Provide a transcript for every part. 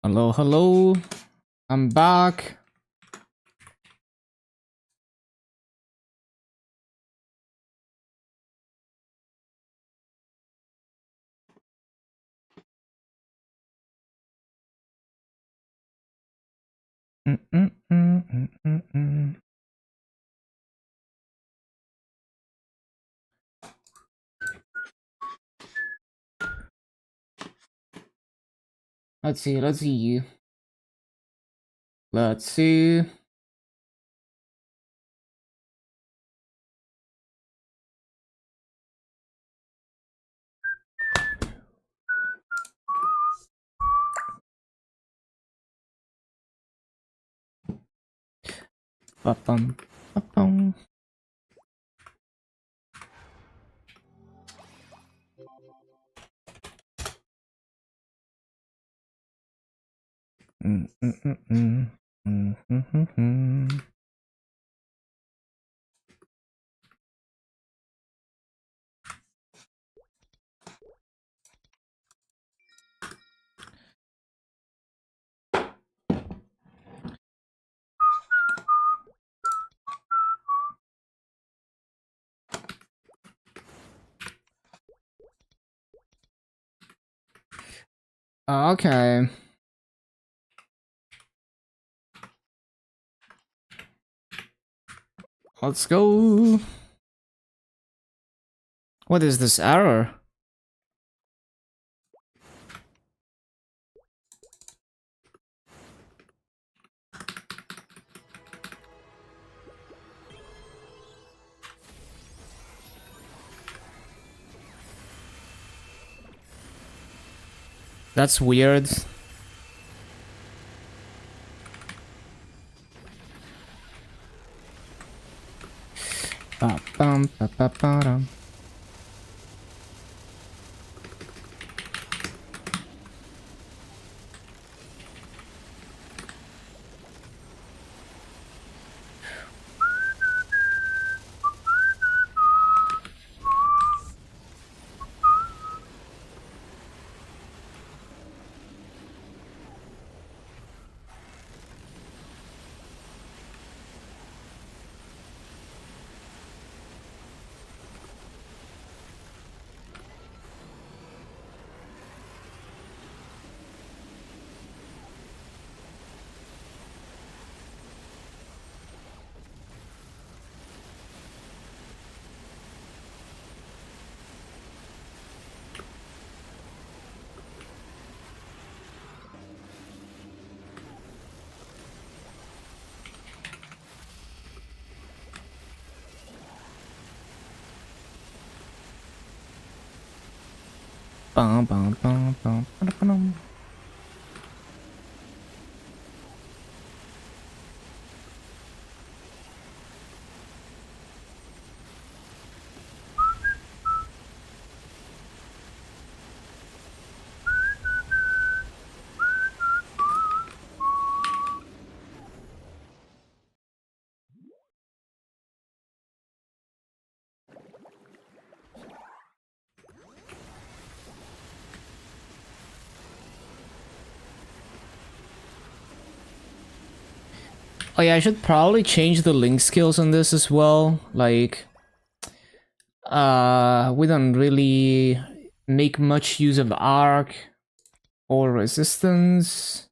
Hello, hello. I'm back. Mm -mm -mm -mm -mm -mm. Let's see, let's see. Let's see. Ba-bum, ba-bum. Mm -mm -mm -mm. Mm -hmm -hmm -hmm. Okay. Let's go. What is this error? That's weird. Ba-bum, ba-ba-ba-dum. Bum, bum, bum, bum, ba-da-ba-dum. Oh yeah, I should probably change the link skills on this as well. Like, we don't really make much use of arc or resistance.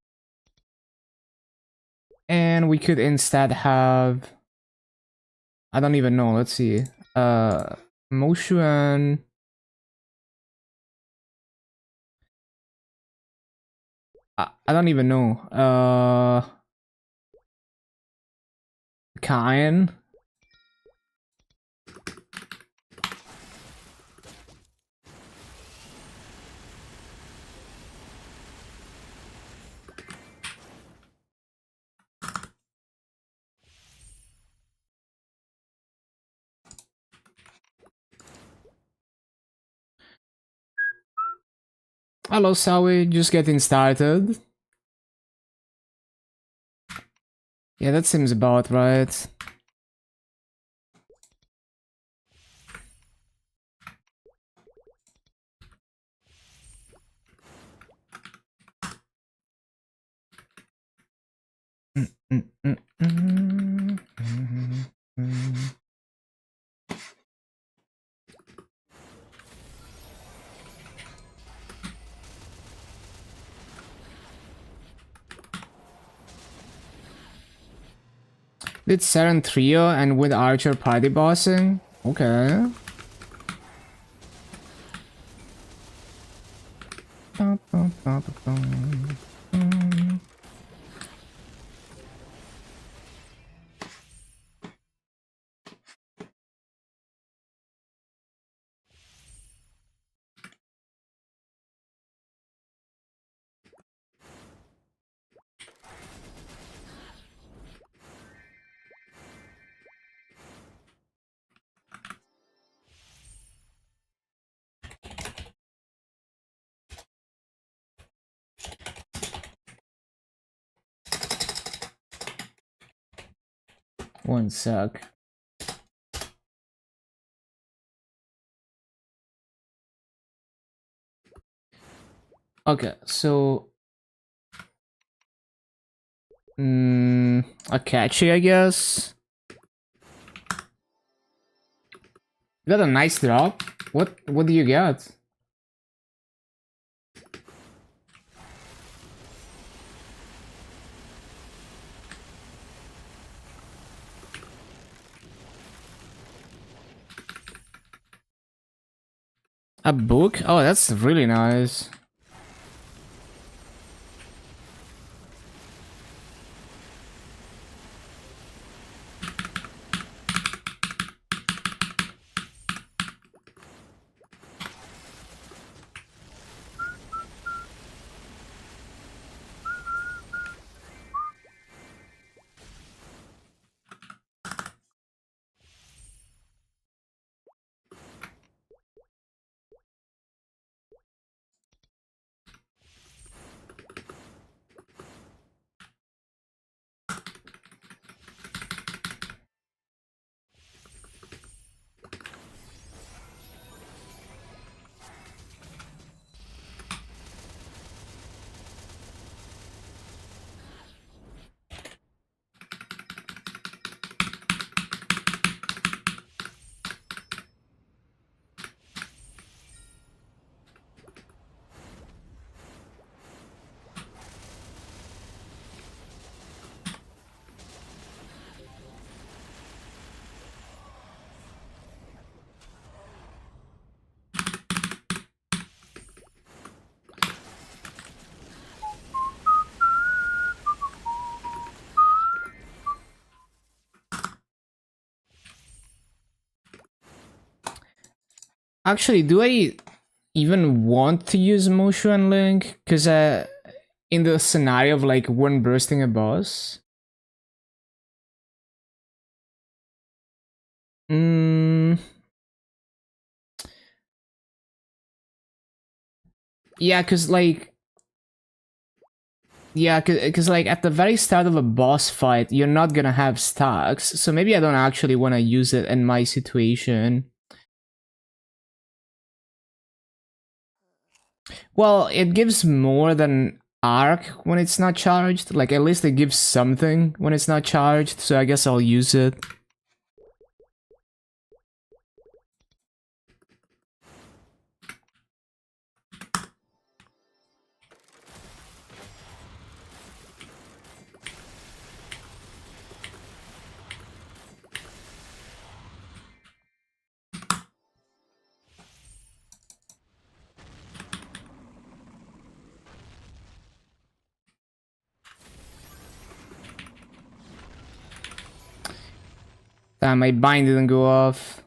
And we could instead have, I don't even know, let's see. Motion. I don't even know. Kain. Hello, Sawi. Just getting started. Yeah, that seems about right. Did Saren Trio and with Archer party bossing? Okay. One sec. Okay, so a catchy, I guess. You got a nice drop. What do you get? A book? Oh, that's really nice. Actually, do I even want to use motion link? Because in the scenario of like when bursting a boss. Yeah, because like yeah, cause like at the very start of a boss fight, you're not gonna have stacks, so maybe I don't actually want to use it in my situation. Well, it gives more than arc when it's not charged. Like at least it gives something when it's not charged, so I guess I'll use it. Damn, my bind didn't go off.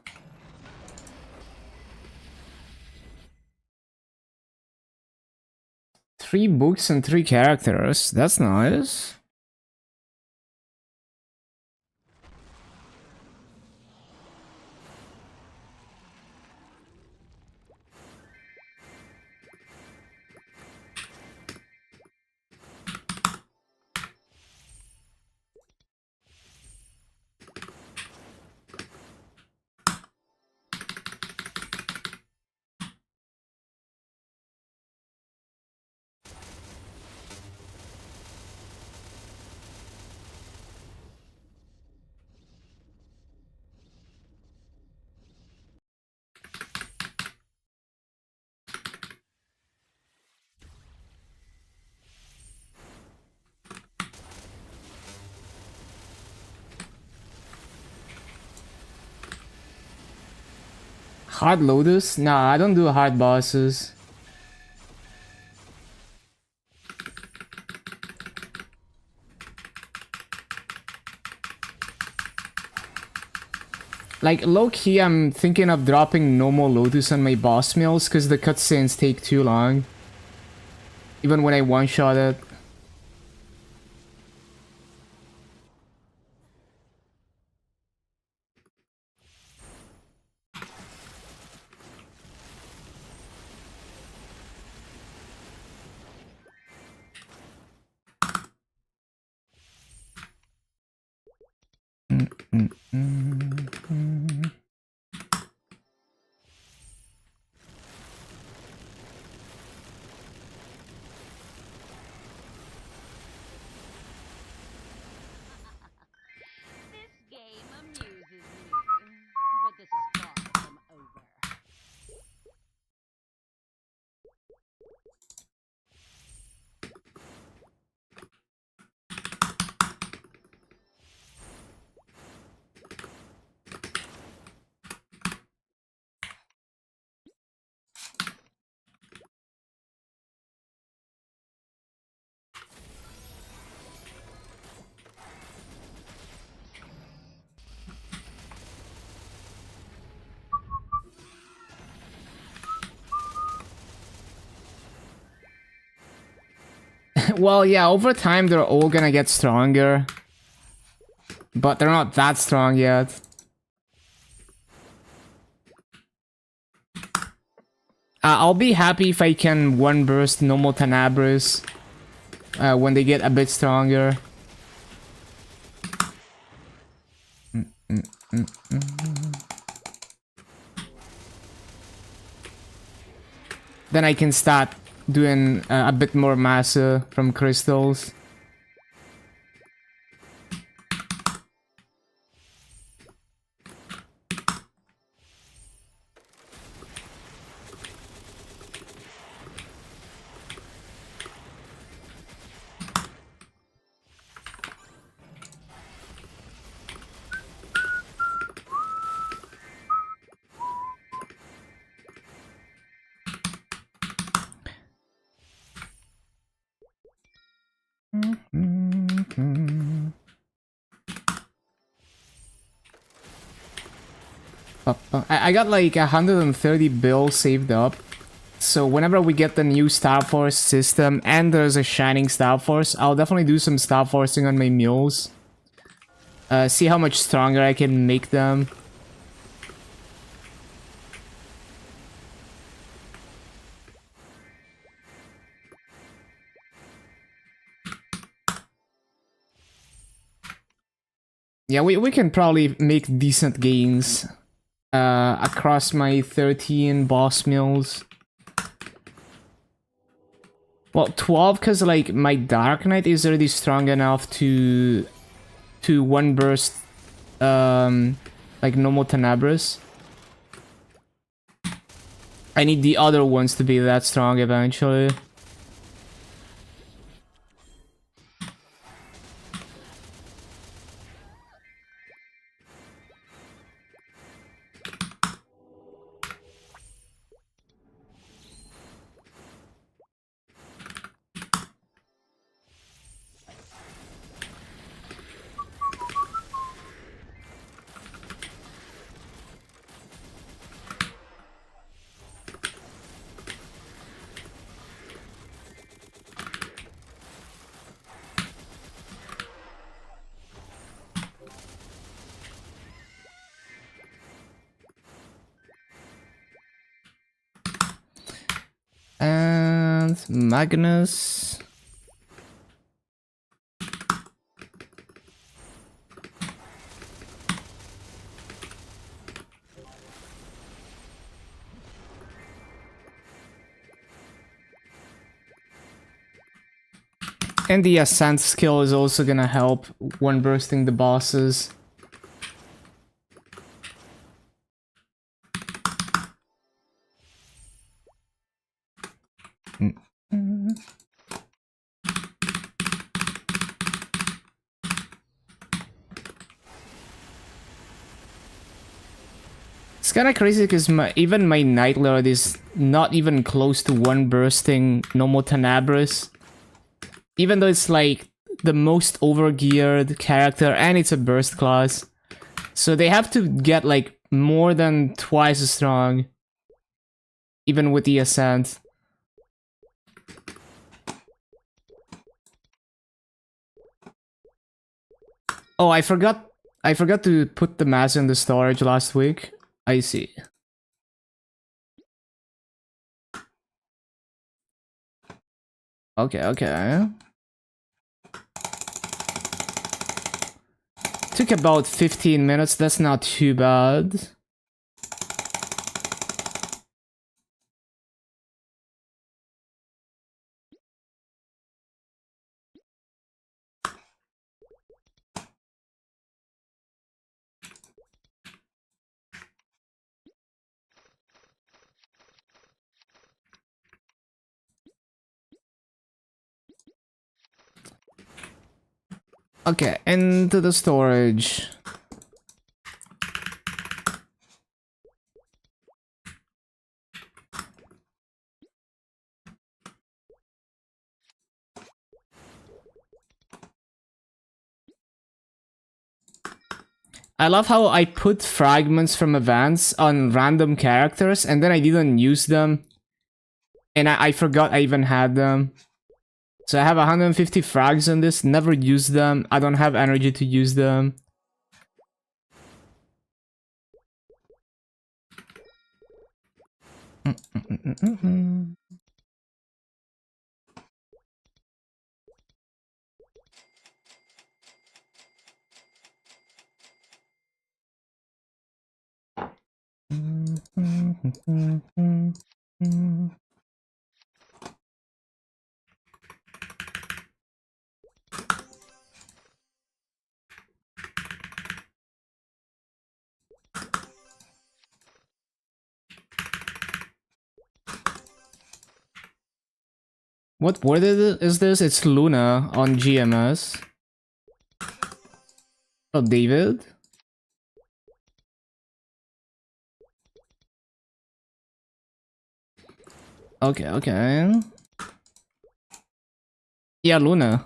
Three books and 3 characters. That's nice. Hard Lotus? Nah, I don't do hard bosses. Like, low-key, I'm thinking of dropping no more Lotus on my boss mills because the cutscenes take too long. Even when I one-shot it. Well, yeah, over time they're all gonna get stronger. But they're not that strong yet. I'll be happy if I can one burst normal Tenebris when they get a bit stronger. Then I can start doing a bit more massa from crystals. I got like 130 bills saved up. So whenever we get the new Star Force system and there's a Shining Star Force, I'll definitely do some Star Forcing on my mules. See how much stronger I can make them. Yeah, we can probably make decent gains across my 13 boss mills. Well, 12 because like my Dark Knight is already strong enough to one burst like normal Tenebris. I need the other ones to be that strong eventually. And Magnus. And the Ascent skill is also gonna help when bursting the bosses. It's kind of crazy because even my Night Lord is not even close to one bursting normal Tenebris. Even though it's like the most overgeared character and it's a burst class. So they have to get like more than twice as strong. Even with the Ascent. Oh, I forgot to put the mask in the storage last week. I see. Okay, okay. Took about 15 minutes, that's not too bad. Okay, into the storage. I love how I put fragments from events on random characters and then I didn't use them. And I forgot I even had them. So I have 150 frags on this, never use them. I don't have energy to use them. What word is this? It's Luna on GMS. Oh, David? Okay, okay. Yeah, Luna.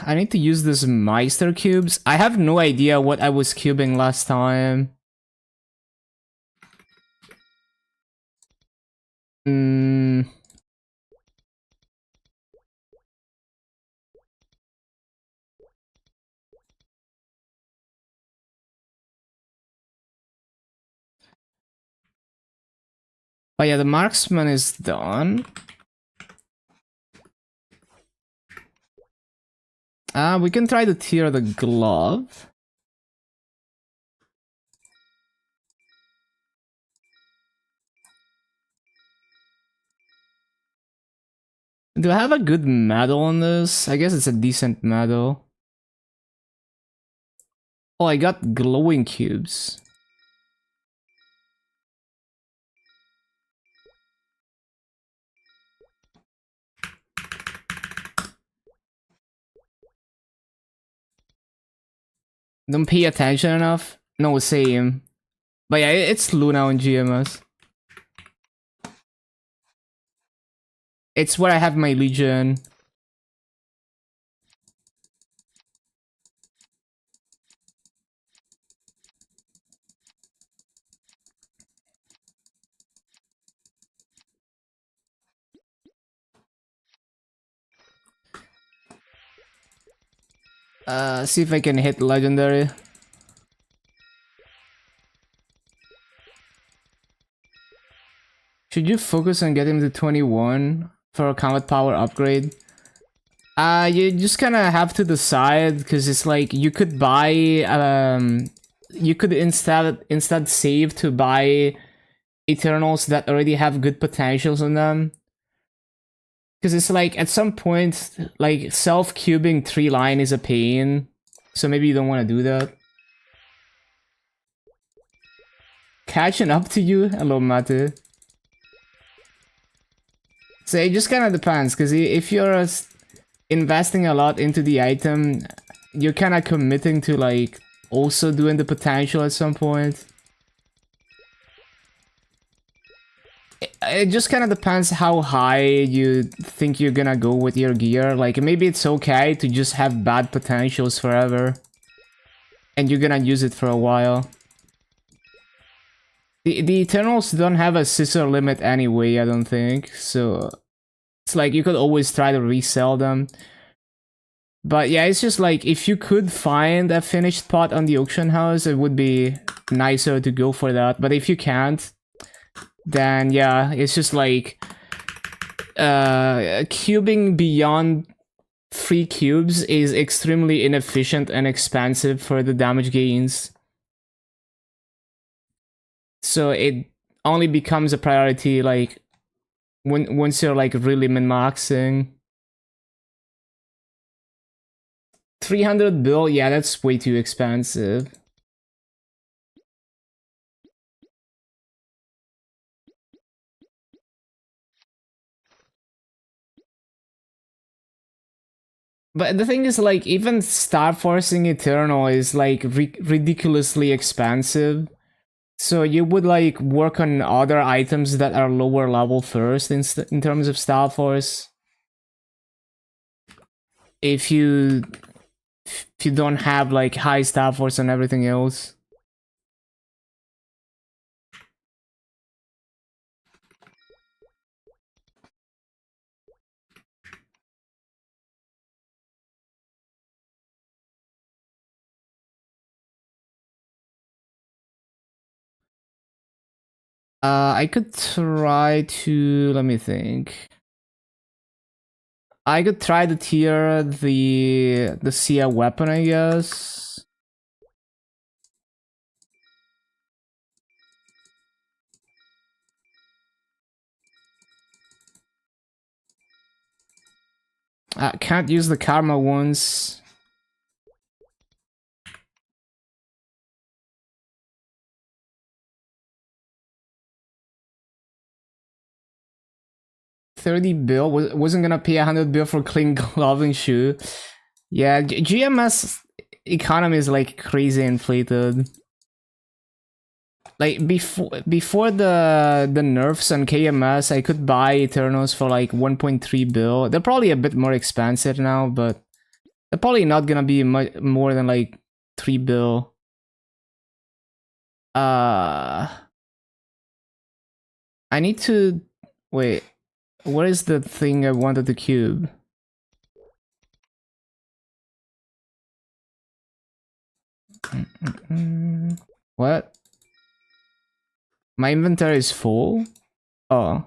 I need to use this Meister cubes. I have no idea what I was cubing last time. But yeah, the marksman is done. We can try to tear the glove. Do I have a good medal on this? I guess it's a decent medal. Oh, I got glowing cubes. Don't pay attention enough? No, same. But yeah, it's Luna on GMS. It's where I have my Legion. See if I can hit legendary. Should you focus on getting to 21 for a combat power upgrade? You just kind of have to decide, because it's like you could buy, you could instead save to buy Eternals that already have good potentials on them. Because it's like, at some point, like, self-cubing 3-line is a pain. So maybe you don't want to do that. Catching up to you? Hello, Mate. So it just kind of depends, because if you're investing a lot into the item, you're kind of committing to like also doing the potential at some point. It just kind of depends how high you think you're gonna go with your gear. Like, maybe it's okay to just have bad potentials forever. And you're gonna use it for a while. The Eternals don't have a scissor limit anyway, I don't think. So, it's like you could always try to resell them. But yeah, it's just like, if you could find a finished pot on the auction house, it would be nicer to go for that. But if you can't, then yeah, it's just like cubing beyond 3 cubes is extremely inefficient and expensive for the damage gains. So it only becomes a priority like once you're like really min-maxing. 300 bill, yeah, that's way too expensive. But the thing is, like, even Star Forcing Eternal is like ridiculously expensive. So you would like work on other items that are lower level first in terms of Star Force. If you don't have like high Star Force and everything else. I could try to, let me think. I could try to tier the Sia weapon, I guess. Can't use the karma ones. $30 bill, wasn't gonna pay $100 bill for clean glove and shoe. Yeah, GMS economy is like crazy inflated. Like before the nerfs on KMS, I could buy Eternals for like 1.3 bill. They're probably a bit more expensive now, but they're probably not gonna be much more than like 3 bill. I need to wait. What is the thing I wanted to cube? What? My inventory is full? Oh.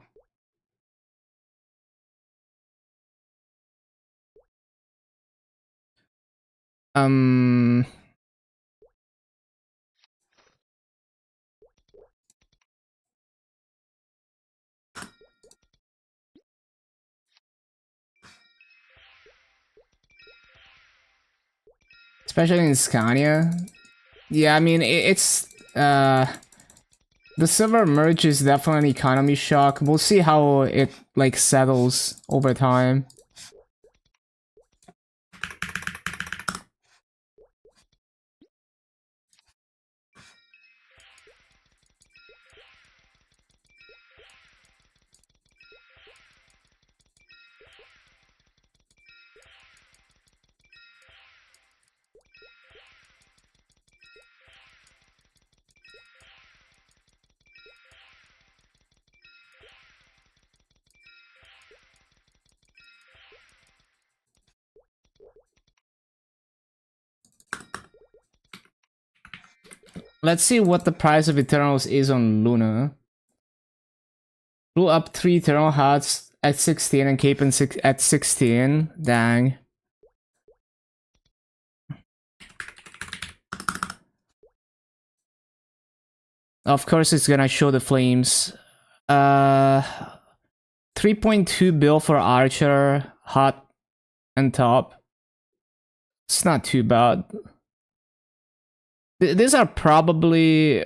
Especially in Scania. Yeah, I mean, it's the silver merge is definitely an economy shock. We'll see how it like settles over time. Let's see what the price of Eternals is on Luna. Blew up 3 Eternal Hearts at 16 and Cape at 16. Dang. Of course it's gonna show the flames. 3.2 bill for Archer, hot and top. It's not too bad. These are probably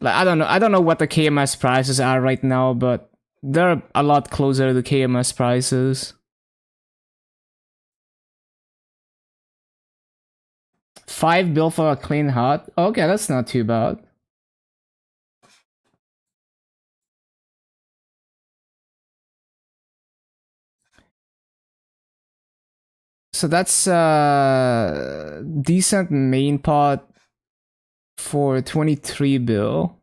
like I don't know what the KMS prices are right now, but they're a lot closer to KMS prices. 5 bill for a clean hut. Okay, that's not too bad. So that's decent main pot for 23 bill.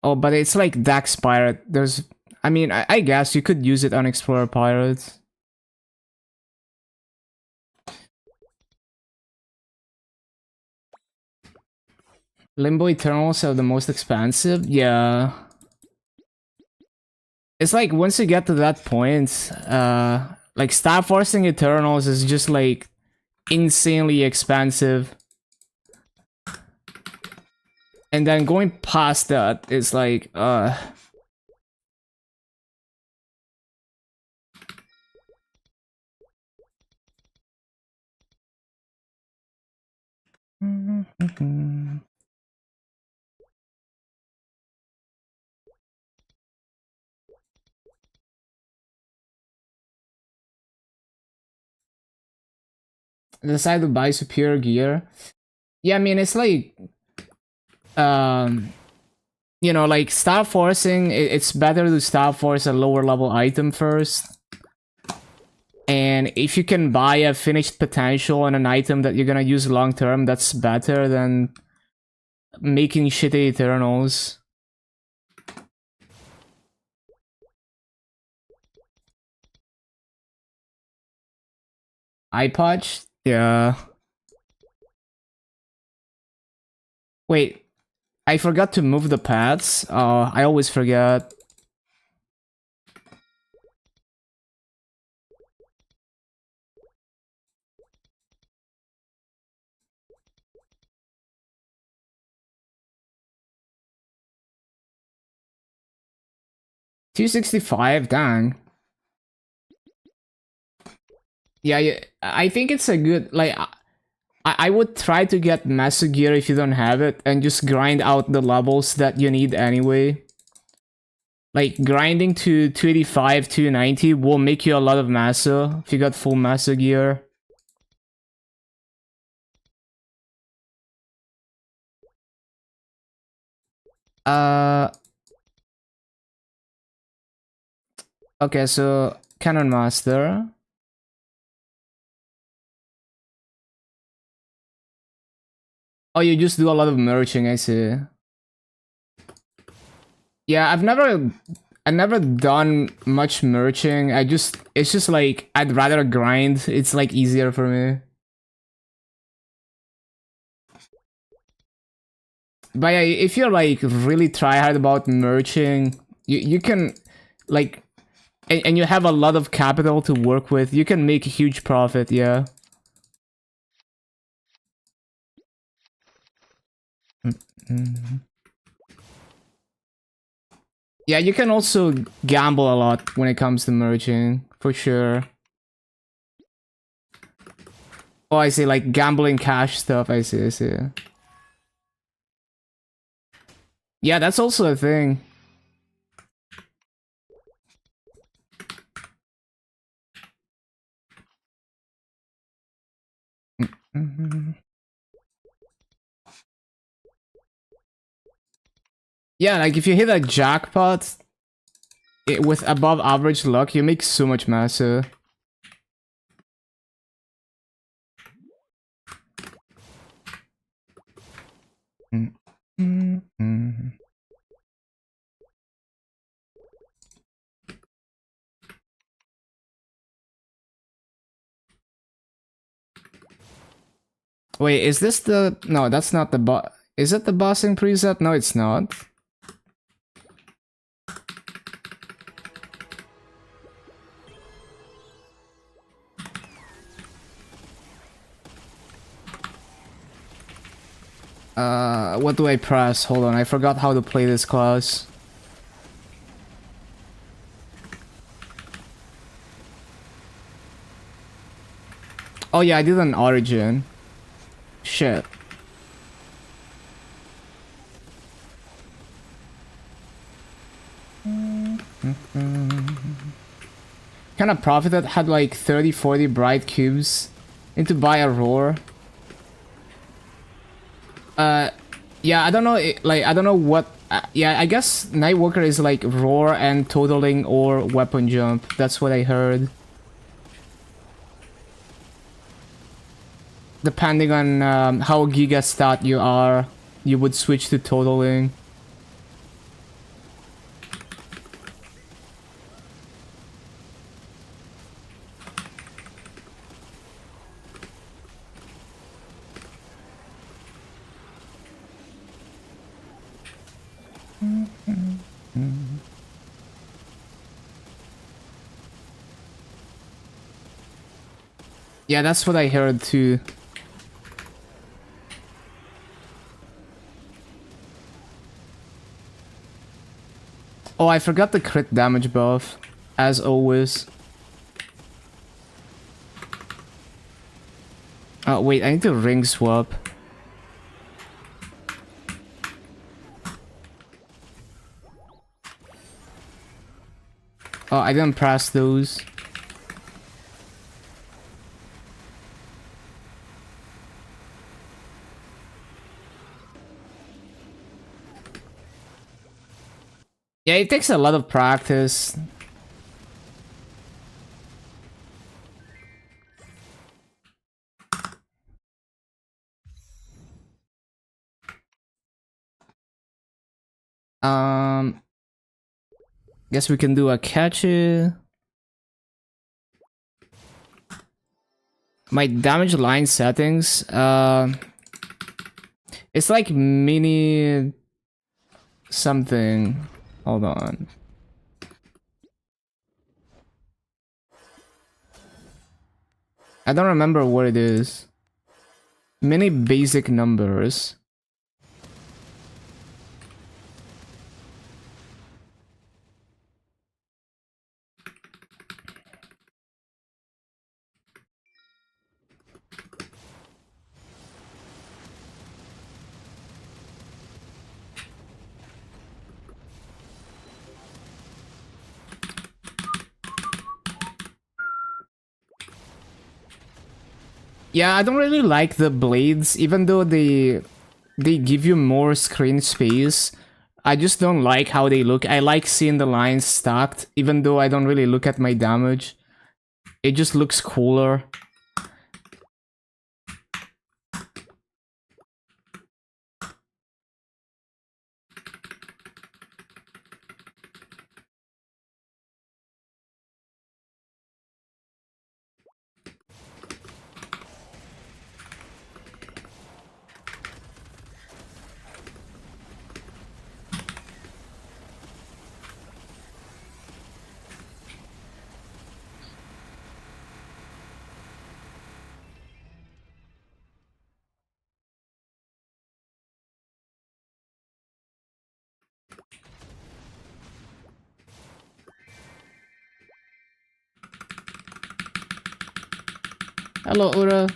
Oh, but it's like Dax Pirate. There's, I mean, I guess you could use it on Explorer Pirates. Limbo Eternals are the most expensive? Yeah. It's like once you get to that point, like Star Forcing Eternals is just like insanely expensive. And then going past that is like, decide to buy superior gear. Yeah, I mean, it's like, you know, like Star Forcing, it's better to Star Force a lower level item first. And if you can buy a finished potential on an item that you're gonna use long term, that's better than making shitty Eternals. iPodge? Yeah. Wait, I forgot to move the paths. I always forget. $265, dang. Yeah, I think it's a good, like, I would try to get Master Gear if you don't have it, and just grind out the levels that you need anyway. Like, grinding to 285, 290 will make you a lot of Master if you got full Master Gear. Okay, so Cannon Master. Oh, you just do a lot of merging, I see. Yeah, I never done much merging. It's just like, I'd rather grind. It's like easier for me. But yeah, if you're like really try hard about merging, you can like, and you have a lot of capital to work with, you can make a huge profit, yeah. Yeah, you can also gamble a lot when it comes to merging, for sure. Oh, I see, like gambling cash stuff, I see, I see. Yeah, that's also a thing. Yeah, like if you hit a jackpot with above average luck, you make so much massa. Wait, is this the... No, that's not the boss. Is it the bossing preset? No, it's not. What do I press? Hold on, I forgot how to play this class. Oh yeah, I did an origin. Shit. Kind of profited, had like 30-40 bright cubes. Need to buy a roar. Yeah, I don't know, like, I don't know what... yeah, I guess Nightwalker is like roar and totaling or weapon jump. That's what I heard. Depending on how giga stat you are, you would switch to totaling. Yeah, that's what I heard too. Oh, I forgot the crit damage buff, as always. Oh, wait, I need to ring swap. Oh, I didn't press those. Yeah, it takes a lot of practice. Guess we can do a catch it. My damage line settings, it's like mini something. Hold on. I don't remember what it is. Many basic numbers. Yeah, I don't really like the blades, even though they give you more screen space. I just don't like how they look. I like seeing the lines stacked, even though I don't really look at my damage. It just looks cooler. Hello, Ura.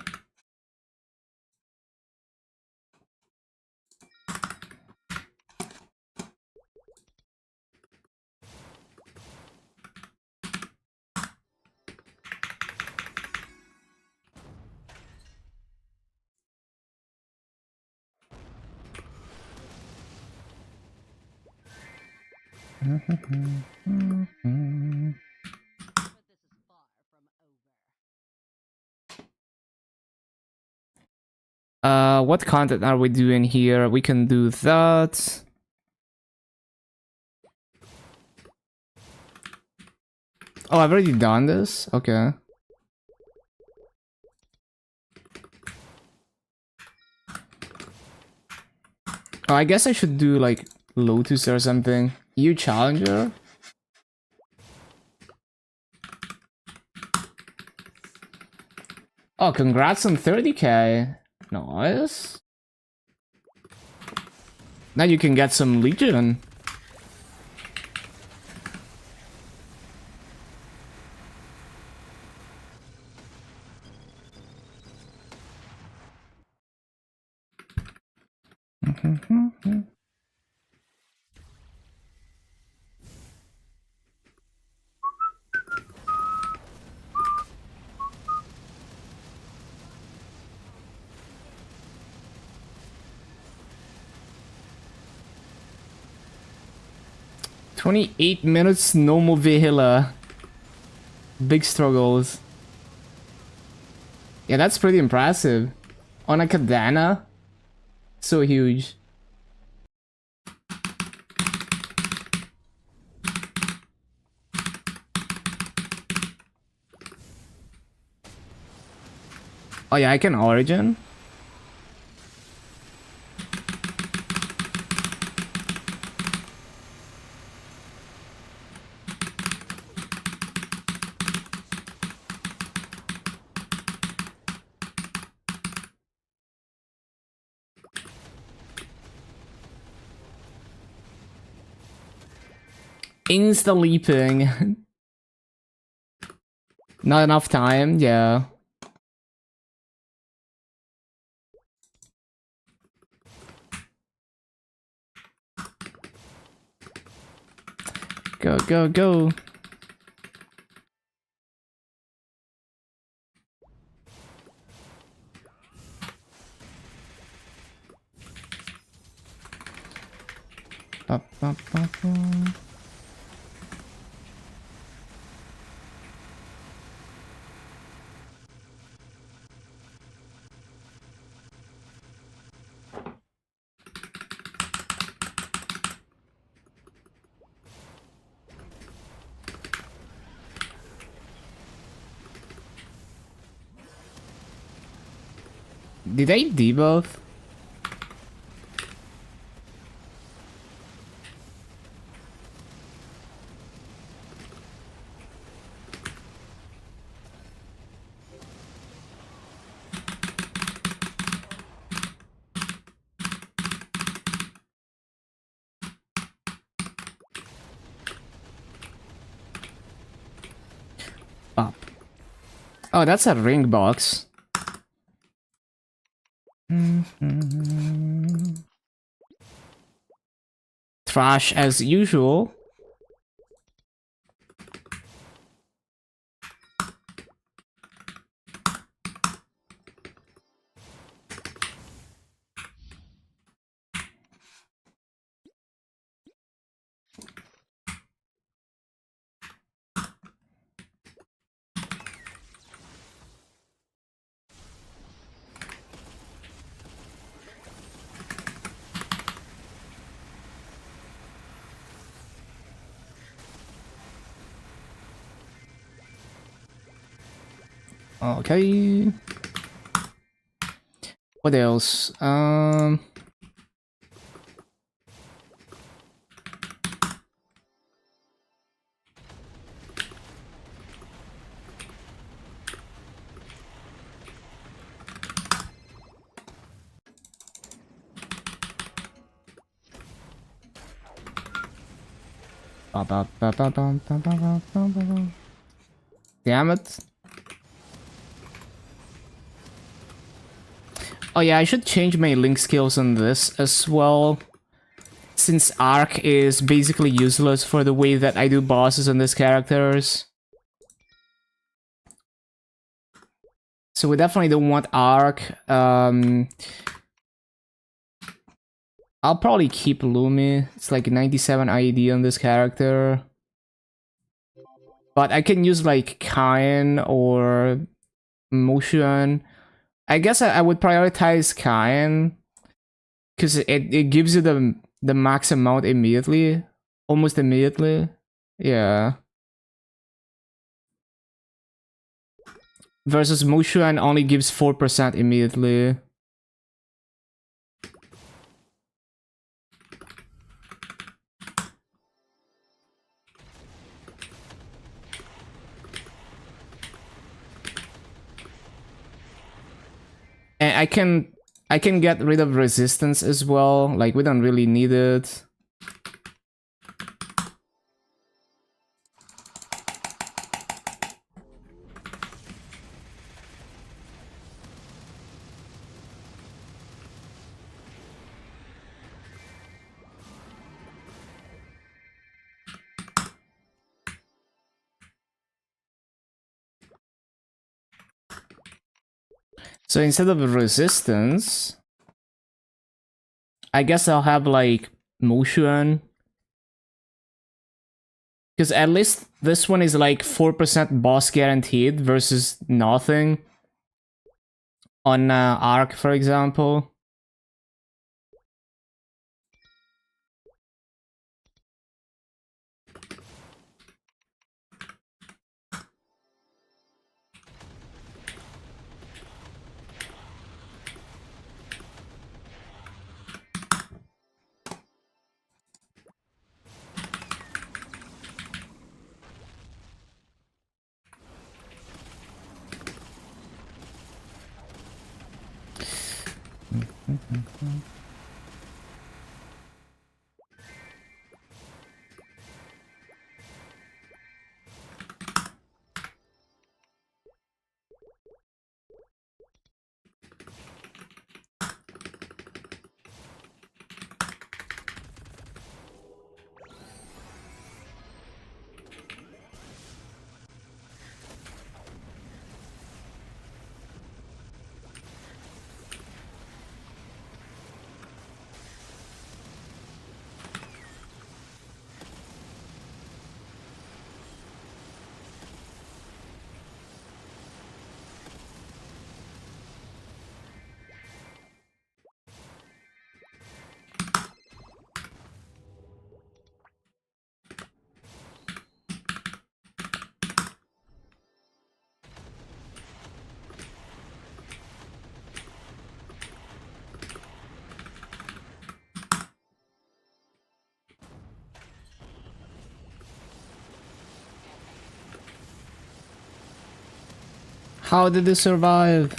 What content are we doing here? We can do that. Oh, I've already done this? Okay. Oh, I guess I should do, like, Lotus or something. You challenger? Oh, congrats on 30k. Nice. Now you can get some Legion. 28 minutes, normal Vihila. Big struggles. Yeah, that's pretty impressive. On a katana? So huge. Oh yeah, I can origin. Insta leaping. Not enough time, yeah. Go, go, go. Up, up, up, up. Did I debuff? Up. Oh, that's a ring box. Trash as usual. Okay. What else? Damn it. Oh yeah, I should change my link skills on this as well. Since Arc is basically useless for the way that I do bosses on these characters. So we definitely don't want Arc. I'll probably keep Lumi. It's like 97 IED on this character. But I can use like Kain or Motion. I guess I would prioritize Kain. Because it gives you the max amount immediately. Almost immediately. Yeah. Versus Motion only gives 4% immediately. And I can get rid of resistance as well. Like we don't really need it. So instead of resistance, I guess I'll have like motion. Because at least this one is like 4% boss guaranteed versus nothing on Arc, for example. How did they survive?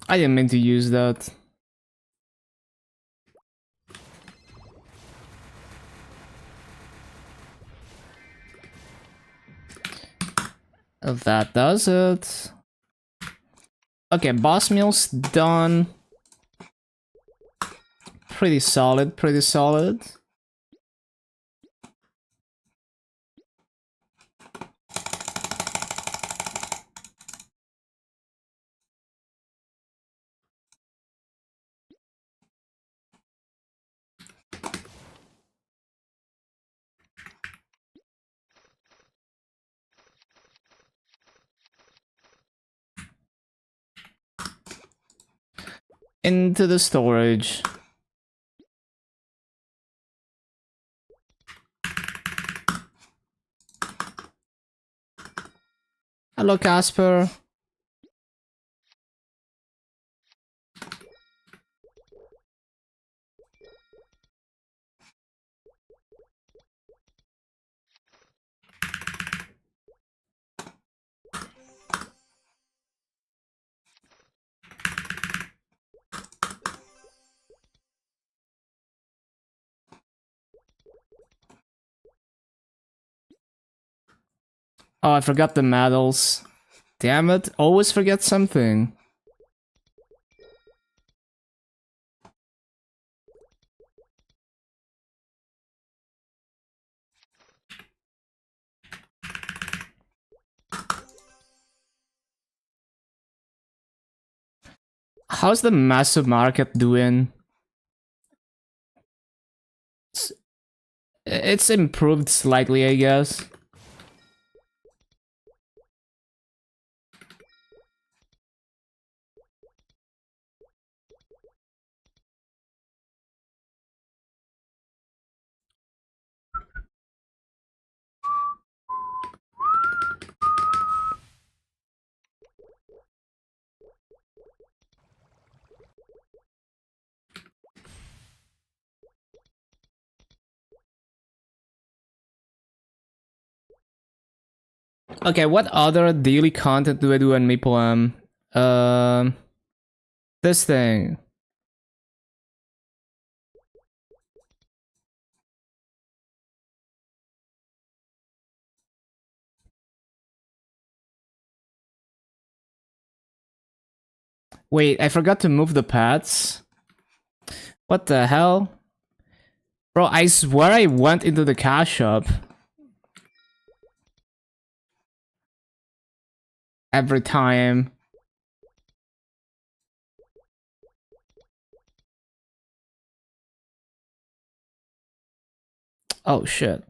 I didn't mean to use that. That does it. Okay, boss meal's done. Pretty solid, pretty solid. Into the storage. Hello, Casper. Oh, I forgot the medals. Damn it, always forget something. How's the massive market doing? It's improved slightly, I guess. Okay, what other daily content do I do on MapleM? This thing. Wait, I forgot to move the pads. What the hell? Bro, I swear I went into the cash shop. Every time. Oh shit.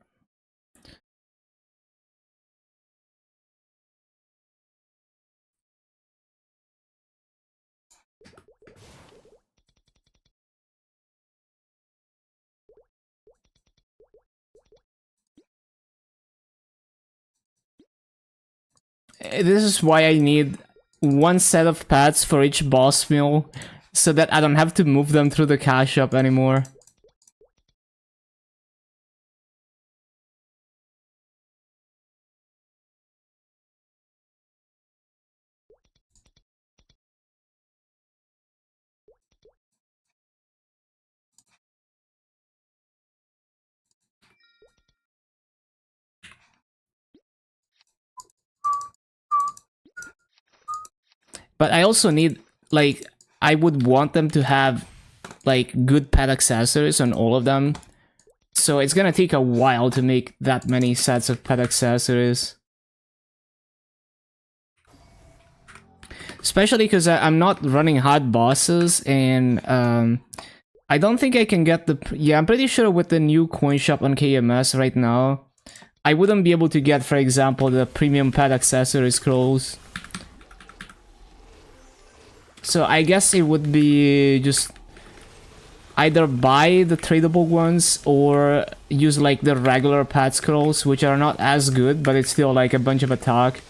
This is why I need one set of pads for each boss meal, so that I don't have to move them through the cash shop anymore. But I also need, like, I would want them to have, like, good pet accessories on all of them. So it's gonna take a while to make that many sets of pet accessories. Especially because I'm not running hard bosses, and I don't think I can get the... Yeah, I'm pretty sure with the new coin shop on KMS right now, I wouldn't be able to get, for example, the premium pet accessory scrolls. So I guess it would be just either buy the tradable ones or use like the regular pet scrolls, which are not as good, but it's still like a bunch of attack.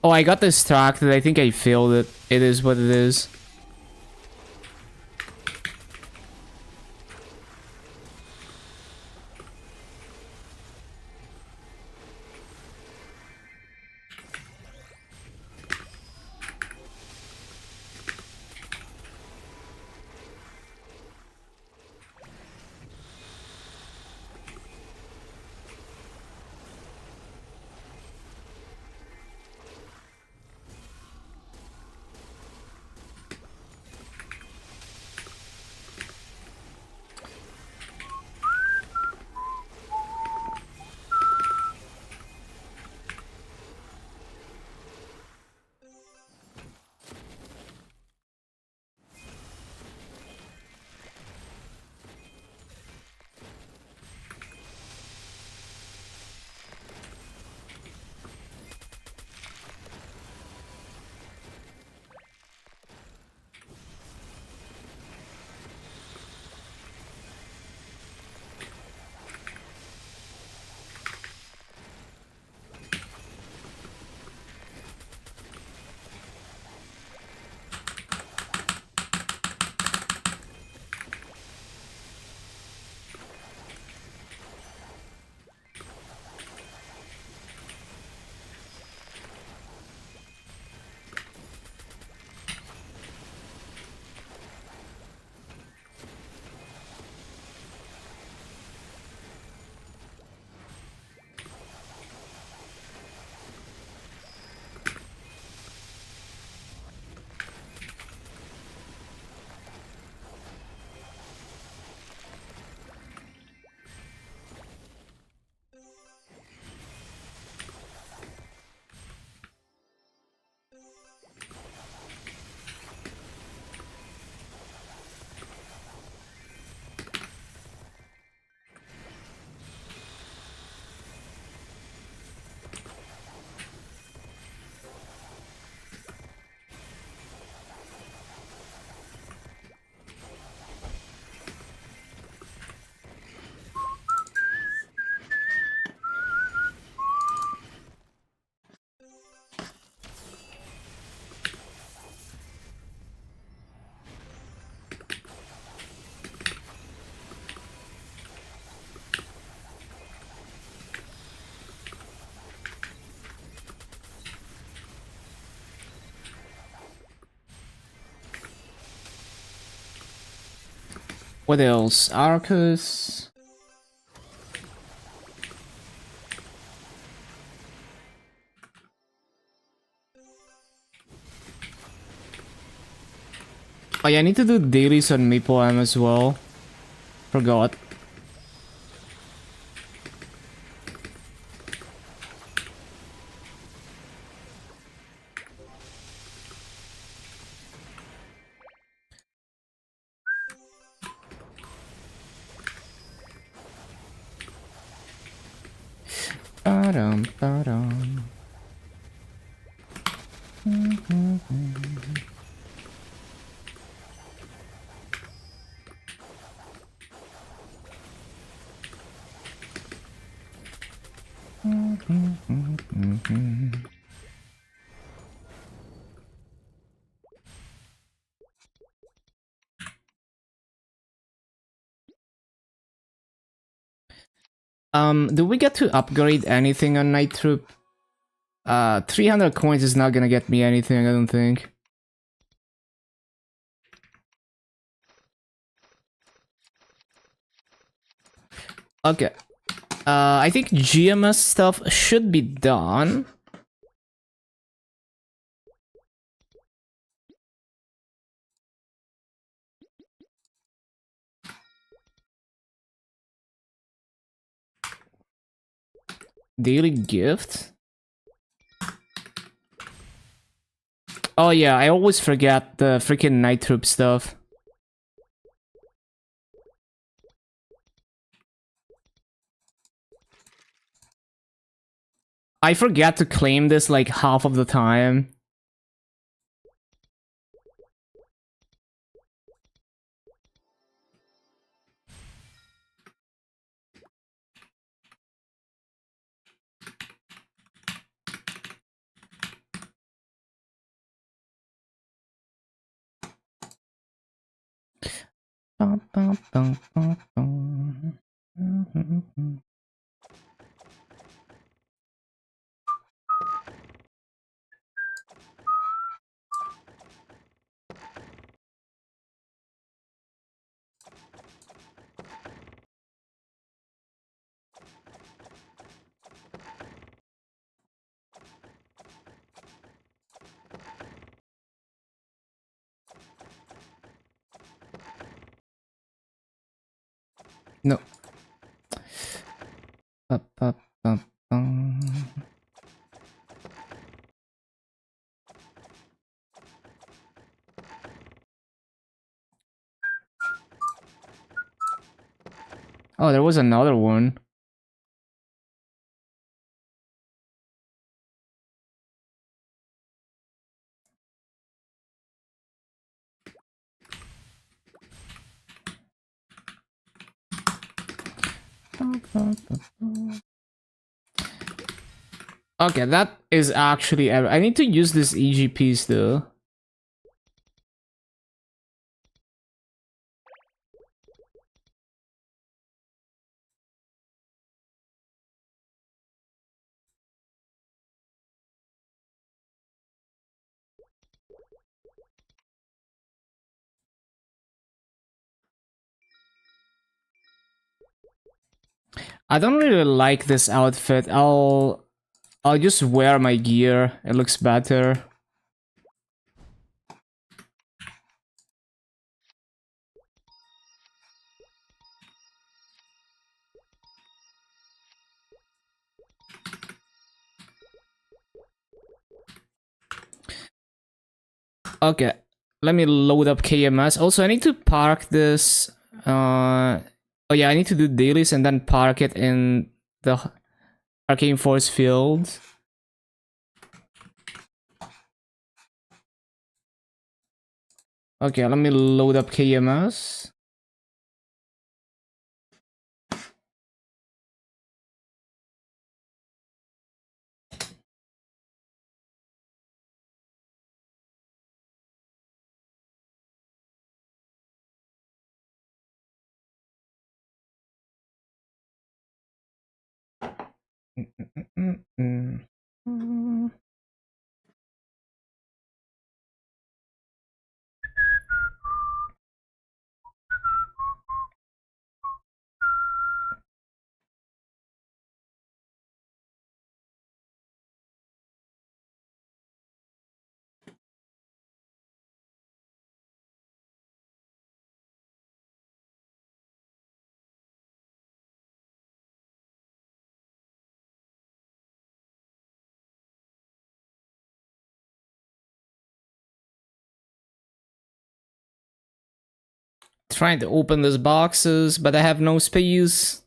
Oh, I got distracted. I think I failed it. It is what it is. What else? Arcus. Oh yeah, I need to do dailies on Maple M as well. Forgot. Ba-dum, ba-dum. Do we get to upgrade anything on Night Troop? 300 coins is not gonna get me anything, I don't think. Okay. I think GMS stuff should be done. Daily gift? Oh yeah, I always forget the freaking Night Troop stuff. I forget to claim this like half of the time. No. Oh, there was another one. Okay, that is actually... I need to use this EGPs though. I don't really like this outfit. I'll just wear my gear. It looks better. Okay, let me load up KMS. Also, I need to park this. Oh yeah, I need to do dailies and then park it in the Arcane Force field. Okay, let me load up KMS. Trying to open these boxes, but I have no space.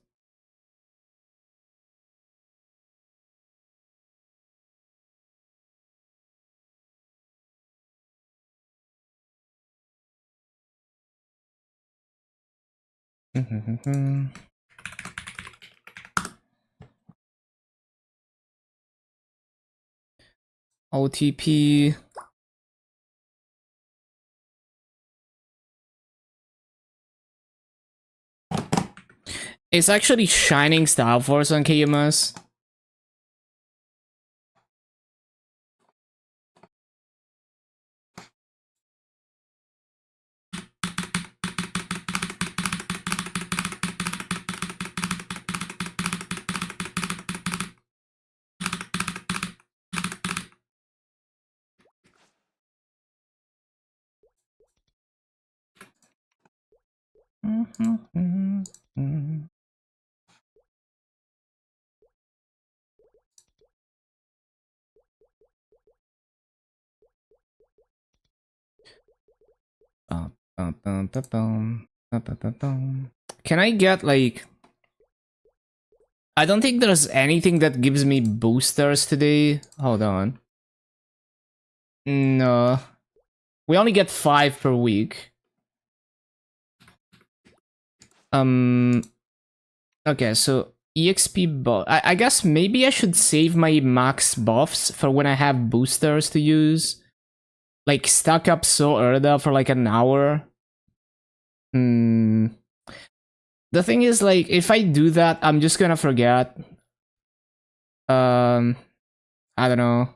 OTP. It's actually Shining Star Force on KMS. Can I get like... I don't think there's anything that gives me boosters today. Hold on. No. We only get 5 per week. Okay, so EXP buff. I guess maybe I should save my max buffs for when I have boosters to use. Like, stack up so early for like an hour. The thing is, like, if I do that, I'm just gonna forget. I don't know.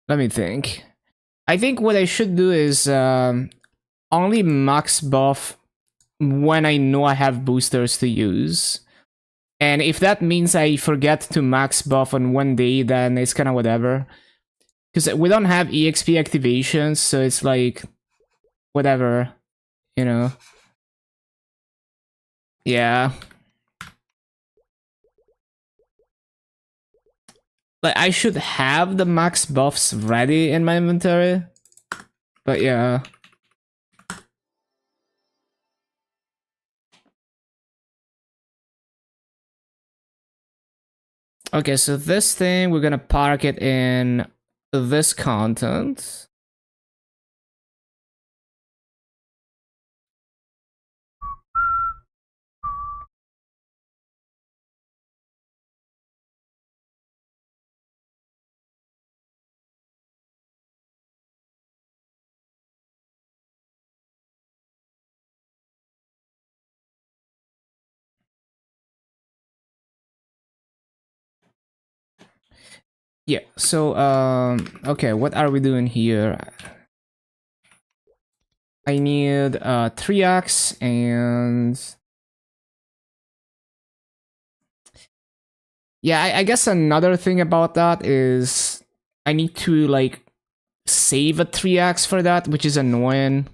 Let me think. I think what I should do is only max buff when I know I have boosters to use. And if that means I forget to max buff on one day, then it's kind of whatever. Because we don't have EXP activations, so it's like, whatever, you know? Yeah. Like, I should have the max buffs ready in my inventory. But yeah. Okay, so this thing, we're gonna park it in this content. Yeah, so, okay, what are we doing here? I need 3x and... Yeah, I guess another thing about that is I need to, like, save a 3x for that, which is annoying.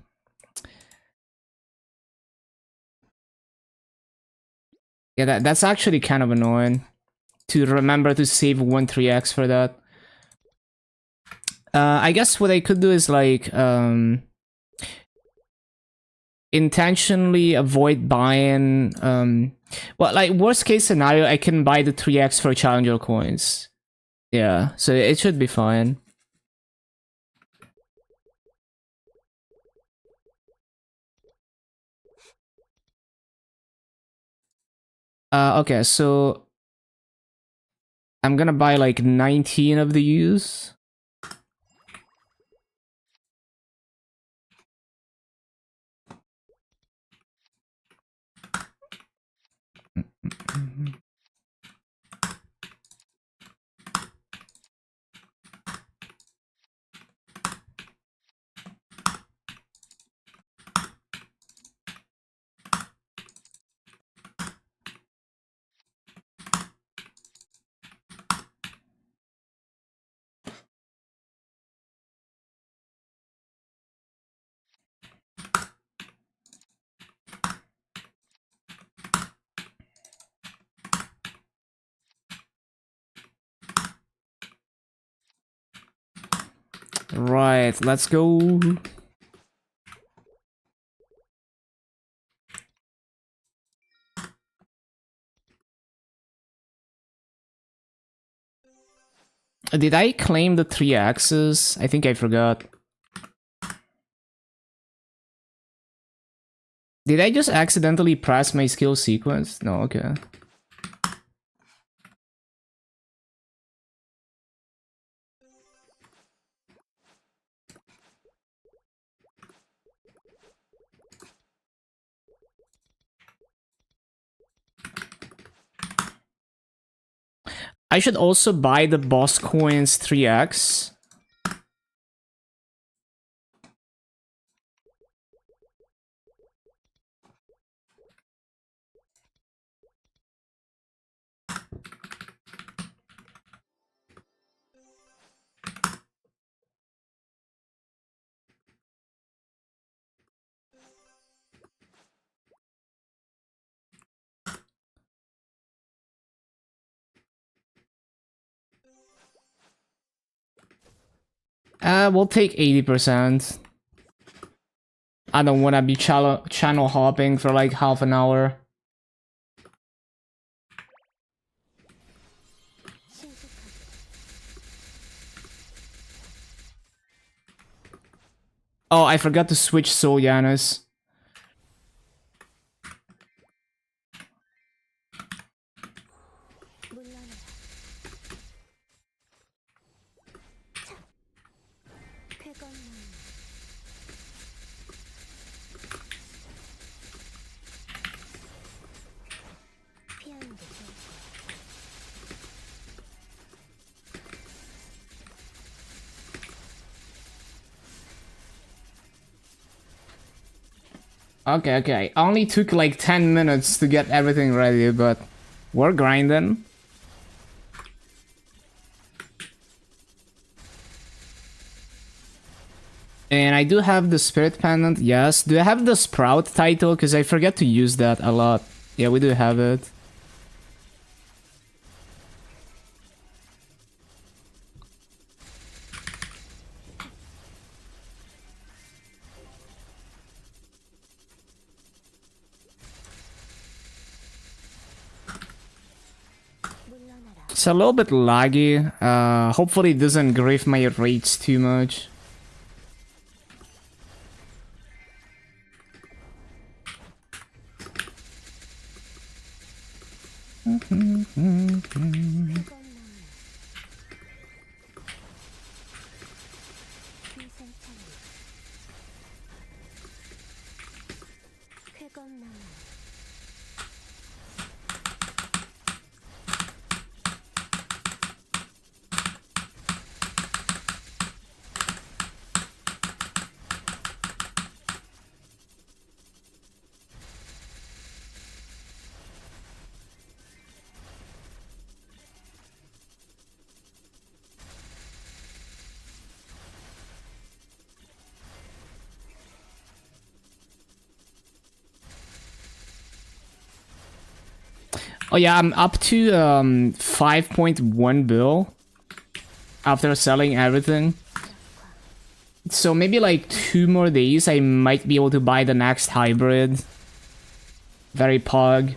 Yeah, that's actually kind of annoying to remember to save one 3x for that. I guess what I could do is, like, intentionally avoid buying, well, like, worst case scenario, I can buy the 3x for challenger coins. Yeah, so it should be fine. Okay, so I'm gonna buy like 19 of these. Right, let's go. Did I claim the 3 axes? I think I forgot. Did I just accidentally press my skill sequence? No, okay. I should also buy the boss coins 3x. We'll take 80%. I don't wanna be channel hopping for like half an hour. Oh, I forgot to switch Soul Yanis. Okay, okay. Only took like 10 minutes to get everything ready, but we're grinding. And I do have the Spirit Pendant, yes. Do I have the Sprout title? Because I forget to use that a lot. Yeah, we do have it. It's a little bit laggy. Hopefully it doesn't grief my rates too much. Oh yeah, I'm up to 5.1 bill after selling everything. So maybe like 2 more days I might be able to buy the next hybrid. Very pog.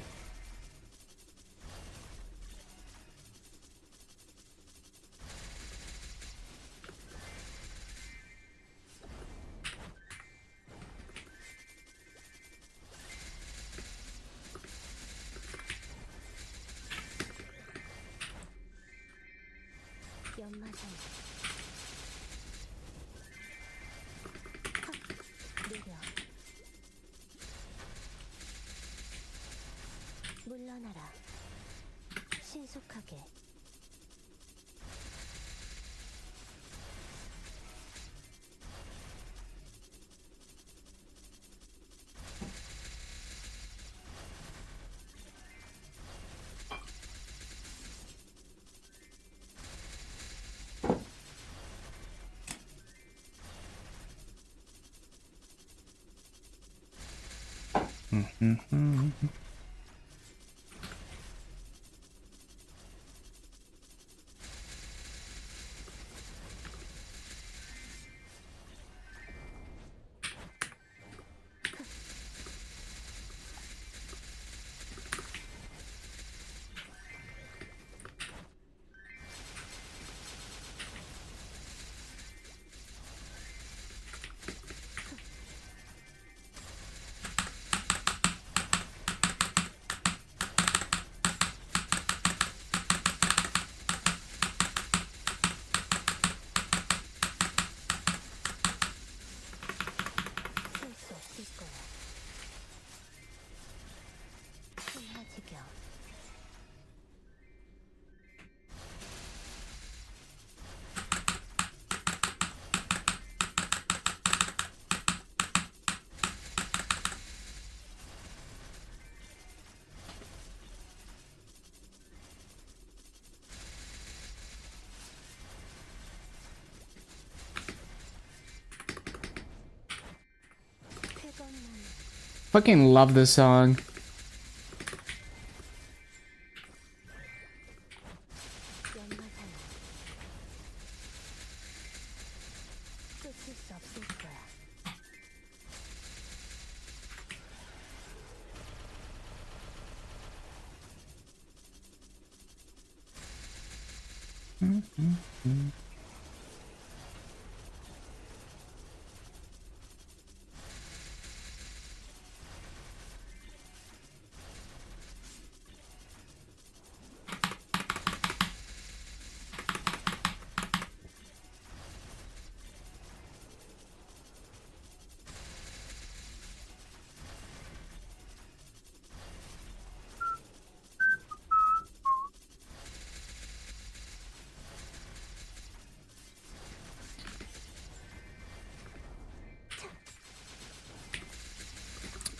fucking love this song.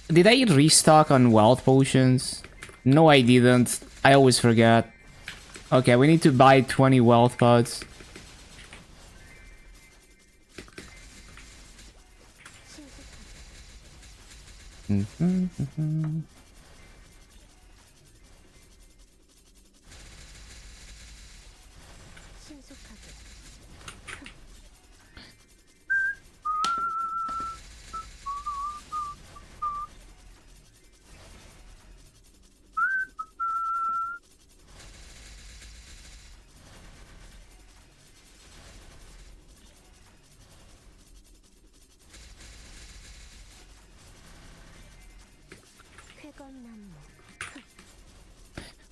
Did I restock on wealth potions? No, I didn't. I always forget. Okay, we need to buy 20 wealth pods.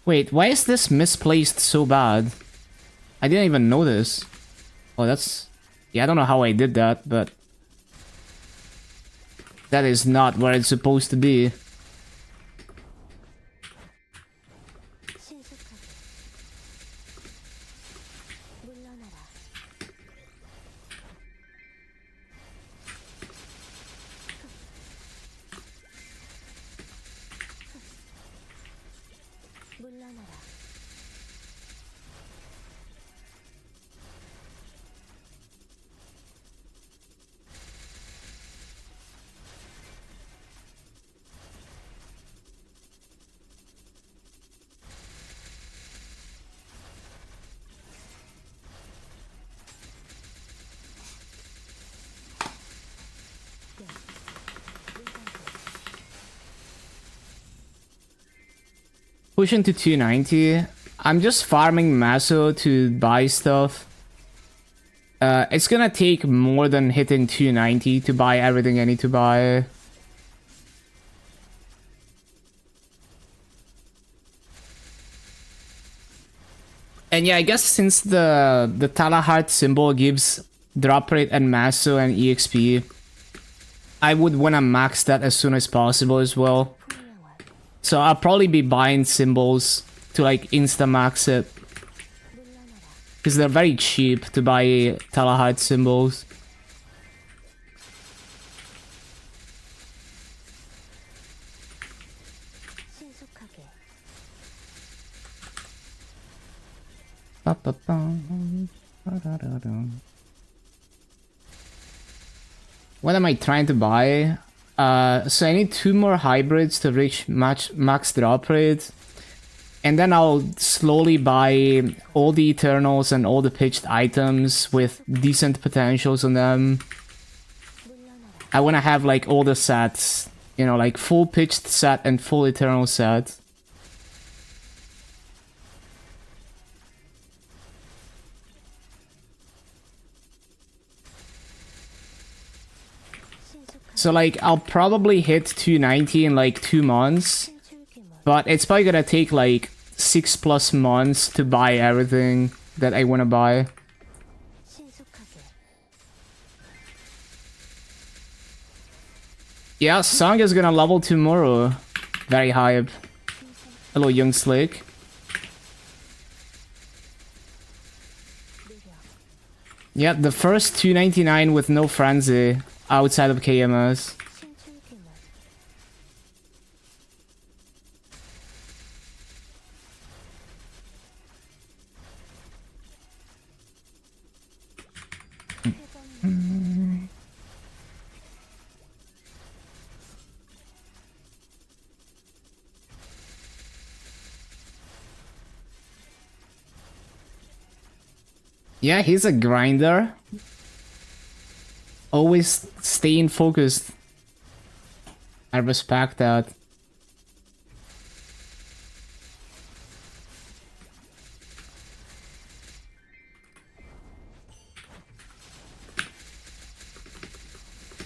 Wait, why is this misplaced so bad? I didn't even notice. Oh, that's... Yeah, I don't know how I did that, but... That is not where it's supposed to be. Pushing to 290. I'm just farming Maso to buy stuff. It's gonna take more than hitting 290 to buy everything I need to buy. And yeah, I guess since the Talahart symbol gives drop rate and Maso and EXP, I would wanna max that as soon as possible as well. So I'll probably be buying symbols to like insta-max it. Because they're very cheap to buy Talahart symbols. What am I trying to buy? So I need 2 more hybrids to reach max drop rate. And then I'll slowly buy all the Eternals and all the pitched items with decent potentials on them. I want to have like all the sets, you know, like full pitched set and full Eternal set. So like I'll probably hit 290 in like 2 months. But it's probably gonna take like 6+ months to buy everything that I wanna buy. Yeah, Song is gonna level tomorrow. Very hype. Hello, young Slick. Yeah, the first 299 with no frenzy outside of KMS. Yeah, he's a grinder. Always staying focused. I respect that.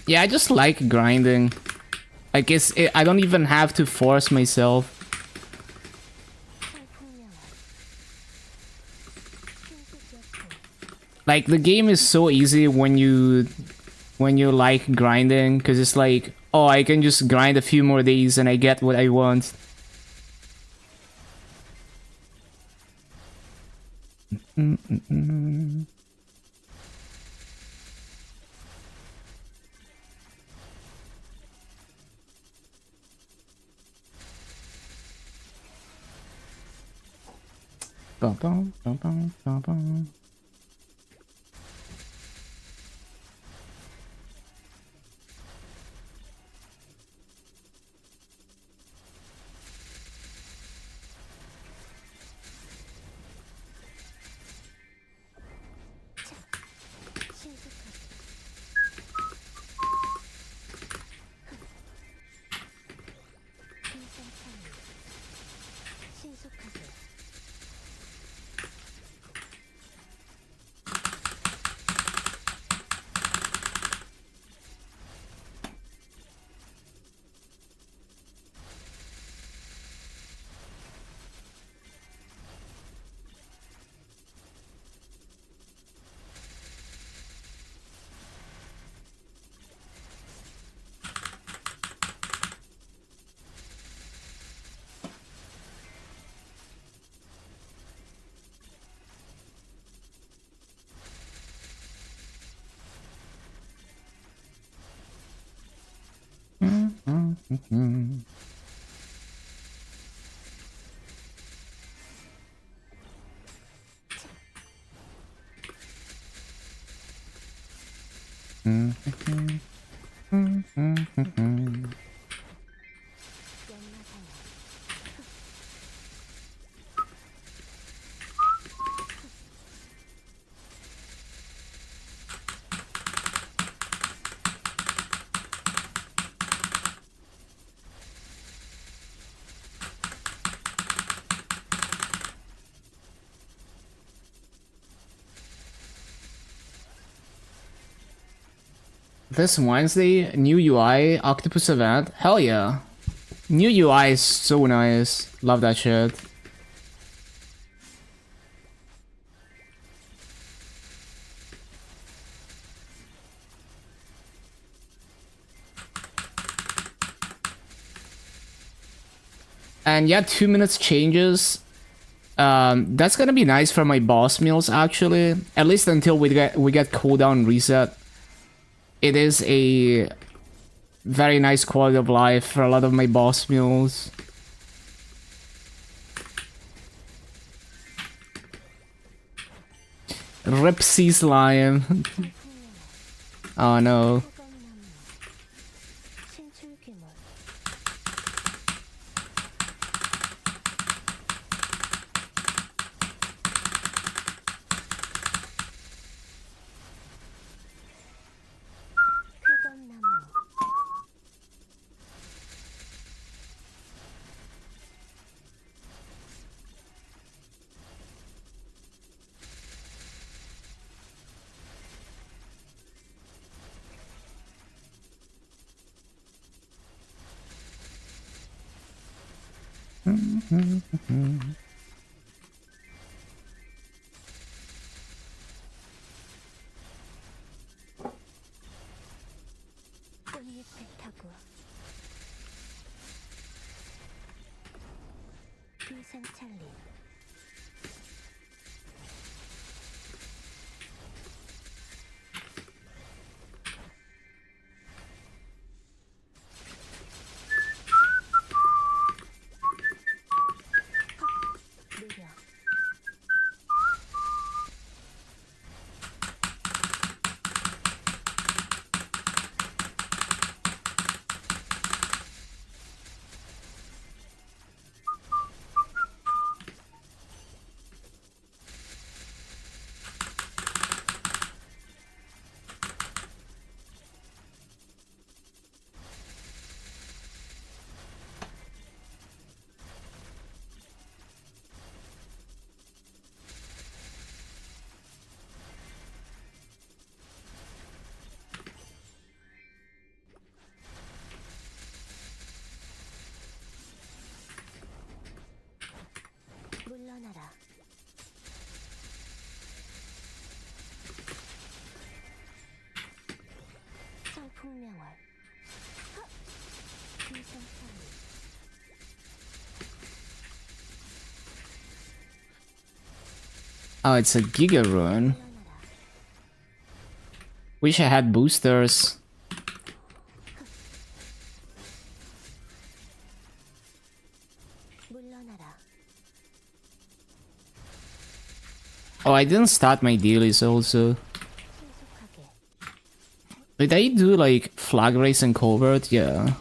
Yeah, I just like grinding. Like I don't even have to force myself. Like the game is so easy when you like grinding, because it's like, oh, I can just grind a few more days and I get what I want. Bum, bum, bum, bum, bum, bum. This Wednesday, new UI, Octopus event. Hell yeah. New UI is so nice. Love that shit. And yeah, 2 minutes changes. That's gonna be nice for my boss meals actually. At least until we get cooldown reset. It is a very nice quality of life for a lot of my boss meals. Rip Sea Slime. Oh no. Oh, it's a Giga Rune. Wish I had boosters. Oh, I didn't start my dailies also. Did I do like flag race and covert? Yeah.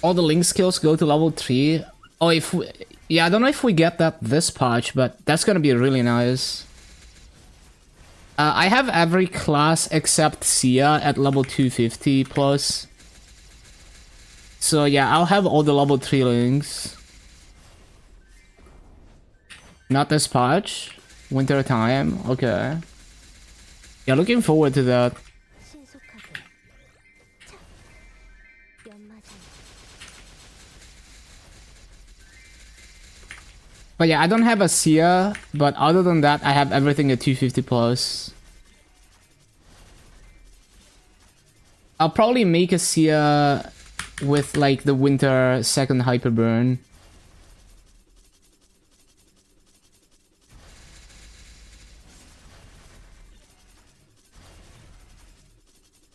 All the link skills go to level 3. Oh, if we... Yeah, I don't know if we get that this patch, but that's gonna be really nice. I have every class except Sia at level 250 plus. So yeah, I'll have all the level 3 links. Not this patch. Winter time. Okay. Yeah, looking forward to that. But yeah, I don't have a Sia, but other than that, I have everything at 250 plus. I'll probably make a Sia with like the winter second hyper burn.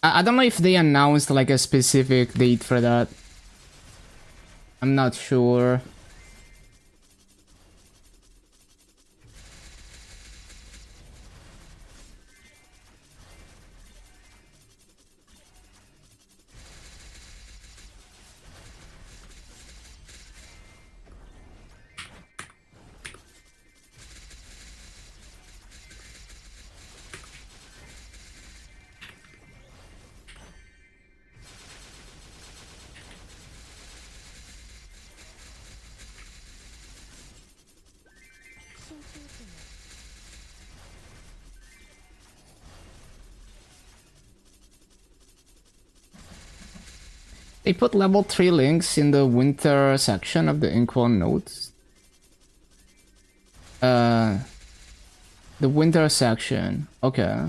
I don't know if they announced like a specific date for that. I'm not sure. They put level 3 links in the winter section of the Inkwell notes. The winter section. Okay.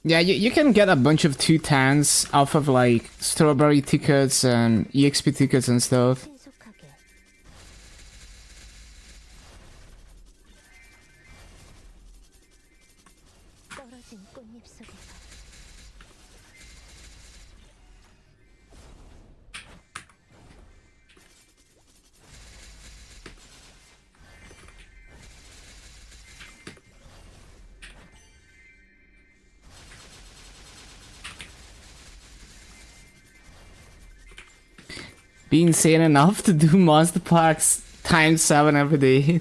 Yeah, you can get a bunch of 210s off of like strawberry tickets and EXP tickets and stuff. Be insane enough to do monster packs times 7 every day.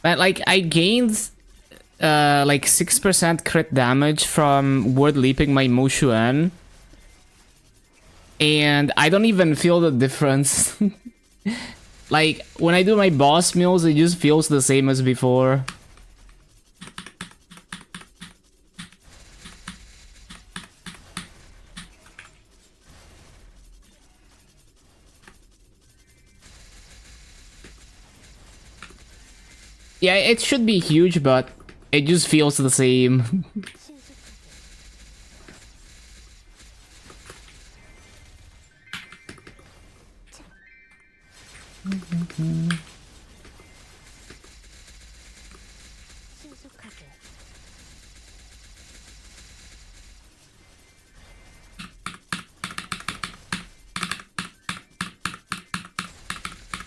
But like I gained like 6% crit damage from word leaping my Moshuan. And I don't even feel the difference. Like when I do my boss meals, it just feels the same as before. Yeah, it should be huge, but it just feels the same.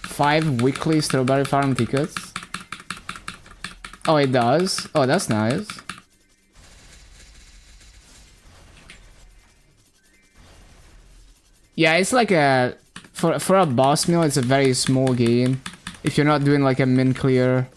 Five weekly strawberry farm tickets. Oh, it does? Oh, that's nice. Yeah, it's like a... For a boss meal, it's a very small gain. If you're not doing like a min clear.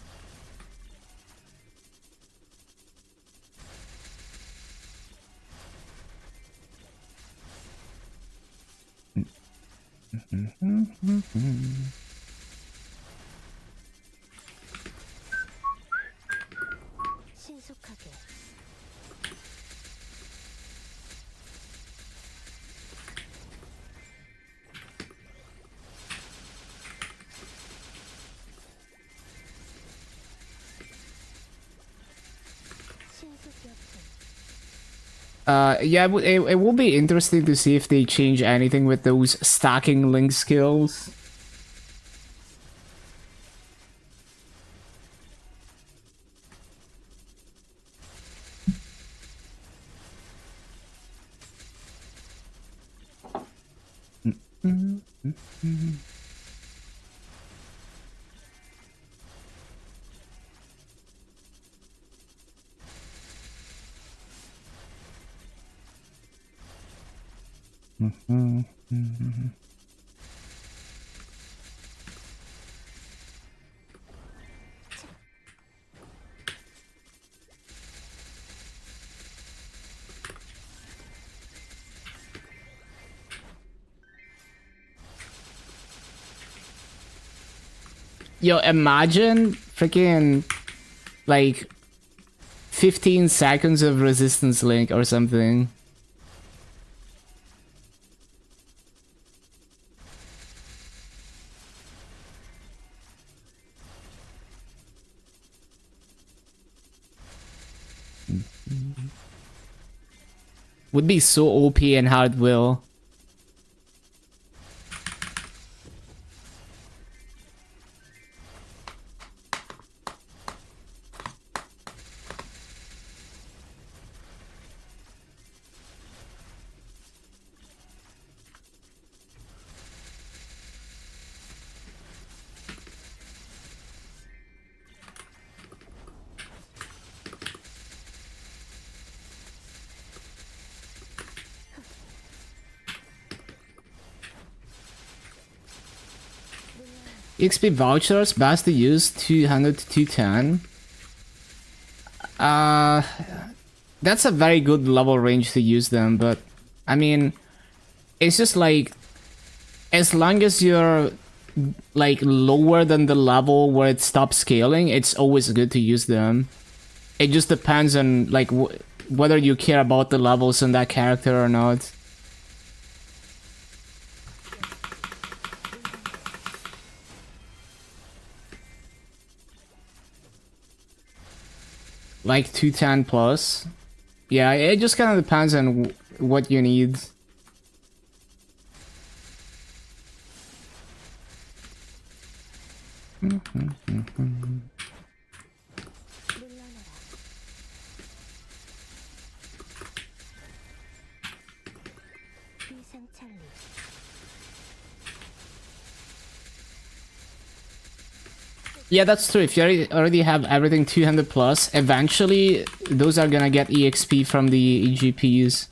Yeah, it will be interesting to see if they change anything with those stacking link skills. Yo, imagine freaking like 15 seconds of resistance link or something. Would be so OP and hard will. XP vouchers, best to use 200 to 210. That's a very good level range to use them, but I mean, it's just like, as long as you're like lower than the level where it stops scaling, it's always good to use them. It just depends on like whether you care about the levels in that character or not. Like 210 plus. Yeah, it just kind of depends on what you need. Yeah, that's true. If you already have everything 200 plus, eventually those are gonna get EXP from the EGPs.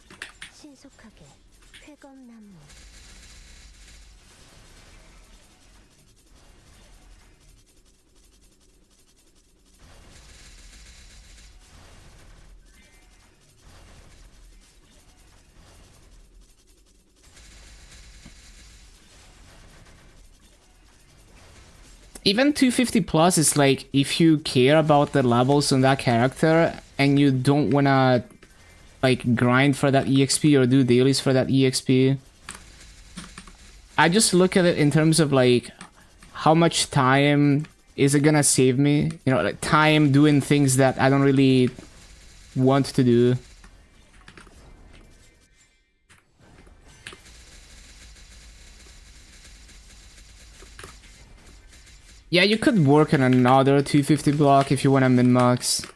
Even 250 plus is like, if you care about the levels on that character and you don't wanna like grind for that EXP or do dailies for that EXP. I just look at it in terms of like, how much time is it gonna save me? You know, like time doing things that I don't really want to do. Yeah, you could work on another 250 block if you want to min-max.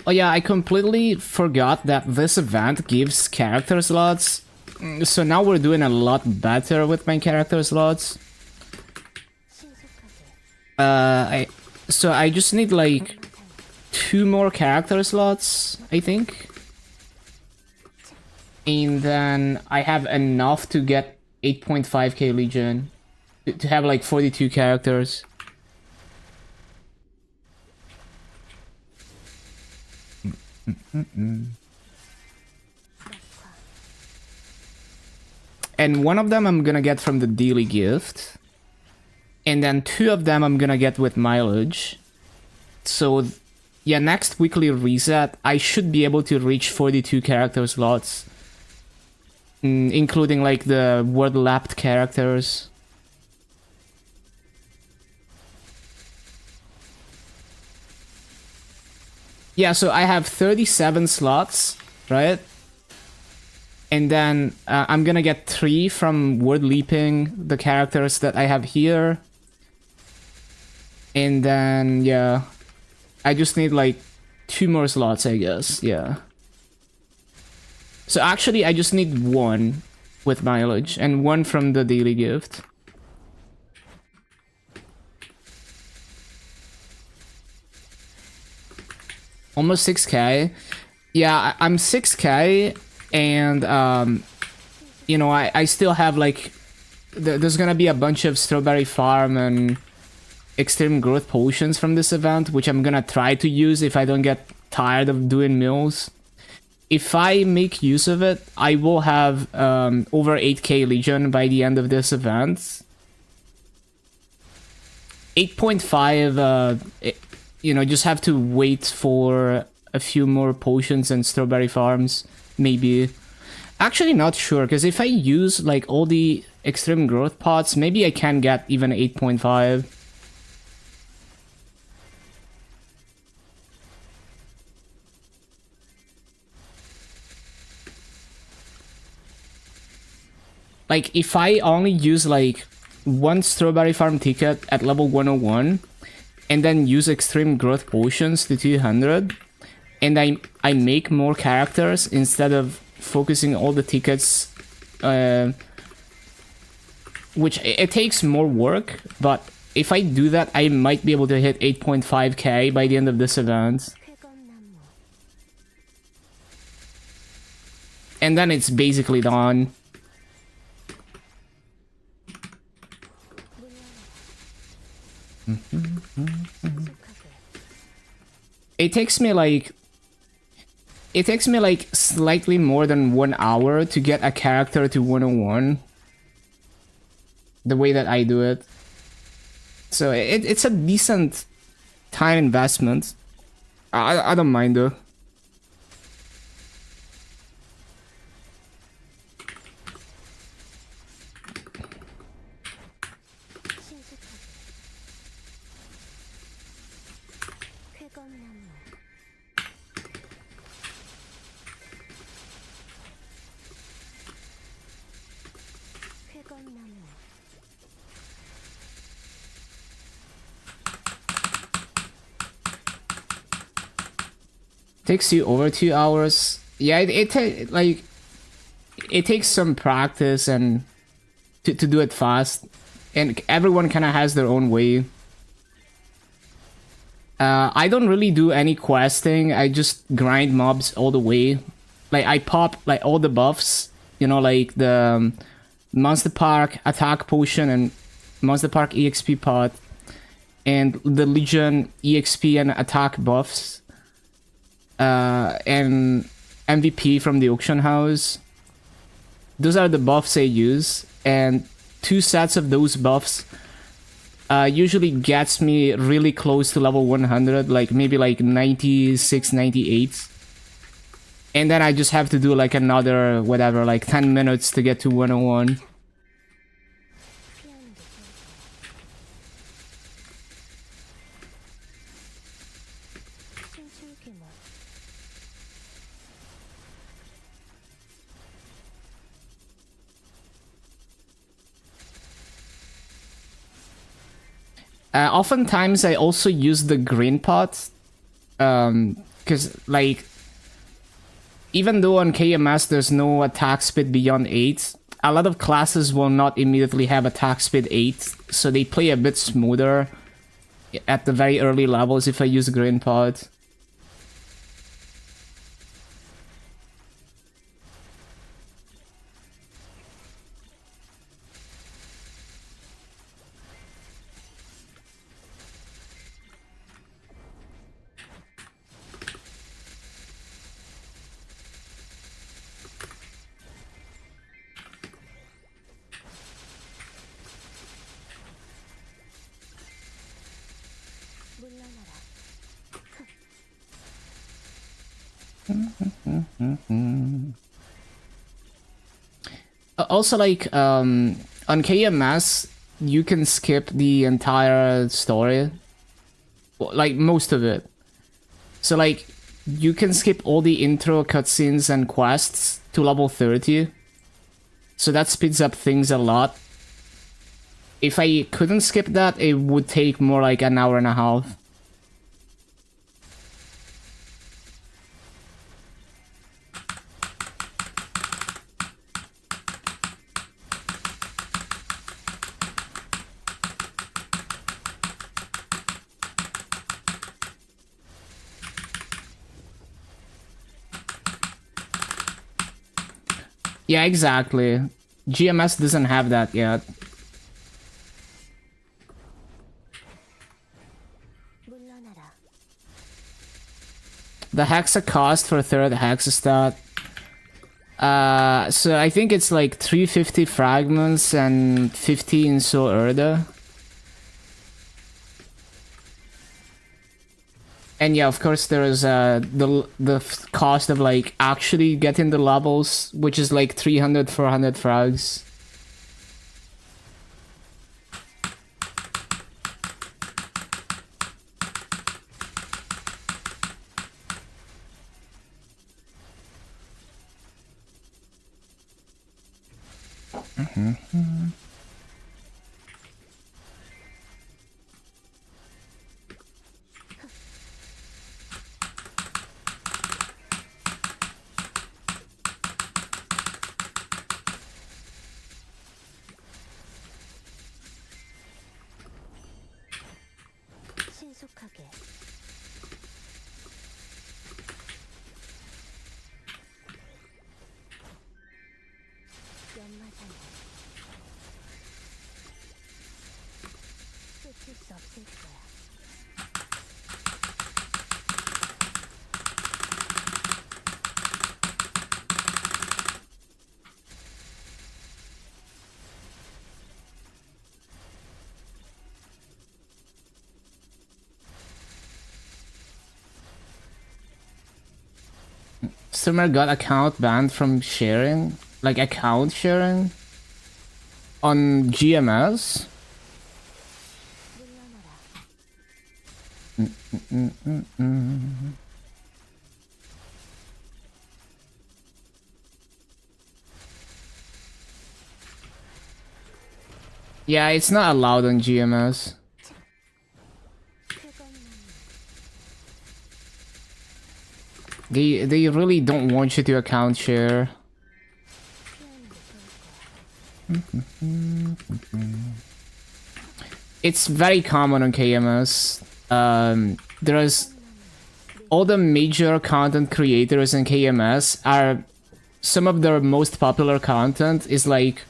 Oh yeah, I completely forgot that this event gives character slots. So now we're doing a lot better with my character slots. So I just need like 2 more character slots, I think. And then I have enough to get 8.5k Legion. To have like 42 characters. And one of them I'm gonna get from the daily gift. And then 2 of them I'm gonna get with mileage. So, yeah, next weekly reset, I should be able to reach 42 character slots. Including like the word lapped characters. Yeah, so I have 37 slots, right? And then I'm gonna get 3 from word leaping the characters that I have here. And then, yeah, I just need like 2 more slots, I guess, yeah. So actually, I just need 1 with mileage and 1 from the daily gift. Almost 6k. Yeah, I'm 6k, and you know, I still have like there's gonna be a bunch of strawberry farm and extreme growth potions from this event, which I'm gonna try to use if I don't get tired of doing mills. If I make use of it, I will have over 8k Legion by the end of this event. 8.5, you know, just have to wait for a few more potions and strawberry farms, maybe. Actually, not sure, because if I use like all the extreme growth pots, maybe I can get even 8.5. Like, if I only use like one strawberry farm ticket at level 101 and then use extreme growth potions to 200, and I make more characters instead of focusing all the tickets, which it takes more work, but if I do that, I might be able to hit 8.5k by the end of this event. And then it's basically done. It takes me like slightly more than 1 hour to get a character to 101. The way that I do it. So it's a decent time investment. I don't mind though. Takes you over 2 hours. Yeah, it takes some practice and to do it fast, and everyone kind of has their own way. I don't really do any questing. I just grind mobs all the way. Like, I pop like all the buffs, you know, like the Monster Park attack potion and Monster Park EXP pot, and the Legion EXP and attack buffs. And MVP from the auction house. Those are the buffs I use, and 2 sets of those buffs usually gets me really close to level 100, like maybe like 96, 98. And then I just have to do like another, whatever, like 10 minutes to get to 101. Oftentimes I also use the green pot, because like, even though on KMS there's no attack speed beyond 8, a lot of classes will not immediately have attack speed 8, so they play a bit smoother at the very early levels if I use green pot. Also, like, on KMS, you can skip the entire story. Like, most of it. So, like, you can skip all the intro cutscenes and quests to level 30. So that speeds up things a lot. If I couldn't skip that, it would take more like an hour and a half. Yeah, exactly. GMS doesn't have that yet. The hexa cost for third hexa stat. So I think it's like 350 fragments and 15 Soul Erda. And yeah, of course there is the cost of like actually getting the levels, which is like 300, 400 frags. Streamer got account banned from sharing, like account sharing on GMS. Yeah, it's not allowed on GMS. They really don't want you to account share. It's very common on KMS. There's all the major content creators in KMS are some of their most popular content is like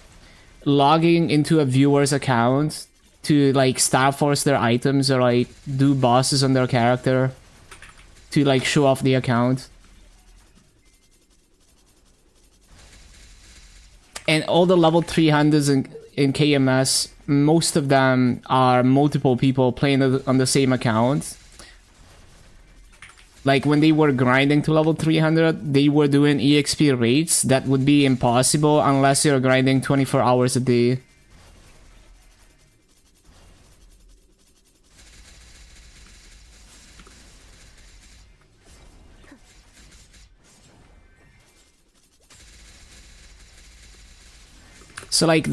logging into a viewer's account to like star force their items or like do bosses on their character to like show off the account. And all the level 300s in KMS, most of them are multiple people playing on the same account. Like when they were grinding to level 300, they were doing EXP rates that would be impossible unless you're grinding 24 hours a day. So like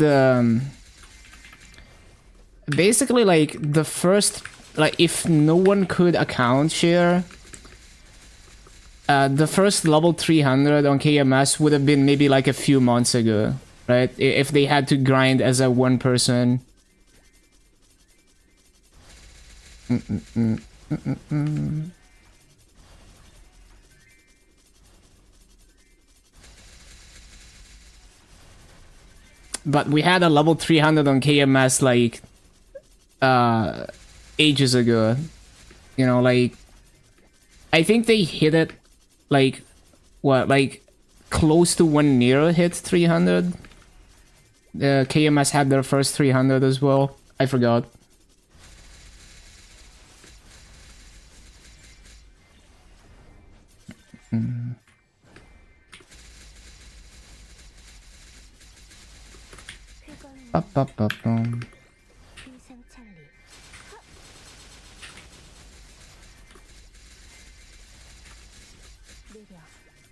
basically like the first, like if no one could account share, the first level 300 on KMS would have been maybe like a few months ago, right? If they had to grind as a one person. But we had a level 300 on KMS like ages ago. You know, like I think they hit it like what, like close to when Nero hit 300. KMS had their first 300 as well. I forgot.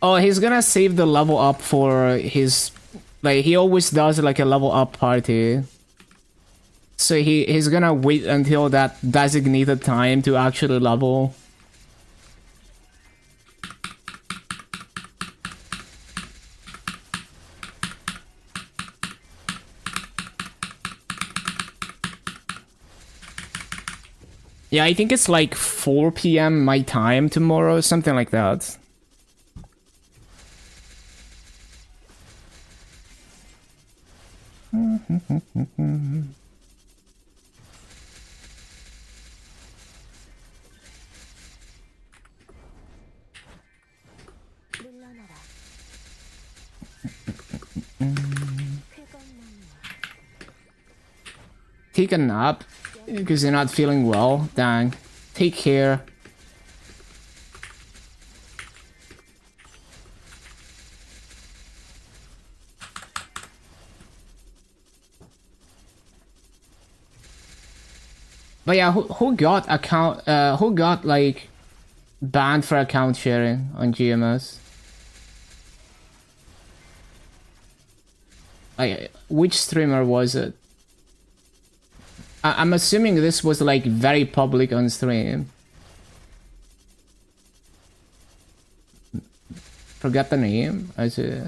Oh, he's gonna save the level up for his, like he always does like a level up party. So he's gonna wait until that designated time to actually level. Yeah, I think it's like 4 PM my time tomorrow, something like that. Take a nap because you're not feeling well. Dang. Take care. But yeah, who got account? Who got like banned for account sharing on GMS? Like, which streamer was it? I'm assuming this was like very public on stream. Forgot the name. I see.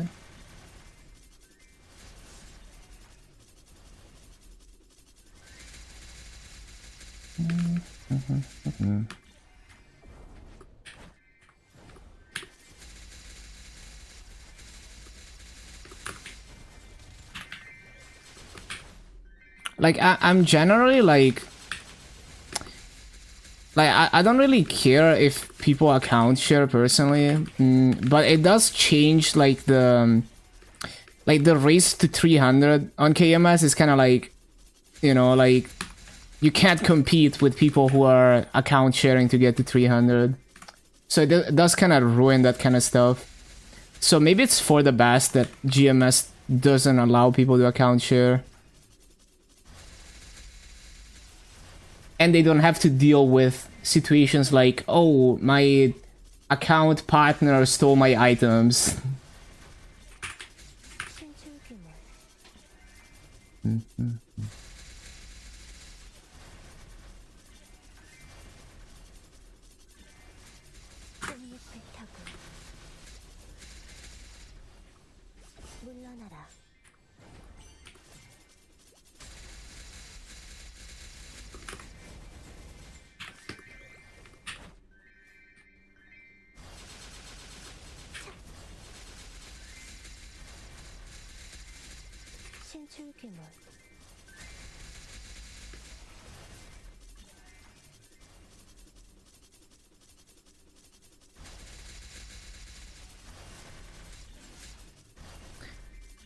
Like I'm generally like I don't really care if people account share personally, but it does change like the race to 300 on KMS is kind of like, you know, like you can't compete with people who are account sharing to get to 300. So it does kind of ruin that kind of stuff. So maybe it's for the best that GMS doesn't allow people to account share. And they don't have to deal with situations like, oh, my account partner stole my items.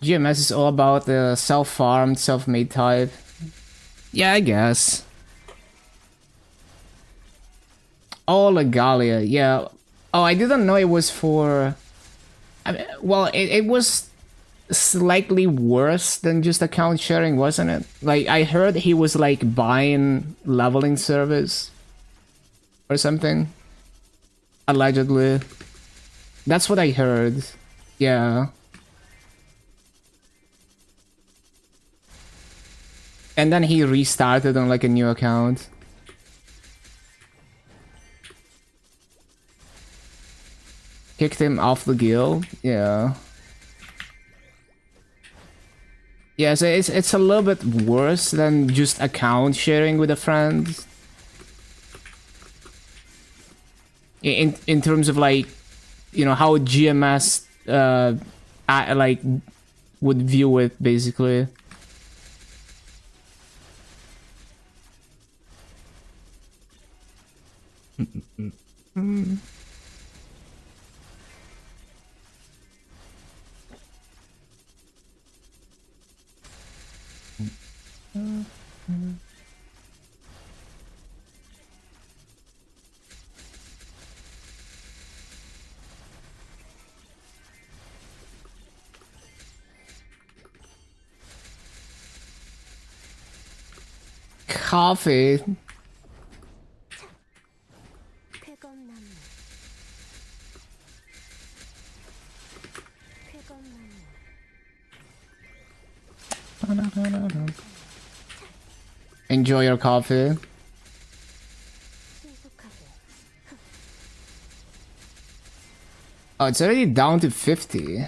GMS is all about the self-farmed, self-made type. Yeah, I guess. Oh, Legalia, yeah. Oh, I didn't know it was for... I mean, well, it was slightly worse than just account sharing, wasn't it? Like, I heard he was, like, buying leveling service or something. Allegedly. That's what I heard. Yeah. And then he restarted on, like, a new account. Kicked him off the guild? Yeah. Yeah, so it's a little bit worse than just account sharing with a friend. In terms of, like, you know, how GMS like would view it, basically. Coffee. Enjoy your coffee. Oh, it's already down to 50.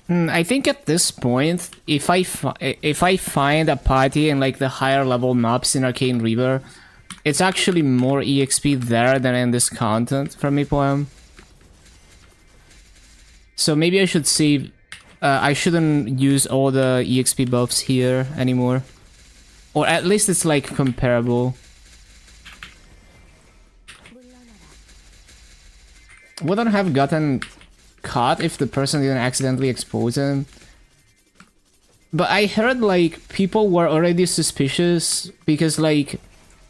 I think at this point, if I find a party in like the higher level maps in Arcane River, it's actually more EXP there than in this content from MapleM. So maybe I should save. I shouldn't use all the EXP buffs here anymore, or at least it's like comparable. Wouldn't have gotten caught if the person didn't accidentally expose him. But I heard like people were already suspicious because like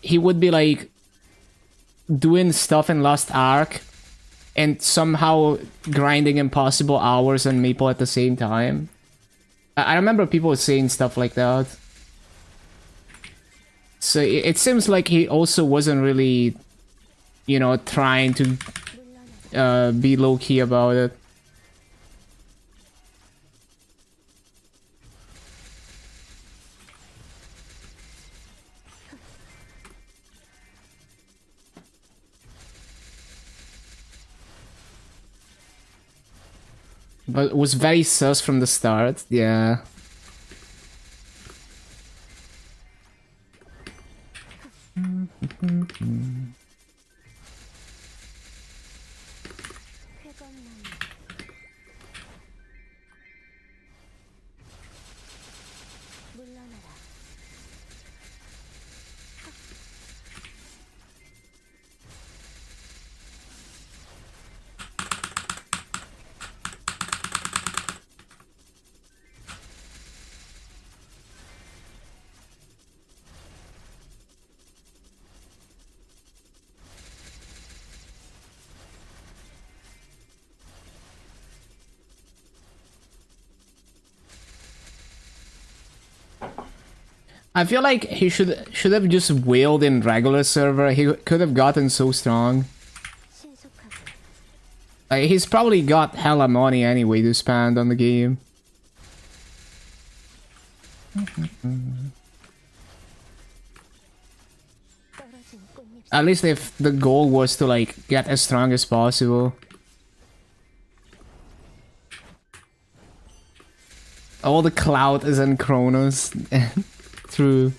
he would be like doing stuff in Lost Ark and somehow grinding impossible hours on Maple at the same time. I remember people saying stuff like that. So it seems like he also wasn't really, you know, trying to be low-key about it. But was very sus from the start, yeah. I feel like he should have just wailed in regular server. He could have gotten so strong. He's probably got hella money anyway to spend on the game. At least if the goal was to like get as strong as possible. All the clout is in Kronos. True.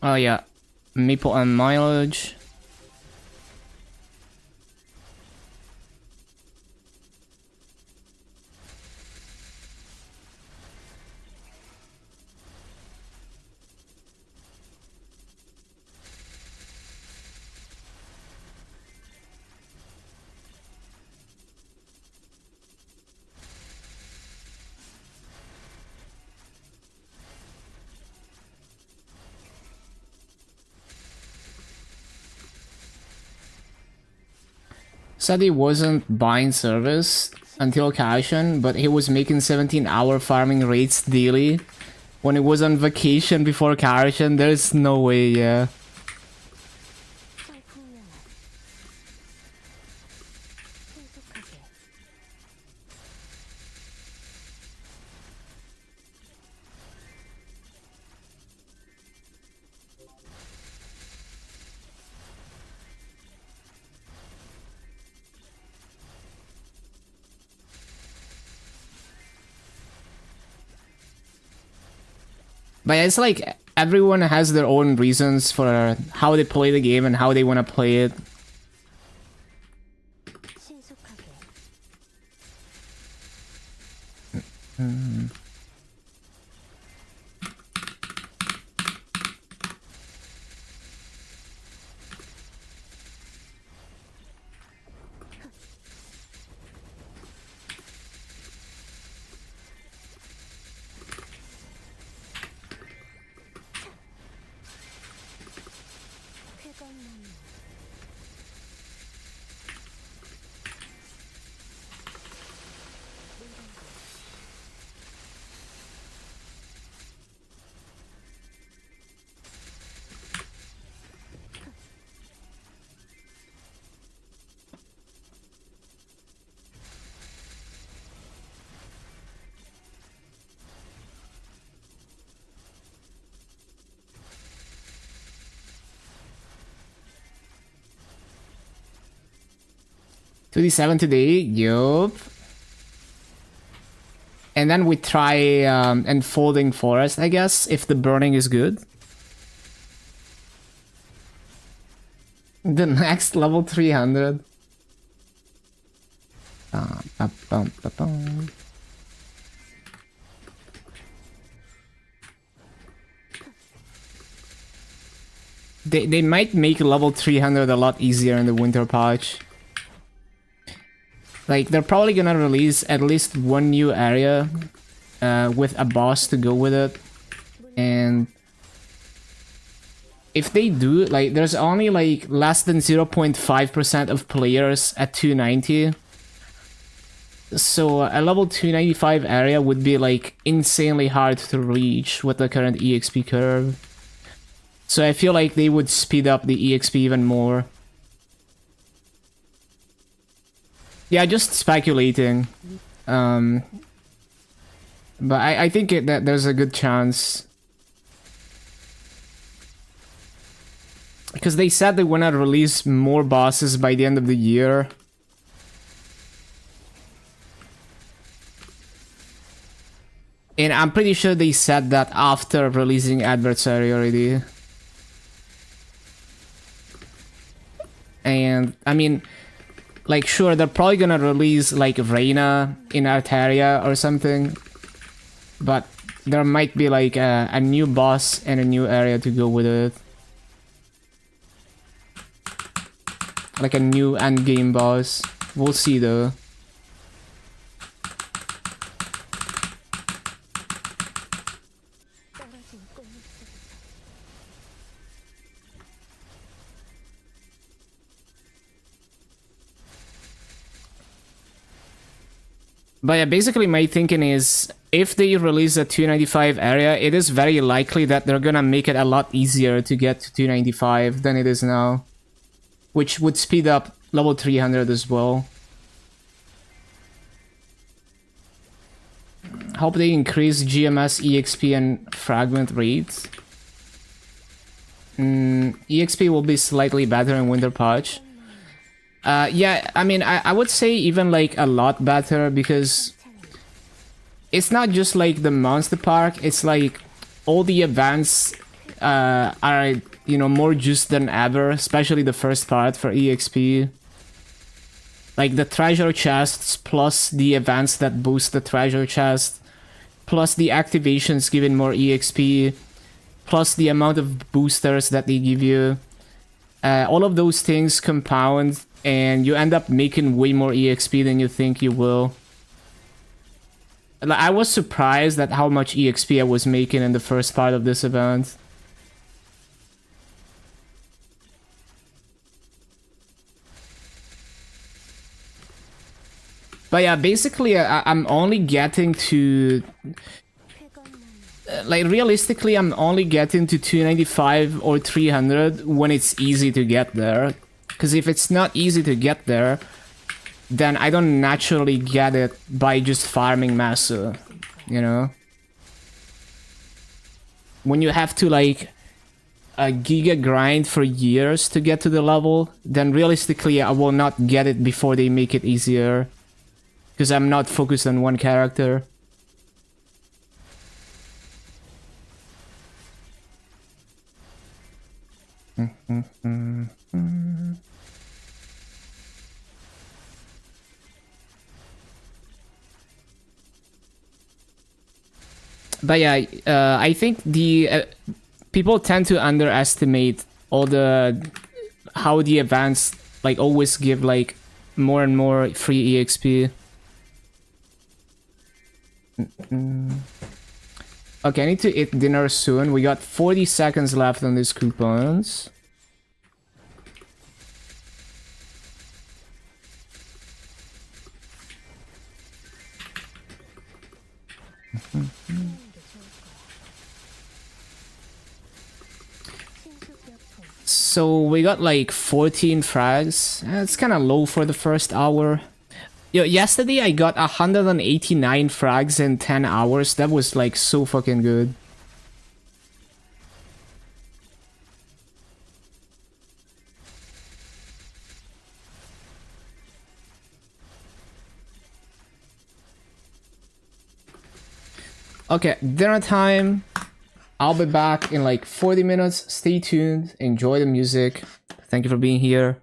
Oh yeah, Maple and mileage. said he wasn't buying service until Kaishan, but he was making 17-hour farming rates daily when he was on vacation before Kaishan. There's no way, yeah. But it's like everyone has their own reasons for how they play the game and how they want to play it. $2D7 today, yup. And then we try Enfolding Forest, I guess, if the burning is good. The next level 300. They might make level 300 a lot easier in the winter patch. Like, they're probably gonna release at least one new area with a boss to go with it. And if they do, like, there's only like less than 0.5% of players at 290. So a level 295 area would be like insanely hard to reach with the current EXP curve. So I feel like they would speed up the EXP even more. Yeah, just speculating. But I think that there's a good chance. Because they said they want to release more bosses by the end of the year. And I'm pretty sure they said that after releasing Adversary already. And, I mean... Like, sure, they're probably gonna release, like, Reina in Artaria or something. But there might be, like, a new boss and a new area to go with it. Like a new endgame boss. We'll see, though. But yeah, basically my thinking is, if they release a 295 area, it is very likely that they're gonna make it a lot easier to get to 295 than it is now. Which would speed up level 300 as well. Hope they increase GMS, EXP, and fragment rates. EXP will be slightly better in Winter Patch. Yeah, I mean, I would say even like a lot better, because it's not just like the monster park, it's like all the events are, you know, more juiced than ever, especially the first part for EXP. Like the treasure chests plus the events that boost the treasure chest, plus the activations giving more EXP, plus the amount of boosters that they give you. All of those things compound, and you end up making way more EXP than you think you will. I was surprised at how much EXP I was making in the first part of this event. But yeah, basically, I'm only getting to like realistically, I'm only getting to 295 or 300 when it's easy to get there. Because if it's not easy to get there, then I don't naturally get it by just farming Massa, you know? When you have to like a giga grind for years to get to the level, then realistically I will not get it before they make it easier. Because I'm not focused on one character. But yeah, I think the people tend to underestimate all the how the events like always give like more and more free EXP. Okay, I need to eat dinner soon. We got 40 seconds left on these coupons. So we got like 14 frags. It's kind of low for the first hour. Yo, yesterday I got 189 frags in 10 hours. That was like so fucking good. Okay, dinner time. I'll be back in like 40 minutes. Stay tuned. Enjoy the music. Thank you for being here.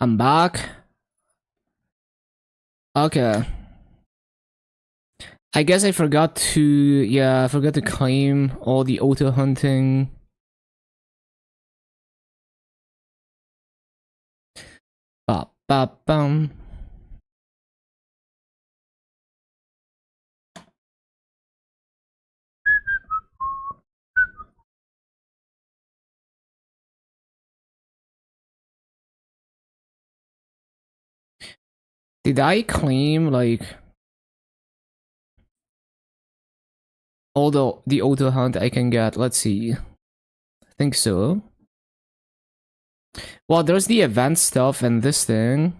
I'm back. Okay. I guess I forgot to, yeah, I forgot to claim all the auto hunting. Ba ba bum. Did I claim like all the auto hunt I can get? Let's see. I think so. Well, there's the event stuff and this thing.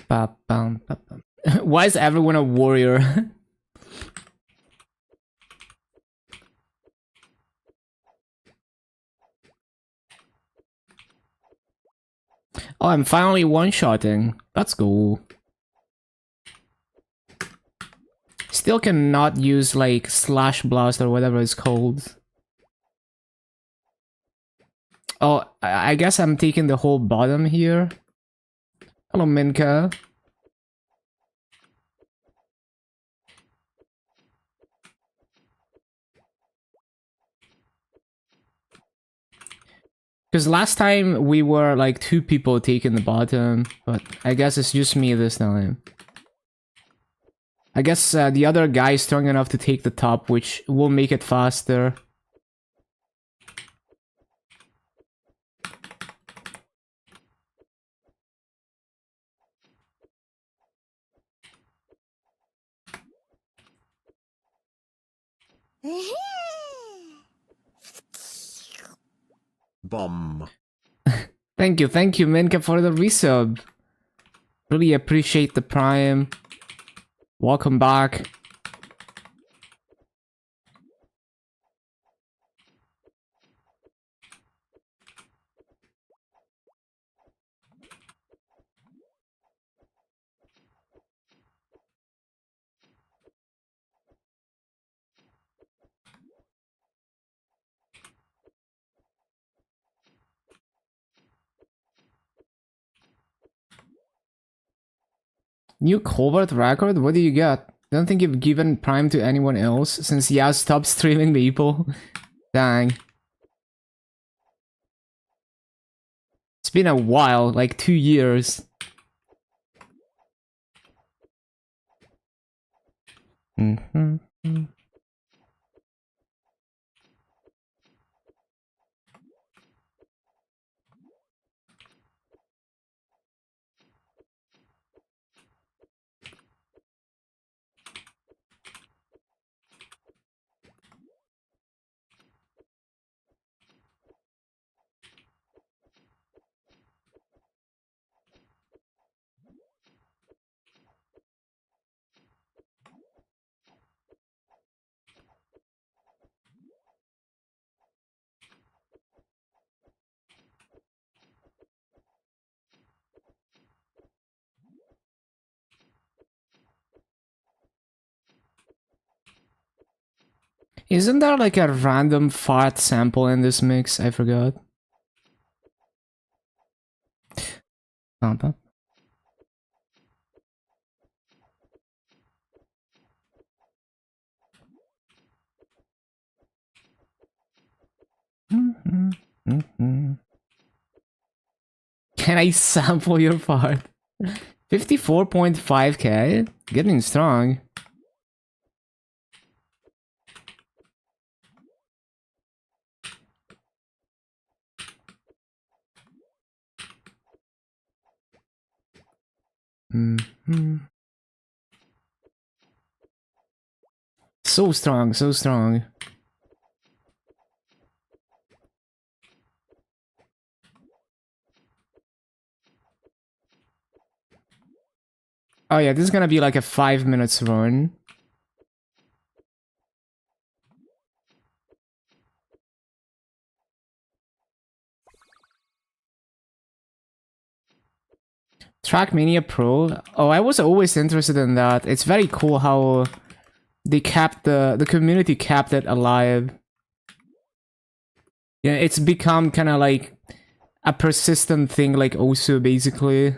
Ba bum, ba bum. Why is everyone a warrior? Oh, I'm finally one-shotting. That's cool. Still cannot use like slash blast or whatever it's called. Oh, I guess I'm taking the whole bottom here. Hello, Minka. Because last time we were like 2 people taking the bottom, but I guess it's just me this time. I guess the other guy is strong enough to take the top, which will make it faster. Bomb. Thank you, Minka, for the resub. Really appreciate the prime. Welcome back. New covert record? What do you get? I don't think you've given prime to anyone else since Yaz stopped streaming people. Dang. It's been a while, like 2 years. Mm-hmm. Isn't there like a random fart sample in this mix? I forgot. Bum, Can I sample your part? 54.5k? Getting strong. So strong, so strong. Oh yeah, this is gonna be like a 5 minutes run. Trackmania Pro. Oh, I was always interested in that. It's very cool how they kept the community kept it alive. Yeah, it's become kind of like a persistent thing, like Osu basically,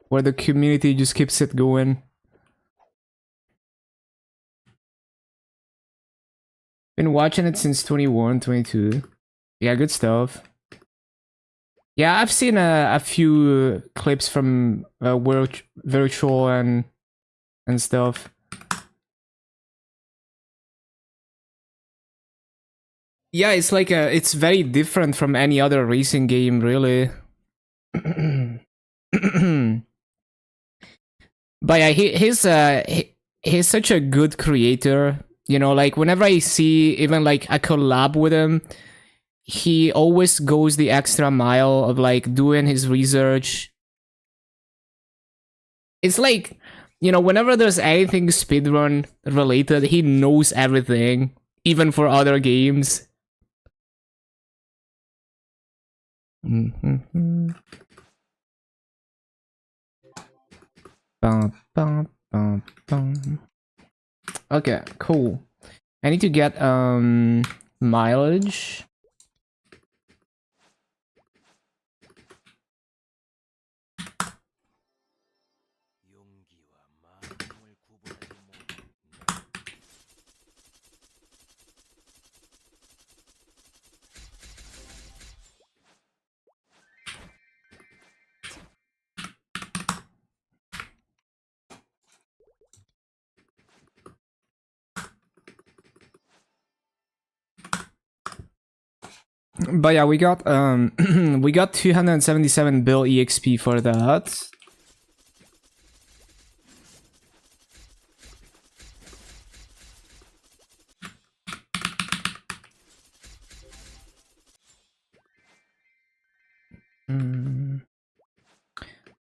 where the community just keeps it going. Been watching it since 21, 22. Yeah, good stuff. Yeah, I've seen a few clips from virtual and stuff. Yeah, it's like it's very different from any other racing game, really. But yeah, he's such a good creator. You know, like whenever I see even like a collab with him, he always goes the extra mile of like doing his research. It's like, you know, whenever there's anything speedrun related, he knows everything, even for other games. Okay, cool. I need to get mileage. But yeah, we got we got 277 bill exp for that.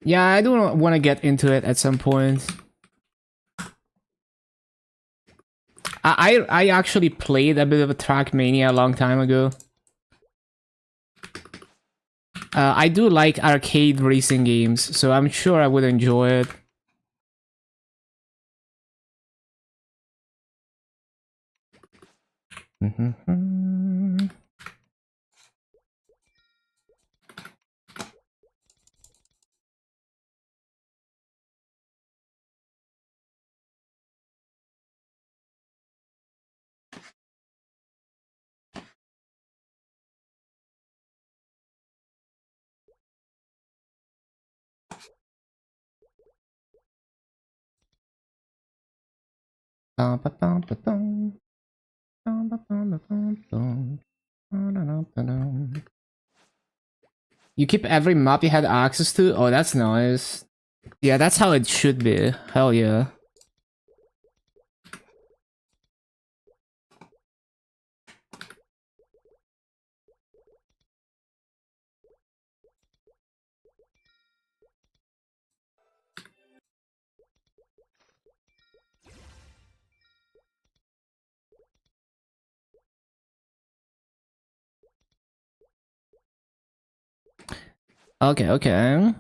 Yeah, I do want to get into it at some point. I actually played a bit of a Trackmania a long time ago. I do like arcade racing games, so I'm sure I would enjoy it. You keep every map you had access to? Oh, that's nice. Yeah, that's how it should be. Hell yeah. Okay, okay.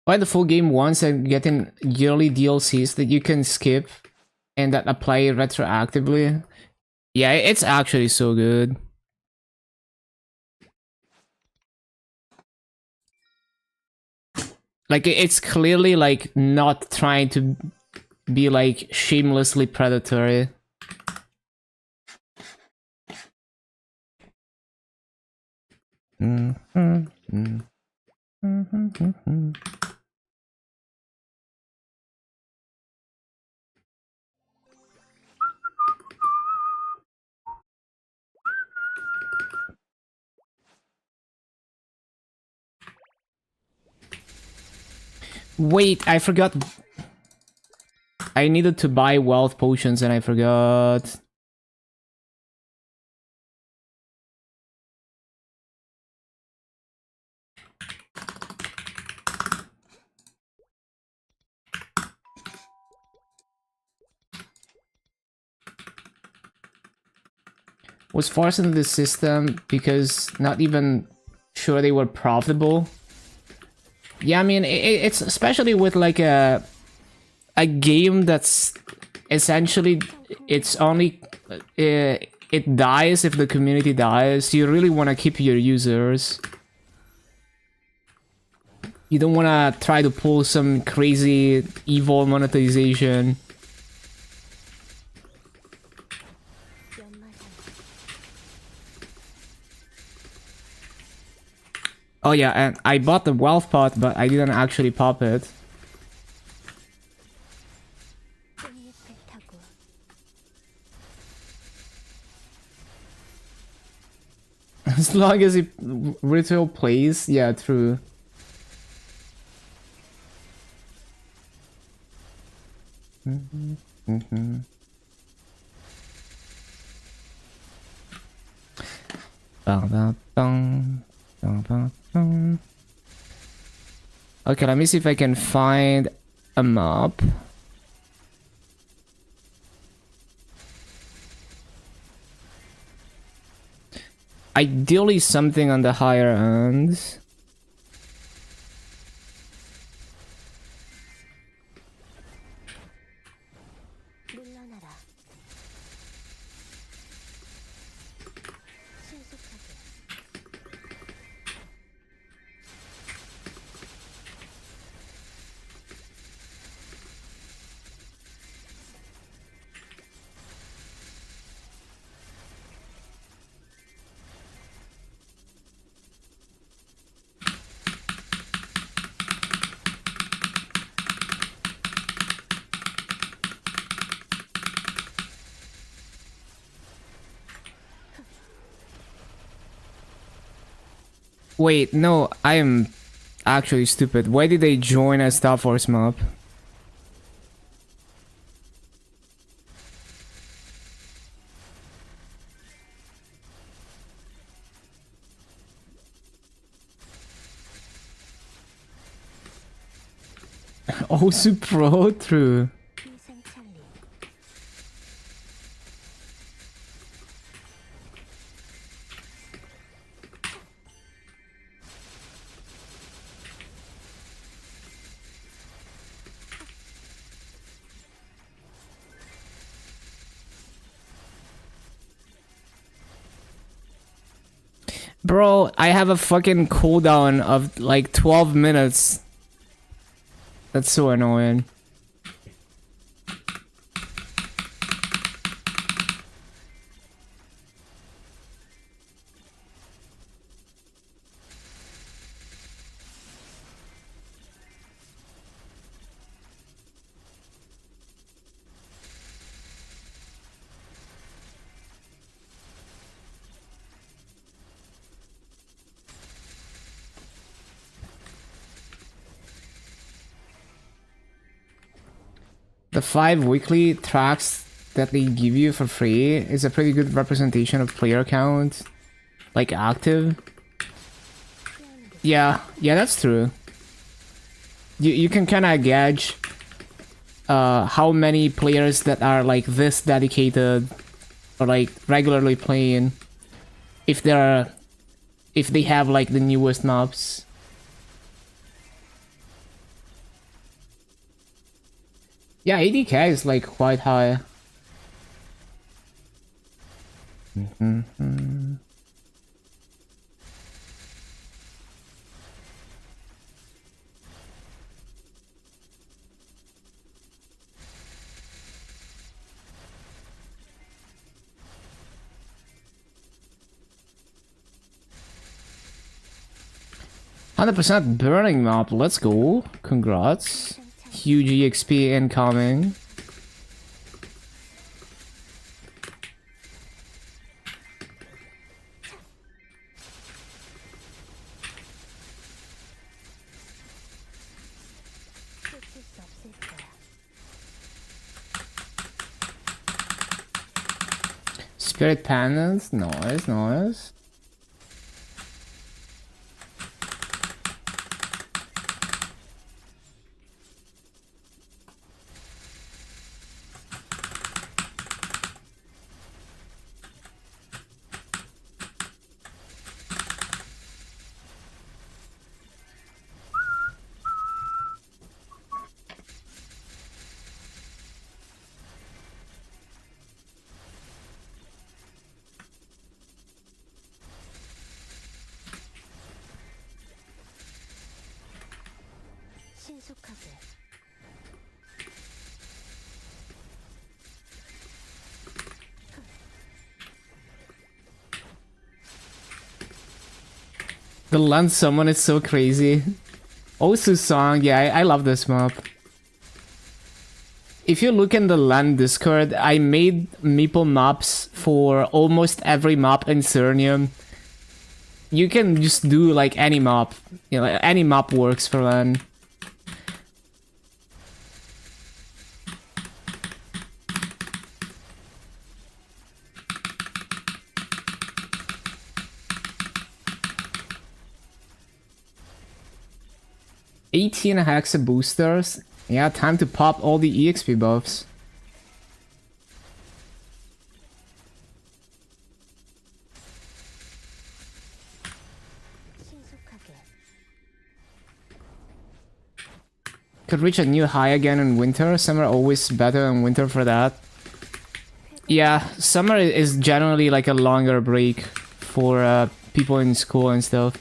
Buy the full game once and getting yearly DLCs that you can skip and that apply retroactively. Yeah, it's actually so good. Like, it's clearly like not trying to be like shamelessly predatory. Wait, I forgot. I needed to buy wealth potions and I forgot. Was forced into the system because not even sure they were profitable. Yeah, I mean, it's especially with like a game that's essentially it's only it dies if the community dies. You really want to keep your users. You don't want to try to pull some crazy evil monetization. Oh yeah, and I bought the wealth pot, but I didn't actually pop it. As long as it ritual plays, yeah, true. Okay, let me see if I can find a map. Ideally something on the higher end. Wait, no, I am actually stupid. Why did they join a Star Force map? Also pro through. Bro, I have a fucking cooldown of like 12 minutes. That's so annoying. The 5 weekly tracks that they give you for free is a pretty good representation of player count. Like active. Yeah, that's true. You can kind of gauge how many players that are like this dedicated or like regularly playing if they have like the newest maps. Yeah, 80k is like quite high. 100% burning map, let's go. Congrats. Huge EXP incoming. Spirit Pendants, nice, nice. The land summon is so crazy. Also song, yeah, I love this map. If you look in the land Discord, I made meeple maps for almost every map in Cernium. You can just do like any map. You know, any map works for land. $18 hexa boosters. Yeah, time to pop all the EXP buffs. Could reach a new high again in winter. Summer always better than winter for that. Yeah, summer is generally like a longer break for people in school and stuff.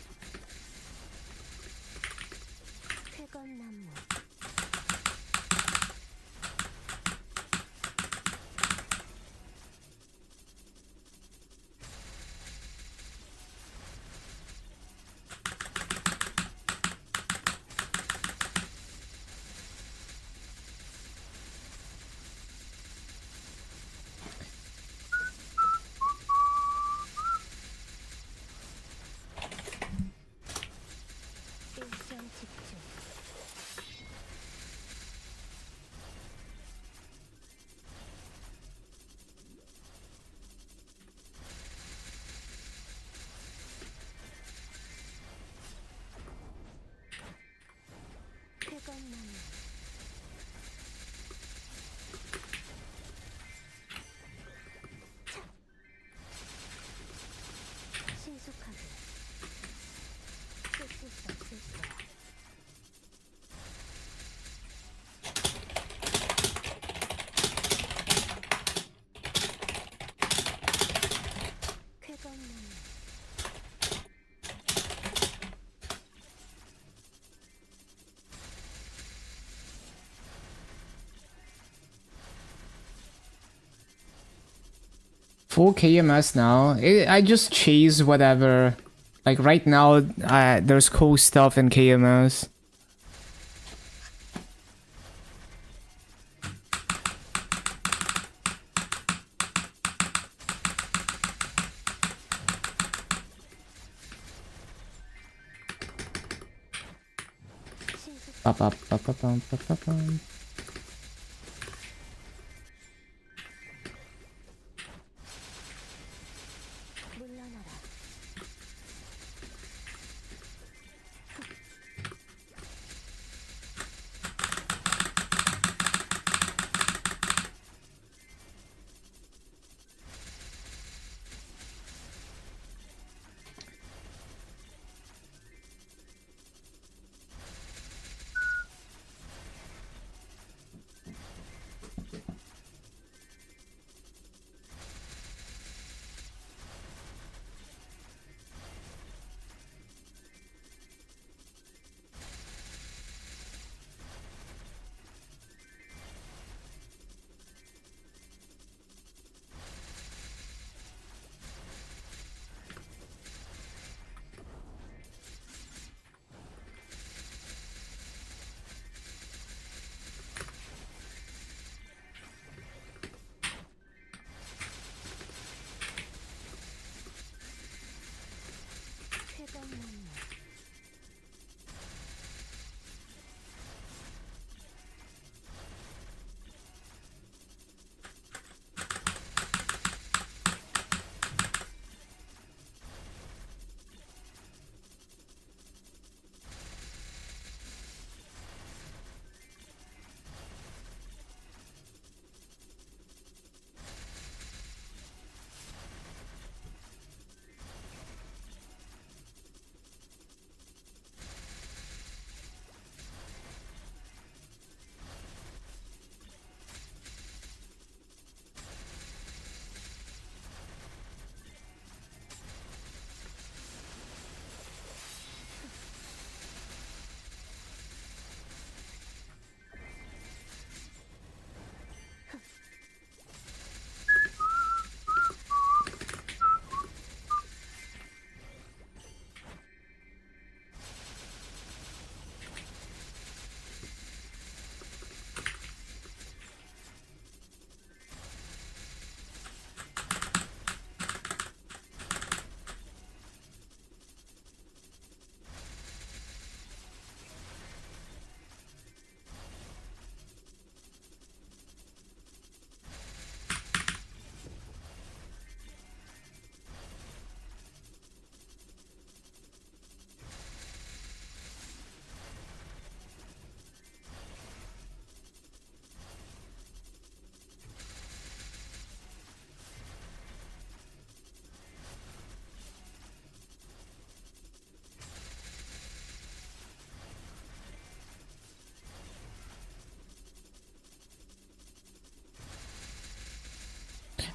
Full KMS now. I just chase whatever. Like right now, there's cool stuff in KMS. Up, up, up, up, up, up, up, up.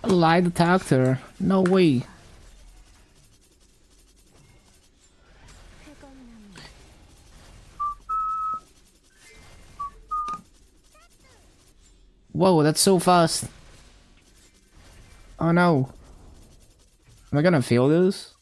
A lie detector. No way. Whoa, that's so fast. Oh no. Am I gonna fail this?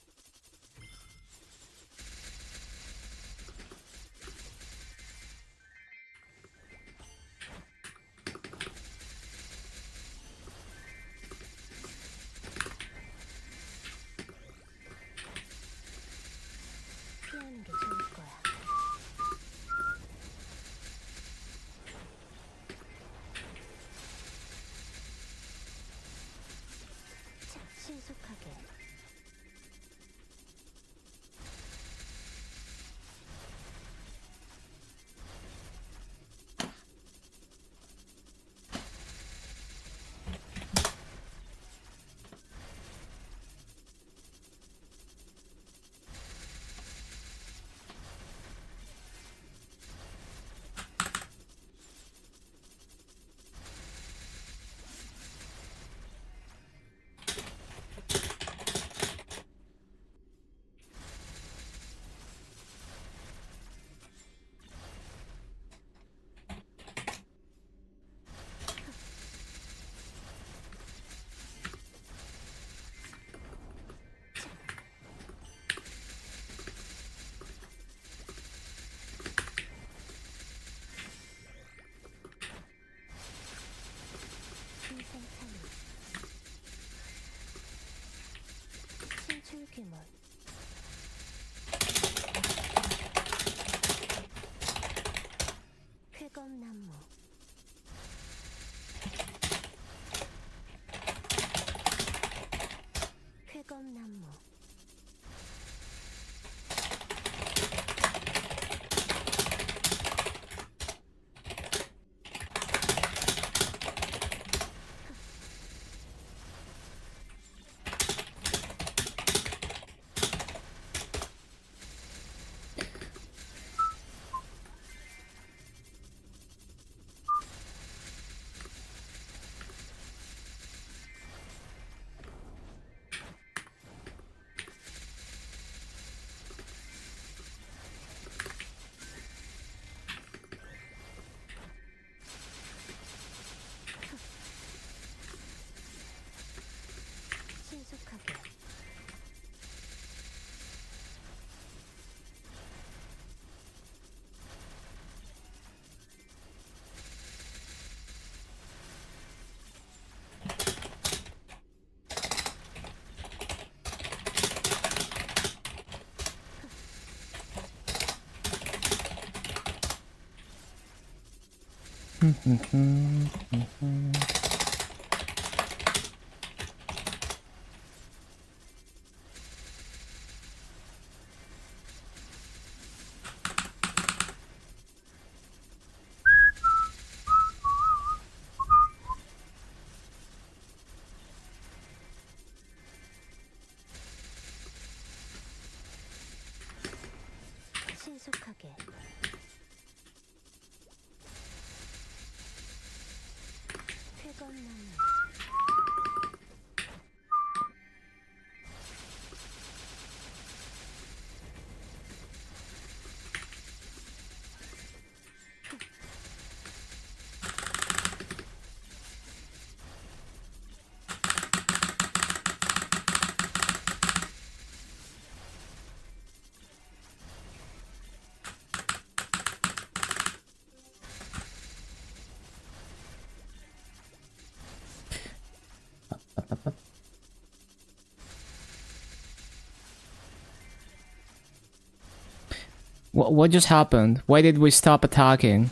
What just happened? Why did we stop attacking?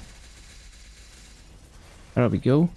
There we go.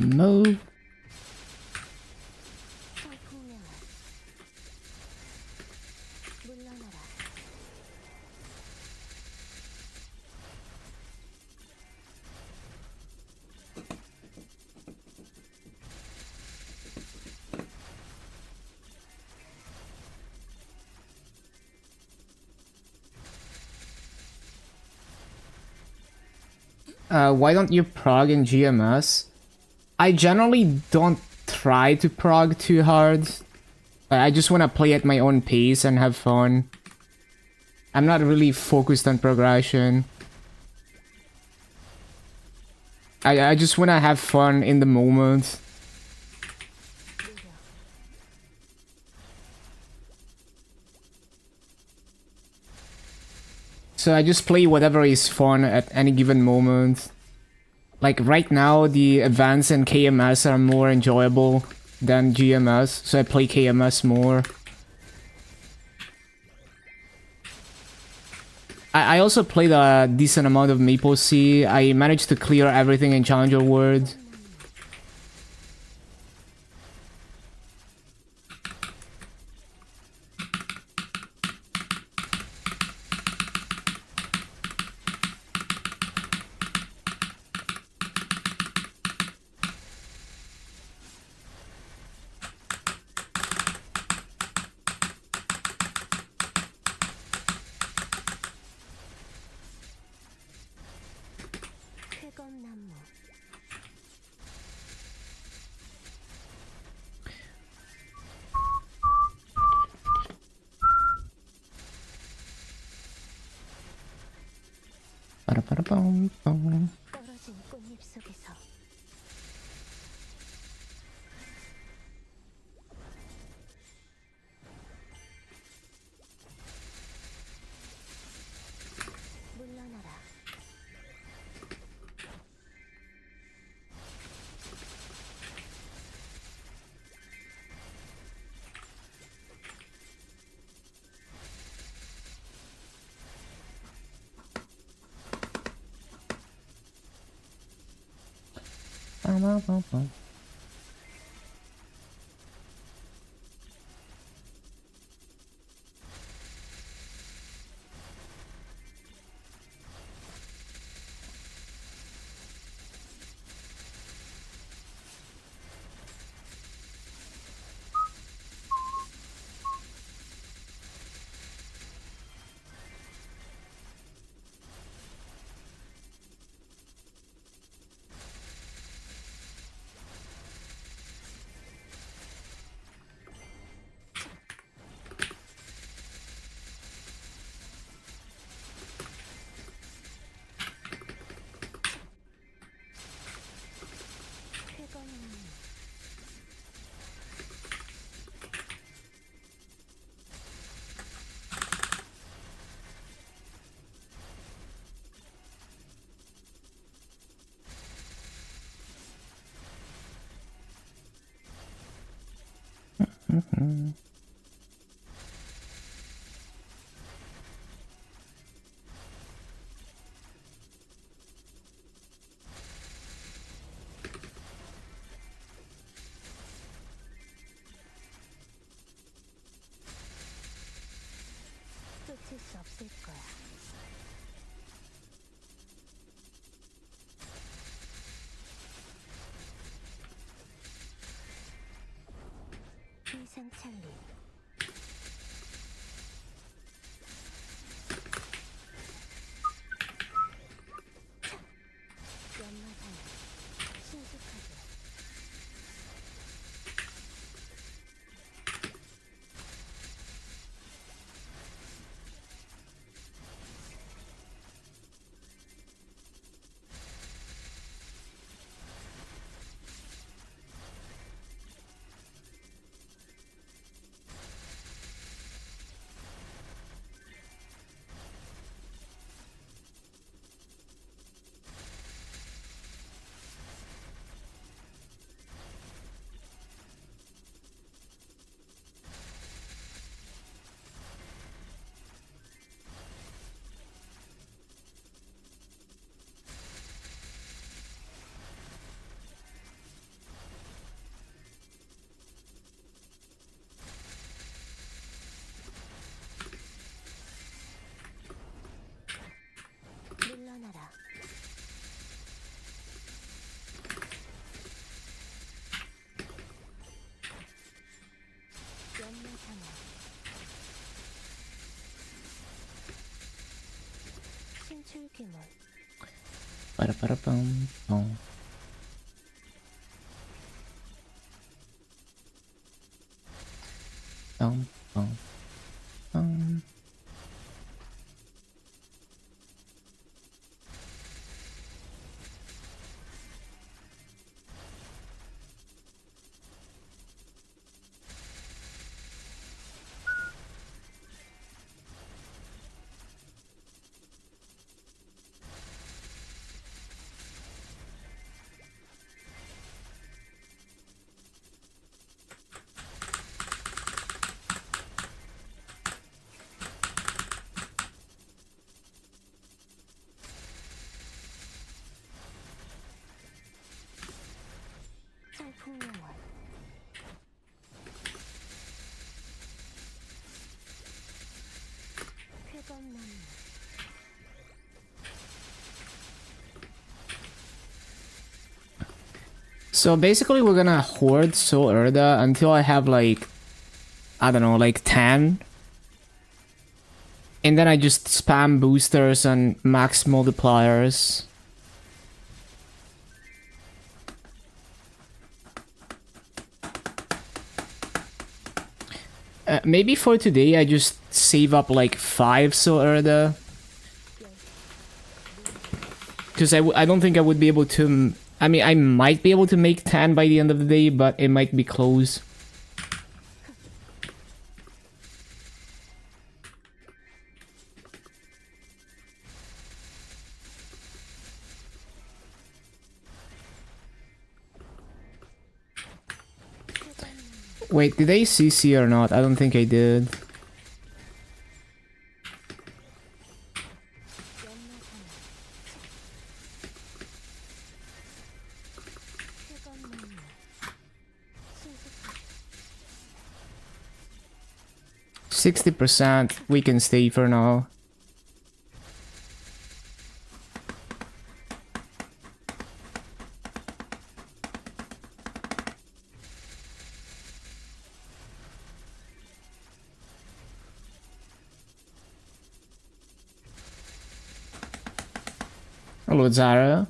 Move. Why don't you prog in GMS? I generally don't try to prog too hard. I just want to play at my own pace and have fun. I'm not really focused on progression. I just want to have fun in the moment. So I just play whatever is fun at any given moment. Like right now, the advance and KMS are more enjoyable than GMS, so I play KMS more. I also played a decent amount of MapleStory. I managed to clear everything in Challenger World. Ba-da-ba-da-bum-bum. Bum, bum, bum. So basically we're gonna hoard Soul Erda until I have like, I don't know, like 10. And then I just spam boosters and max multipliers. Maybe for today I just save up like 5 Soul Erda. Because I don't think I would be able to... I mean, I might be able to make 10 by the end of the day, but it might be close. Wait, did I CC or not? I don't think I did. %, we can stay for now. Hello, Zara.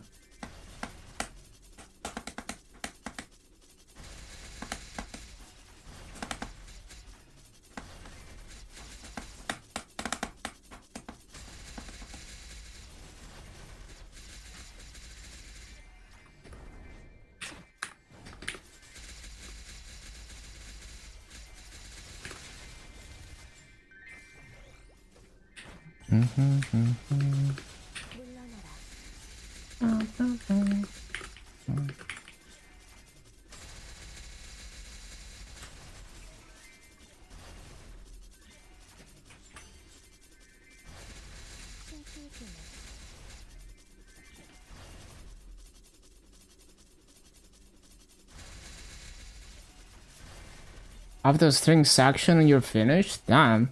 After string section and you're finished? Damn.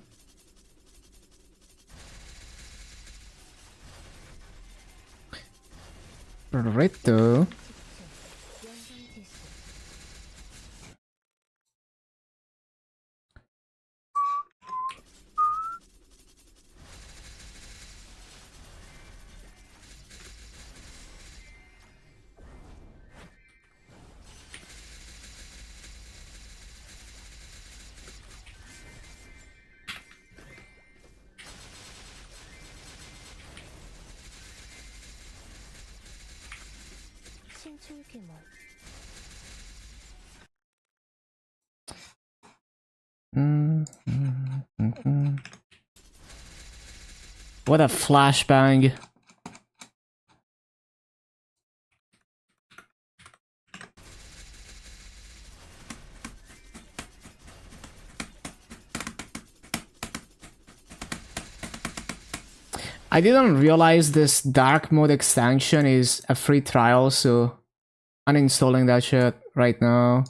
Burrito. What a flashbang. I didn't realize this dark mode extension is a free trial, so uninstalling that shit right now.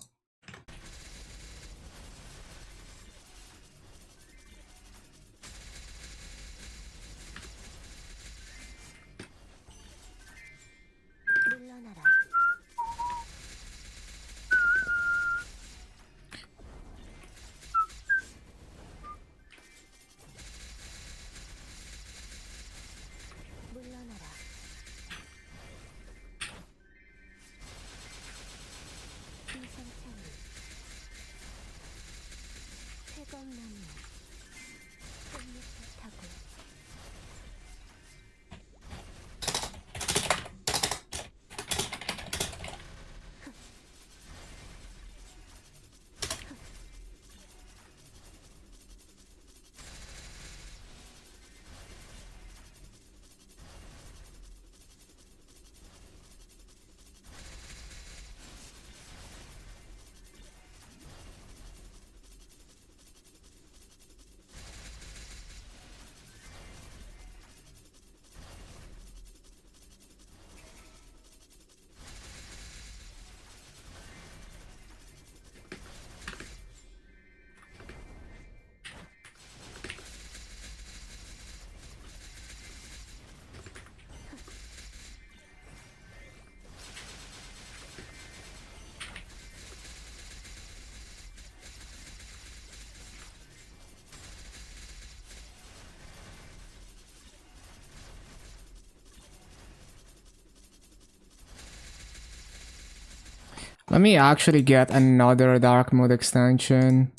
Let me actually get another dark mode extension.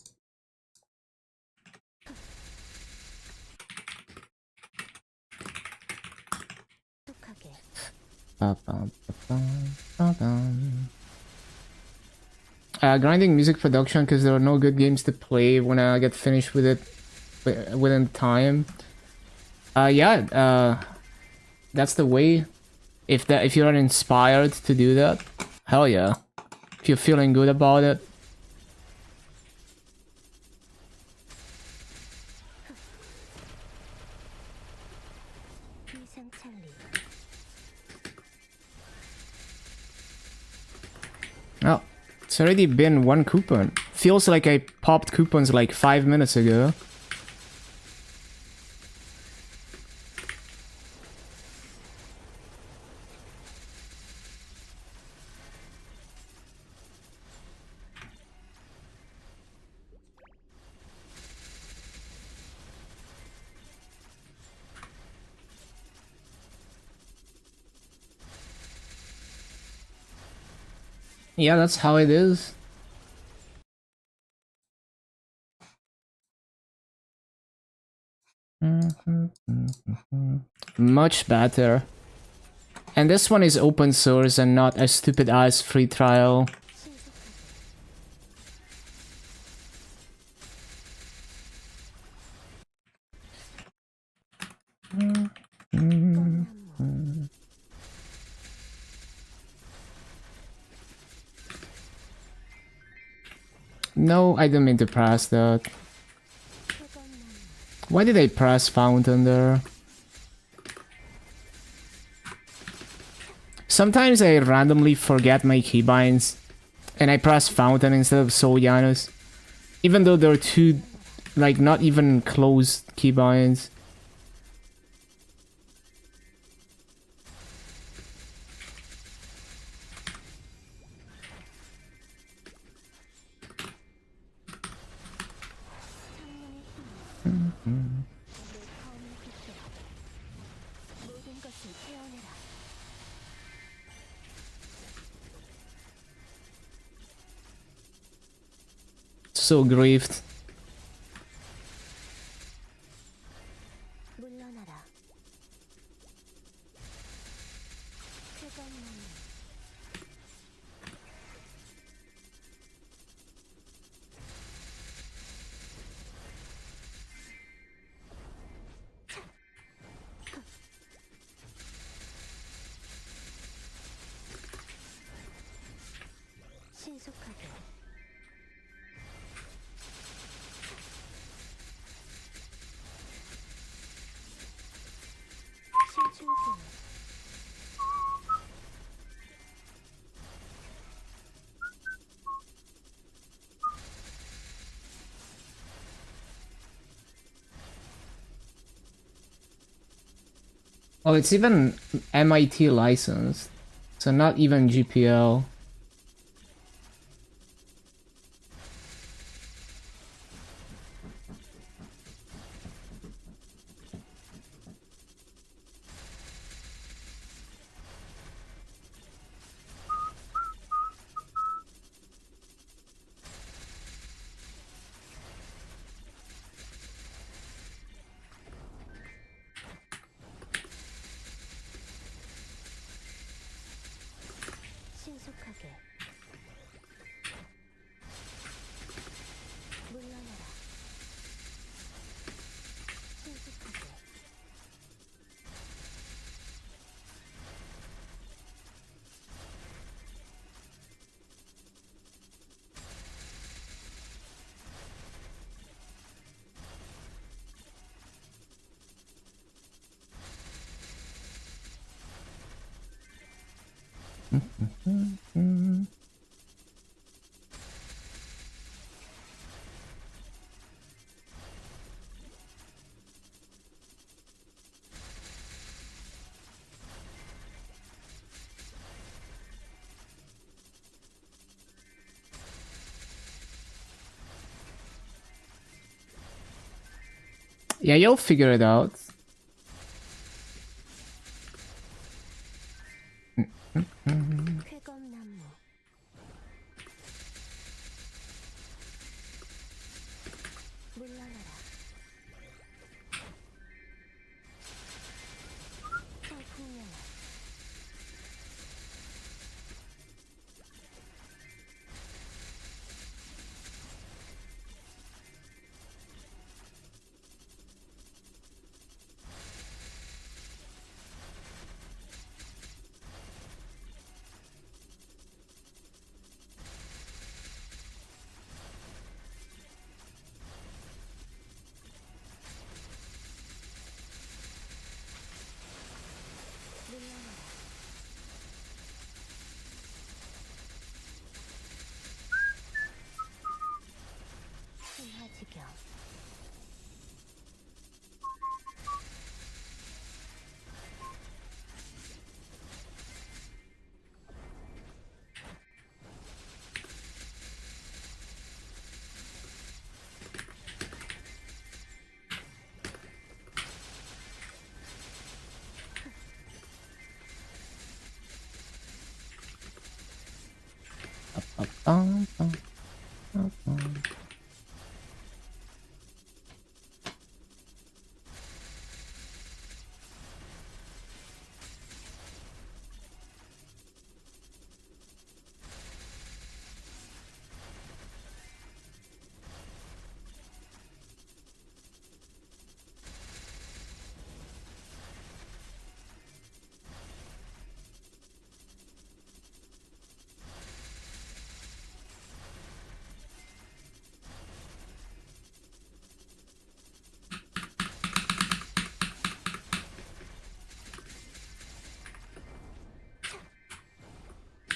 Grinding music production because there are no good games to play when I get finished with it within time. Yeah, that's the way. If you're inspired to do that, hell yeah. If you're feeling good about it. Oh, it's already been one coupon. Feels like I popped coupons like 5 minutes ago. Yeah, that's how it is. Much better. And this one is open source and not a stupid ass free trial. No, I didn't mean to press that. Why did I press fountain there? Sometimes I randomly forget my keybinds and I press fountain instead of Soul Janus. Even though they're two, like, not even close keybinds. So grieved. Oh, it's even MIT licensed, so not even GPL. Yeah, you'll figure it out.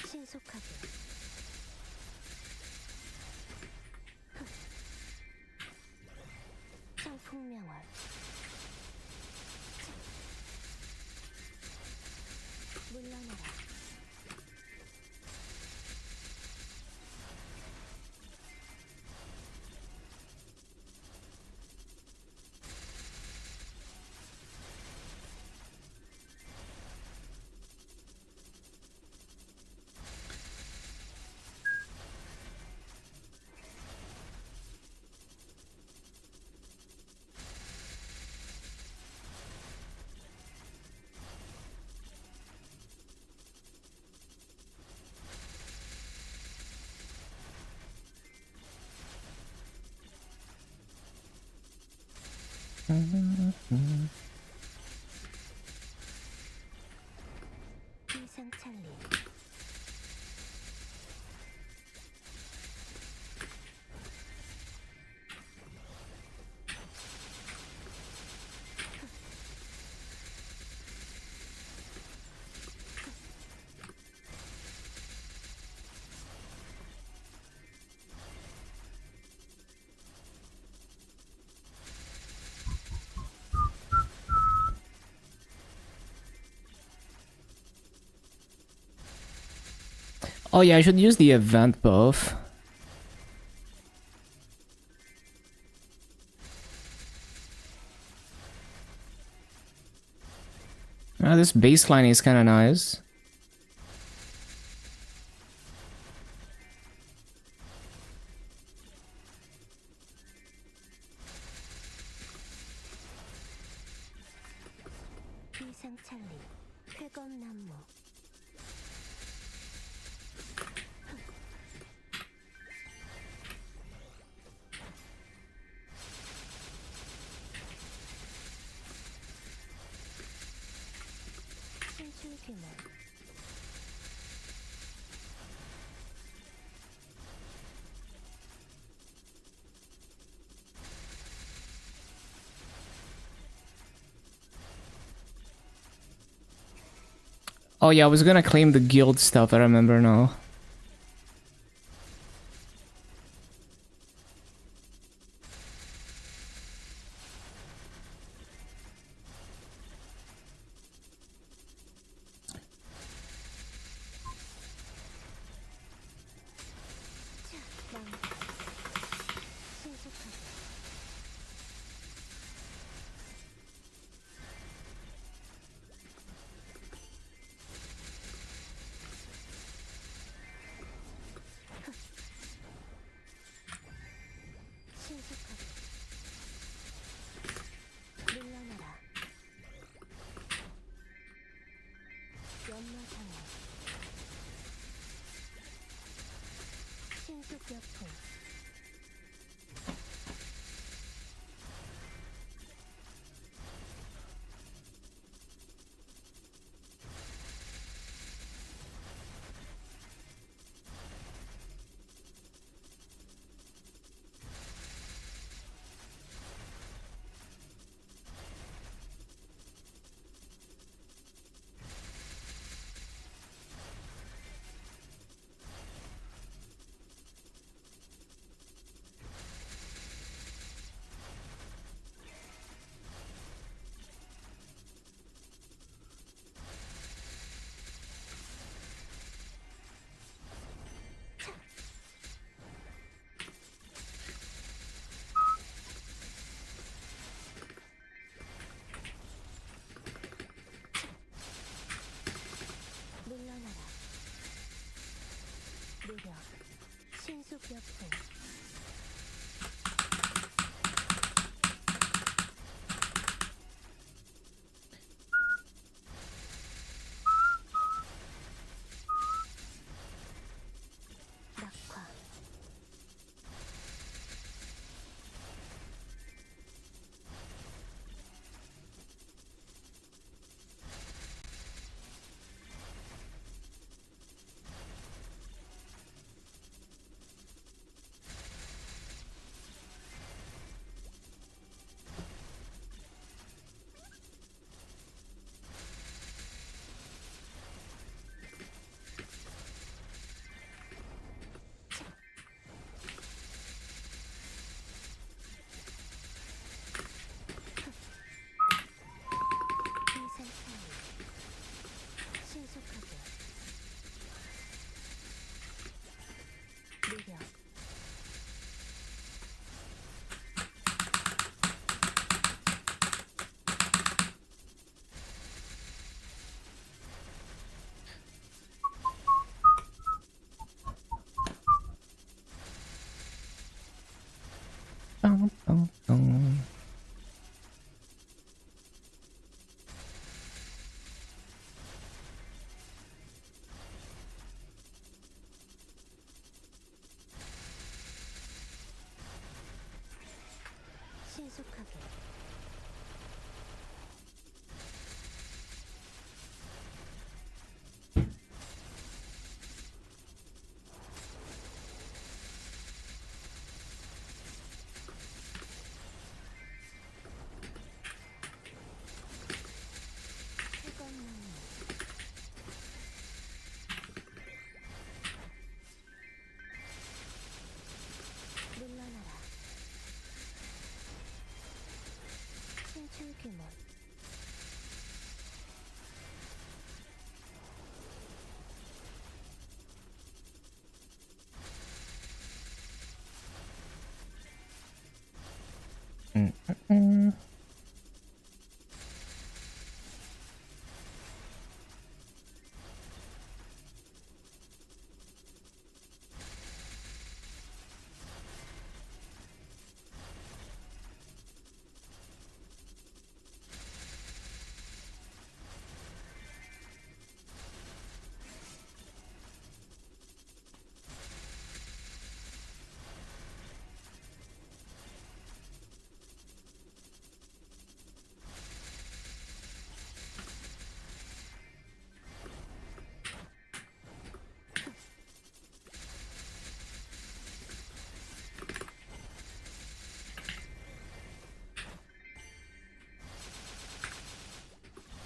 신속하게. 청풍명월. 물러나라. 이상찰리. Oh yeah, I should use the event buff. This baseline is kind of nice. 이상찰리. 쾌검나무. 신출귀물. Oh yeah, I was gonna claim the guild stuff, I remember now. 신속하게. 신속하게. 물러나라. 연마상어. 신속역풍. 물러나라. 노력. 신속역행 낙화 위생 처리 신속하게 느려 똥똥똥. 신속하게 회건 나무 물러나라 신출 규모 음.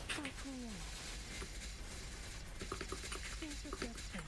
성풍년 신속역행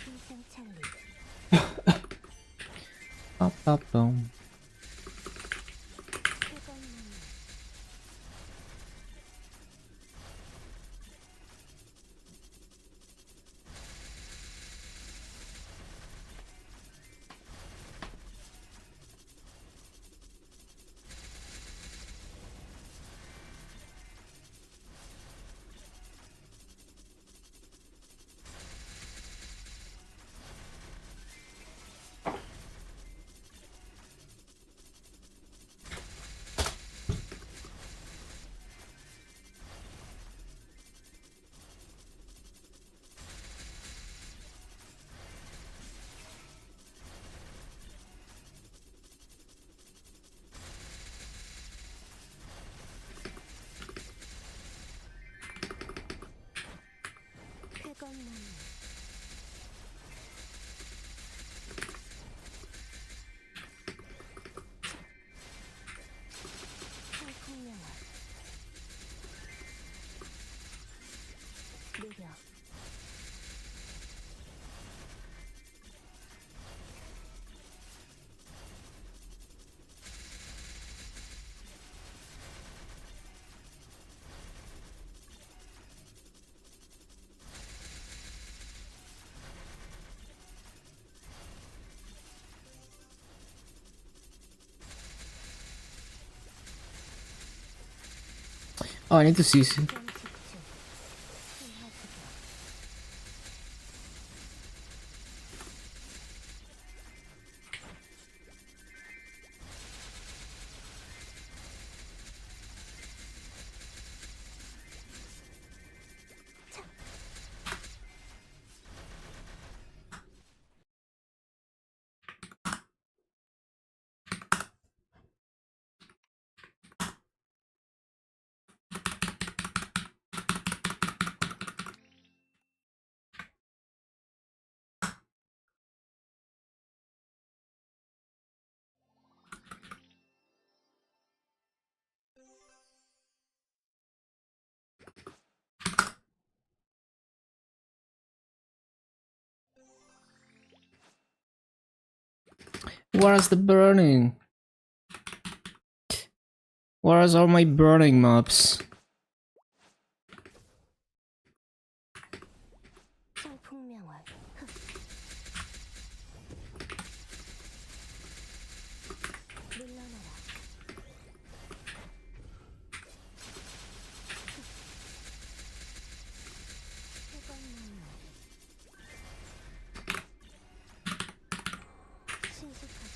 위생 찰리 빠빠뽕. 회건 나무 Oh, I need to see. 시험 집중. 순화시켜. Where's the burning? Where's all my burning mobs? 성풍명월. 물러나라. 해광만물. 신속하게.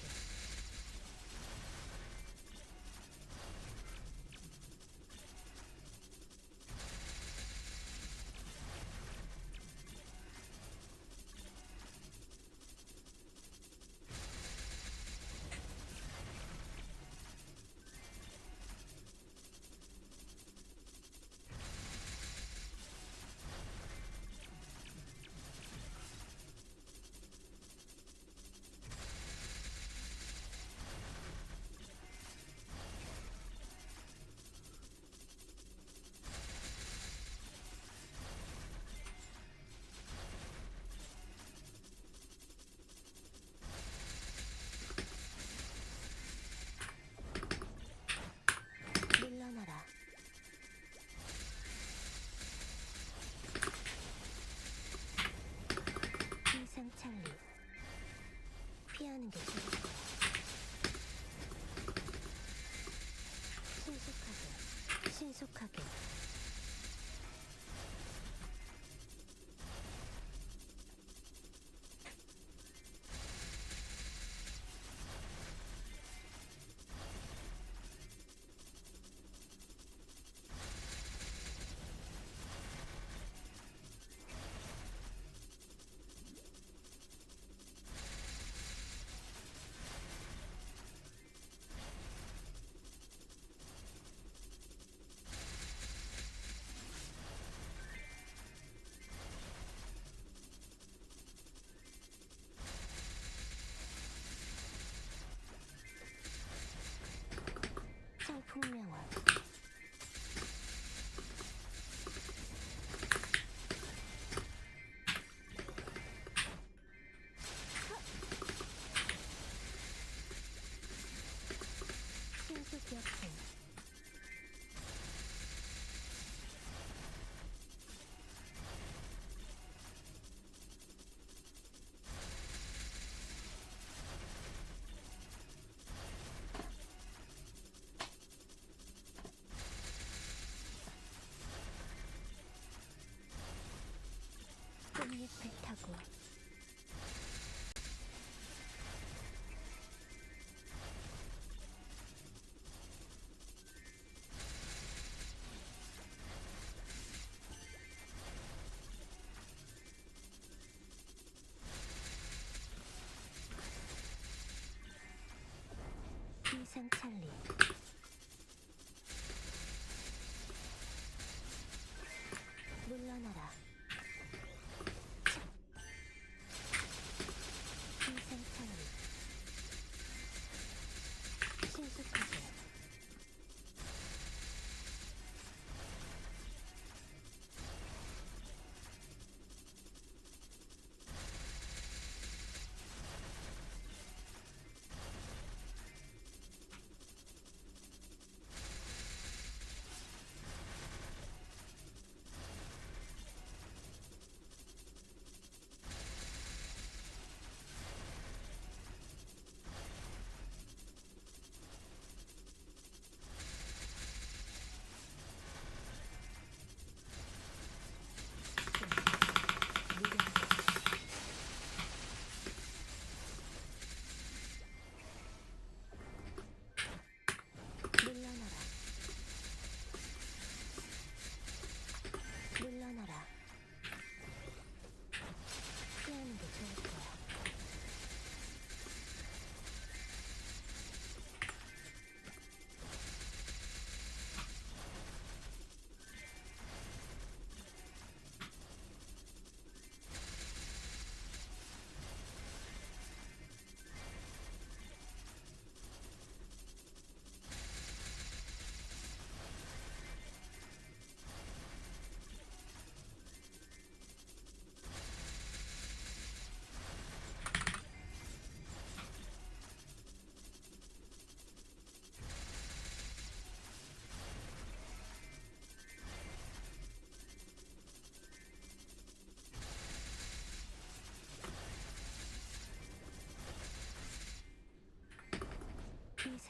물러나라. 이상찬리. 피하는 게 좋을 거야. 신속하게. 신속하게.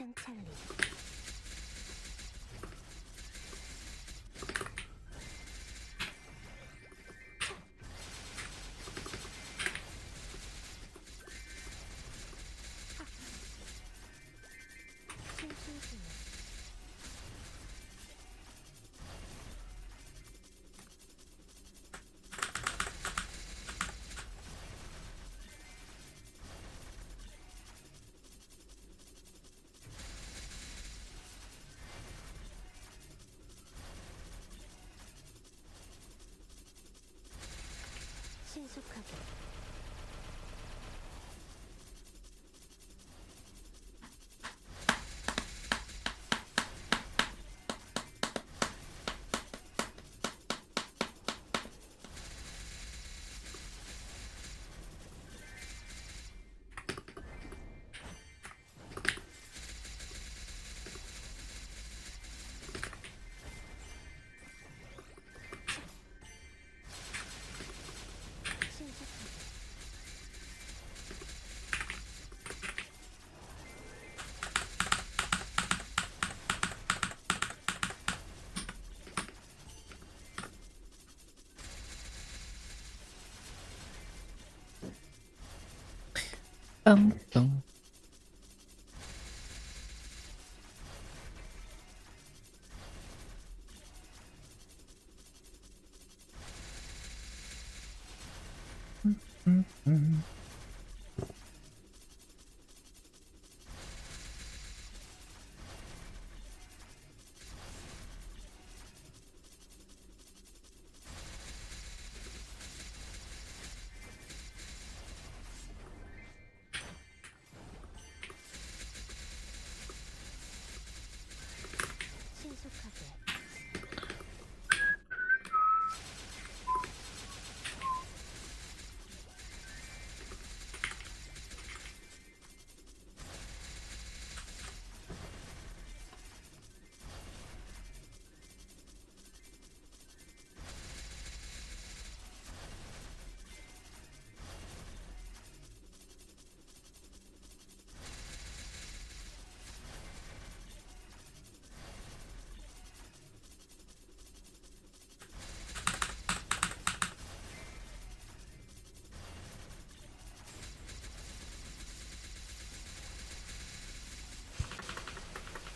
생찰리 신신승 신속하게 신속하게 똥똥. 신속하게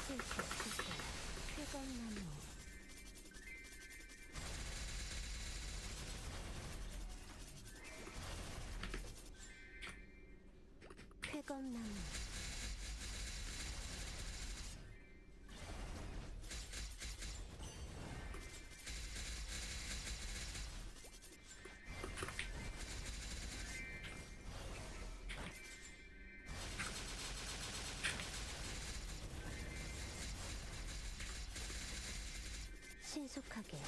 신속하게 회건나무 회건나무 신속하게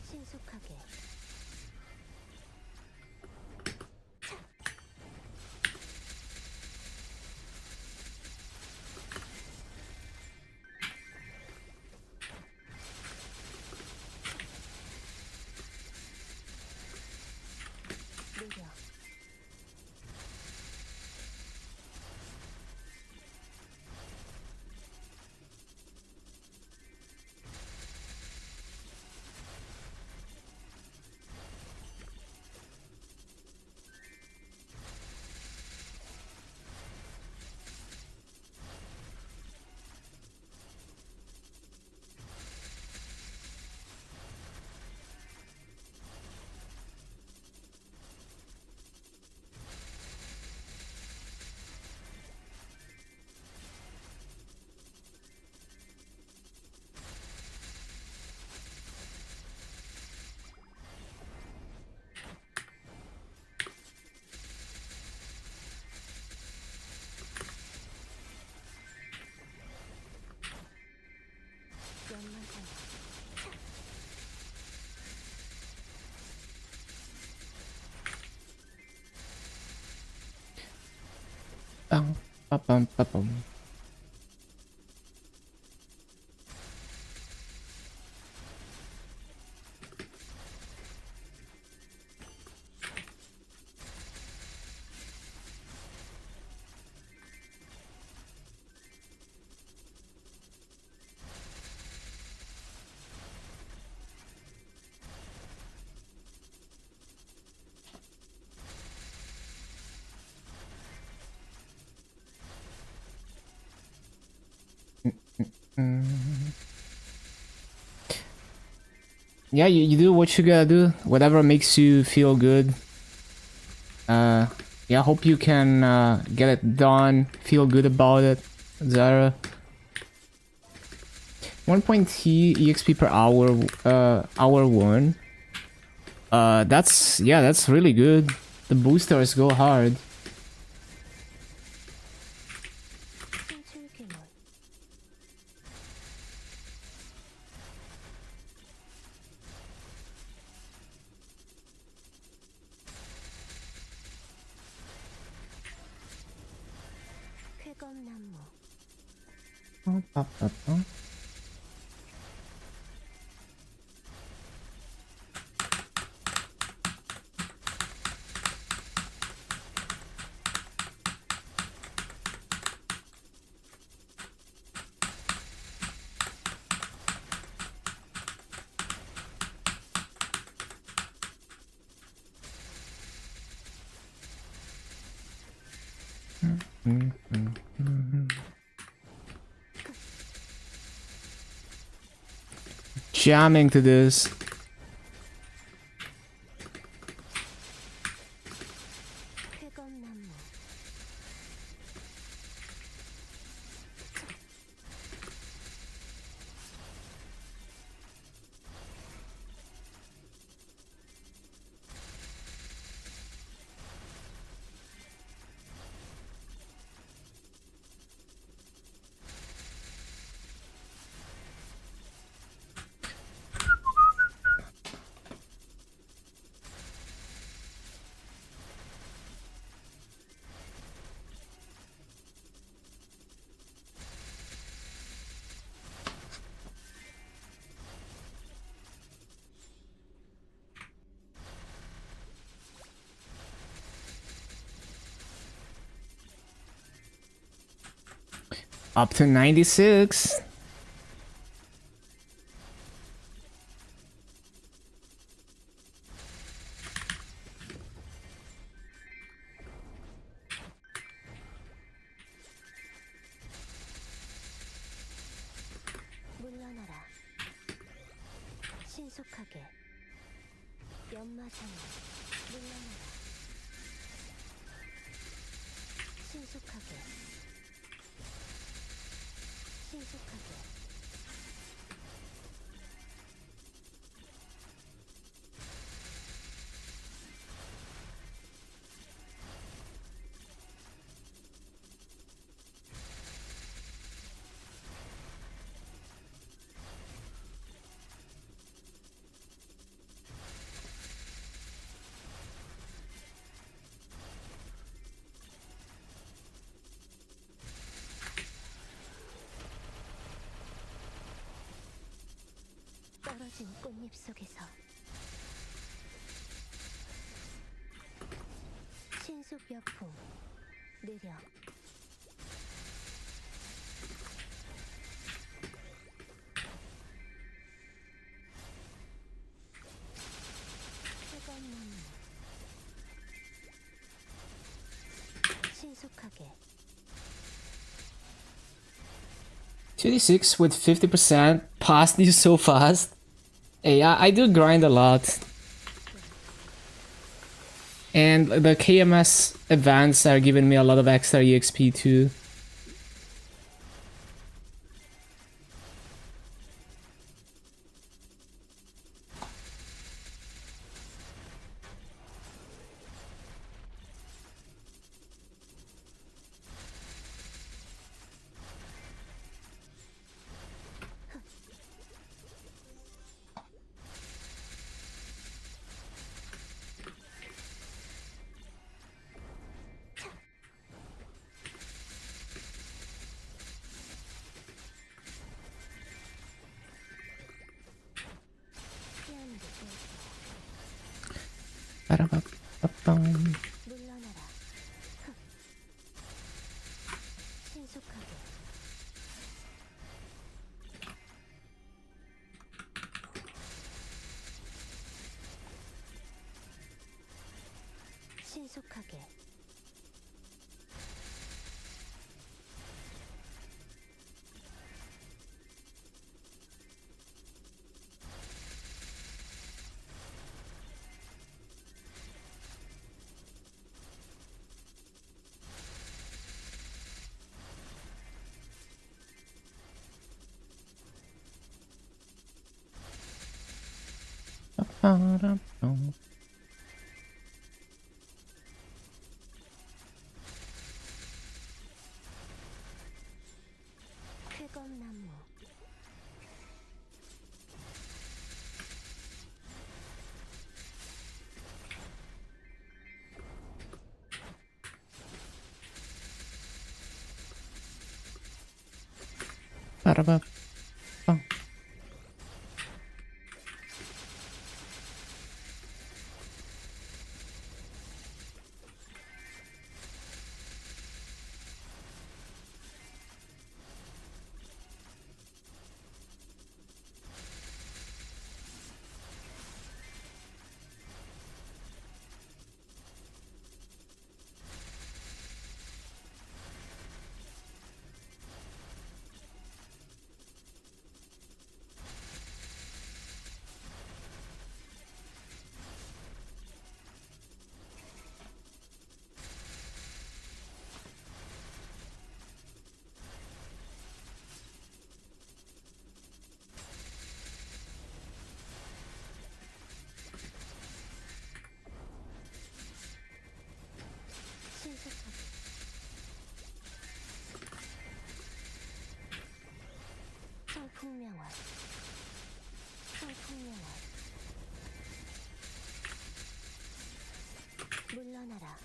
신속하게 느려 Bum, ba-bum, ba-bum. Yeah, you do what you gotta do. Whatever makes you feel good. Yeah, hope you can get it done. Feel good about it, Zara. 1.T EXP per hour, hour one. That's really good. The boosters go hard. 신출귀몰 쾌검나무 Jamming to this. 쾌검나무 Up to 96. 물러나라 신속하게 연마장애 물러나라 신속하게 신속하게 떨어진 꽃잎 속에서 신속 여풍 느려 쾌검나무 신속하게 26 with 50%. Past you so fast. Hey, I do grind a lot. And the KMS events are giving me a lot of extra EXP too. 빠라바빠빵. 물러나라. 흥. 신속하게. 신속하게. 빠라빵. 쾌검나무. 빠라바빵. 신속하게. 성풍명화. 성풍명화. 물러나라.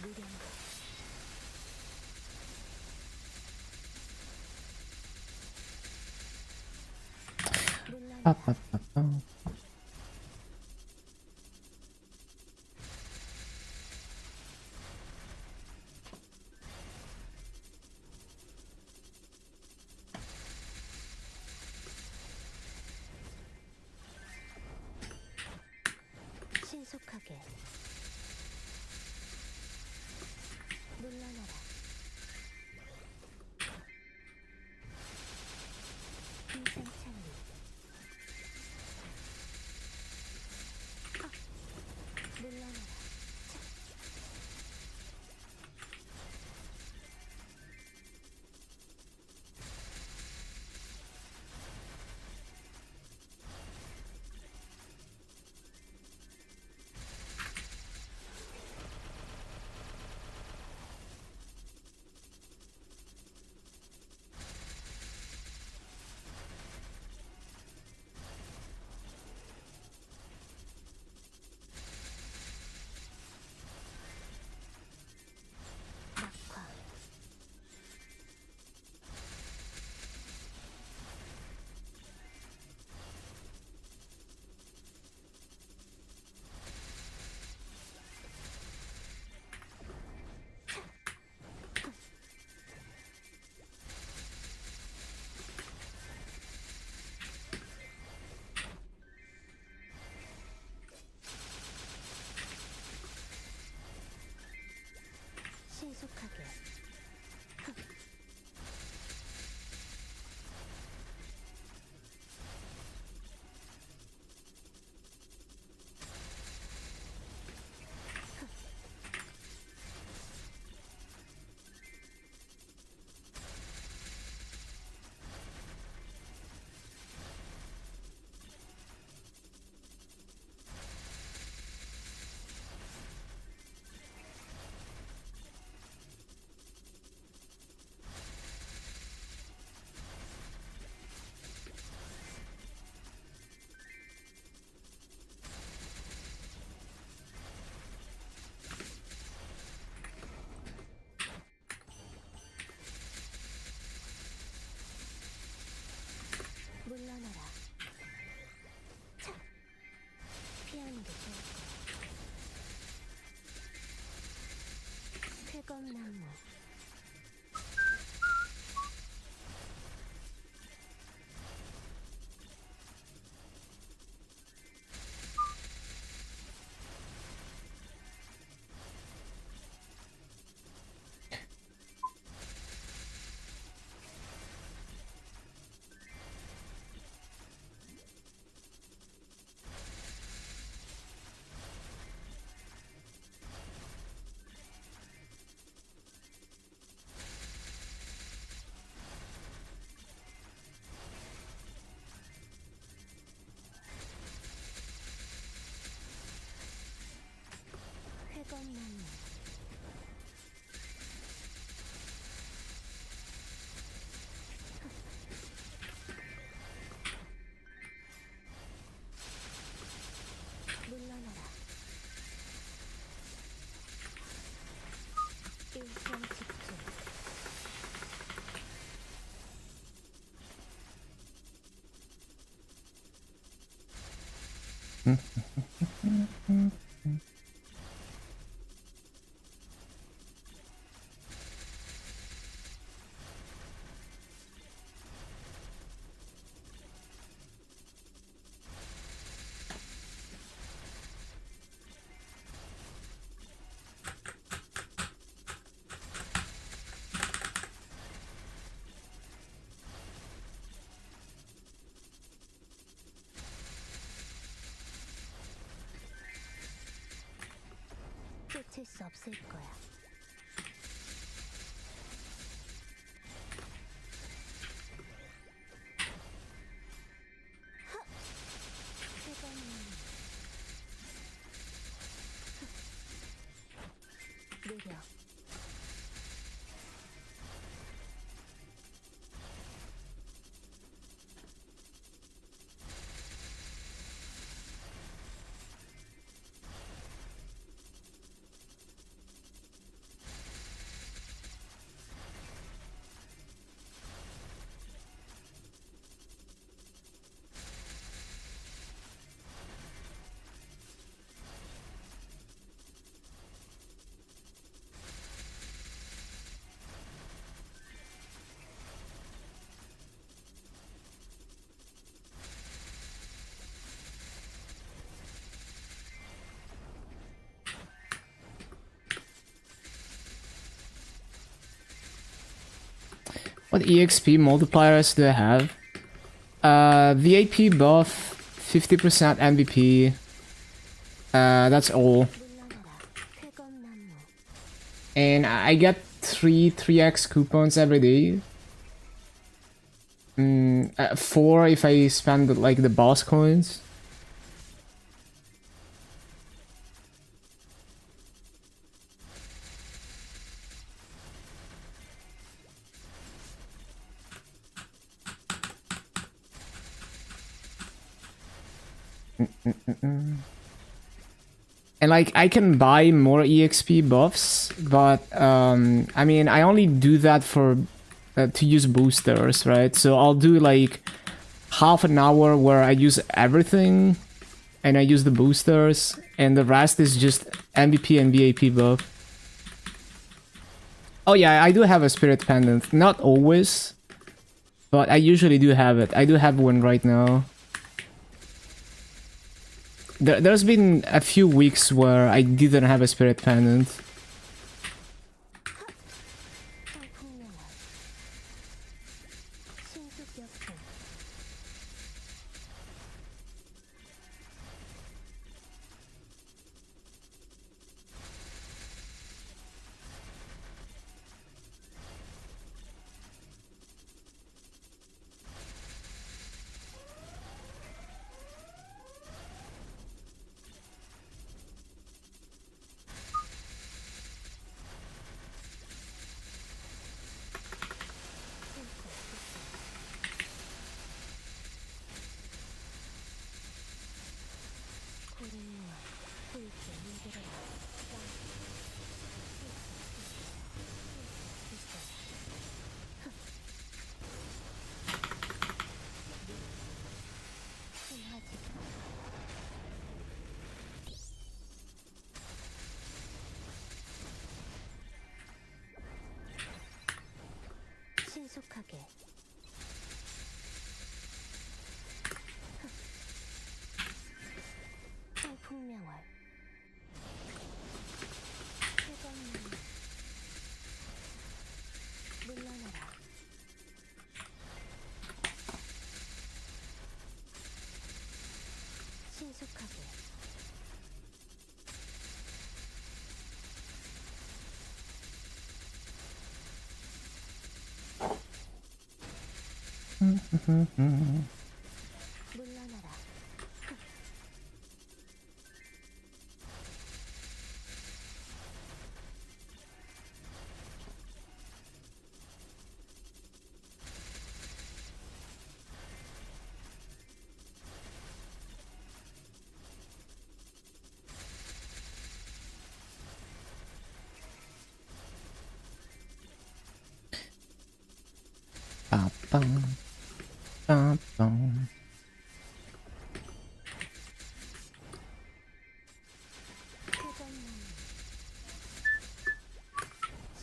무령과. 물러나라. 빠빠빠빵. 신속하게. 물러나라. 비상창리. 물러나라. 물러나라. 차. 피하는 게 좋을 거야. 쾌검나무. 쾌검나무. 물러나라. 일평집중. 끝일 수 없을 거야. 쾌검나무. 느려. What EXP multipliers do I have? VAP buff, 50% MVP. That's all. 물러나라. 쾌검나무. And I get 3x coupons every day. 4 if I spend like the boss coins. And like I can buy more EXP buffs, but I mean I only do that for to use boosters, right? So I'll do like half an hour where I use everything and I use the boosters, and the rest is just MVP and VAP buff. Oh yeah, I do have a spirit pendant. Not always, but I usually do have it. I do have one right now. There's been a few weeks where I didn't have a spirit pendant. 성풍내라. 신속격풍. 신속하게. 풍명월. 쾌감나무. 물러나라. 신속하게. 물러나라. 빠빵 빠빵. 쾌감나무.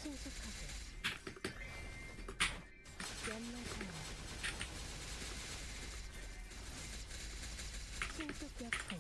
신속하게. 연마사야. 신속역풍.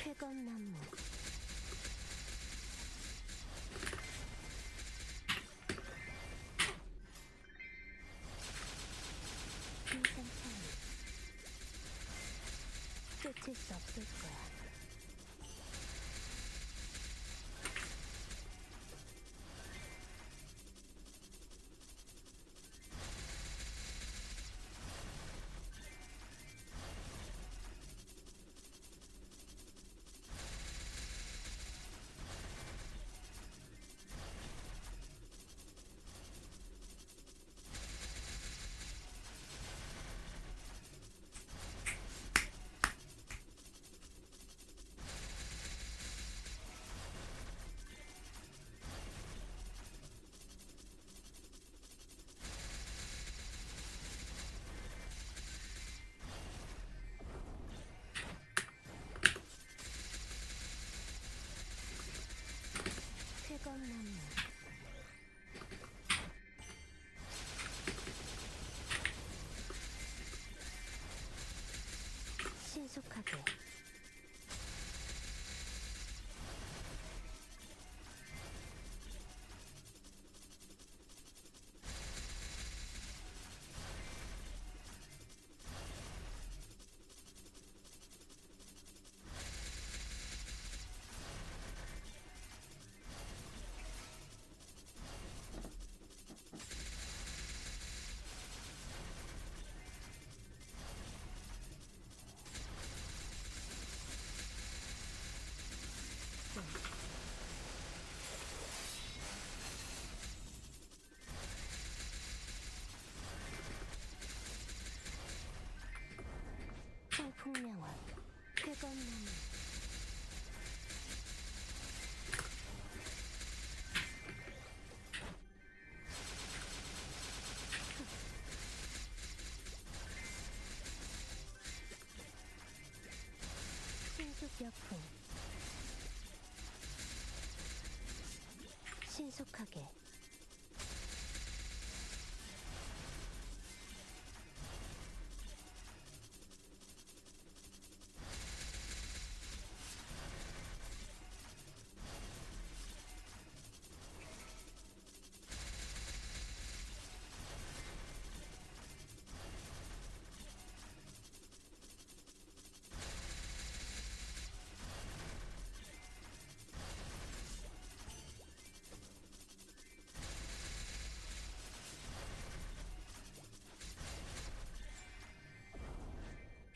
쾌감나무. 인상차이. 끝일 수 없을 거야. 쾌감나무. 신속하게. 풍명월. 쾌감나무. 신속역풍. 신속하게.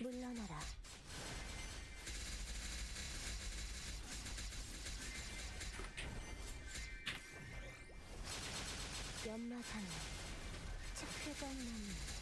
물러나라. 연마상에 착해가 나는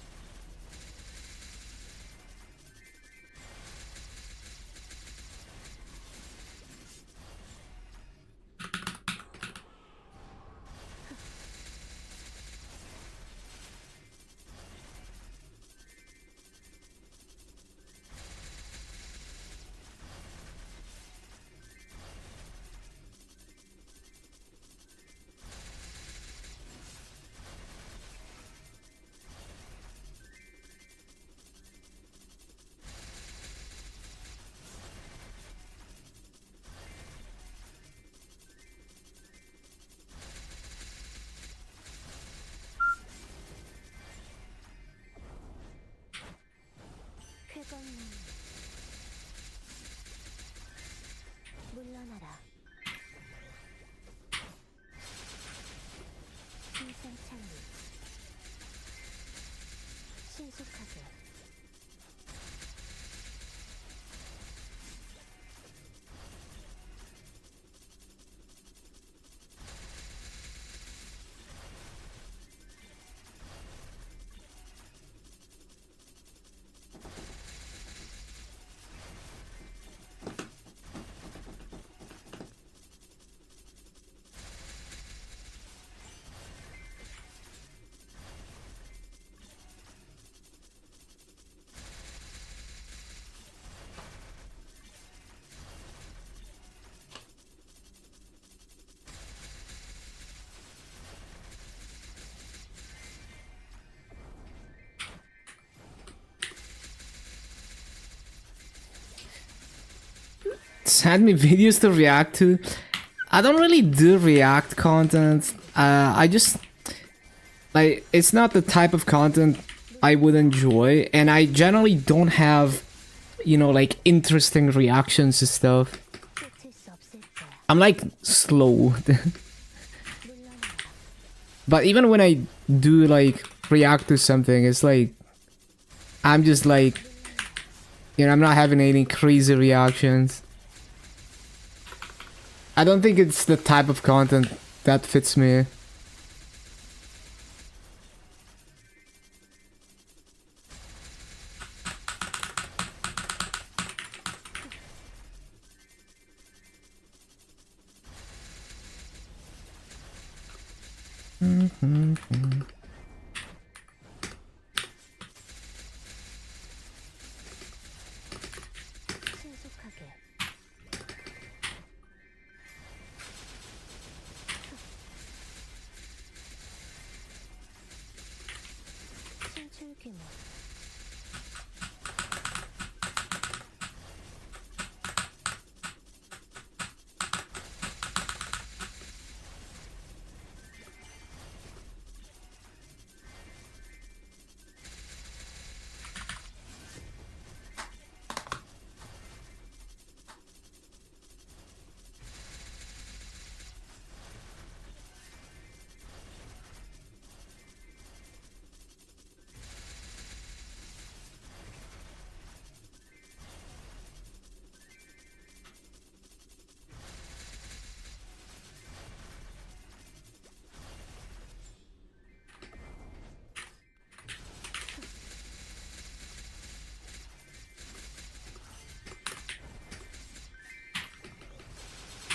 쾌건 나는 물러나라. 인상착리 신속하게 Send me videos to react to. I don't really do react content. I just like it's not the type of content I would enjoy, and I generally don't have, you know, like interesting reactions to stuff. 끝일 수 없을 거야. I'm like slow. But even when I do like react to something, it's like I'm just like, you know, I'm not having any crazy reactions. I don't think it's the type of content that fits me. 신속하게 신출 규모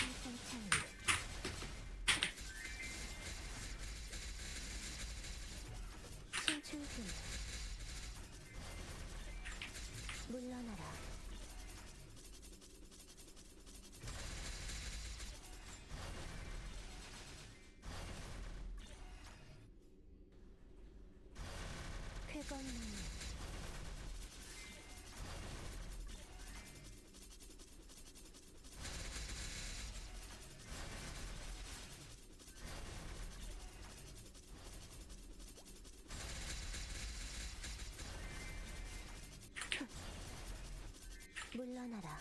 인상착리 신출 규모 물러나라. 쾌건 나는 물러나라.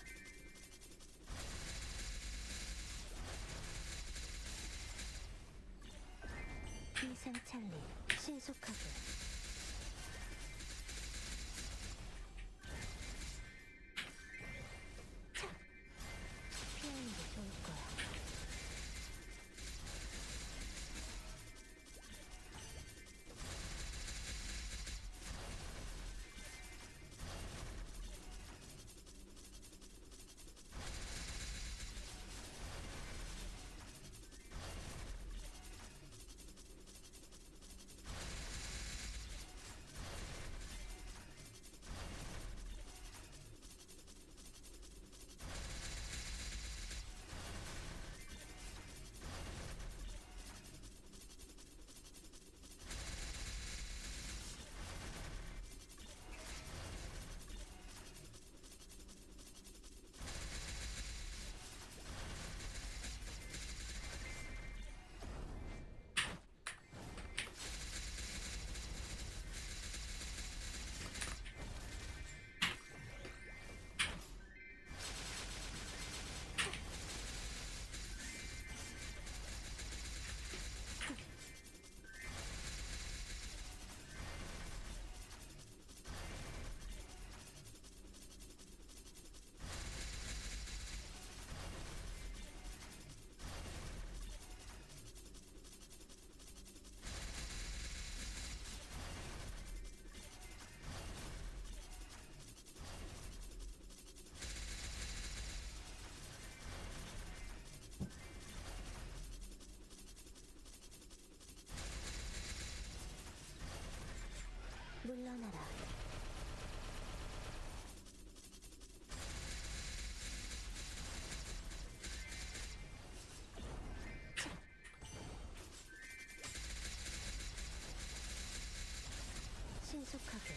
인상착리 신속하게 물러나라. 신속하게.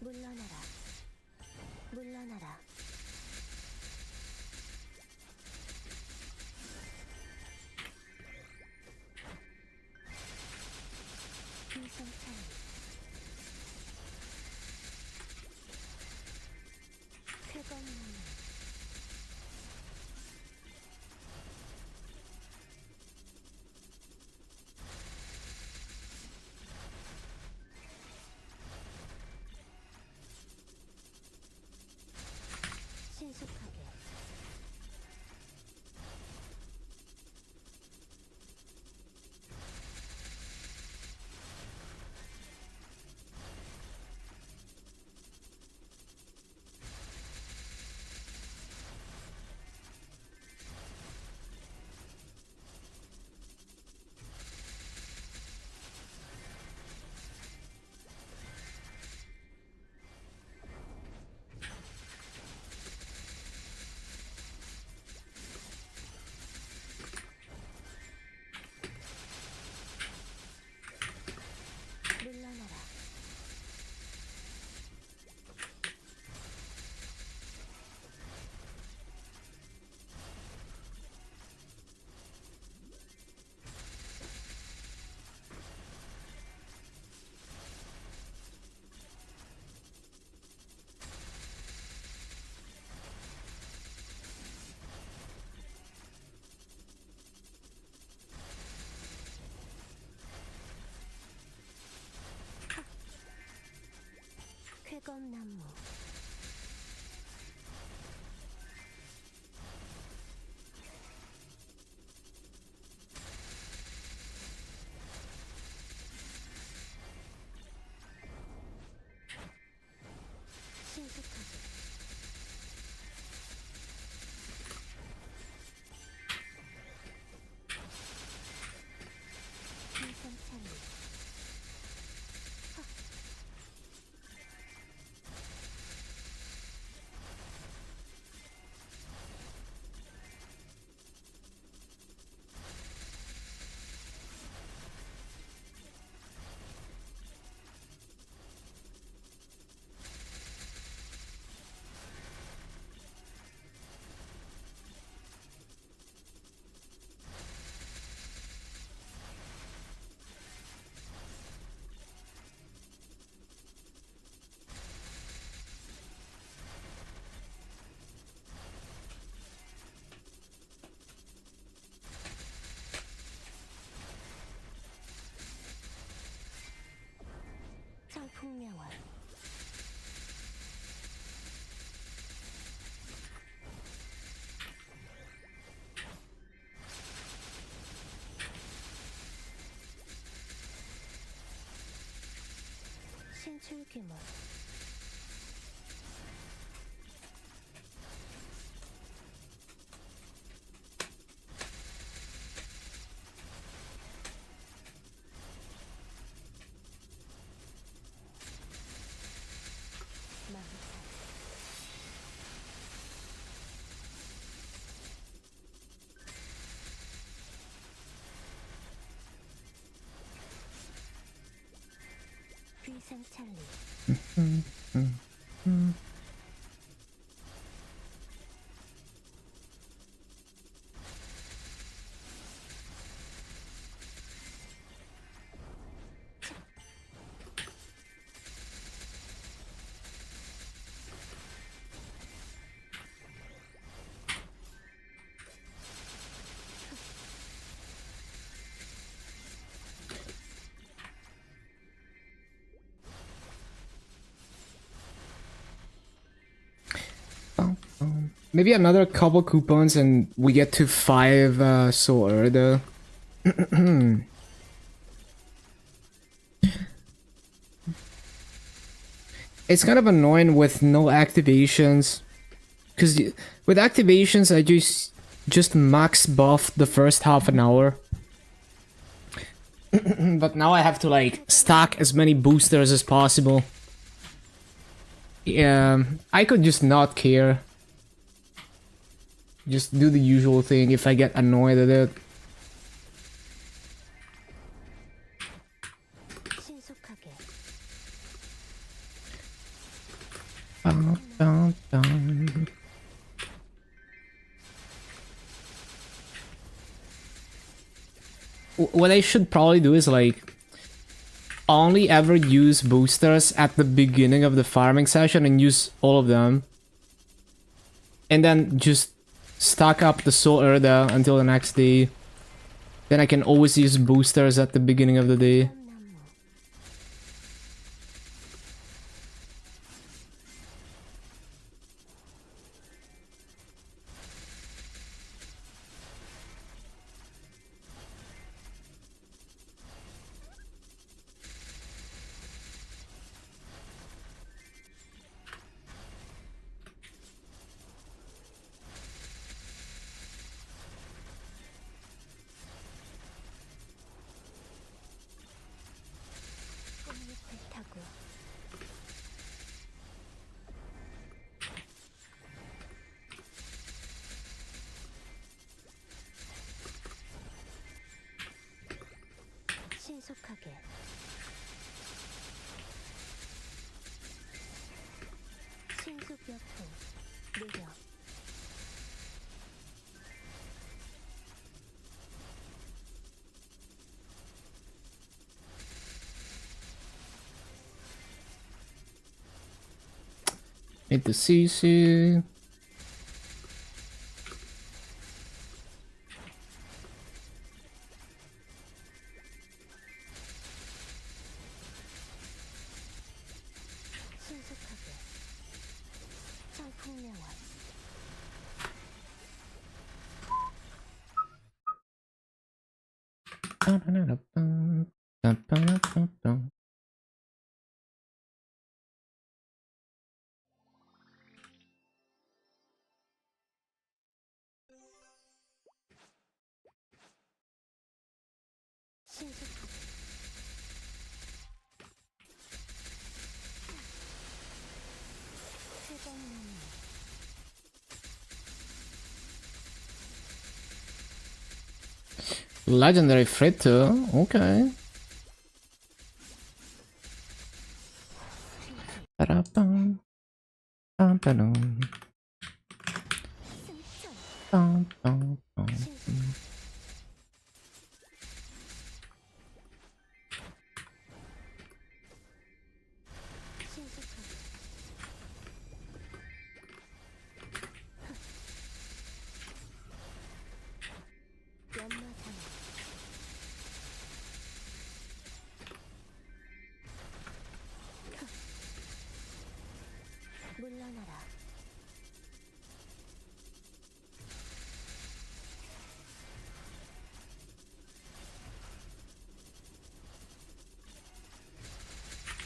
물러나라. 물러나라. 비상창. 쾌검나무. 신속하게. 물러나라. 쾌검나무. 신속하게. 비상창. 청풍명화. 신출귀몰. 망사. 귀상찰리. Maybe another couple coupons and we get to 5 Soul Erda. It's kind of annoying with no activations. Because with activations, I just max buff the first half an hour. But now I have to like stack as many boosters as possible. Yeah, I could just not care. Just do the usual thing if I get annoyed at it. 신속하게 Dun, dun, dun. What I should probably do is like only ever use boosters at the beginning of the farming session and use all of them. And then just stock up the Soul Erda until the next day. Then I can always use boosters at the beginning of the day. 나무 꽃잎을 타고 신속하게 신속역풍 느려 Need the CC. 신속하게 청풍명화 신속하게 회전나무 Legendary fritter. Okay. Ba-da-bum. Bum-ba-dum. 승천 Bum, bum, bum. 신속하게 신속하게 연마탄 물러나라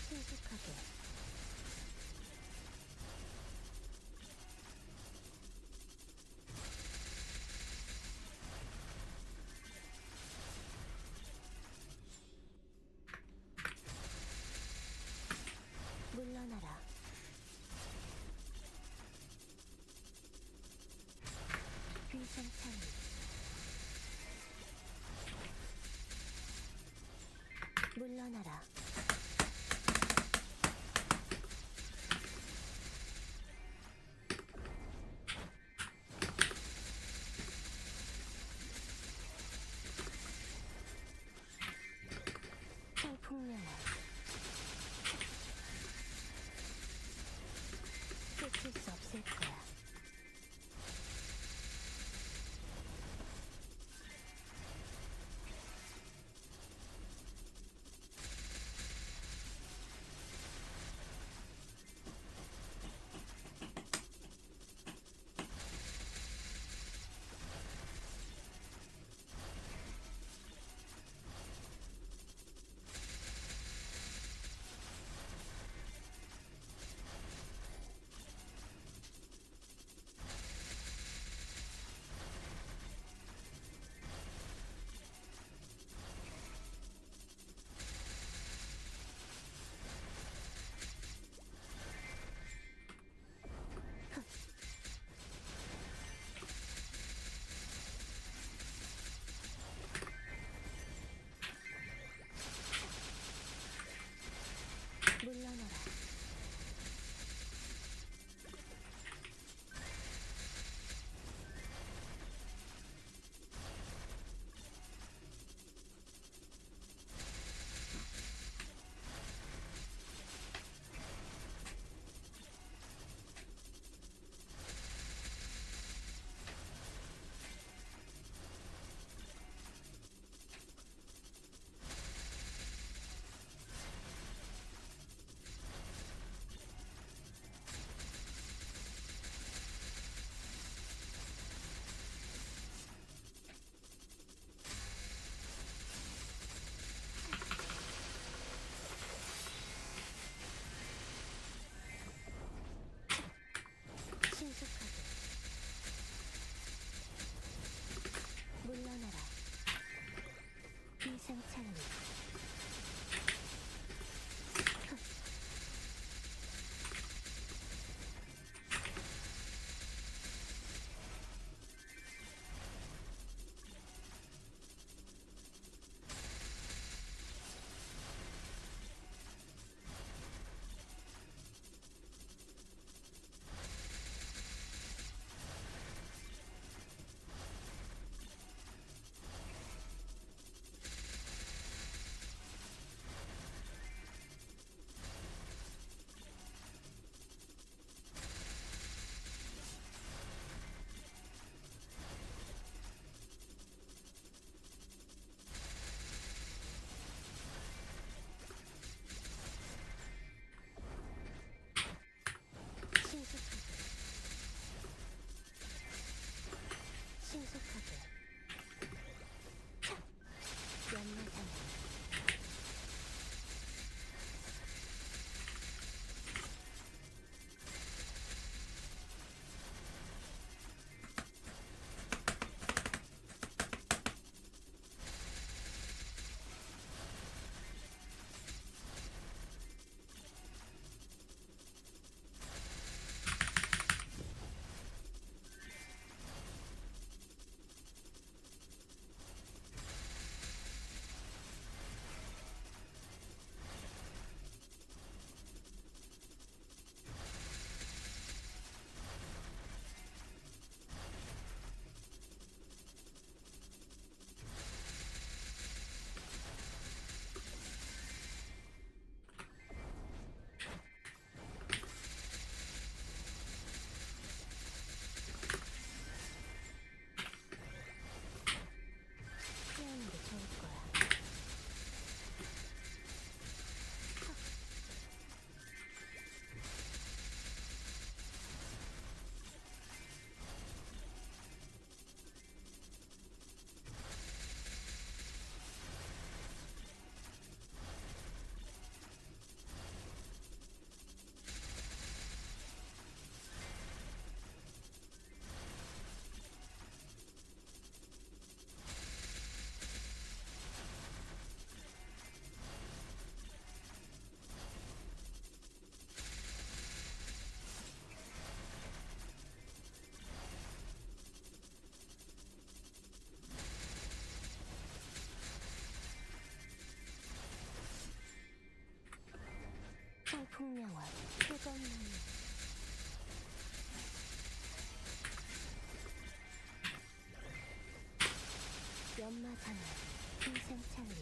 신속하게 물러나라 귀성찬이 물러나라 청풍명화 끝일 수 없을 거야 희생찬리 신속하게 연마상 피하는 게 좋을 거야. 성풍명화 표정만 연마상화 희생찬리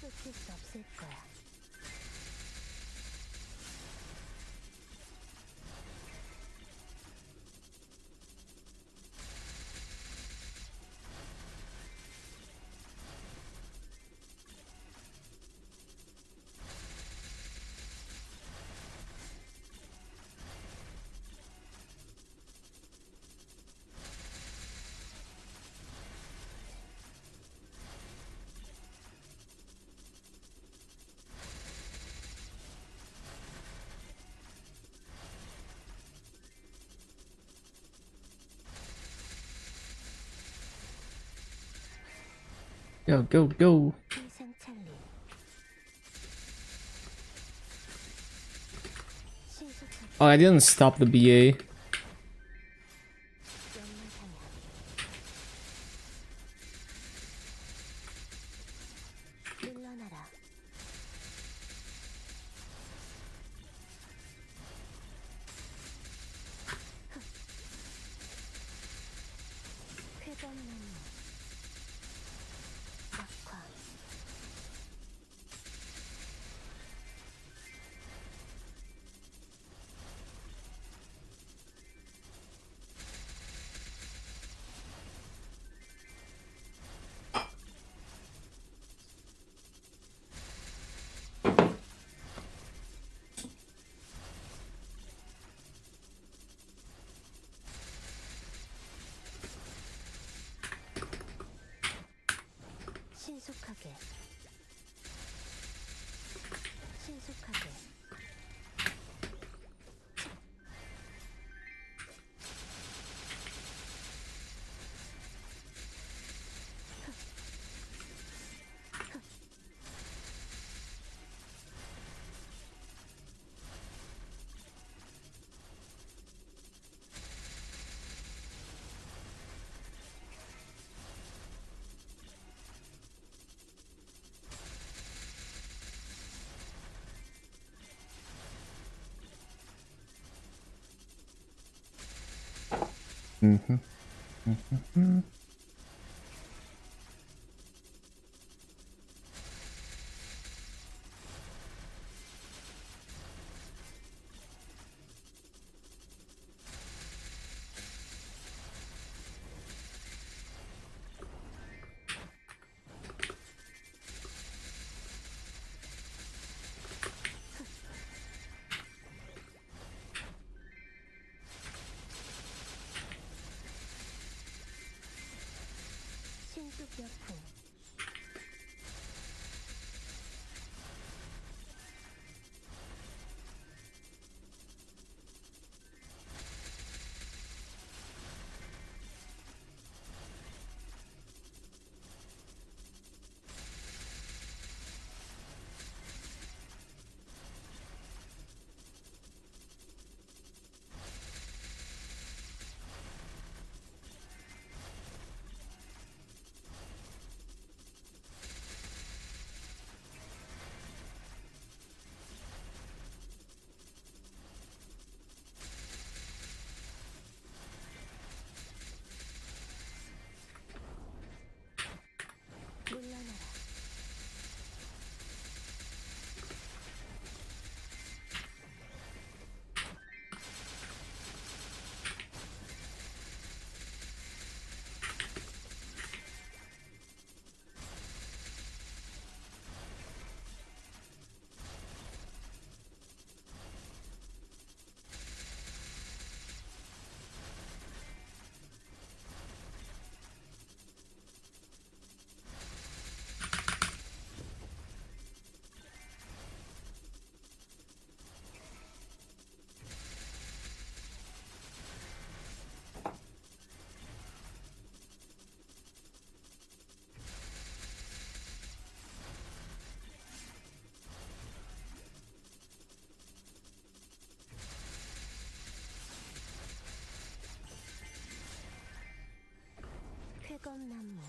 쫓길 수 없을 거야. Go, go, go. 희생찬리 신속하게 Oh, I didn't stop the BA. 연마상화 물러나라 회전나무 악화 신속역풍 물러나라. 쾌검나무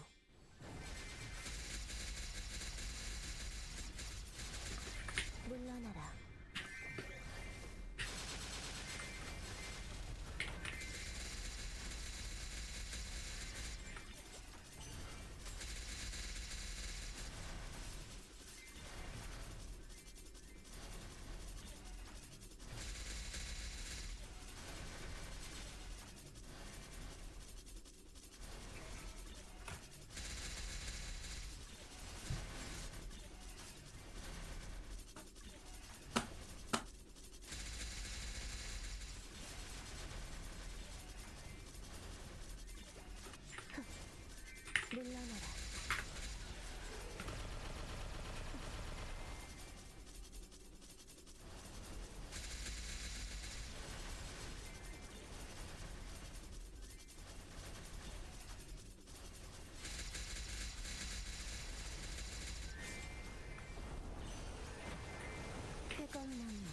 물러나라. 물러나라. 쾌검나무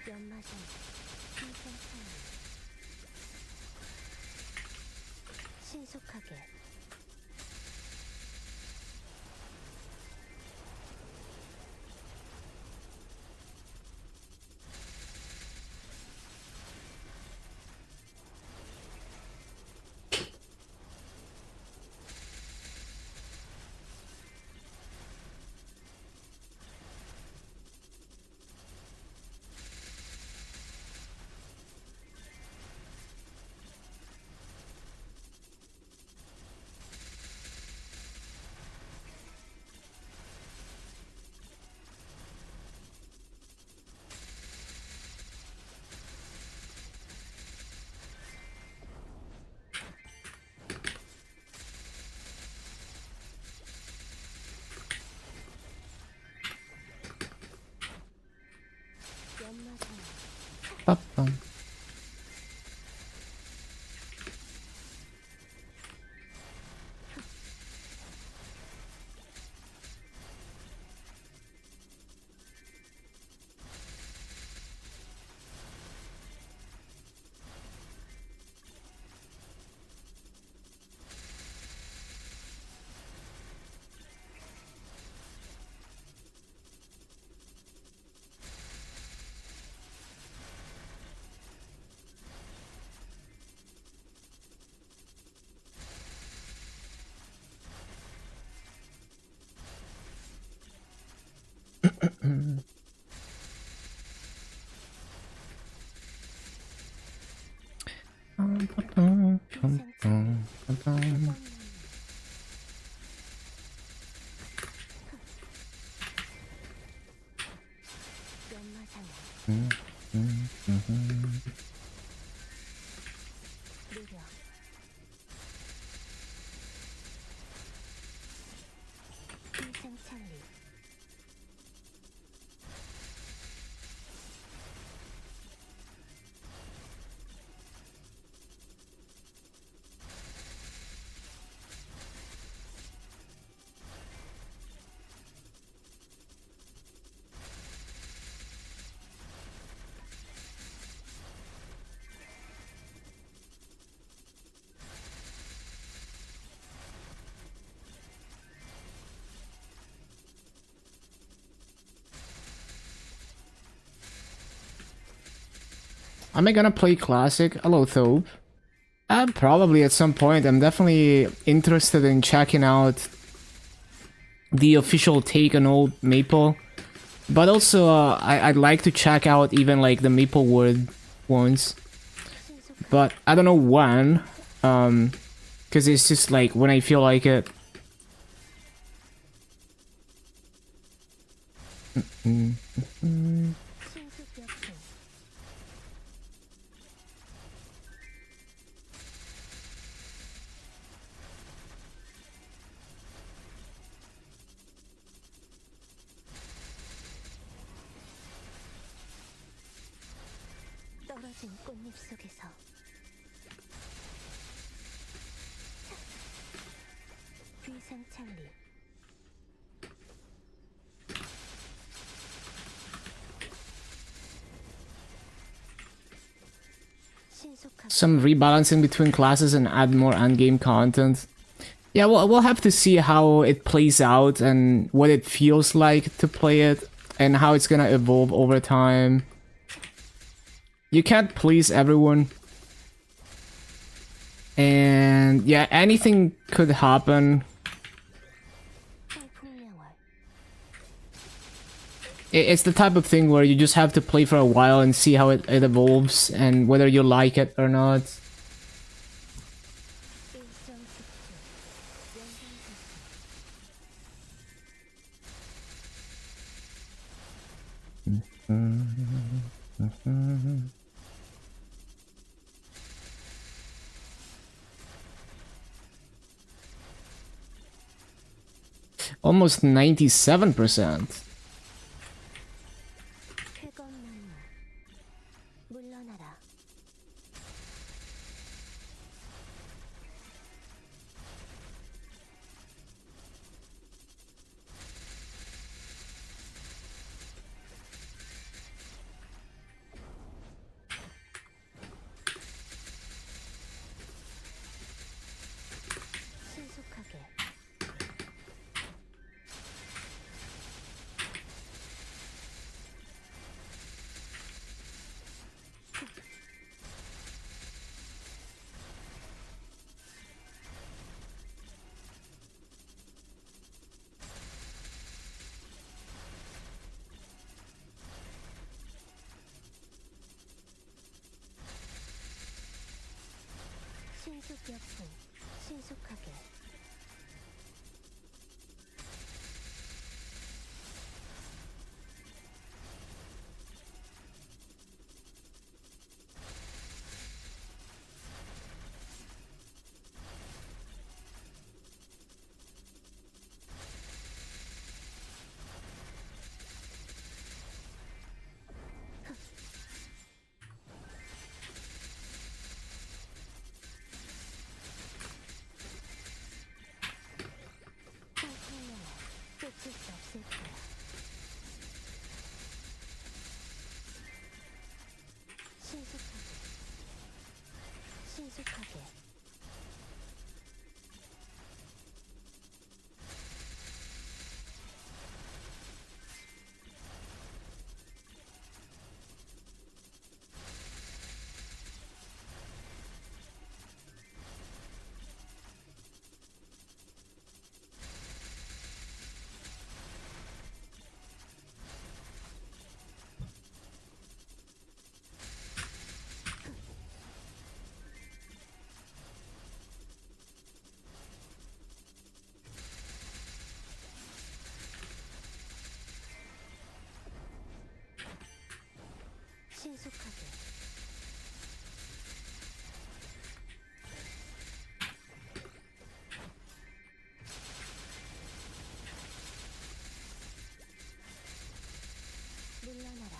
연마선 신선사위 신속하게 연마선 빠빰. 느려 희생찬리 Am I gonna play classic? Hello, Thope. Probably at some point. I'm definitely interested in checking out the official take on old Maple. But also, I'd like to check out even like the Maple Wood ones. 신속한 But I don't know when. Because it's just like when I feel like it. 신속력통 떨어진 꽃잎 속에서 귀상창리 신속하게 Some rebalancing between classes and add more endgame content. Yeah, well, we'll have to see how it plays out and what it feels like to play it and how it's gonna evolve over time. You can't please everyone. And yeah, anything could happen. 풍명월 It's the type of thing where you just have to play for a while and see how it evolves and whether you like it or not. 일정특수 영상특수 Almost 97%. 쾌검나무 물러나라 신속하게 신속력풍 신속하게 풍명월 끝일 수 없을 거야 신속하게 신속하게 물러나라.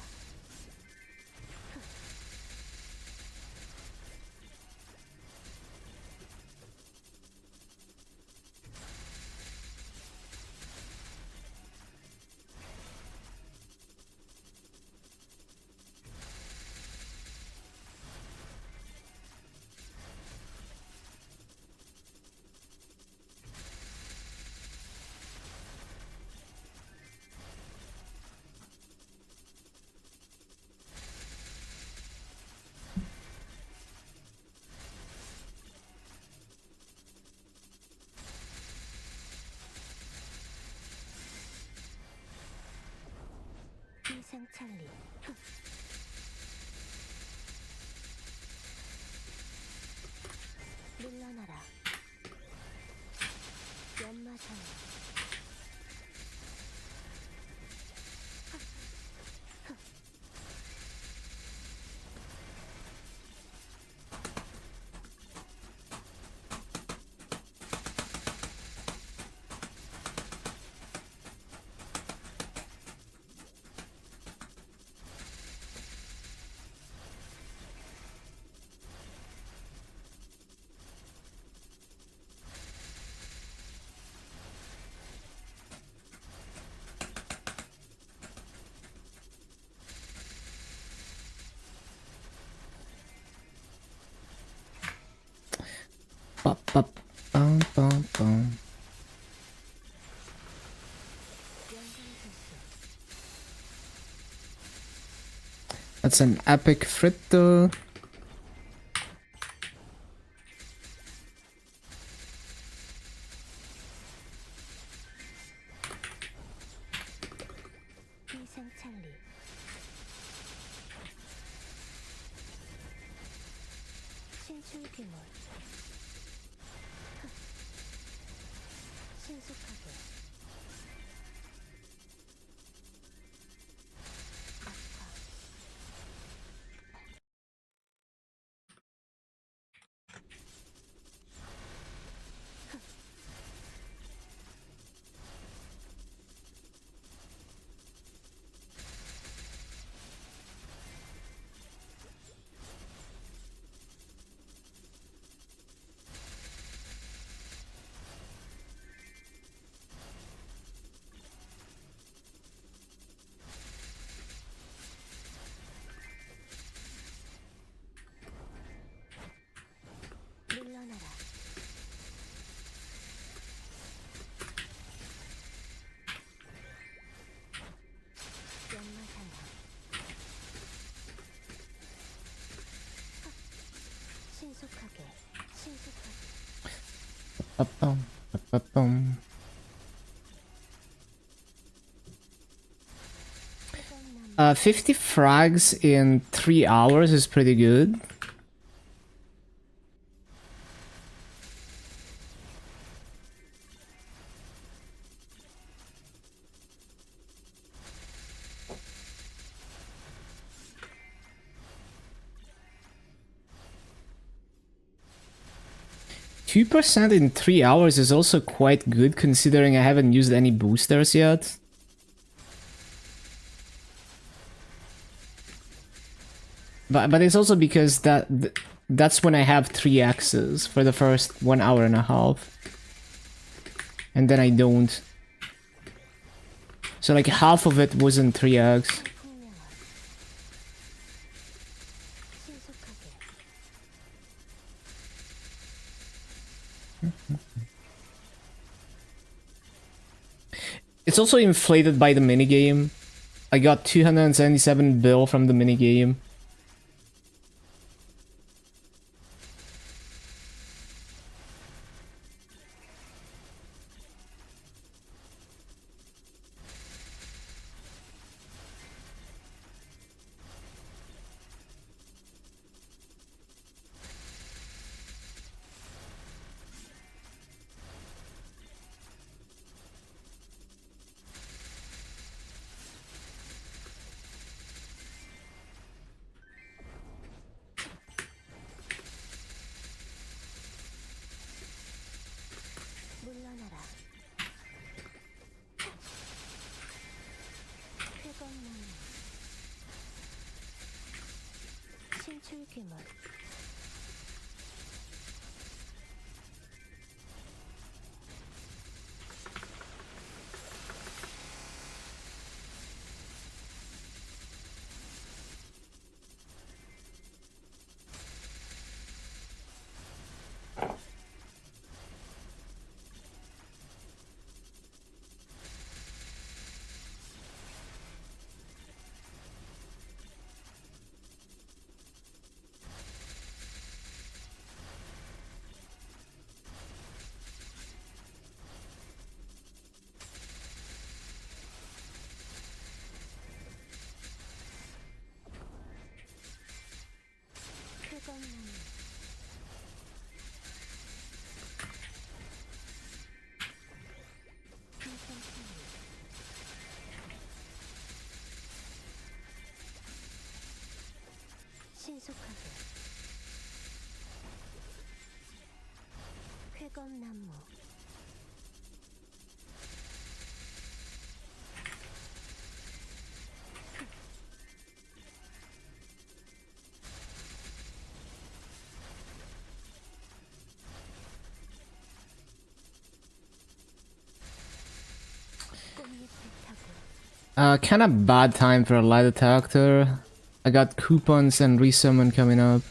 이상찰리. 물러나라. 연마산. 빠빠빰빰빰. That's an epic fritter. 이상찰리. 신출귀몰. 신속하게. 악화. 물러나라. 연마산화. 신속하게. 신속하게. 빠빰, 빠빠빰. 뜨거운 나무. 50 frags in 3 hours is pretty good. Two percent in 3 hours is also quite good considering I haven't used any boosters yet. But it's also because that's when I have 3 X's for the first 1 hour and a half. And then I don't. So like half of it wasn't 3X. 풍명화. 신속하게. It's also inflated by the minigame. I got 277 bill from the minigame. 물러나라. 뜨거운 나무. 신출귀물 쾌검나무 풍선타기 신속하게 쾌검나무 꽃잎을 타고 Kind of bad time for a light detector. I got coupons and resummon coming up.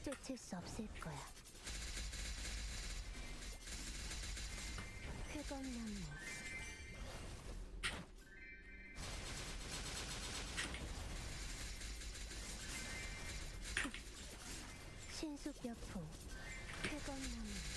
쫓을 수 없을 거야. 쾌검나무 신수벼풍 쾌검나무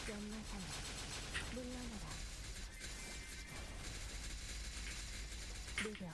연마상아 물러나라 느려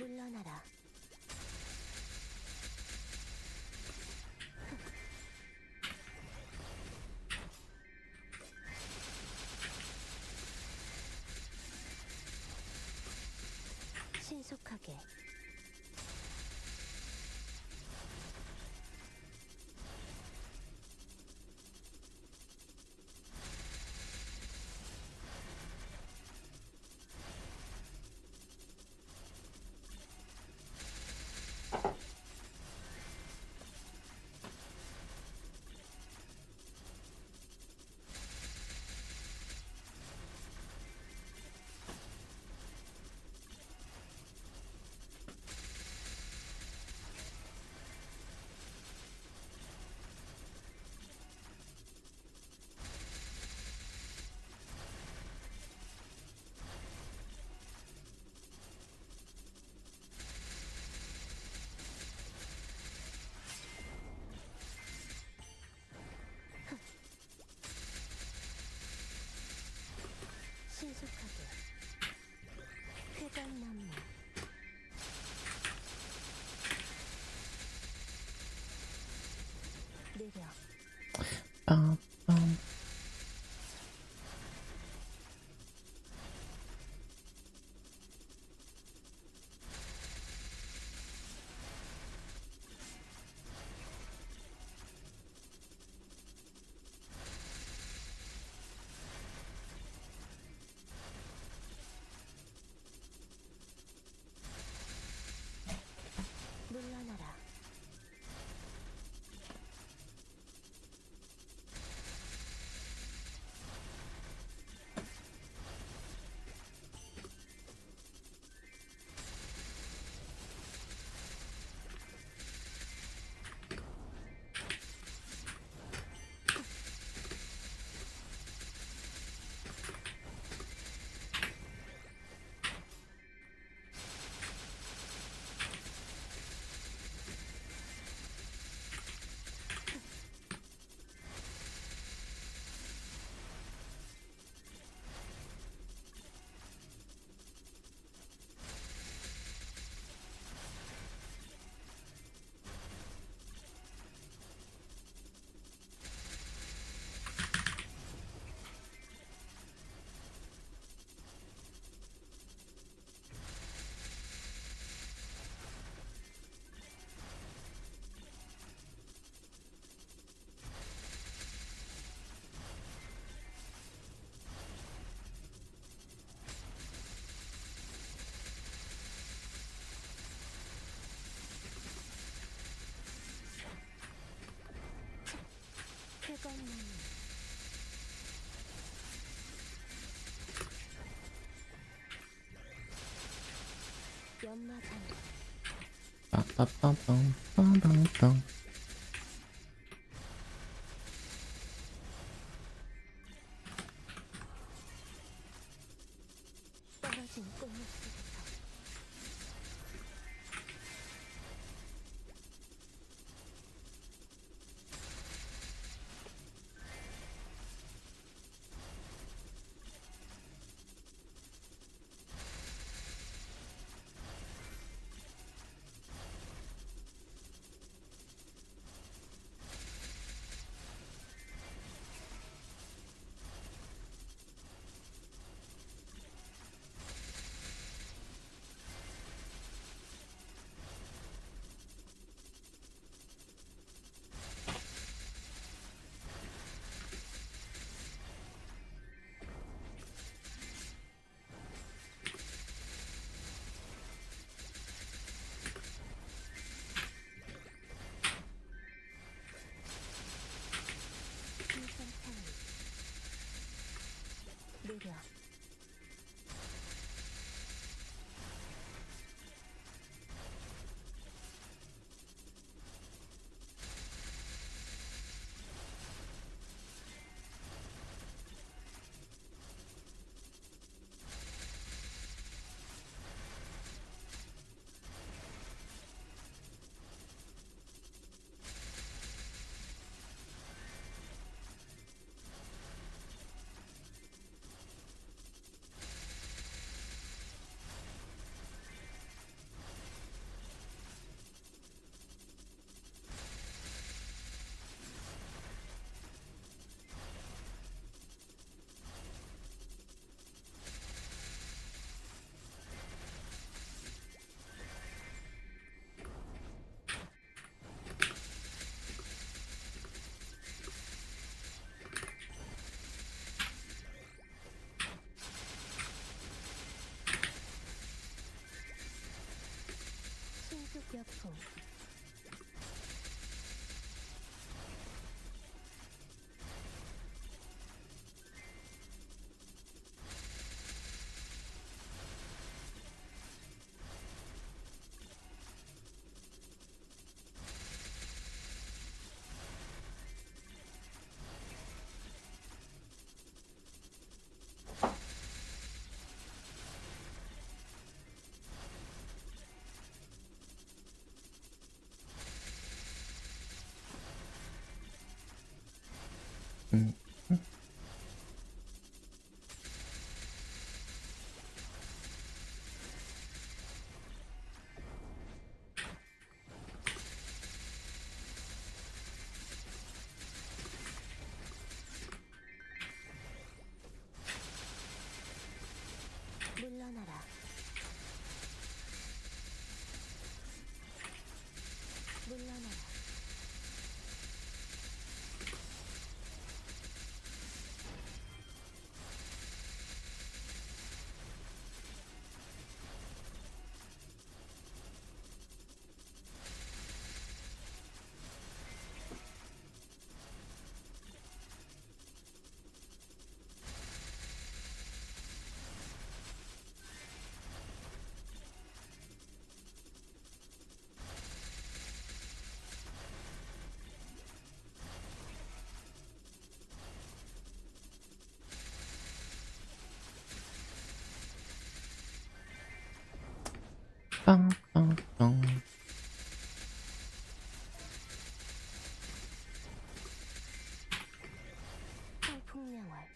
물러나라 신속하게 연마장 빠빠빠빰. 떨어진 꽃잎 속에서 일상창의 느려 신속여풍 음. 물러나라 물러나라 빵빵빵. 성풍명월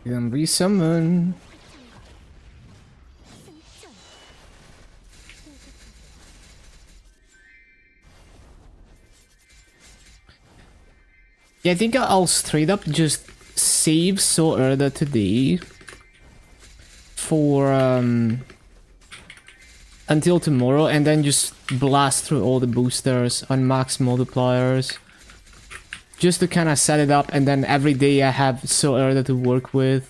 Then resummon. 승천. 신속하게. Yeah, I think I'll straight up just save So Erda today for until tomorrow, and then just blast through all the boosters on max multipliers, just to kind of set it up, and then every day I have So Erda to work with.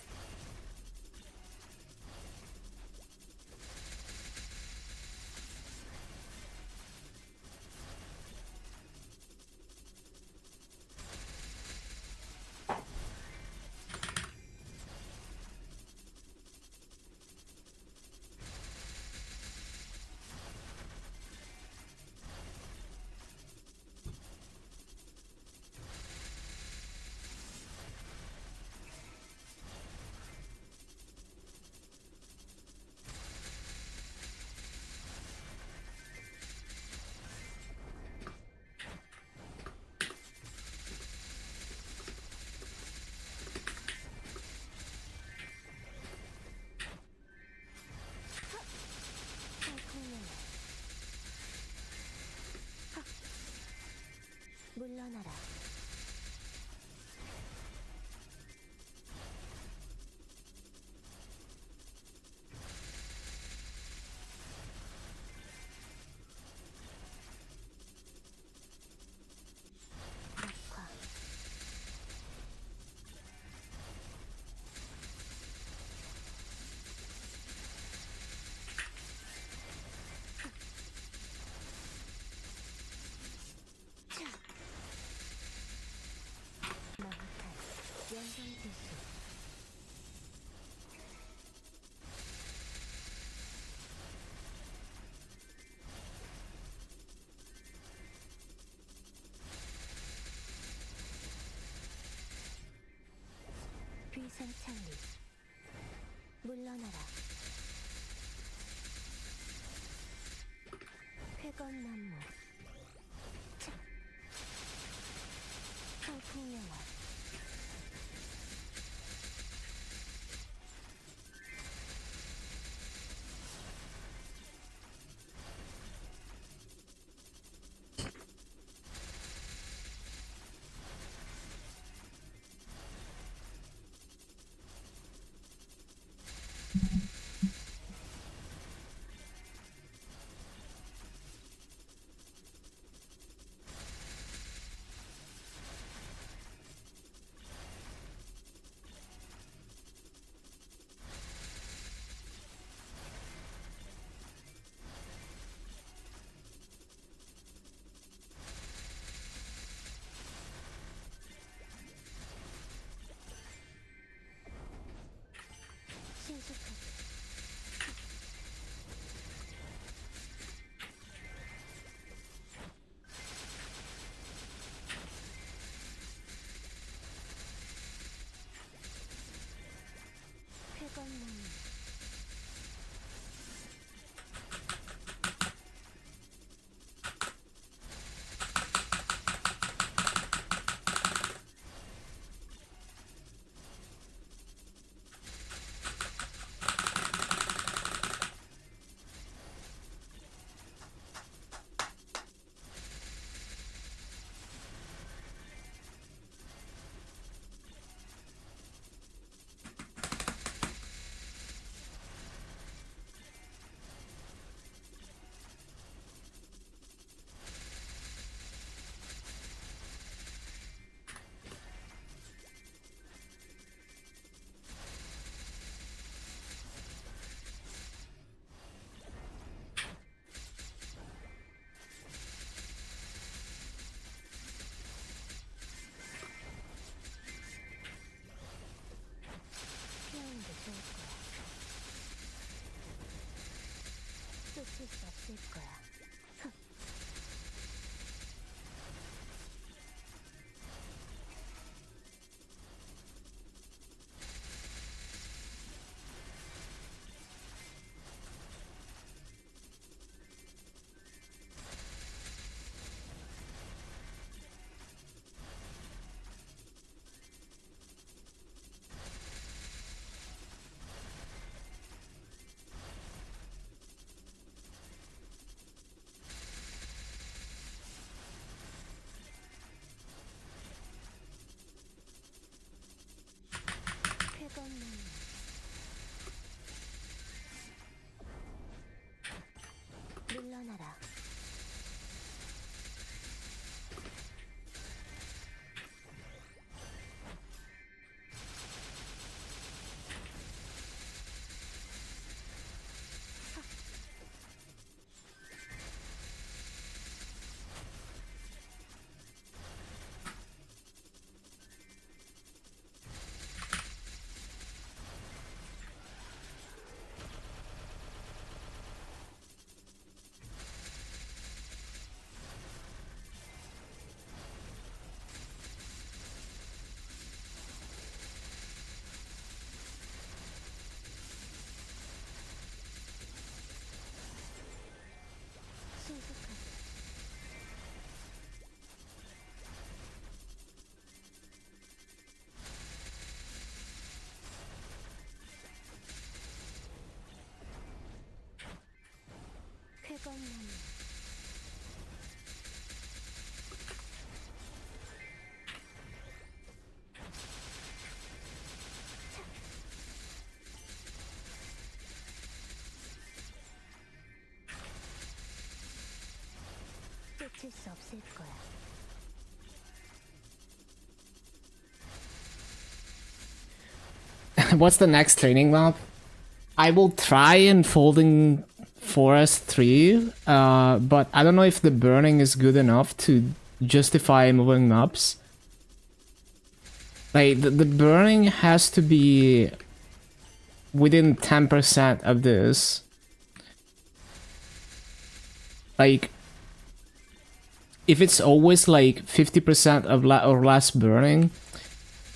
평풍령아. 물러나라. 낙화. 마하탈. 연성지수. 비상창리. 물러나라. 회건나무. 차. 평풍령아. 신속하게. 회건나무. 피하는 게 좋을 거야. 쫓을 수 없을 거야. 태건나무 쫓을 수 없을 거야. What's the next training map? I will try Unfolding Forest 3, but I don't know if the burning is good enough to justify moving maps. Like, the burning has to be within 10% of this. Like, if it's always like 50% of or less burning,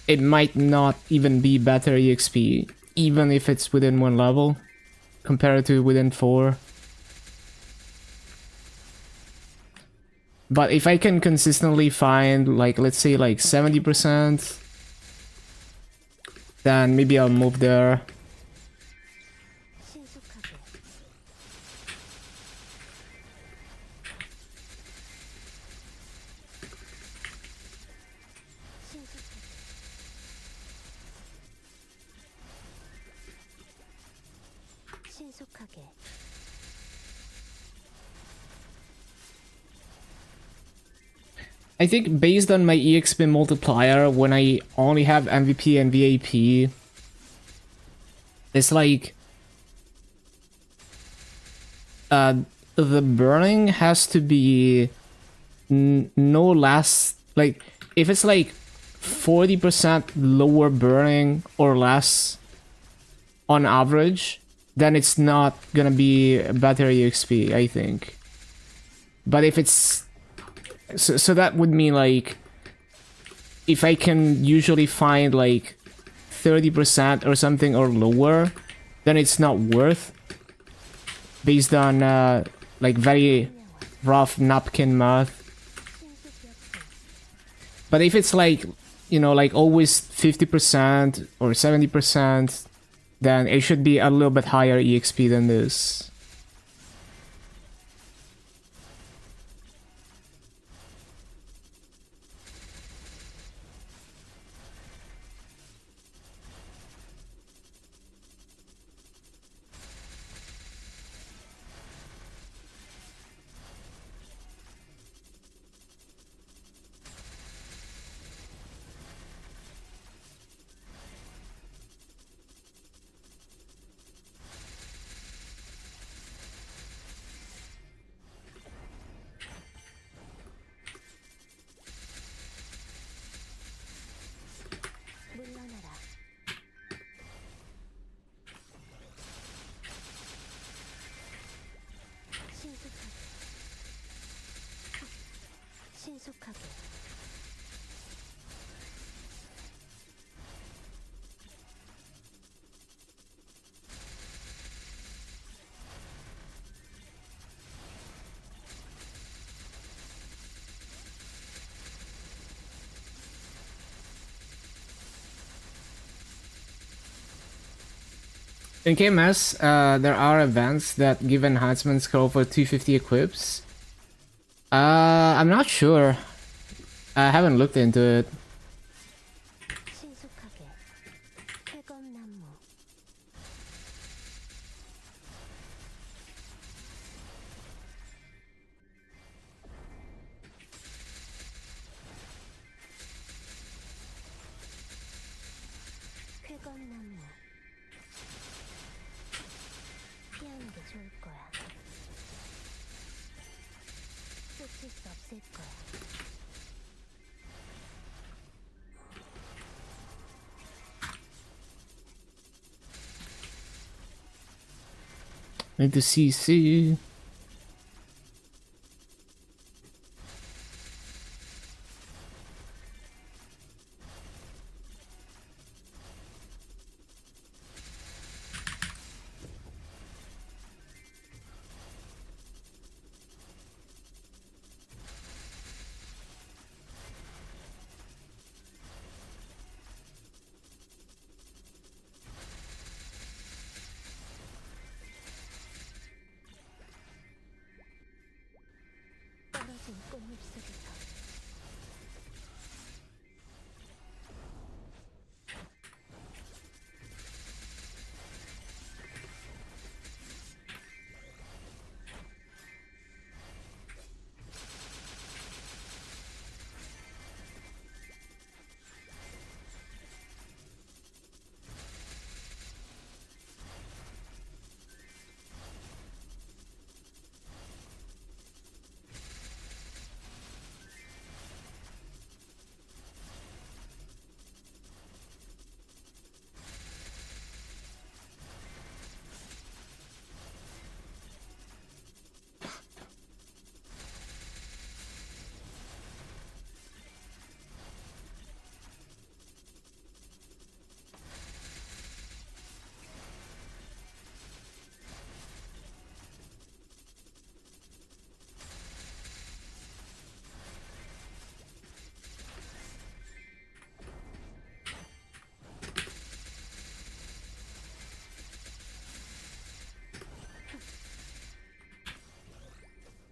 it might not even be better EXP, even if it's within 1 level, compared to within 4. But if I can consistently find, like, let's say like 70%, then maybe I'll move there. 신속하게 신속하게 I think based on my EXP multiplier, when I only have MVP and VAP, it's like the burning has to be no less, like, if it's like 40% lower burning or less on average, then it's not gonna be better EXP, I think. But if it's so that would mean, like, if I can usually find like 30% or something or lower, then it's not worth, based on like very rough napkin math. But if it's like, you know, like always 50% or 70%, then it should be a little bit higher EXP than this. 물러나라. 신속하게 In KMS, there are events that give enhancement score for 250 equips. I'm not sure. I haven't looked into it. 신속하게 태건나무 태건나무 피하는 게 좋을 거야. 쫓을 수 없을 거야. Need to CC. 꽃잎 속에서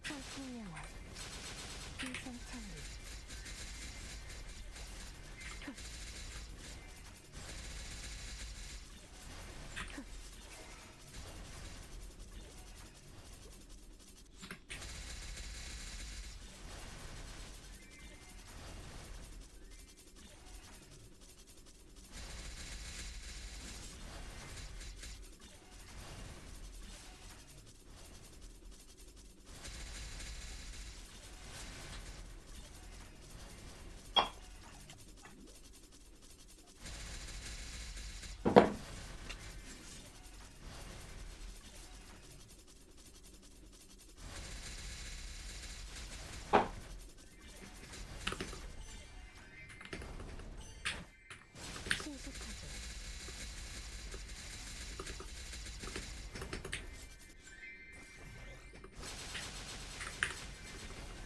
청풍명화 비상창리 신속하게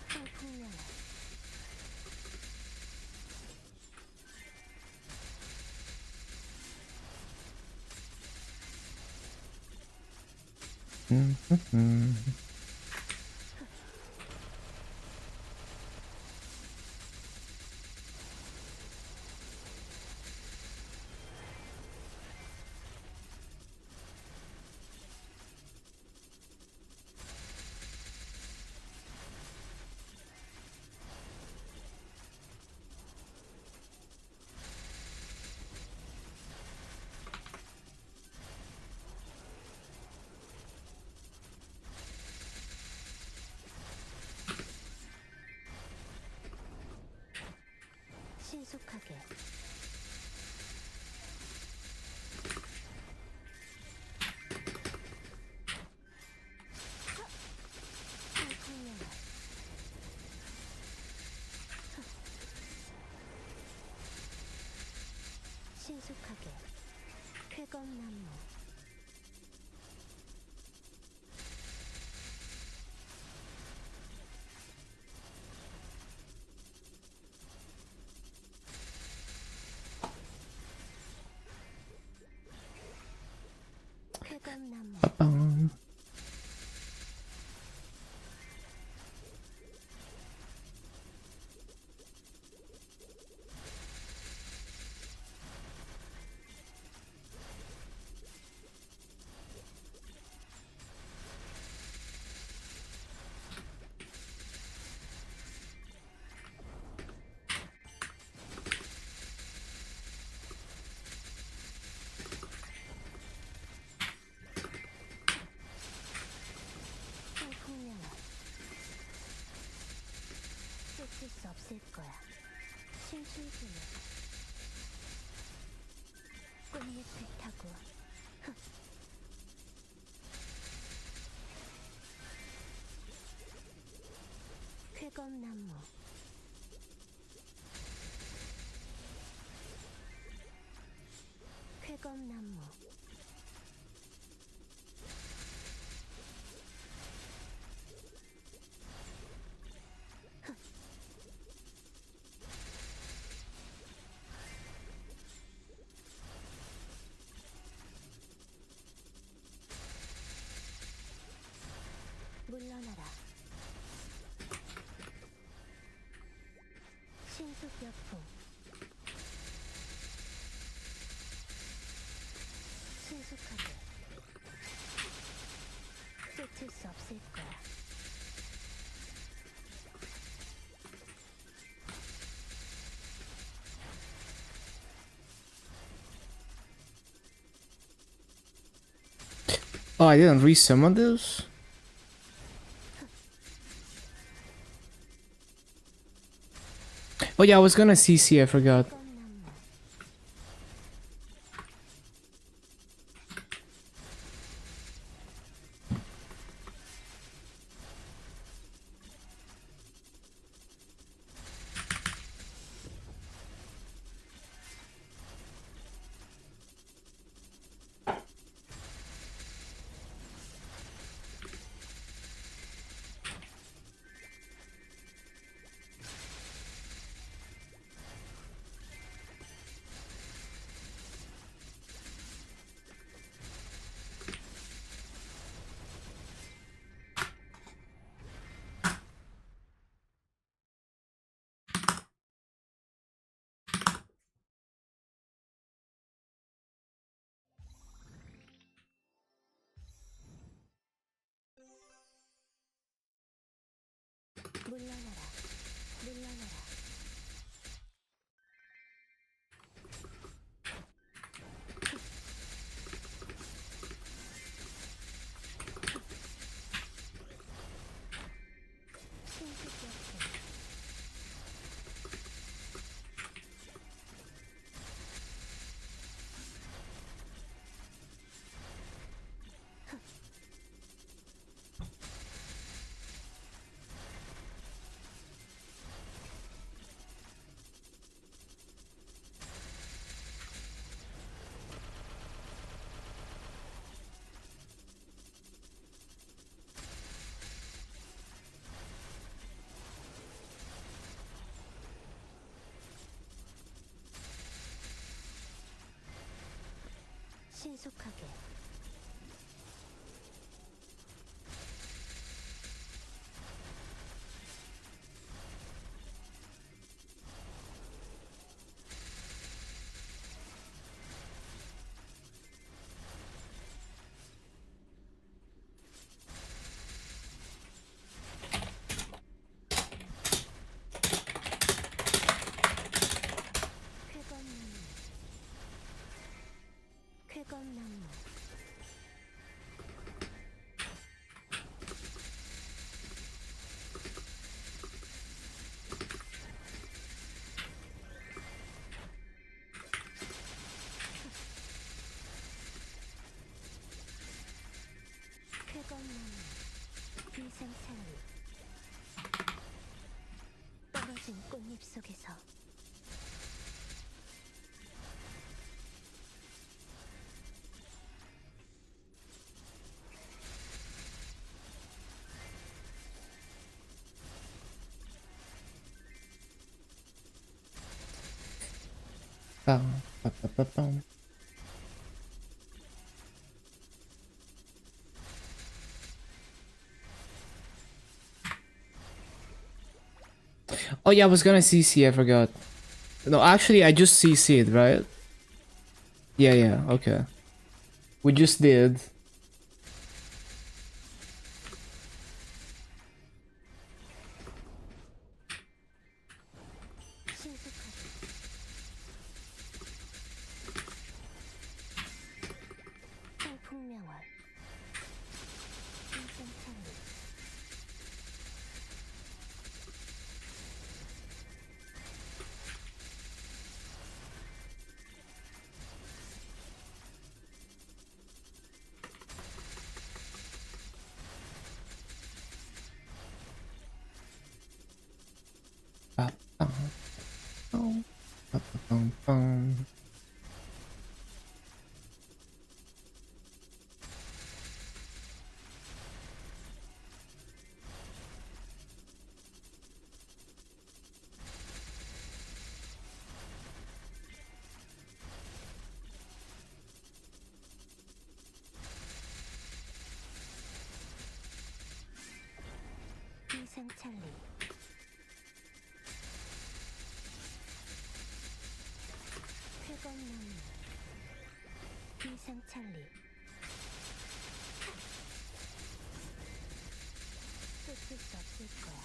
청풍명화 신속하게 청풍명화 신속하게 쾌검나무 쾌검나무 빵. 청풍명화 쫓을 수 없을 거야 심술기는 꽃잎을 타고 쾌검나무 쾌검나무 물러나라 숲여풍 신속하게 쫓을 수 없을 거야. Oh, I didn't resummon this? Oh yeah, I was gonna CC, I forgot. 껌나무 물러나라 물러나라 신속여풍 신속하게 쾌검나무 쾌검나무 쾌검나무 비상찰리 떨어진 꽃잎 속에서 Bum, bum, bum, bum, bum. Oh yeah, I was gonna CC, I forgot. No, actually, I just CC'd, right? Yeah, yeah, okay. We just did. 신속하게 풍풍명월 비상찰리 Bum, bum, bum, bum, bum, bum. 비상찰리 휘상찰리 쫓을 수 없을 거야.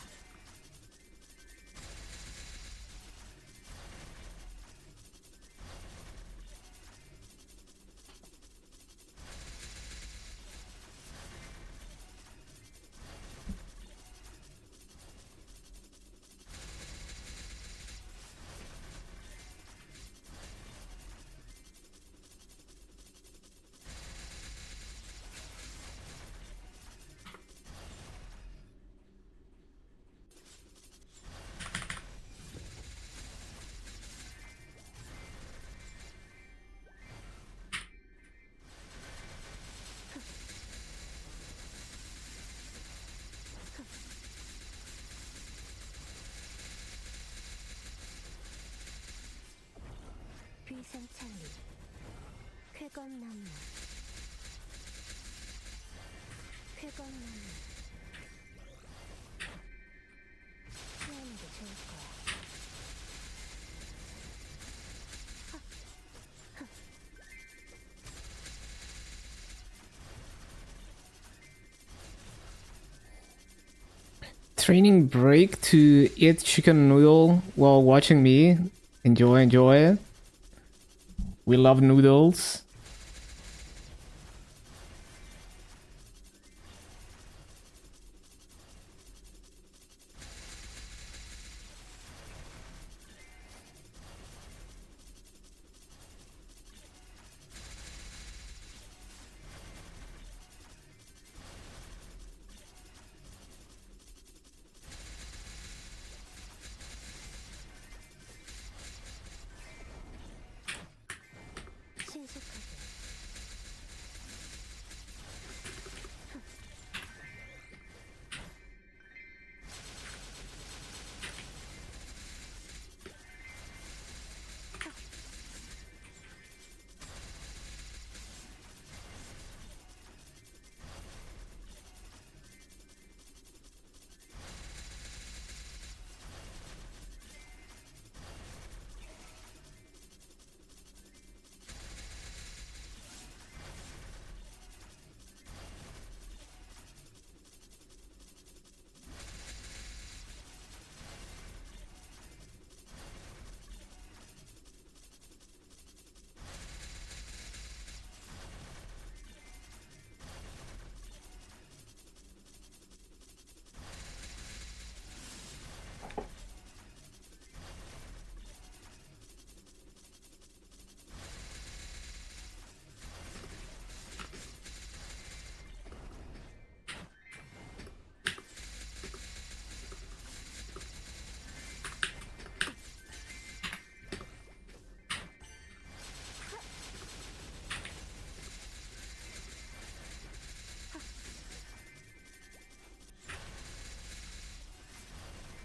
휘상찰리 쾌검나무 쾌검나무 피하는 게 좋을 거야. Training break to eat chicken noodle while watching me. Enjoy, enjoy. We love noodles. 신속하게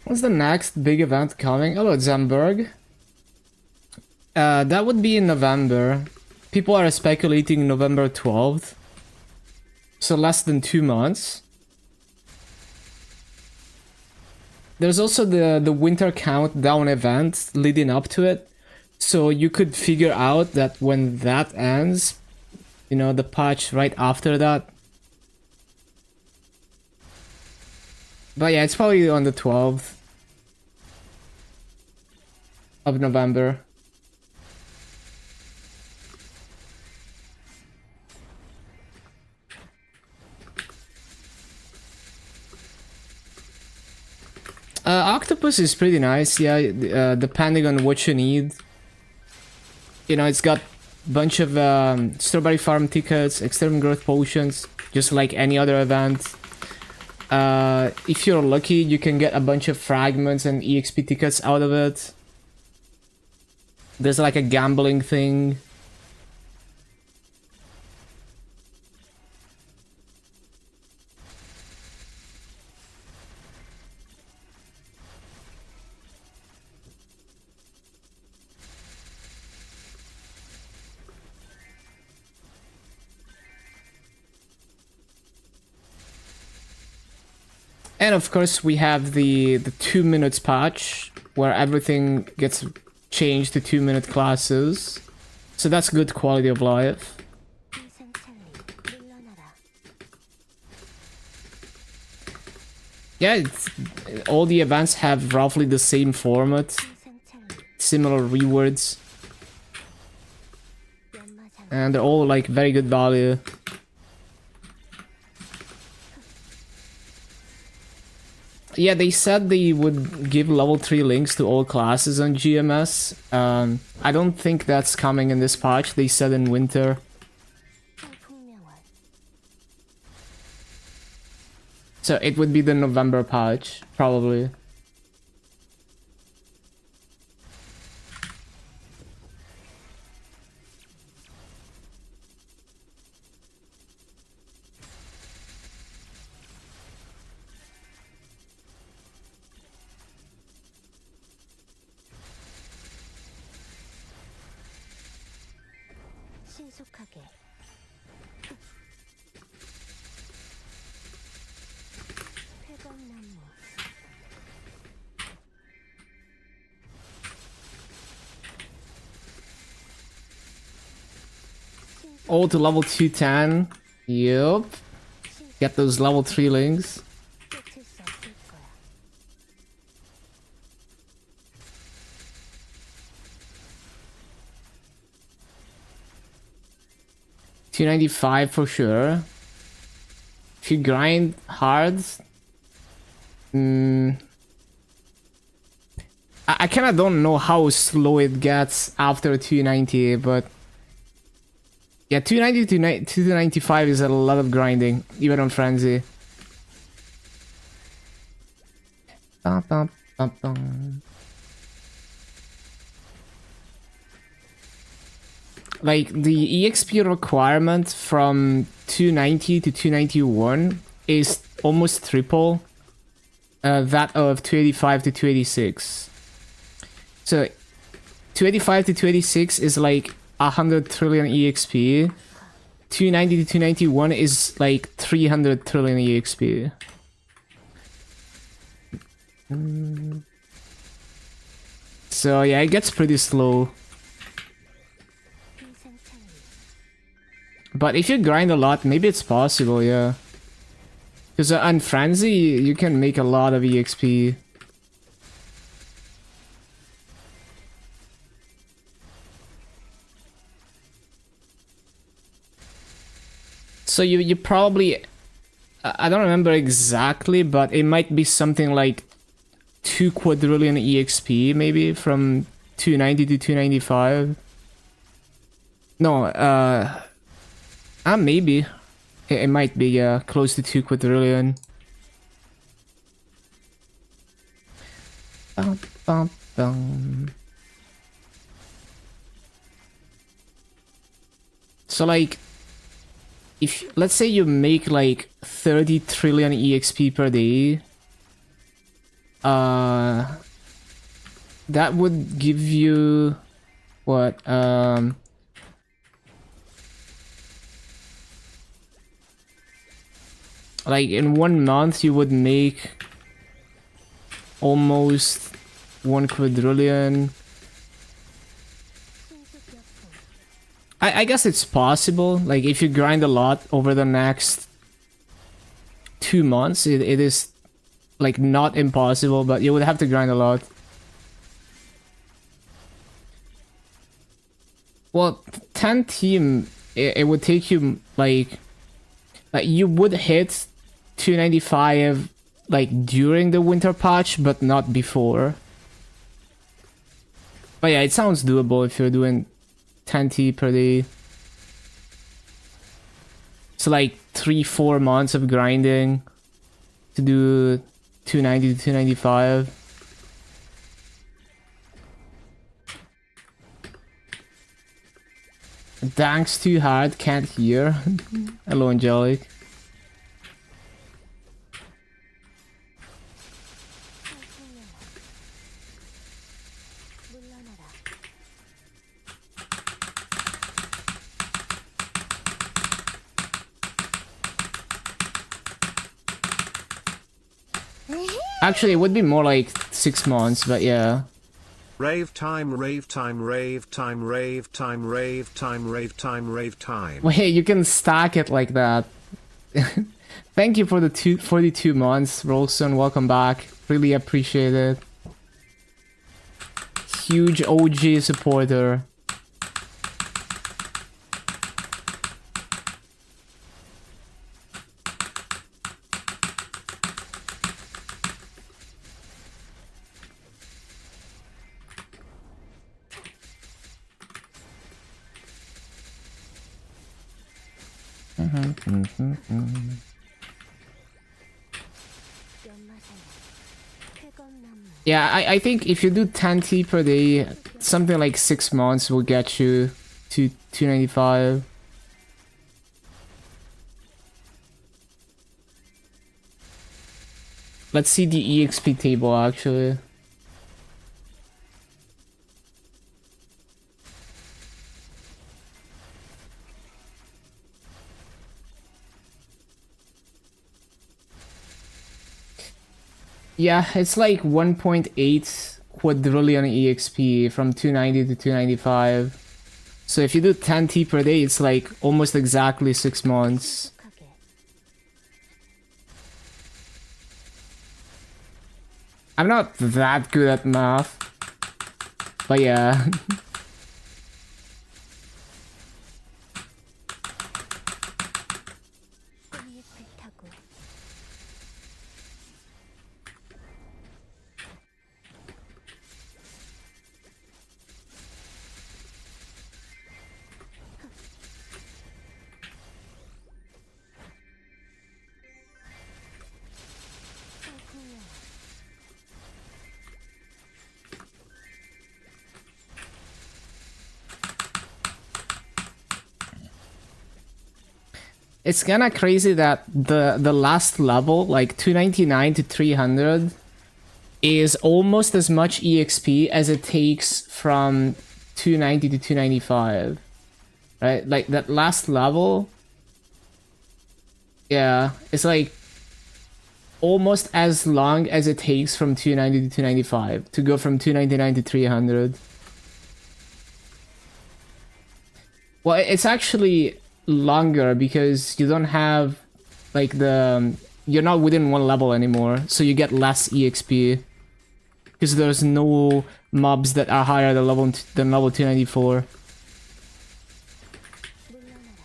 What's the next big event coming? Oh, Zamberg. That would be in November. People are speculating November 12th. So less than 2 months. There's also the winter countdown event leading up to it. So you could figure out that when that ends, you know, the patch right after that. But yeah, it's probably on the 12th of November. Octopus is pretty nice, yeah, depending on what you need. You know, it's got a bunch of strawberry farm tickets, extreme growth potions, just like any other event. If you're lucky, you can get a bunch of fragments and EXP tickets out of it. There's like a gambling thing. And of course we have the 2 minutes patch where everything gets changed to 2-minute classes. So that's good quality of life. Yeah, all the events have roughly the same format, 희생창리 similar rewards, 연마장 and they're all like very good value. Yeah, they said they would give level 3 links to all classes on GMS. I don't think that's coming in this patch. They said in winter. 풍명월 So it would be the November patch, probably. 신속하게 쾌검나무 All to level 210. Yup. Get those level 3 links. 끝일 수 없을 거야. $295 for sure. If you grind hard, I kind of don't know how slow it gets after 290, but yeah, 290 to 295 is a lot of grinding, even on Frenzy. Bum, bum, bum, bum. Like, the EXP requirement from 290 to 291 is almost triple that of 285 to 286. So, 285 to 286 is like 100 trillion EXP. 290 to 291 is like 300 trillion EXP. So, yeah, it gets pretty slow. 희생창리 But if you grind a lot, maybe it's possible, yeah. Because on Frenzy, you can make a lot of EXP. So you probably... I don't remember exactly, but it might be something like 2 quadrillion EXP, maybe, from 290 to 295. No, maybe. It might be, yeah, close to 2 quadrillion. Bum, bum, bum. So, like, if, let's say you make, like, 30 trillion EXP per day, that would give you, what, like in 1 month you would make almost 1 quadrillion. 신속역품 I guess it's possible. Like if you grind a lot over the next 2 months, it is like not impossible, but you would have to grind a lot. Well, 10 team, it would take you like you would hit 295 like during the winter patch, but not before. But yeah, it sounds doable if you're doing 10T per day. So like 3-4 months of grinding to do 290 to 295. Thanks too hard, can't hear. Hello, Angelic. 물러나라. Actually, it would be more like 6 months, but yeah. Rave time, rave time, rave time, rave time, rave time, rave time, rave time. Wait, you can stack it like that. Thank you for the 42 months, Rolson. Welcome back. Really appreciate it. Huge OG supporter. Yeah, I think if you do 10T per day, something like 6 months will get you to 295. Let's see the EXP table actually. Yeah, it's like 1.8 quadrillion EXP from 290 to 295. So if you do 10T per day, it's like almost exactly 6 months. 행복하게. I'm not that good at math. But yeah. 꽃잎을 타고 상품명 It's kinda crazy that the last level, like 299 to 300, is almost as much EXP as it takes from 290 to 295. Right? Like that last level, yeah, it's like almost as long as it takes from 290 to 295 to go from 299 to 300. Well, it's actually longer because you don't have like you're not within one level anymore, so you get less EXP because there's no mobs that are higher than level 294. 물러나라.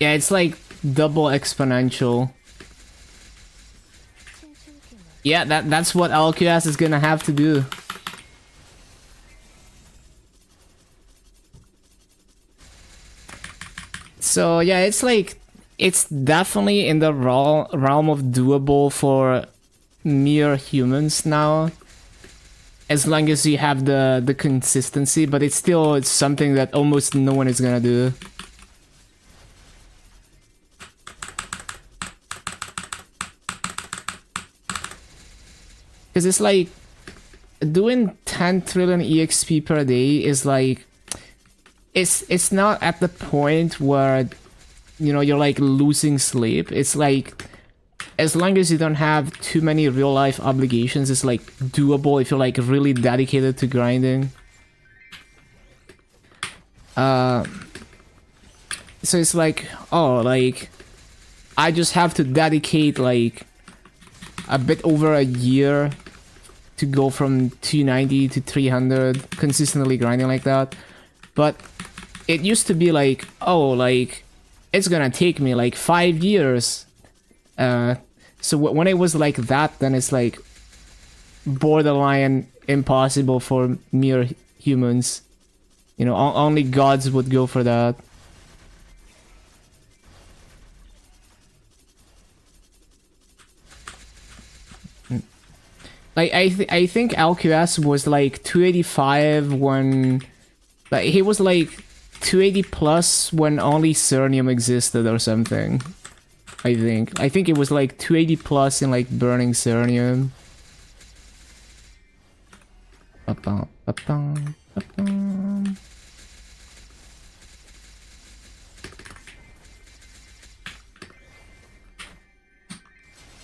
Yeah, it's like double exponential. 신출귀물 Yeah, that's what LQS is gonna have to do. So yeah, it's like it's definitely in the realm of doable for mere humans now, as long as you have the consistency. But it's something that almost no one is gonna do. Because it's like doing 10 trillion EXP per day is like it's not at the point where you're like losing sleep. It's like as long as you don't have too many real life obligations, it's like doable if you're like really dedicated to grinding. So it's like, oh, like I just have to dedicate like a bit over a year to go from 290 to 300 consistently grinding like that. But it used to be like, oh, like it's gonna take me like 5 years. So when it was like that, then it's like borderline impossible for mere humans. Only gods would go for that. Like I think LQS was like 285 when, like he was like 280 plus when only Cernium existed or something. I think it was like 280 plus in like Burning Cernium. Ba-bum, ba-bum, ba-bum.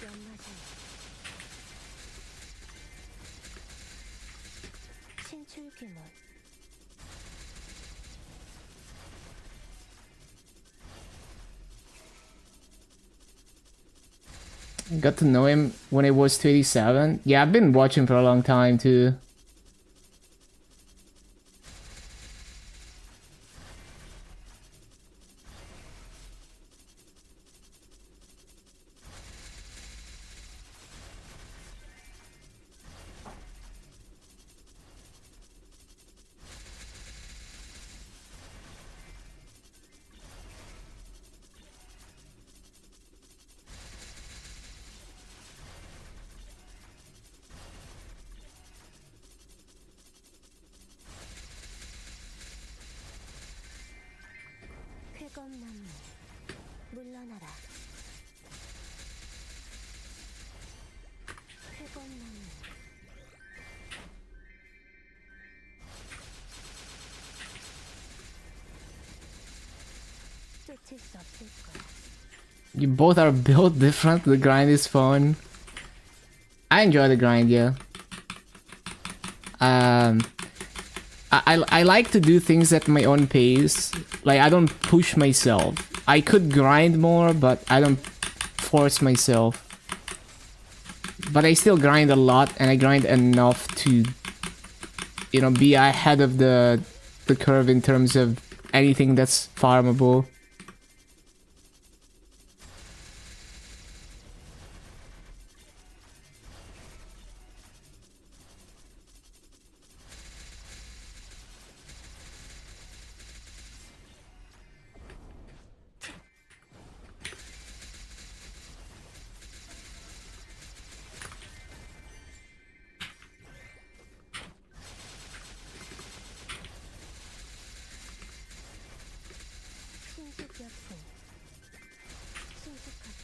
연마장 신출귀물 Got to know him when it was 287. Yeah, I've been watching for a long time too. 쾌검나무 물러나라. 쾌검나무 쫓을 수 없을 거야. You both are built different. The grind is fun. I enjoy the grind, yeah. I like to do things at my own pace. Like, I don't push myself. I could grind more, but I don't force myself. But I still grind a lot, and I grind enough to, you know, be ahead of the curve in terms of anything that's farmable. 신속약품 신속하게.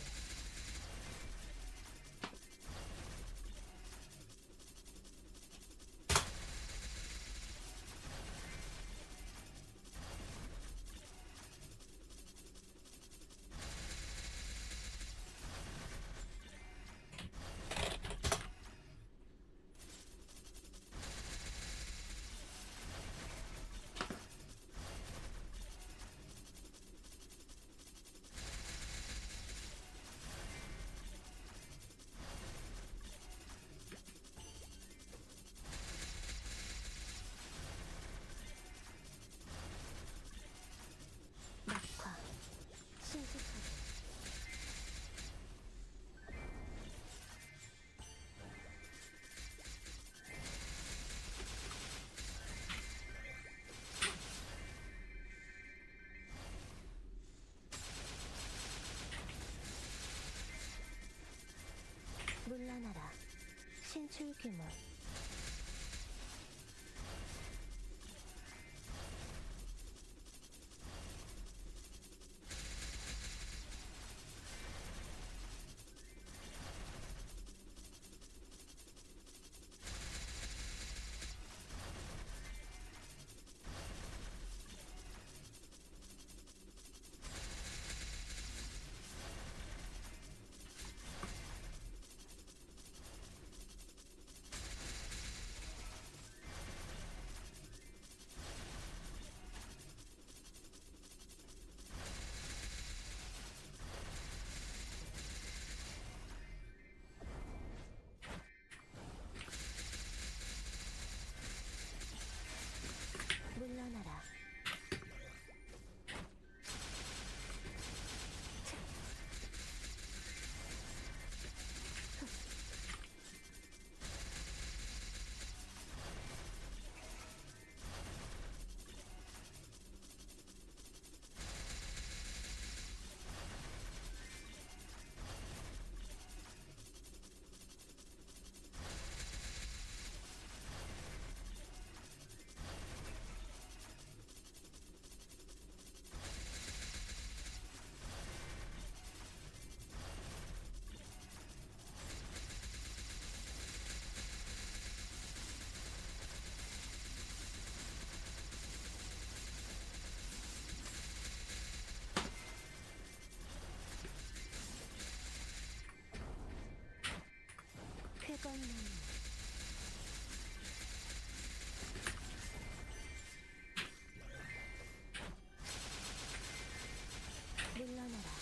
낙화 신속하게. 물러나라. 신출규모 물러나라. 쾌검나무 물러나라.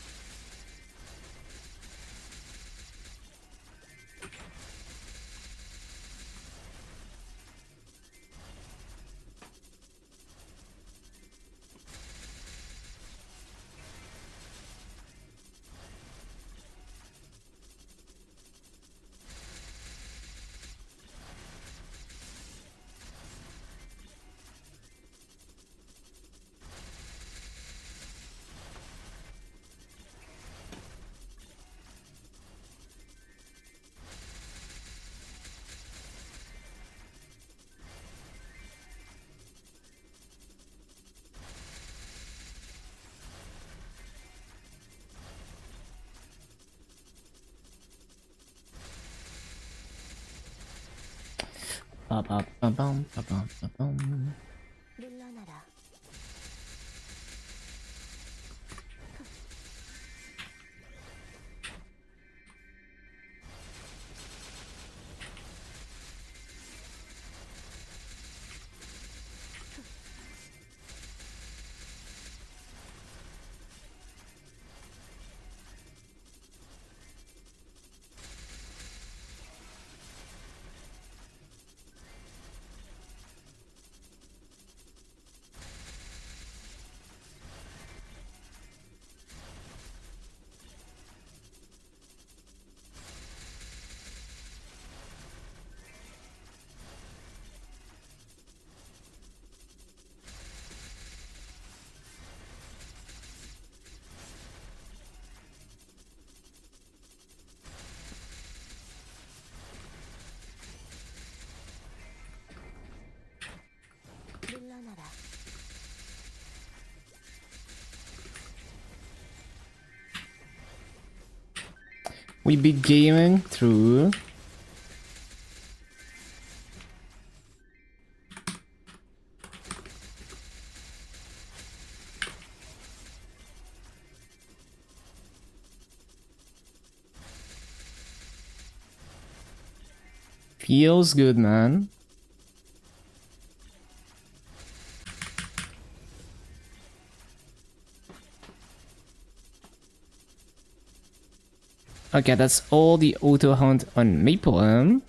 물러나라. 물러나라. We be gaming through. Feels good, man. Okay, that's all the auto hunt on Maple.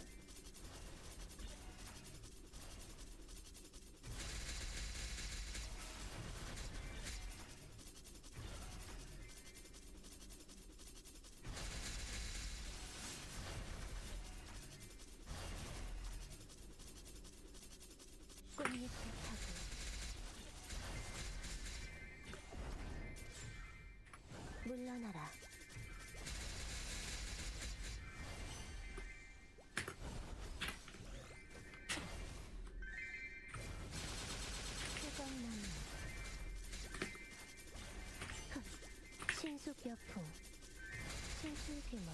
꽃잎을 타고 물러나라. 수정나무. 신수벽풍. 신술귀물.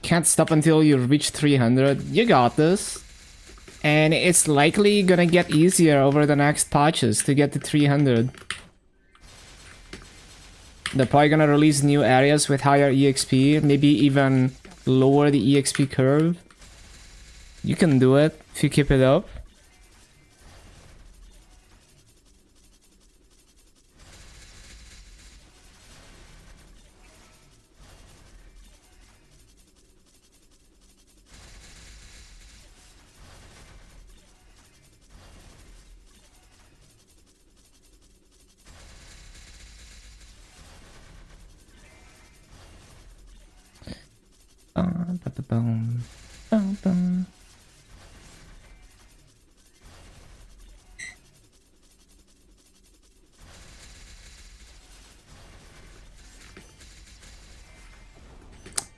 Can't stop until you reach 300. You got this. And it's likely gonna get easier over the next patches to get to 300. They're probably gonna release new areas with higher EXP, maybe even lower the EXP curve. You can do it if you keep it up.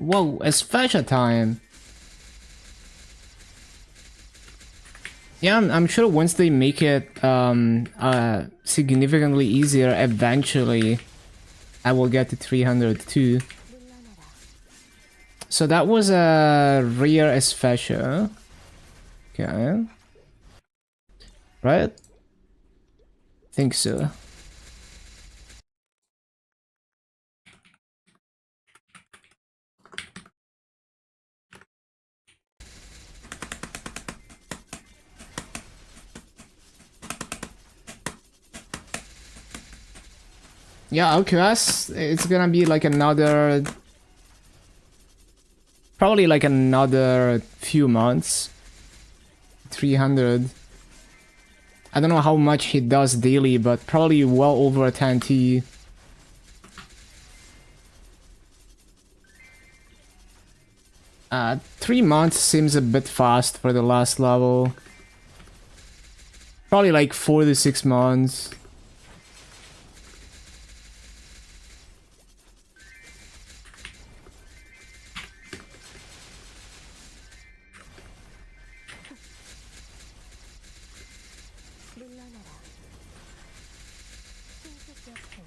Whoa, it's fashion time. Yeah, I'm sure once they make it significantly easier, eventually I will get to 300 too. 물러나라. So that was a rare Especial. Okay. Right? Think so. Yeah, OQS, it's gonna be like another... Probably like another few months. 300. I don't know how much he does daily, but probably well over 10T. 3 months seems a bit fast for the last level. Probably like 4 to 6 months. 물러나라. 신수격행.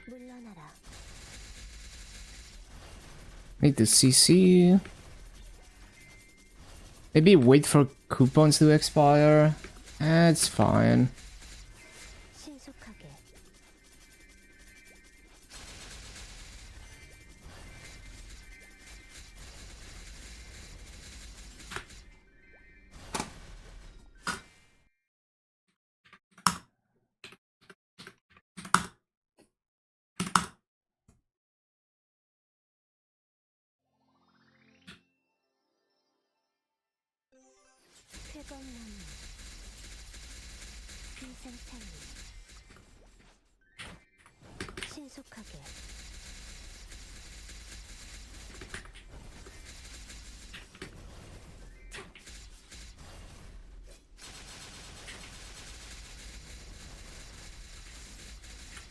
물러나라. Need the CC. Maybe wait for coupons to expire. It's fine. 신속하게. 쾌검나무. 비상창이. 신속하게.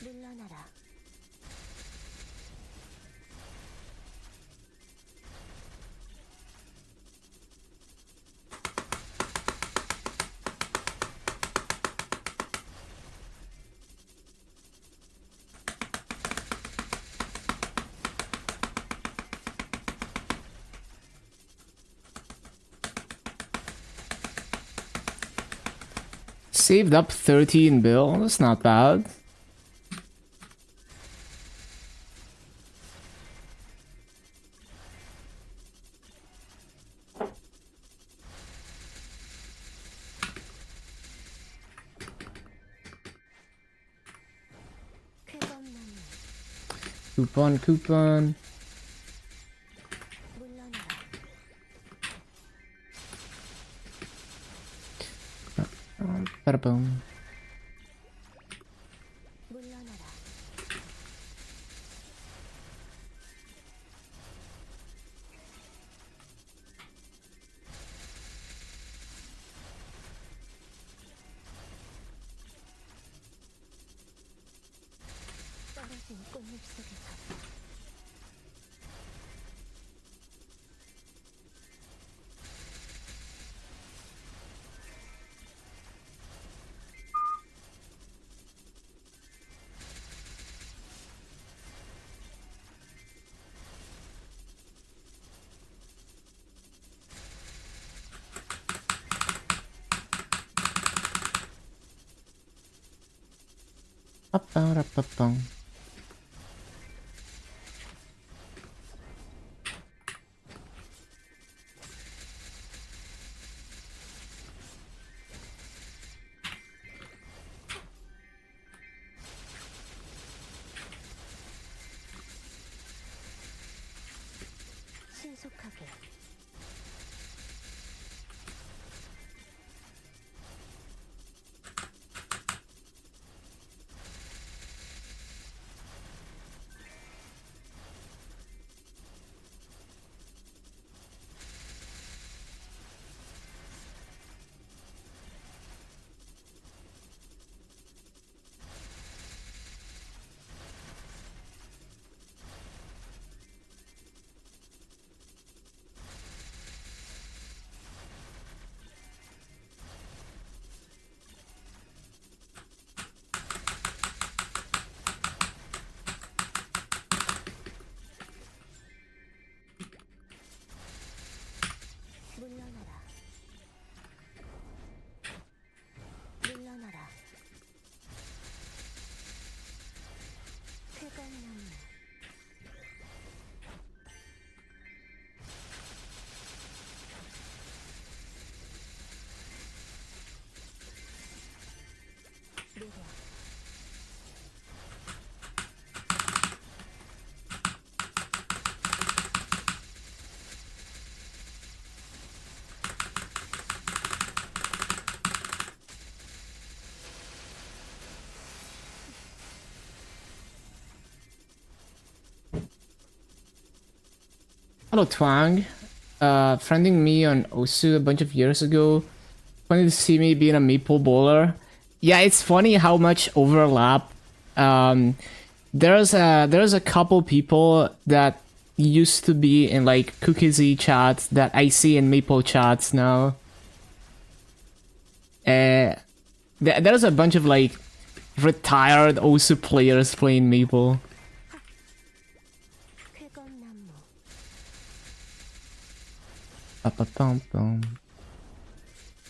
물러나라. Saved up 13 bill. That's not bad. 쾌검나무. Coupon. 물러나라. Bada boom. 물러나라. 떨어진 꽃잎 속에서 Ba-ba-da-ba-bum. 신속하게. Hello, Twang. Friending me on Osu a bunch of years ago. Funny to see me being a Maple bowler. Yeah, it's funny how much overlap. There's a couple people that used to be in like Cookiesy chats that I see in Maple chats now. There's a bunch of like retired Osu players playing Maple. 쾌검나무 Ba-ba-bum-bum.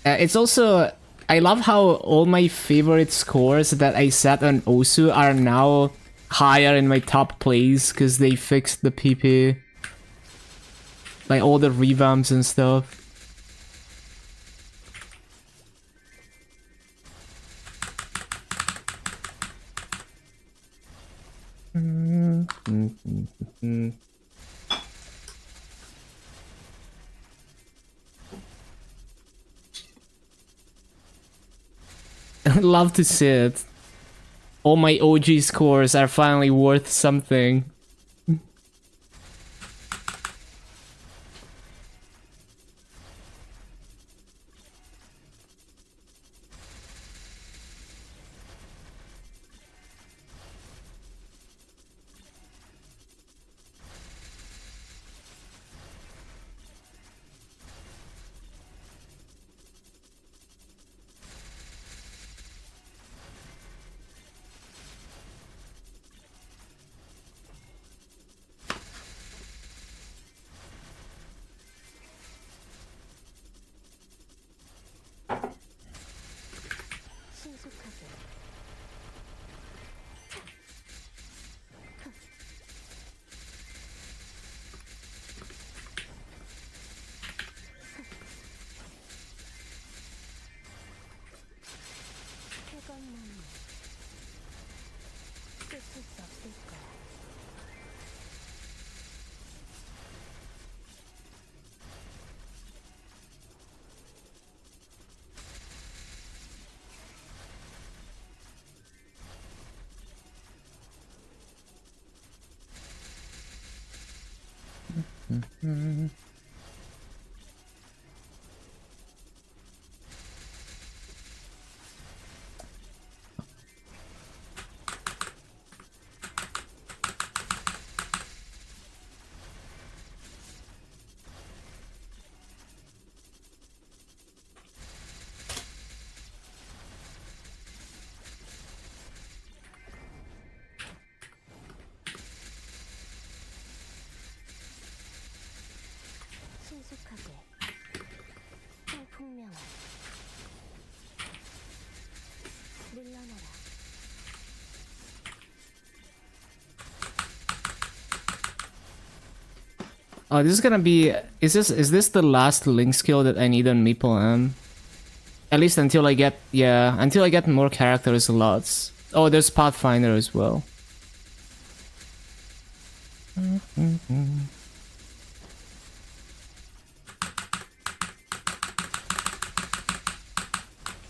It's also, I love how all my favorite scores that I set on Osu are now higher in my top plays because they fixed the PP. Like all the revamps and stuff. Love to see it. All my OG scores are finally worth something. 신속하게 쾌검나무 끝일 수 없을 거야. 신속하게 풍풍명을 물러나라. Oh, this is gonna be. Is this the last link skill that I need on Meeple M? At least until I get, yeah, until I get more character slots. Oh, there's Pathfinder as well.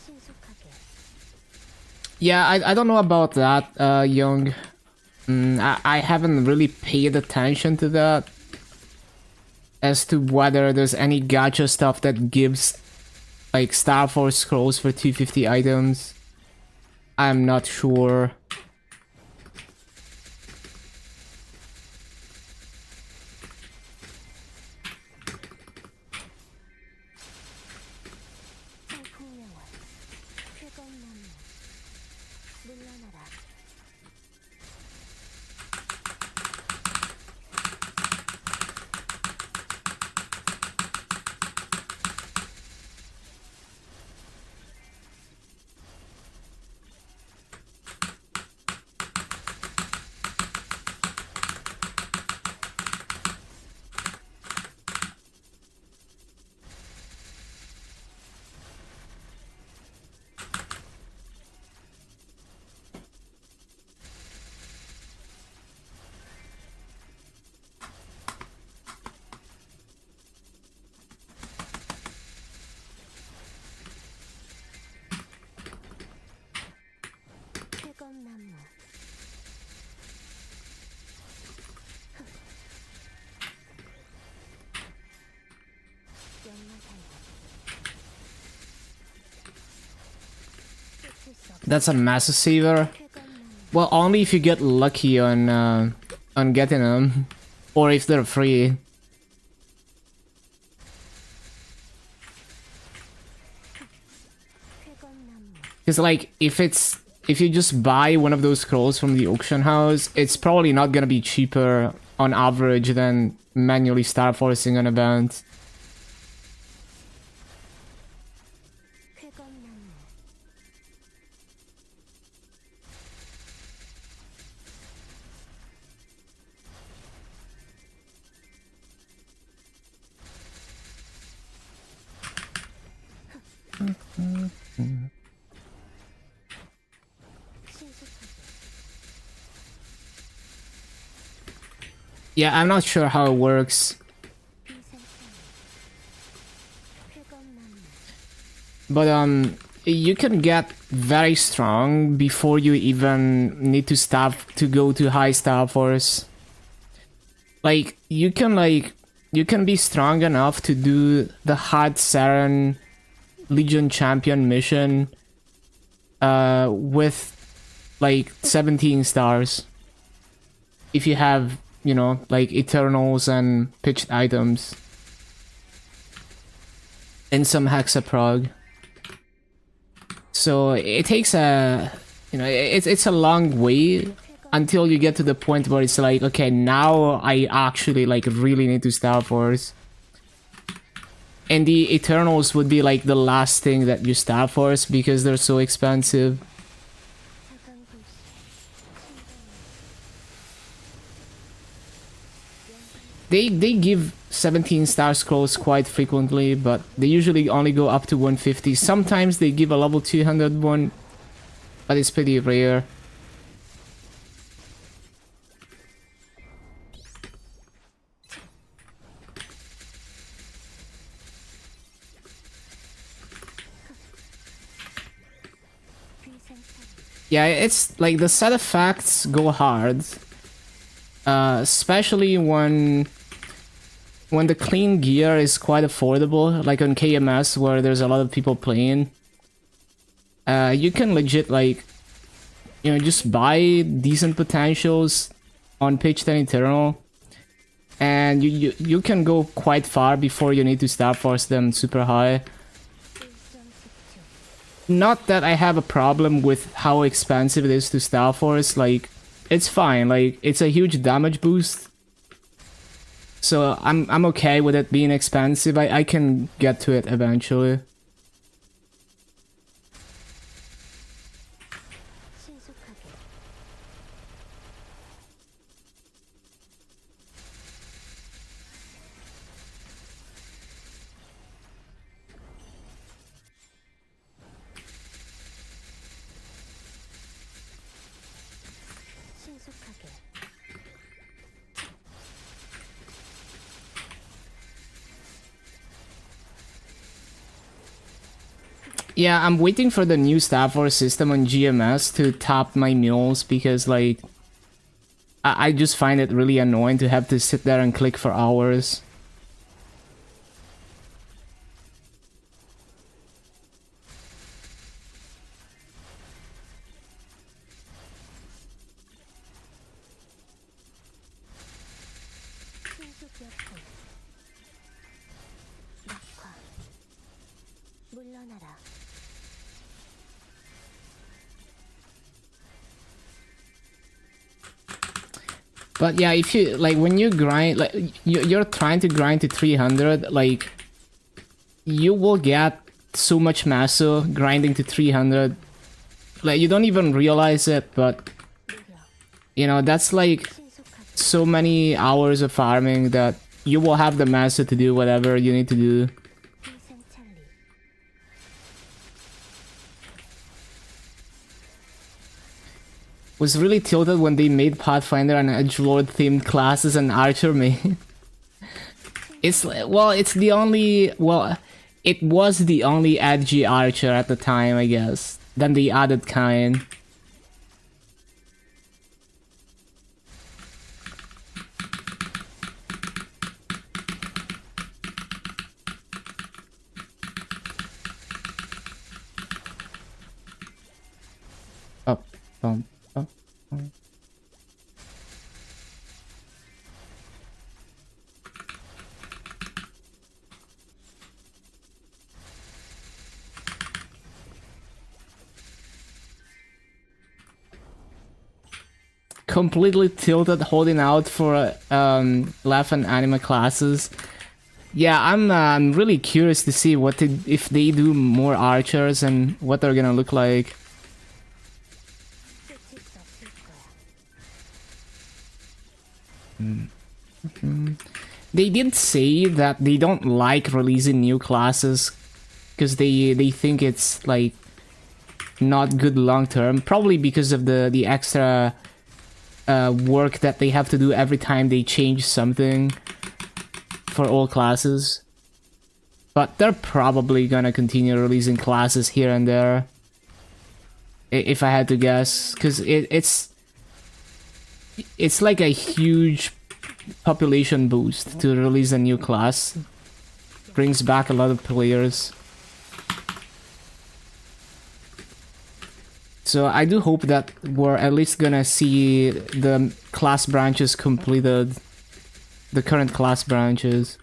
신속하게 Yeah, I don't know about that, Young. I haven't really paid attention to that. As to whether there's any gacha stuff that gives like Star Force scrolls for 250 items. I'm not sure. 풍풍명을 쾌검나무 물러나라. That's a massive saver. Well, only if you get lucky on getting them, or if they're free. Because like if you just buy one of those scrolls from the auction house, it's probably not gonna be cheaper on average than manually star forcing an event. Yeah, I'm not sure how it works. But you can get very strong before you even need to stop to go to high star force. Like you can be strong enough to do the hard Saren Legion Champion mission with like 17 stars. If you have, you know, like Eternals and pitched items. And some Hexaprog. So it takes a, you know, it's a long way until you get to the point where it's like, okay, now I actually like really need to Star Force. And the Eternals would be like the last thing that you Star Force because they're so expensive. They give 17 star scrolls quite frequently, but they usually only go up to 150. Sometimes they give a level 200 one, but it's pretty rare. Yeah, it's like the set of facts go hard, especially when the clean gear is quite affordable, like on KMS where there's a lot of people playing. You can legit like, you know, just buy decent potentials on Pitch 10 Eternal, and you can go quite far before you need to Star Force them super high. Not that I have a problem with how expensive it is to Star Force, like, it's fine, like, it's a huge damage boost. So I'm okay with it being expensive. I can get to it eventually. Yeah, I'm waiting for the new Star Force system on GMS to top my mules because, like, I just find it really annoying to have to sit there and click for hours. But yeah, if you like when you grind, like you're trying to grind to 300, like you will get so much maso grinding to 300. Like you don't even realize it, but you know, that's like so many hours of farming that you will have the maso to do whatever you need to do. Was really tilted when they made Pathfinder and Edgelord themed classes and Archer main. It's well, it's the only, well, it was the only edgy Archer at the time, I guess. Then they added Kain. Bum, bum, bum. Completely tilted, holding out for Laugh and Anima classes. Yeah, I'm really curious to see if they do more archers and what they're gonna look like. They did say that they don't like releasing new classes because they think it's like not good long term. Probably because of the extra work that they have to do every time they change something for all classes. But they're probably gonna continue releasing classes here and there, if I had to guess, because it's like a huge population boost to release a new class. Brings back a lot of players. So I do hope that we're at least gonna see the class branches completed. The current class branches.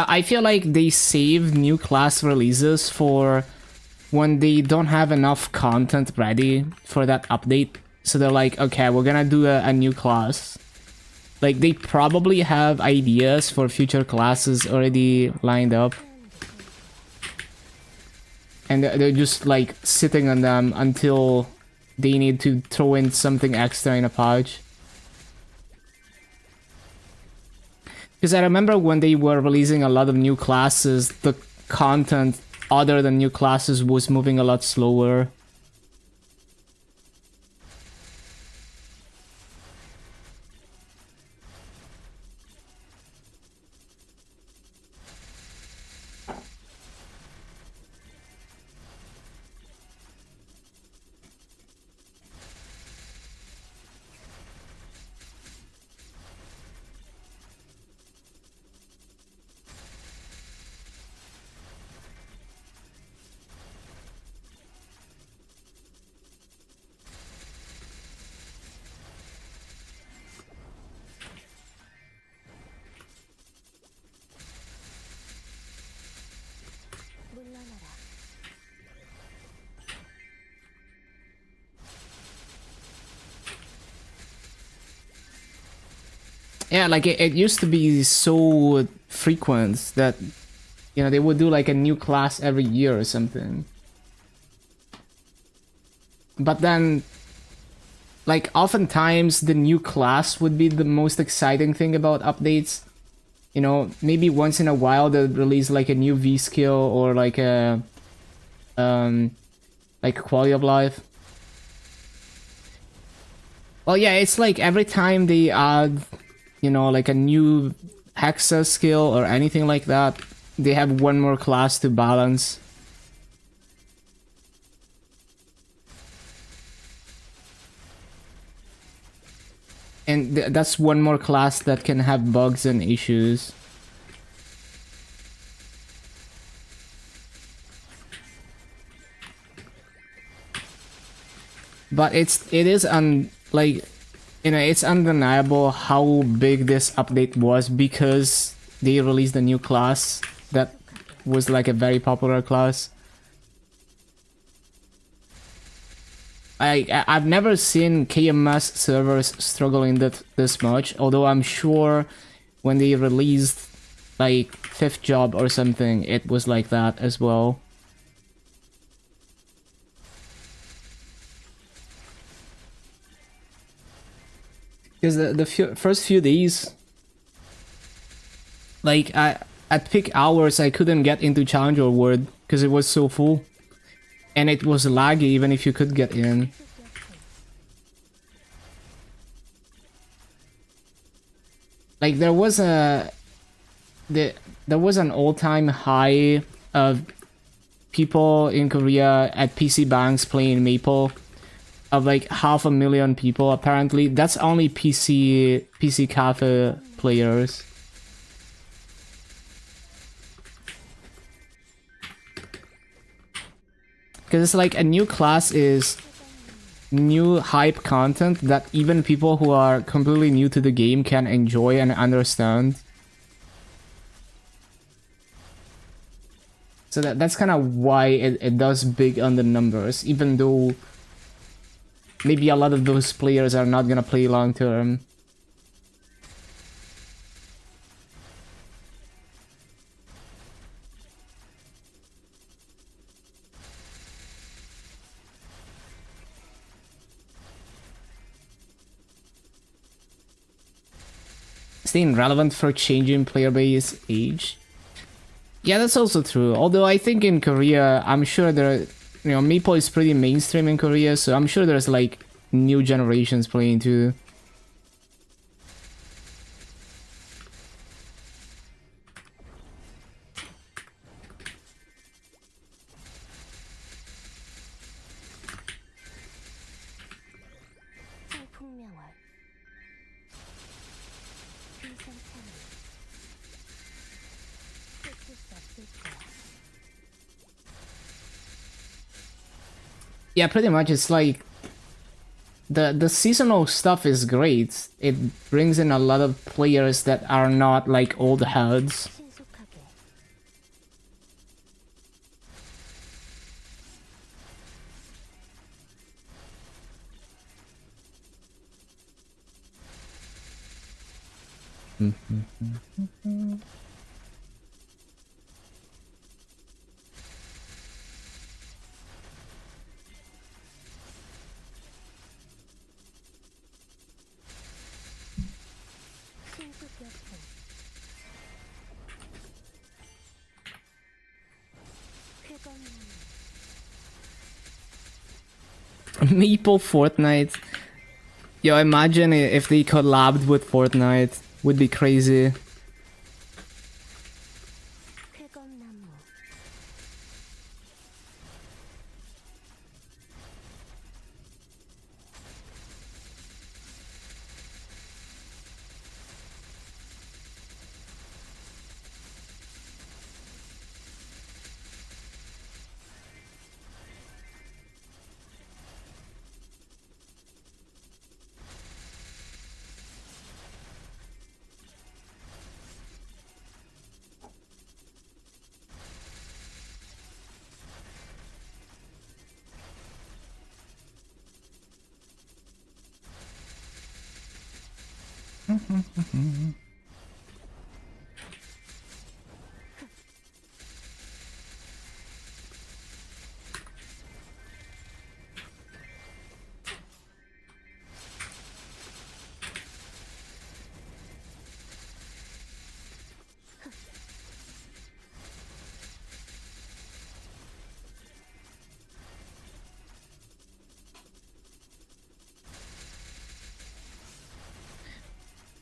I feel like they save new class releases for when they don't have enough content ready for that update. So they're like, okay, we're gonna do a new class. Like, they probably have ideas for future classes already lined up. And they're just like sitting on them until they need to throw in something extra in a pouch. Because I remember when they were releasing a lot of new classes, the content other than new classes was moving a lot slower. Yeah, like it used to be so frequent that, you know, they would do like a new class every year or something. But then, like, oftentimes the new class would be the most exciting thing about updates. You know, maybe once in a while they'll release like a new V skill or like a like quality of life. Well, yeah, it's like every time they add, you know, like a new hexa skill or anything like that, they have one more class to balance. And that's one more class that can have bugs and issues. But it is like, you know, it's undeniable how big this update was because they released a new class that was like a very popular class. I've never seen KMS servers struggling this much, although I'm sure when they released like 5th job or something, it was like that as well. Because the first few days, like at peak hours, I couldn't get into Challenger World because it was so full, and it was laggy even if you could get in. Like there was an all-time high of people in Korea at PC banks playing Maple, of like 500,000 people apparently. That's only PC cafe players. Because it's like a new class is new hype content that even people who are completely new to the game can enjoy and understand. So that's kind of why it does big on the numbers, even though maybe a lot of those players are not gonna play long term. Staying relevant for changing player base age. Yeah, that's also true. Although I think in Korea, I'm sure there, Maple is pretty mainstream in Korea, so I'm sure there's like new generations playing too. 풍명월 비상창 끝일 수 없을 거야. Yeah, pretty much. It's like the seasonal stuff is great. It brings in a lot of players that are not like old heads. 신속하게 신속격풍 쾌검 Maple Fortnite. Yo, imagine if they collabed with Fortnite. Would be crazy. 쾌검나무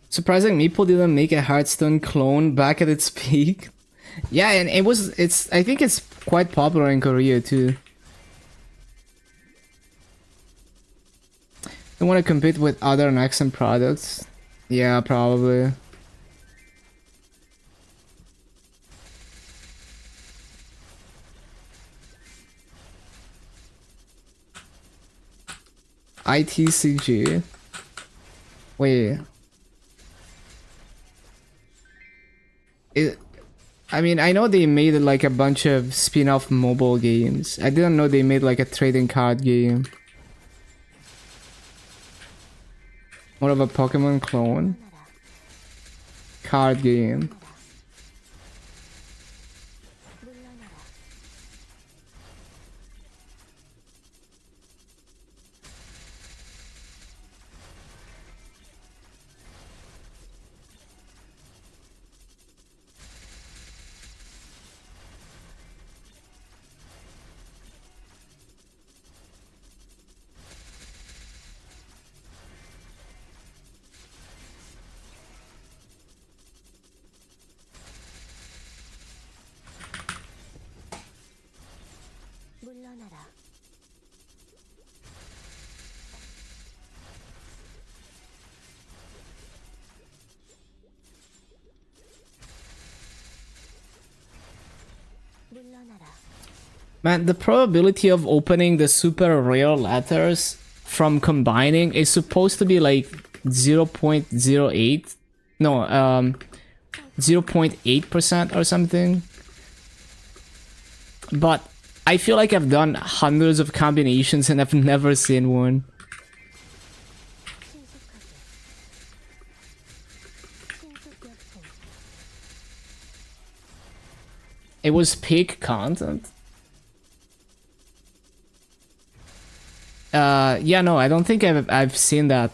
Surprising Maple didn't make a Hearthstone clone back at its peak. Yeah, and I think it's quite popular in Korea too. They want to compete with other Nexon products. Yeah, probably. ITCG. Wait. I mean, I know they made like a bunch of spin-off mobile games. I didn't know they made like a trading card game. More of a Pokemon clone. 나라 Card game. 물러나라. 물러나라. Man, the probability of opening the super rare letters from combining is supposed to be like 0.08. No, 0.8% or something. But I feel like I've done hundreds of combinations and I've never seen one. 신속격통. It was peak content. Yeah, no, I don't think I've seen that.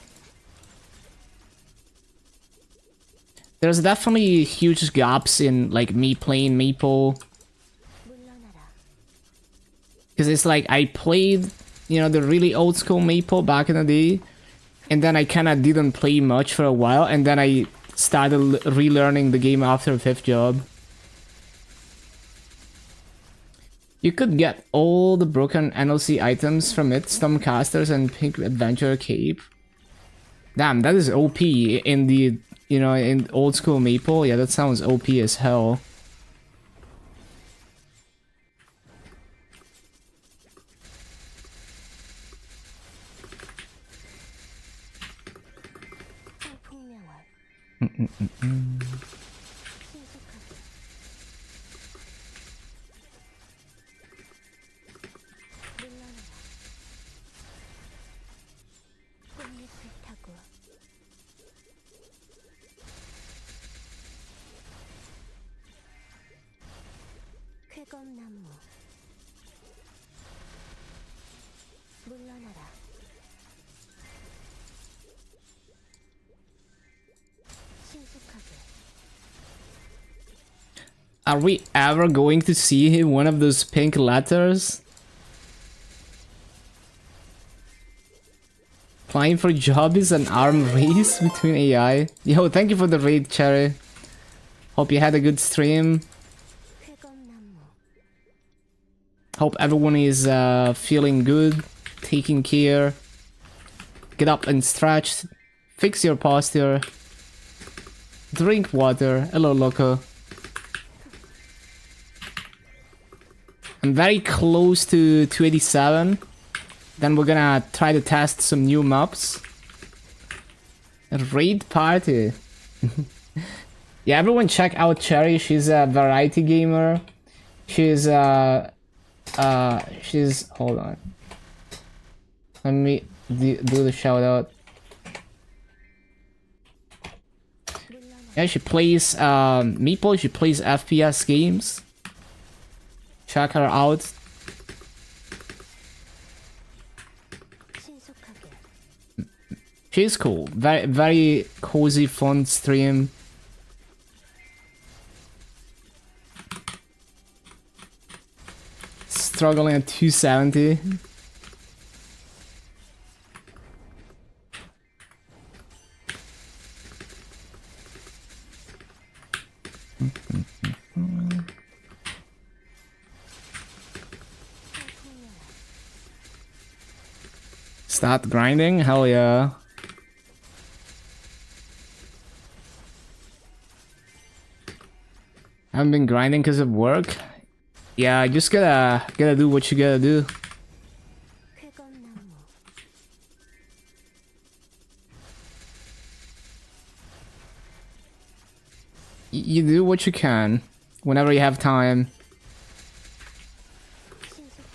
There's definitely huge gaps in like me playing Maple. 물러나라. Because it's like I played, you know, the really old school Maple back in the day, and then I kind of didn't play much for a while, and then I started relearning the game after 5th job. You could get all the broken NLC items from it, Stormcasters and Pink Adventure Cape. Damn, that is OP in the, you know, in old school Maple. Yeah, that sounds OP as hell. 폭풍명월. 신속하게. 물러나라. 꽃잎을 타고. 쾌검나무. 물러나라. 신속하게. Are we ever going to see one of those pink letters? Applying for job is an arm race between AI. Yo, thank you for the raid, Cherry. Hope you had a good stream. 쾌검나무. Hope everyone is feeling good, taking care. Get up and stretch. Fix your posture. Drink water. Hello, Loco. I'm very close to 287. Then we're gonna try to test some new maps. Raid party. Yeah, everyone check out Cherry. She's a variety gamer. She's hold on. Let me do the shout out. Yeah, she plays Meeple. She plays FPS games. Check her out. 신속하게. She's cool. Very cozy, fun stream. Struggling at 270. Start grinding? Hell yeah. I haven't been grinding because of work. Yeah, I just gotta do what you gotta do. 쾌검나무. You do what you can whenever you have time. 신속하게.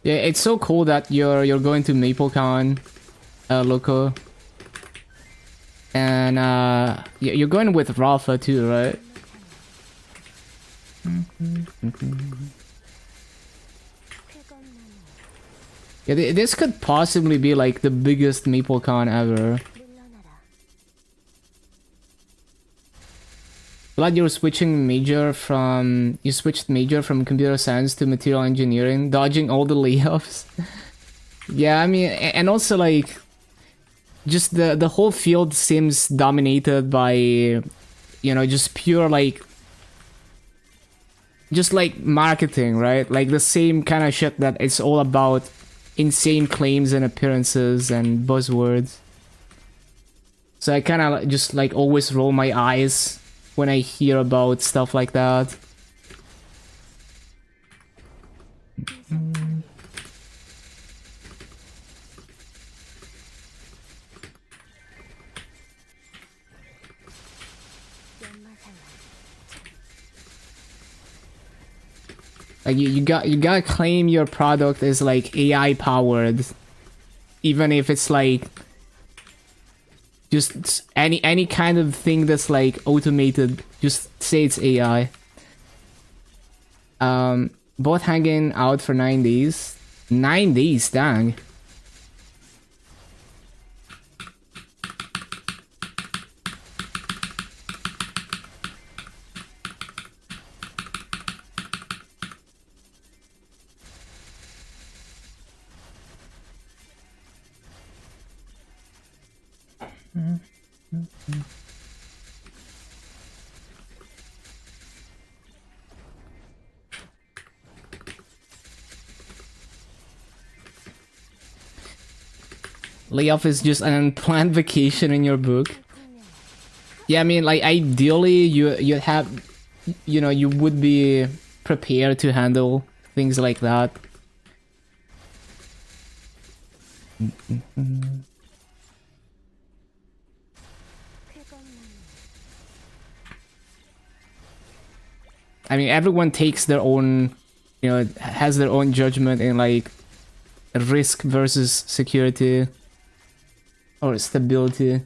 Yeah, it's so cool that you're going to MapleCon, Loco. And you're going with Rafa too, right? 쾌검나무. Yeah, this could possibly be like the biggest MapleCon ever. 물러나라. Glad you switched major from computer science to material engineering, dodging all the layoffs. Yeah, I mean, and also like, just the whole field seems dominated by, you know, just pure like, just like marketing, right? Like the same kind of shit that it's all about insane claims and appearances and buzzwords. So I kind of just like always roll my eyes when I hear about stuff like that. Like you gotta claim your product is like AI powered, even if it's like just any kind of thing that's like automated. Just say it's AI. Both hanging out for 9 days. 9 days, dang. Layoff is just an unplanned vacation in your book. Yeah, I mean, like ideally you have, you know, you would be prepared to handle things like that. I mean, everyone takes their own, you know, has their own judgment in like risk versus security or stability.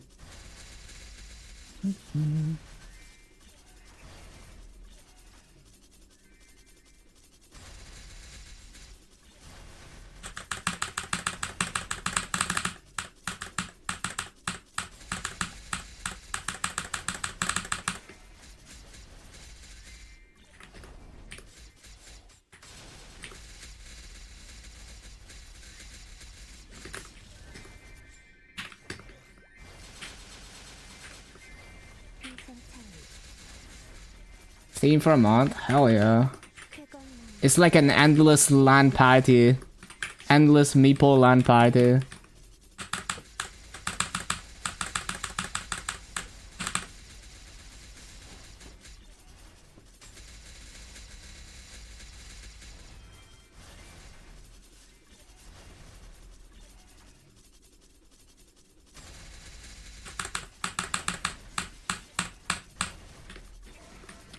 Staying for a month? Hell yeah. It's like an endless LAN party. Endless Meeple LAN party.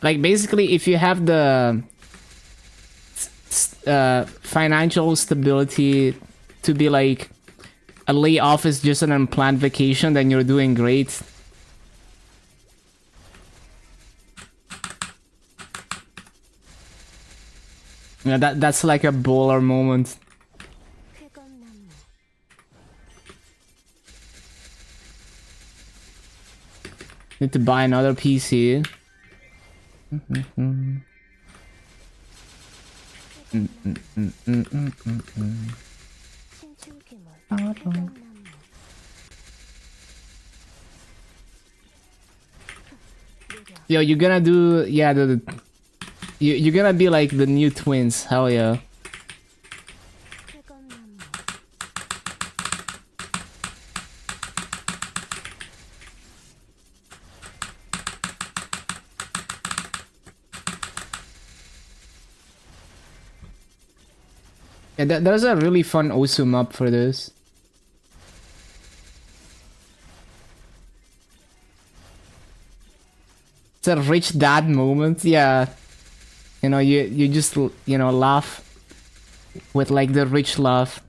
Like basically, if you have the financial stability to be like a layoff is just an unplanned vacation, then you're doing great. Yeah, that's like a baller moment. Need to buy another PC. Yo, you're gonna do, yeah, you're gonna be like the new twins. Hell yeah. Yeah, there's a really fun Osu map for this. It's a rich dad moment, yeah. You know, you just, you know, laugh with like the rich laugh.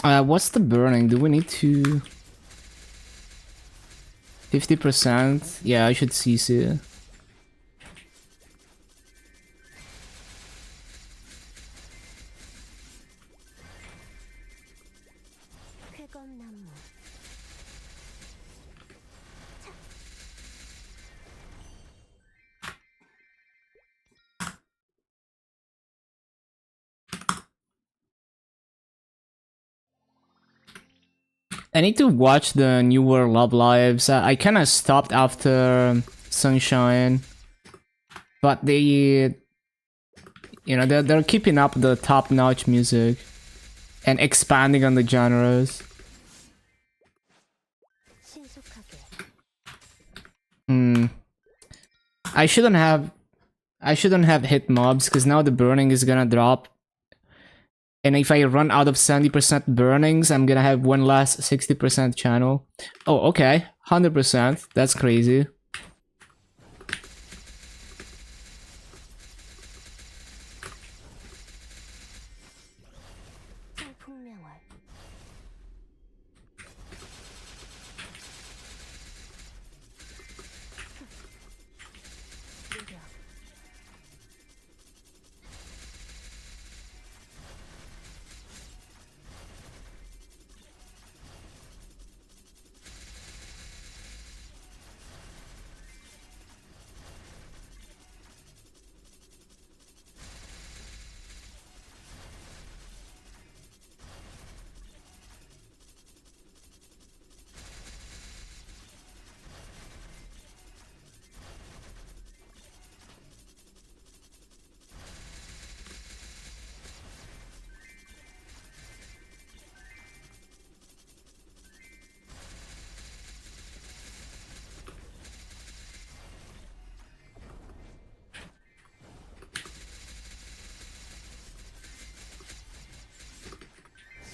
What's the burning? Do we need to... 50%? Yeah, I should cease it. 쾌검나무 I need to watch the newer Love Lives. I kind of stopped after Sunshine, but they, you know, they're keeping up the top-notch music and expanding on the genres. 신속하게 I shouldn't have hit mobs because now the burning is gonna drop. And if I run out of 70% burnings, I'm gonna have one last 60% channel. Oh, okay. 100%. That's crazy. 풍명월 무력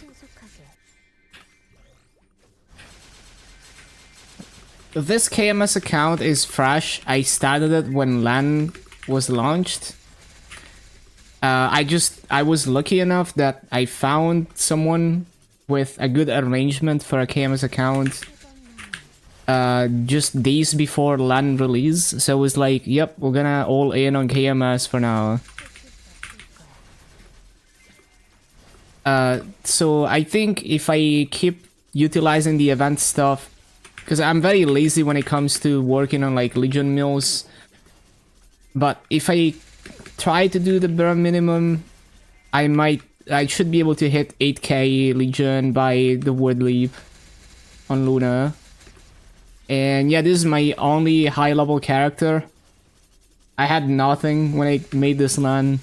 신속하게 This KMS account is fresh. I started it when LAN was launched. I was lucky enough that I found someone with a good arrangement for a KMS account just days before LAN release. So it was like, yep, we're gonna all in on KMS for now. So I think if I keep utilizing the event stuff, because I'm very lazy when it comes to working on like Legion mills, but if I try to do the bare minimum, I should be able to hit 8k Legion by the Wood Leap on Luna. And yeah, this is my only high level character. I had nothing when I made this LAN.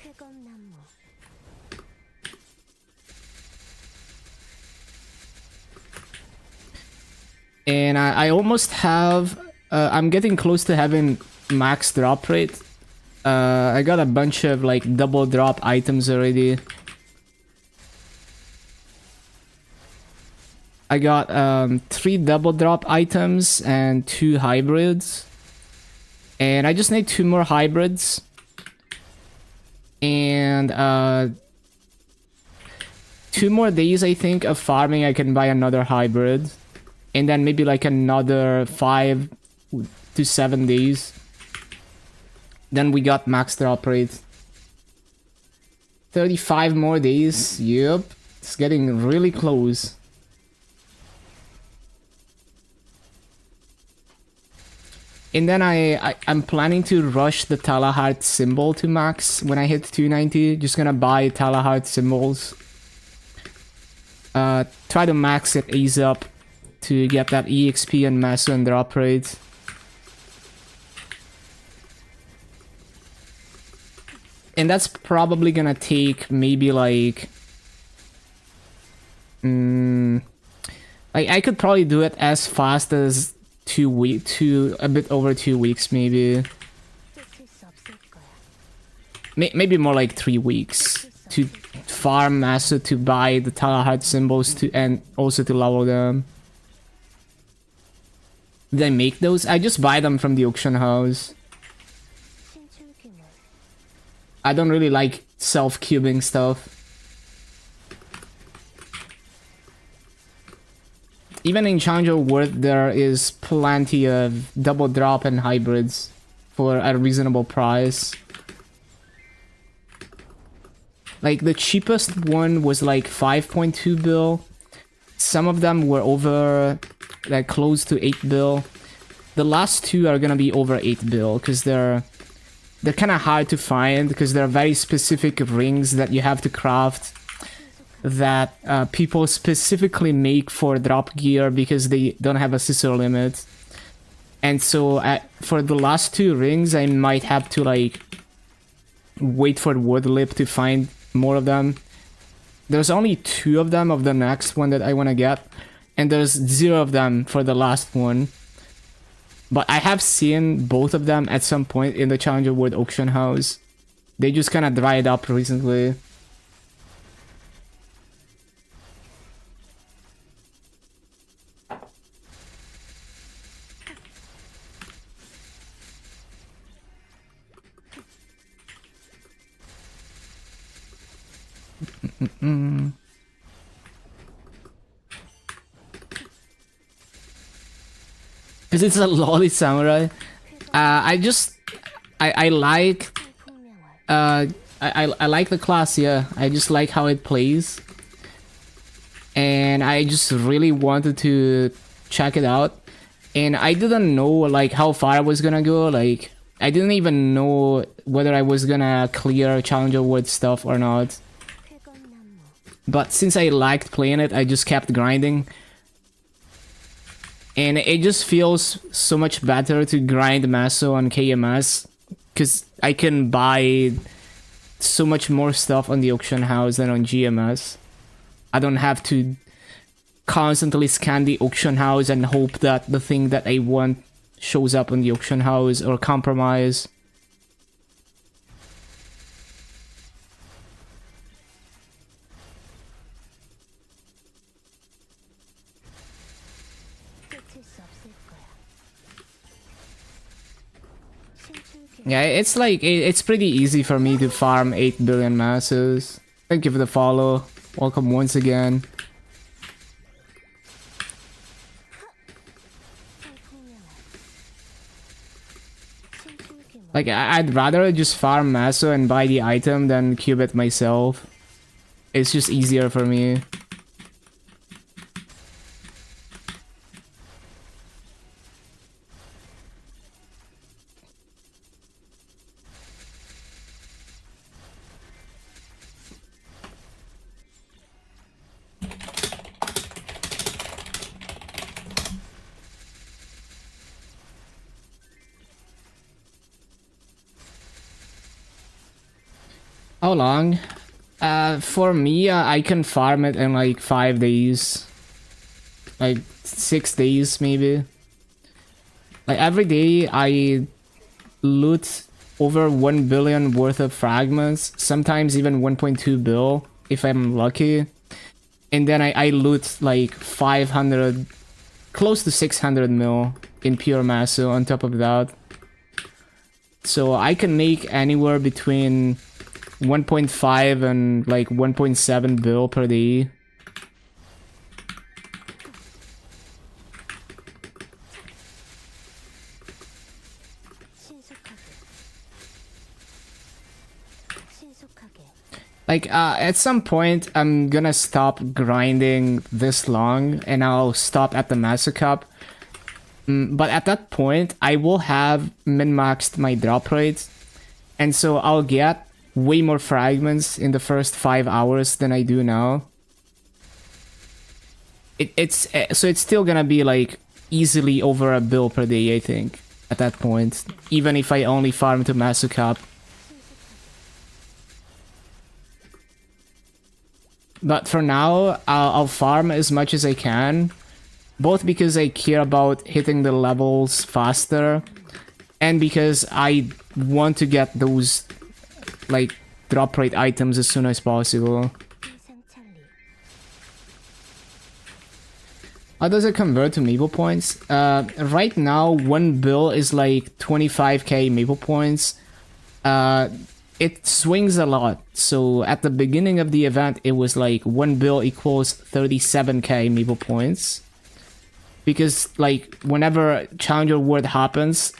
쾌검나무 And I almost have... I'm getting close to having max drop rate. I got a bunch of like double drop items already. I got 3 double drop items and 2 hybrids. And I just need 2 more hybrids. And 2 more days, I think, of farming, I can buy another hybrid. And then maybe like another 5 to 7 days. Then we got max drop rate. 35 more days. Yep. It's getting really close. And then I'm planning to rush the Talahart symbol to max when I hit 290. Just gonna buy Talahart symbols. Try to max it ease up to get that EXP and mass and drop rate. And that's probably gonna take maybe like... I could probably do it as fast as 2 weeks, a bit over 2 weeks maybe. 쫓을 수 없을 거야 Maybe more like 3 weeks to farm master to buy the Talahart symbols to and also to level them. Did I make those? I just buy them from the auction house. 신출귀물 I don't really like self-cubing stuff. even in Challenger World, there is plenty of double drop and hybrids for a reasonable price. Like, the cheapest one was like 5.2 bill. Some of them were over, like, close to 8 bill. The last two are gonna be over 8 bill, because they're kind of hard to find, because they're very specific rings that you have to craft that people specifically make for drop gear because they don't have a scissor limit. And so for the last two rings, I might have to like wait for wood lip to find more of them. There's only 2 of them of the next one that I want to get, and there's 0 of them for the last one. But I have seen both of them at some point in the Challenger World auction house. They just kind of dried up recently. Because it's a lolly samurai. I like I like the class, yeah. I just like how it plays, and I just really wanted to check it out. And I didn't know like how far I was gonna go. Like, I didn't even know whether I was gonna clear Challenger World stuff or not. But since I liked playing it, I just kept grinding. And it just feels so much better to grind Maso on KMS, because I can buy so much more stuff on the auction house than on GMS. I don't have to constantly scan the auction house and hope that the thing that I want shows up on the auction house, or compromise. Yeah, it's like, it's pretty easy for me to farm 8 billion masses. Thank you for the follow. Welcome once again. Like, I'd rather just farm Maso and buy the item than cube it myself. It's just easier for me. How long? For me, I can farm it in like 5 days. Like 6 days maybe. Like every day I loot over 1 billion worth of fragments, sometimes even 1.2 bill if I'm lucky. And then I loot like 500, close to 600 mil in pure Maso on top of that. So I can make anywhere between 1.5 and like 1.7 bill per day. Like, at some point, I'm gonna stop grinding this long, and I'll stop at the Master Cup. But at that point, I will have min-maxed my drop rate, and so I'll get way more fragments in the first 5 hours than I do now. So it's still gonna be like easily over a bill per day, I think, at that point, even if I only farm to Master Cup. But for now, I'll farm as much as I can, both because I care about hitting the levels faster, and because I want to get those, like, drop rate items as soon as possible. How does it convert to Maple points? Right now, 1 bill is like 25k Maple points. It swings a lot. So at the beginning of the event, it was like 1 bill equals 37k Maple points. because like whenever Challenger World happens,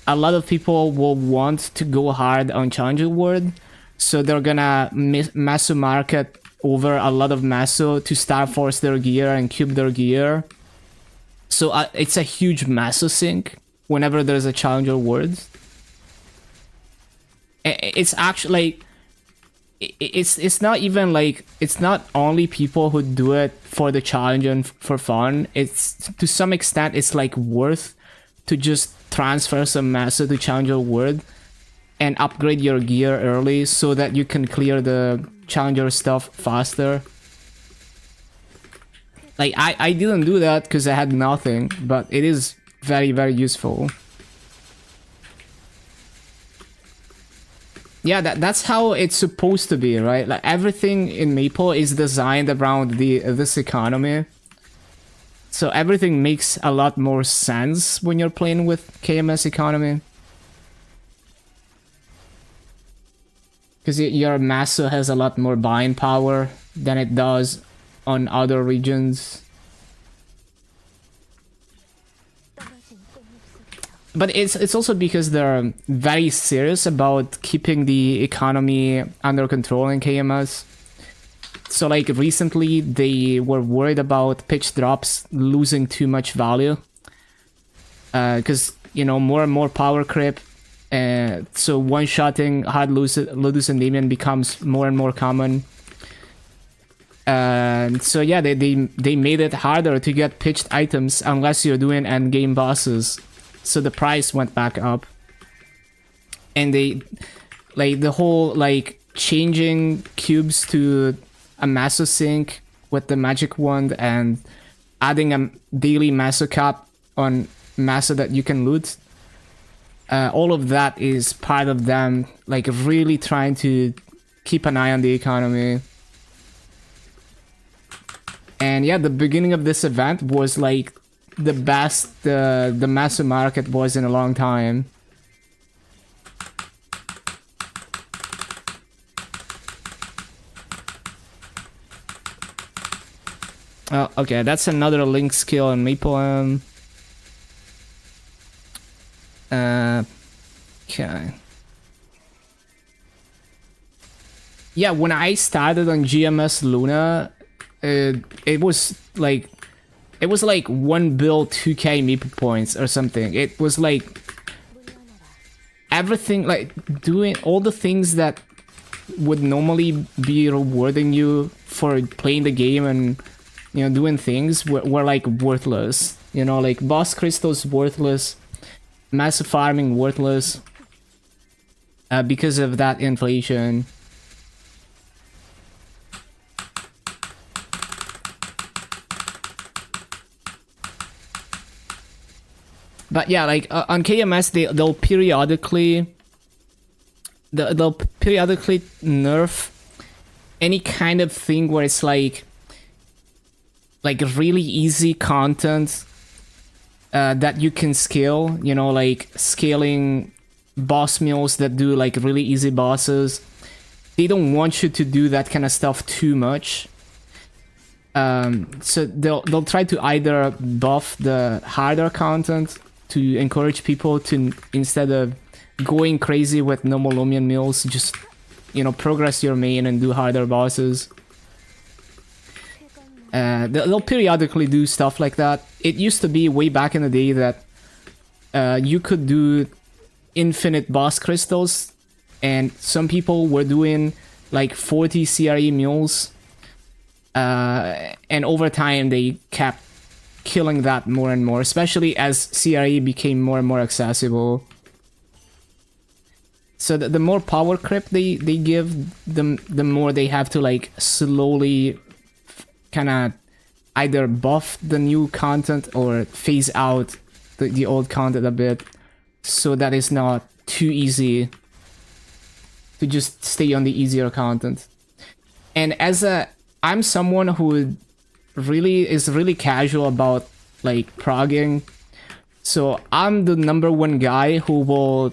a lot of people will want to go hard on Challenger World, so they're gonna Maso market over a lot of Maso to Star Force their gear and cube their gear. So it's a huge Maso sink whenever there's a Challenger World. It's actually like, it's not even like, it's not only people who do it for the challenge and for fun. It's to some extent it's like worth to just transfer some Maso to Challenger World and upgrade your gear early so that you can clear the Challenger stuff faster. Like I didn't do that because I had nothing, but it is very, very useful. Yeah, that's how it's supposed to be, right? Like everything in Maple is designed around this economy. So everything makes a lot more sense when you're playing with KMS economy. Because your Maso has a lot more buying power than it does on other regions. But it's also because they're very serious about keeping the economy under control in KMS. So like recently they were worried about pitch drops losing too much value. Because, you know, more and more power creep. So one-shotting hard Ludus and Damien becomes more and more common. So yeah, they made it harder to get pitched items unless you're doing endgame bosses. So the price went back up. And they, like, the whole, like, changing cubes to a Maso sync with the magic wand and adding a daily Maso cap on Maso that you can loot. All of that is part of them, like, really trying to keep an eye on the economy. And yeah, the beginning of this event was, like, the best the Maso market was in a long time. Oh, okay, that's another link skill in Maple. Okay. Yeah, when I started on GMS Luna, it was like 1 bill 2k Maple points or something. It was like everything, like doing all the things that would normally be rewarding you for playing the game and, you know, doing things were like worthless. You know, like boss crystals worthless, massive farming worthless, because of that inflation. But yeah, like on KMS, they'll periodically nerf any kind of thing where it's like really easy content that you can scale. You know, like scaling boss meals that do like really easy bosses. They don't want you to do that kind of stuff too much. So they'll try to either buff the harder content to encourage people to, instead of going crazy with normal Lumion meals, just, you know, progress your main and do harder bosses. They'll periodically do stuff like that. It used to be way back in the day that you could do infinite boss crystals, and some people were doing like 40 CRE mules, and over time they kept killing that more and more, especially as CRE became more and more accessible. So the more power creep they give, the more they have to like slowly kind of either buff the new content or phase out the old content a bit, so that it's not too easy to just stay on the easier content. And I'm someone who is really casual about like progging, so I'm the #1 guy who will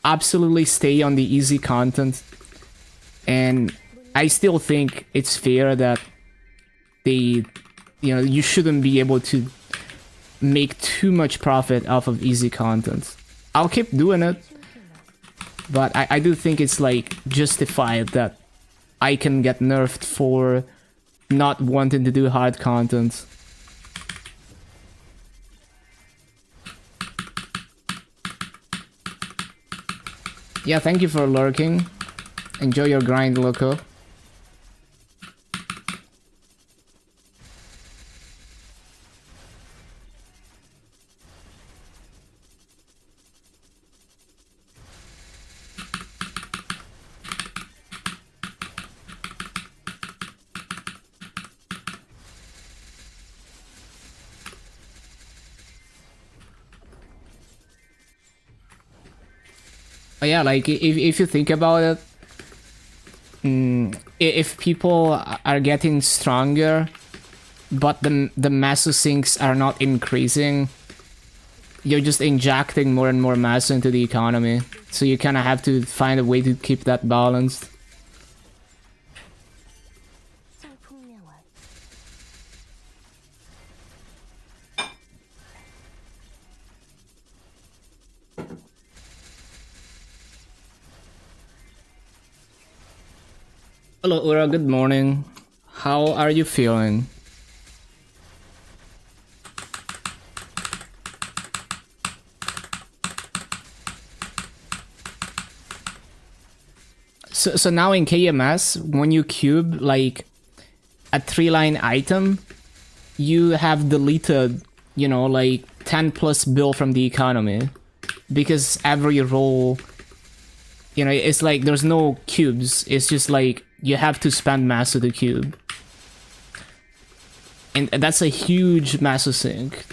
absolutely stay on the easy content. And I still think it's fair that you shouldn't be able to make too much profit off of easy content. I'll keep doing it, but I do think it's like justified that I can get nerfed for not wanting to do hard content. Yeah, thank you for lurking. Enjoy your grind, Loco. But yeah, like if you think about it, if people are getting stronger, but the maso sinks are not increasing, you're just injecting more and more maso into the economy. So you kind of have to find a way to keep that balanced. 성풍명월 Hello, Ura. Good morning. How are you feeling? So now in KMS, when you cube like a 3-line item, you have deleted, you know, like 10 plus bill from the economy, because every roll, you know, it's like there's no cubes. It's just like you have to spend maso to cube, and that's a huge maso sink.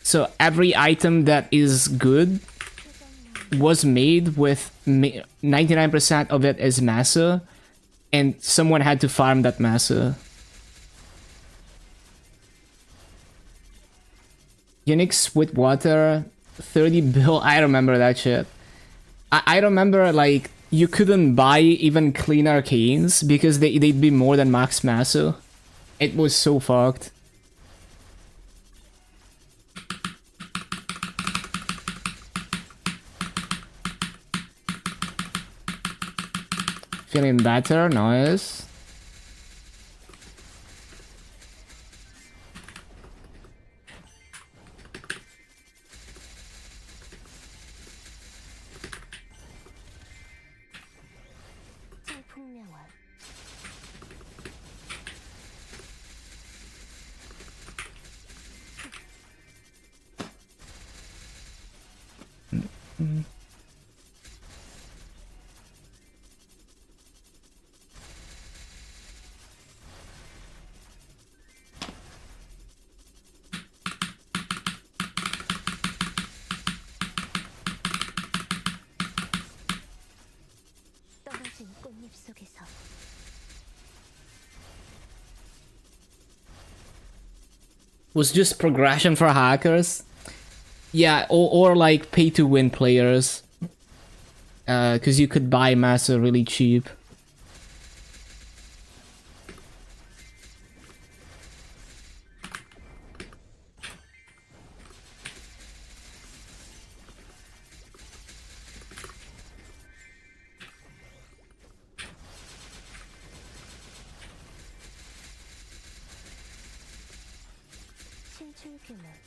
So every item that is good was made with 99% of it is maso, and someone had to farm that maso. Unix with water, 30 bill. I remember that shit. I remember like you couldn't buy even clean arcanes because they'd be more than max maso. It was so fucked. Feeling better, nice. 성풍명월 떨어진 꽃잎 속에서 Was just progression for hackers. Yeah, or like pay to win players. Cause you could buy maso really cheap. 신출규모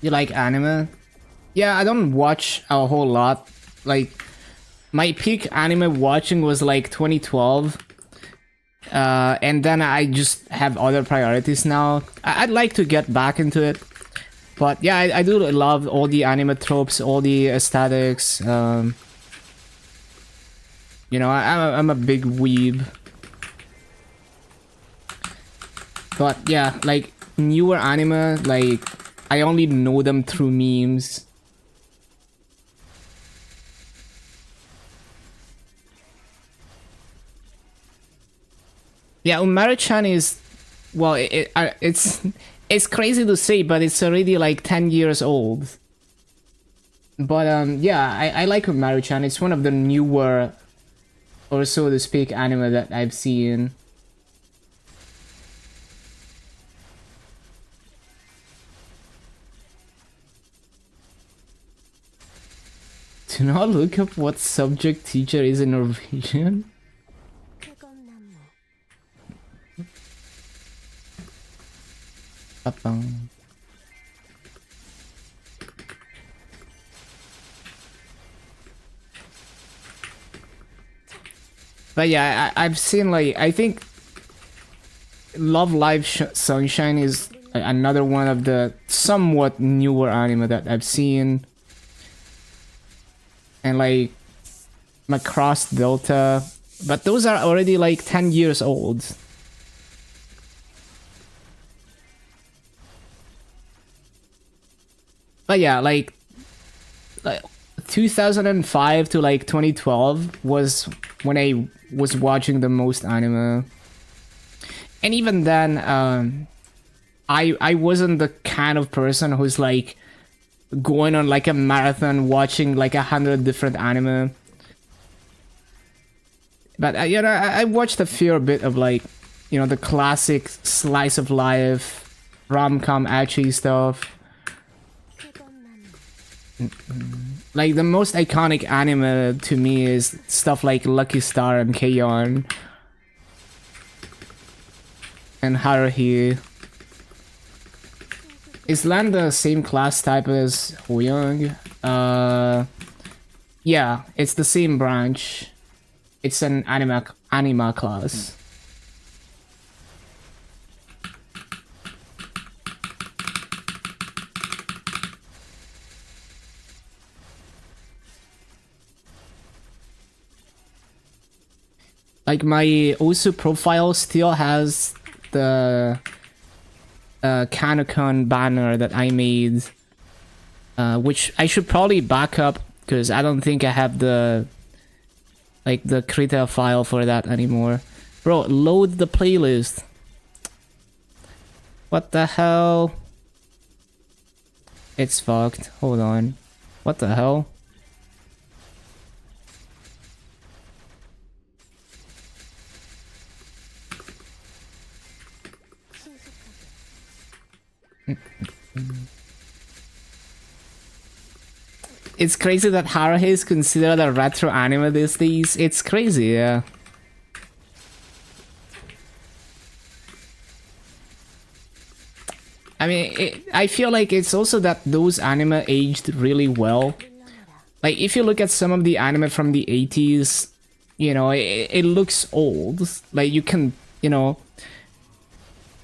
You like anime? Yeah, I don't watch a whole lot. Like, my peak anime watching was like 2012. And then I just have other priorities now. I'd like to get back into it. But yeah, I do love all the anime tropes, all the aesthetics. You know, I'm a big weeb. But yeah, like newer anime, like I only know them through memes. Yeah, Umaru-chan is, well, it's crazy to say, but it's already like 10 years old. But yeah, I like Umaru-chan. It's one of the newer, or so to speak, anime that I've seen. Do not look up what subject teacher is in Norwegian. 뜨거운 나무. Ba-bum. But yeah, I've seen like, I think Love Live Sunshine is another one of the somewhat newer anime that I've seen. And like Macross Delta, but those are already like 10 years old. But yeah, like 2005 to like 2012 was when I was watching the most anime. And even then, I wasn't the kind of person who's like going on like a marathon watching like 100 different anime. But you know, I watched a fair bit of like, you know, the classic slice of life, rom-com ecchi stuff. Like the most iconic anime to me is stuff like Lucky Star and K-On! And Haruhi. Is Lan the same class type as Hoyoung? Yeah, it's the same branch. It's an anima class. Like my Osu profile still has the Kanokon banner that I made, which I should probably back up because I don't think I have the Krita file for that anymore. Bro, load the playlist. What the hell? It's fucked. Hold on. What the hell? It's crazy that Haruhi is considered a retro anime these days. It's crazy, yeah. I mean, I feel like it's also that those anime aged really well. Like, if you look at some of the anime from the 80s, you know, it looks old. Like, you can, you know,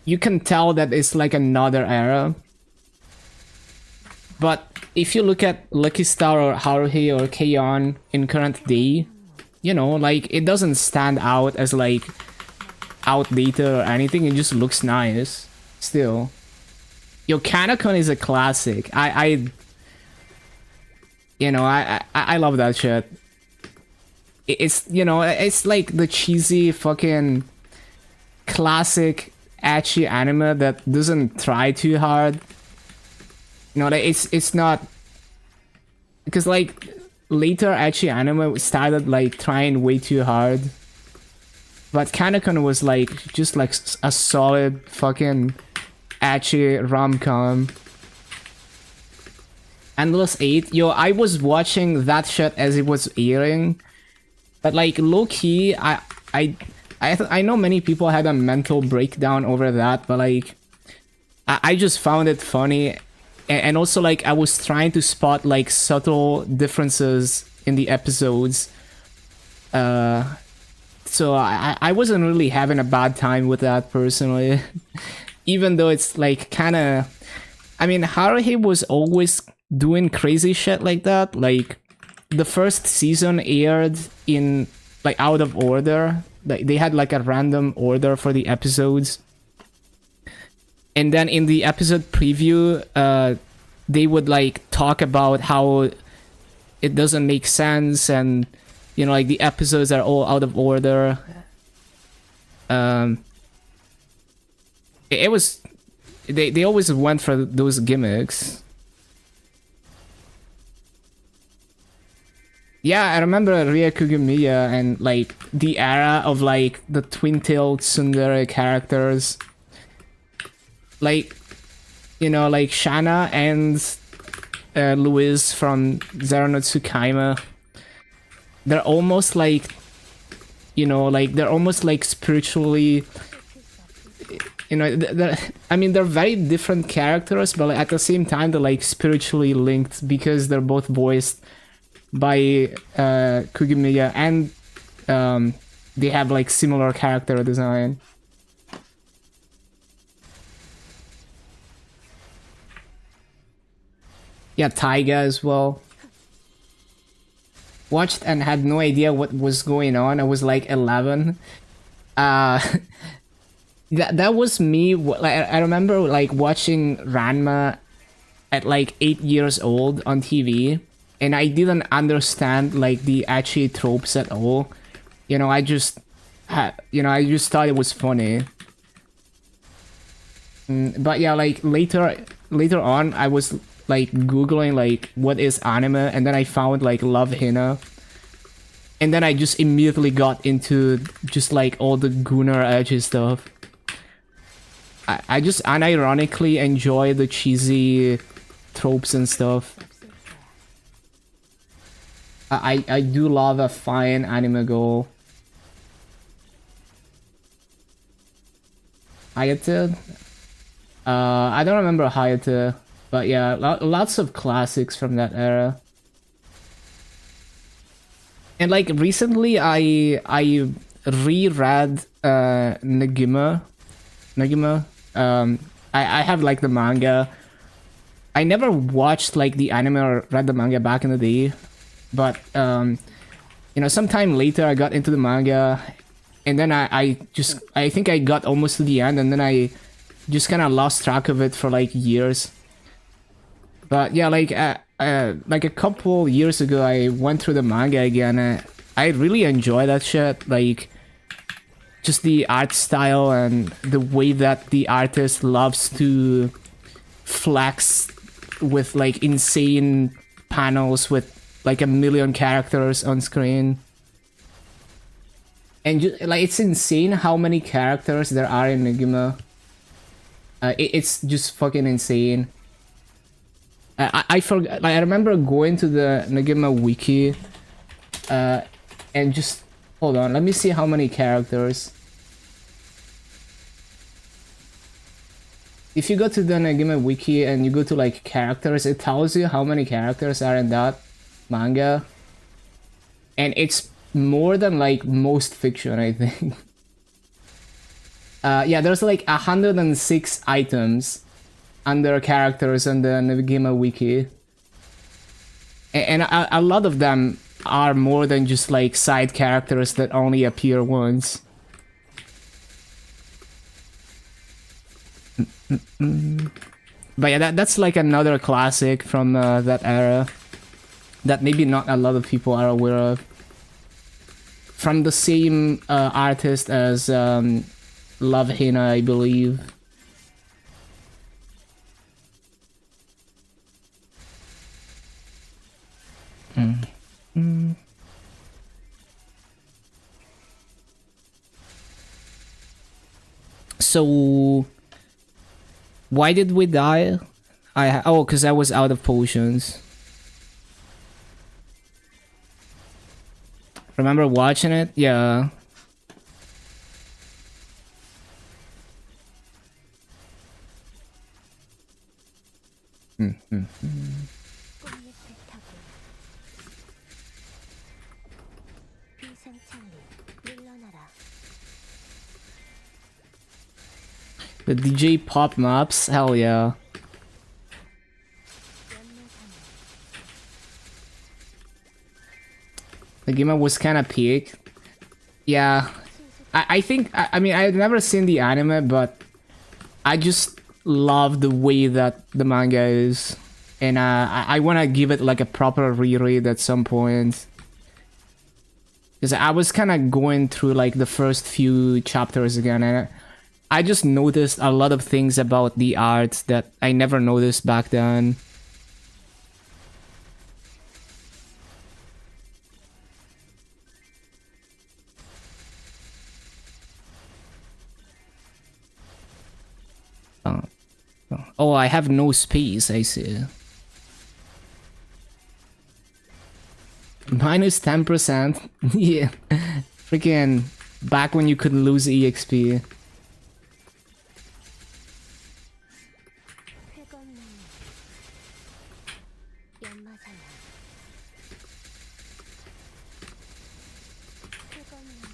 you can tell that it's like another era. But if you look at Lucky Star or Haruhi or K-On! In current day, you know, like, it doesn't stand out as like outdated or anything. It just looks nice still. Yo, Kanokon is a classic. You know, I love that shit. It's, you know, it's like the cheesy fucking classic ecchi anime that doesn't try too hard. You know, like it's not, because like later ecchi anime started like trying way too hard. But Kanokon was like just like a solid fucking ecchi rom-com. Endless 8, yo, I was watching that shit as it was airing, but like low-key, I know many people had a mental breakdown over that, but like I just found it funny, and also like I was trying to spot like subtle differences in the episodes. So I wasn't really having a bad time with that personally. Even though it's like kind of, I mean, Haruhi was always doing crazy shit like that. Like the first season aired in like out of order. Like they had like a random order for the episodes. And then in the episode preview, they would like talk about how it doesn't make sense, and you know, like the episodes are all out of order. It was they always went for those gimmicks. Yeah, I remember Ryukugumiya and like the era of like the twin-tailed tsundere characters. Like, you know, like Shana and Luis from Zero no Tsukaima. They're almost like, you know, like they're almost like spiritually, you know, I mean, they're very different characters, but like, at the same time, they're like spiritually linked because they're both voiced by Kugimiya, and they have like similar character design. Yeah, Taiga as well. Watched and had no idea what was going on. I was like 11. That was me. Like I remember like watching Ranma at like 8 years old on TV, and I didn't understand like the ecchi tropes at all. You know, I just thought it was funny. But yeah, like later on, I was like googling like what is anime, and then I found like Love Hina, and then I just immediately got into just like all the Gunnar edgy stuff. I just unironically enjoy the cheesy tropes and stuff. I do love a fine anime girl. Hayate? I don't remember Hayate. But yeah, lots of classics from that era. And like recently, I reread Negima. I have like the manga. I never watched like the anime or read the manga back in the day, but you know, sometime later I got into the manga, and then I think I got almost to the end, and then I just kind of lost track of it for like years. But yeah, like a couple years ago, I went through the manga again. I really enjoy that shit. Like, just the art style and the way that the artist loves to flex with like insane panels with like a million characters on screen. And just, like, it's insane how many characters there are in Negima. It's just fucking insane. I forgot. Like, I remember going to the Negima wiki, and just hold on. Let me see how many characters. If you go to the Negima wiki and you go to like characters, it tells you how many characters are in that manga, and it's more than like most fiction, I think. Yeah, there's like 106 items under characters on the Negima wiki, and a lot of them are more than just like side characters that only appear once. But yeah, that's like another classic from that era that maybe not a lot of people are aware of. From the same artist as Love Hina, I believe. So, why did we die? Oh, because I was out of potions. Remember watching it? Yeah. 꽃잎을 타고 비상천리 물러나라. The DJ pop maps? Hell yeah. 연내산에 The game was kind of peak. Yeah. I think, I mean, I've never seen the anime, but I just love the way that the manga is. And I want to give it like a proper reread at some point. Because I was kind of going through like the first few chapters again, and I just noticed a lot of things about the art that I never noticed back then. Oh, I have no space, I see. Minus 10%? Yeah. Freaking back when you could lose EXP. 회건나무 연마산에 회건나무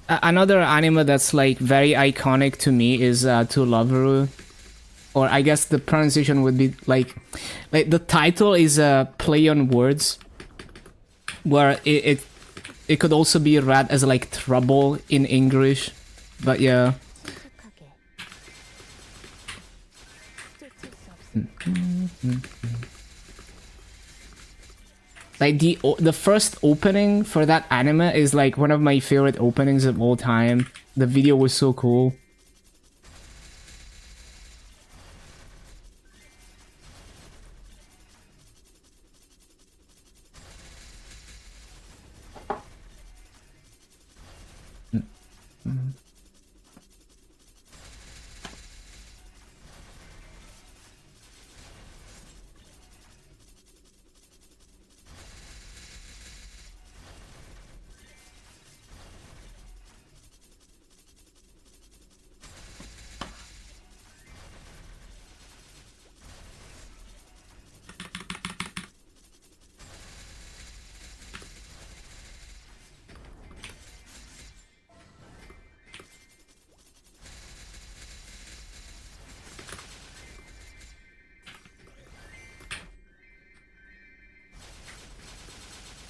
Another anime that's like very iconic to me is To Loveru. Or I guess the pronunciation would be like the title is a play on words, where it could also be read as like trouble in English, but yeah. 신속하게 쫓을 수 없음. Like the first opening for that anime is like one of my favorite openings of all time. The video was so cool.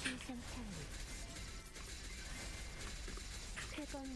비상천리 회건나무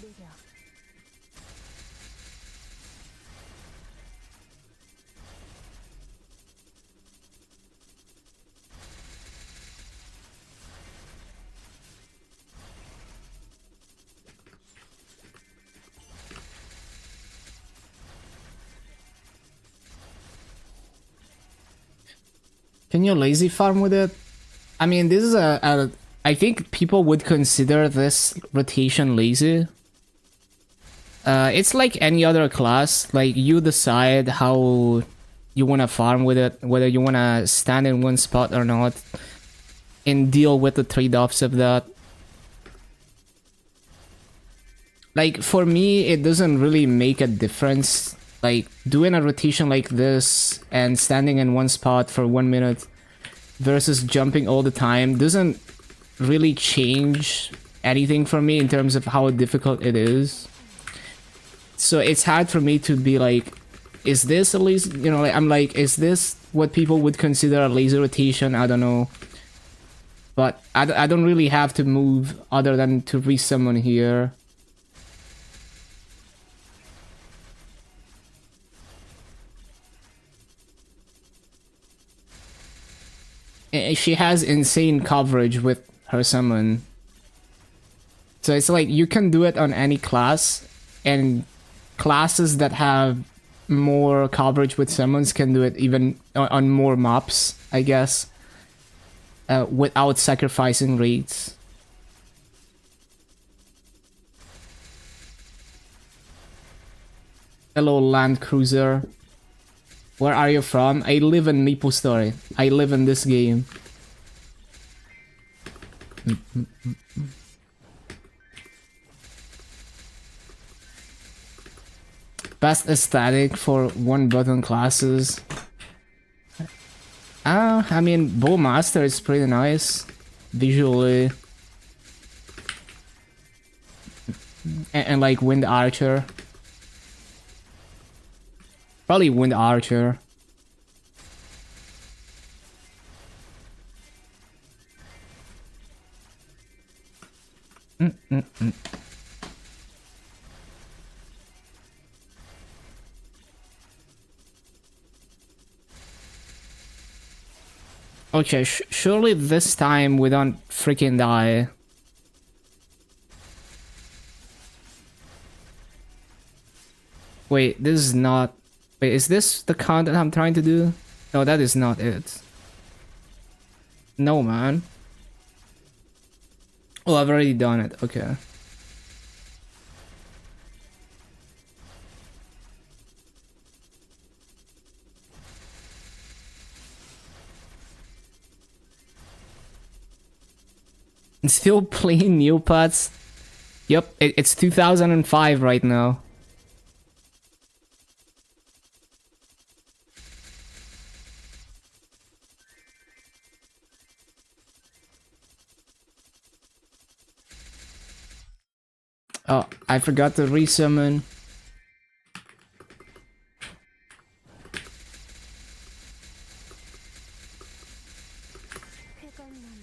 느려 Can you lazy farm with it? I mean, this is I think people would consider this rotation lazy. It's like any other class. Like, you decide how you want to farm with it, whether you want to stand in one spot or not, and deal with the trade-offs of that. Like, for me, it doesn't really make a difference. Like, doing a rotation like this and standing in one spot for 1 minute versus jumping all the time doesn't really change anything for me in terms of how difficult it is. So it's hard for me to be like, is this a laser, you know, like, I'm like, is this what people would consider a laser rotation? I don't know. But I don't really have to move other than to resummon here. She has insane coverage with her summon. So it's like you can do it on any class, and classes that have more coverage with summons can do it even on more mobs, I guess, without sacrificing rates. Hello, Land Cruiser. Where are you from? I live in MapleStory. I live in this game. Best aesthetic for one button classes. I mean, Bowmaster is pretty nice visually. And like Wind Archer. Probably Wind Archer. Okay, surely this time we don't freaking die. Wait, this is not... Wait, is this the content I'm trying to do? No, that is not it. No, man. Oh, I've already done it. Okay. Still playing Neopets? Yep, it's 2005 right now. Oh, I forgot to resummon.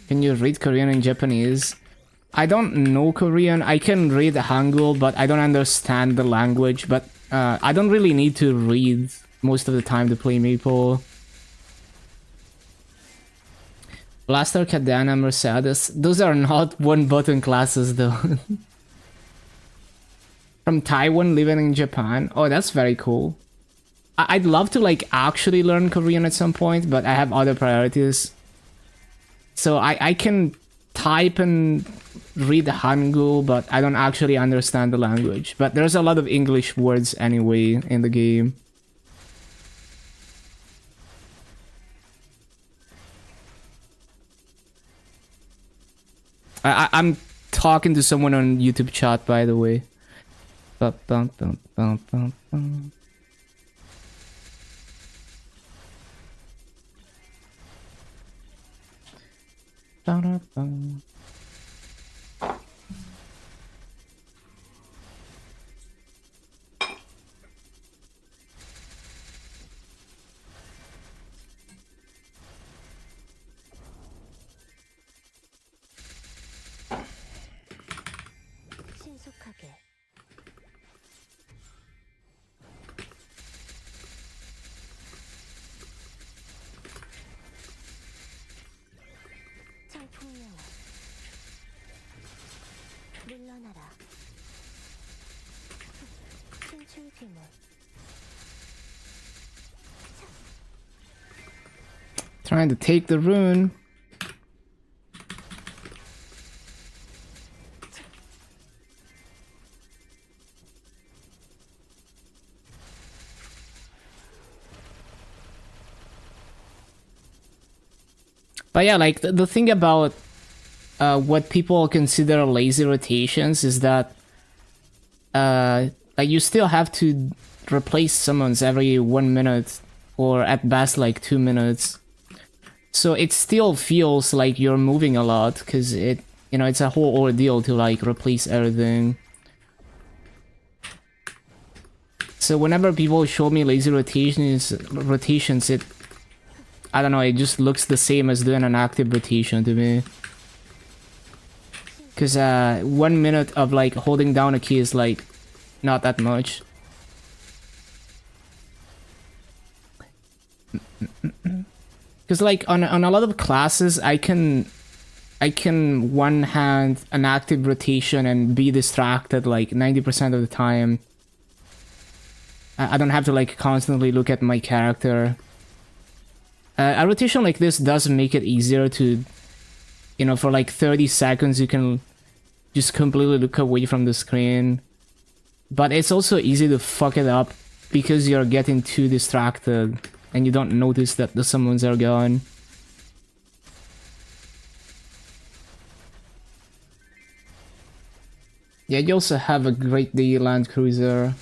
Can you read Korean and Japanese? I don't know Korean. I can read Hangul, but I don't understand the language. But I don't really need to read most of the time to play Maple. Blaster, Katana, Mercedes. Those are not one-button classes, though. From Taiwan, living in Japan. Oh, that's very cool. I'd love to, like, actually learn Korean at some point, but I have other priorities. So I can type and read Hangul, but I don't actually understand the language. But there's a lot of English words anyway in the game. I'm talking to someone on YouTube chat, by the way. Bum, bum, bum, bum, bum, bum. Ba-da-bum. 신속하게 청풍명화 물러나라 신출귀몰 Trying to take the rune. But yeah, like the thing about what people consider lazy rotations is that like you still have to replace summons every 1 minute or at best like 2 minutes. So it still feels like you're moving a lot because it's a whole ordeal to like replace everything. So whenever people show me lazy rotations, I don't know, it just looks the same as doing an active rotation to me. Because 1 minute of like holding down a key is like not that much. Because like on a lot of classes, I can one hand an active rotation and be distracted like 90% of the time. I don't have to like constantly look at my character. A rotation like this does make it easier to, for like 30 seconds you can just completely look away from the screen. But it's also easy to fuck it up because you're getting too distracted and you don't notice that the summons are gone. Yeah, you also have a great day Land Cruiser.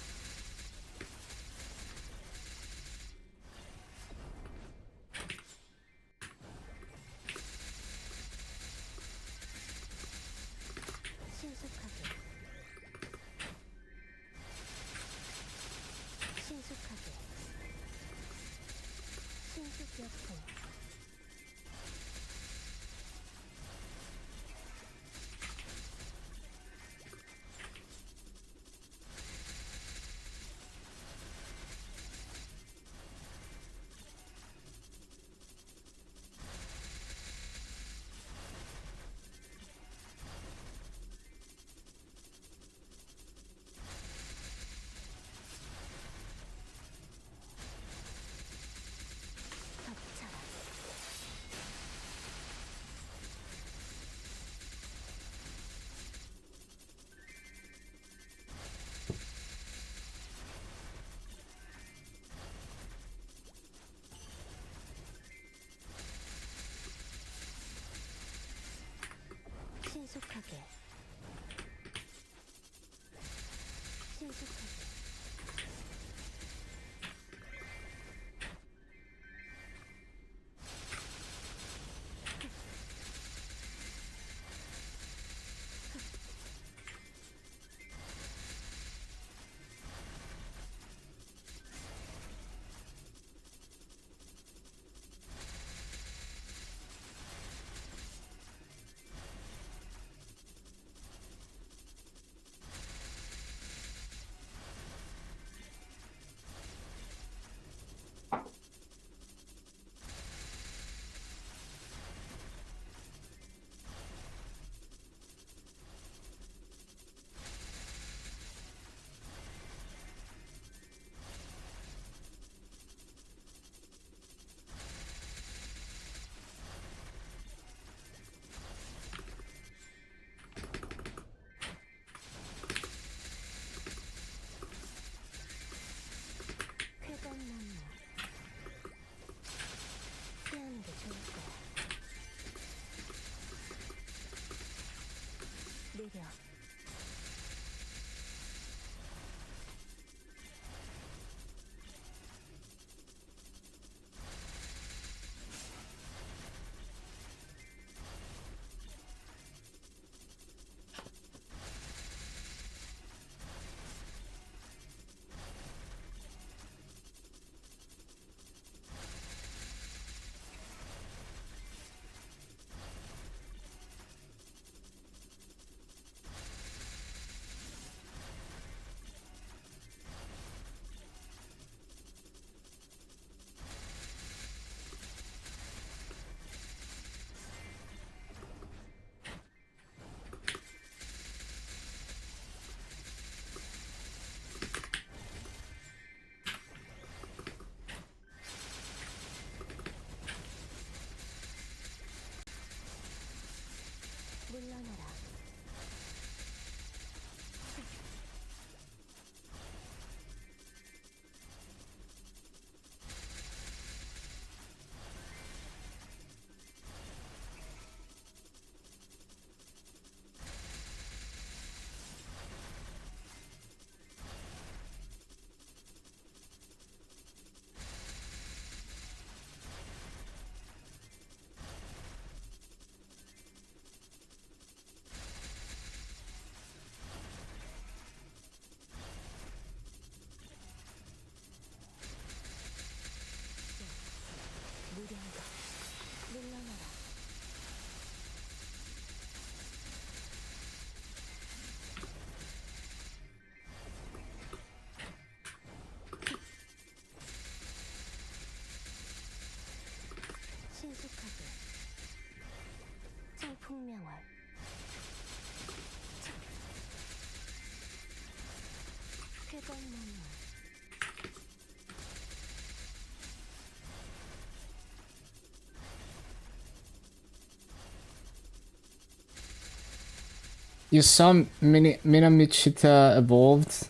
You saw Minamichita evolved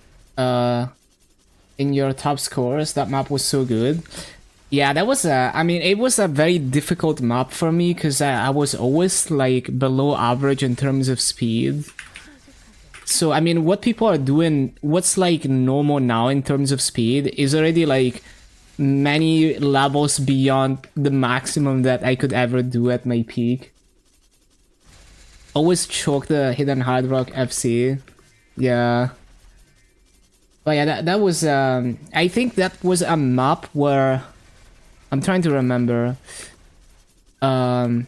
in your top scores. That map was so good. Yeah, that was a. I mean, it was a very difficult map for me because I was always like below average in terms of speed. So I mean, what people are doing, what's like normal now in terms of speed, is already like many levels beyond the maximum that I could ever do at my peak. Always choke the Hidden Hard Rock FC. Yeah. But yeah, that was I think that was a map where I'm trying to remember. Um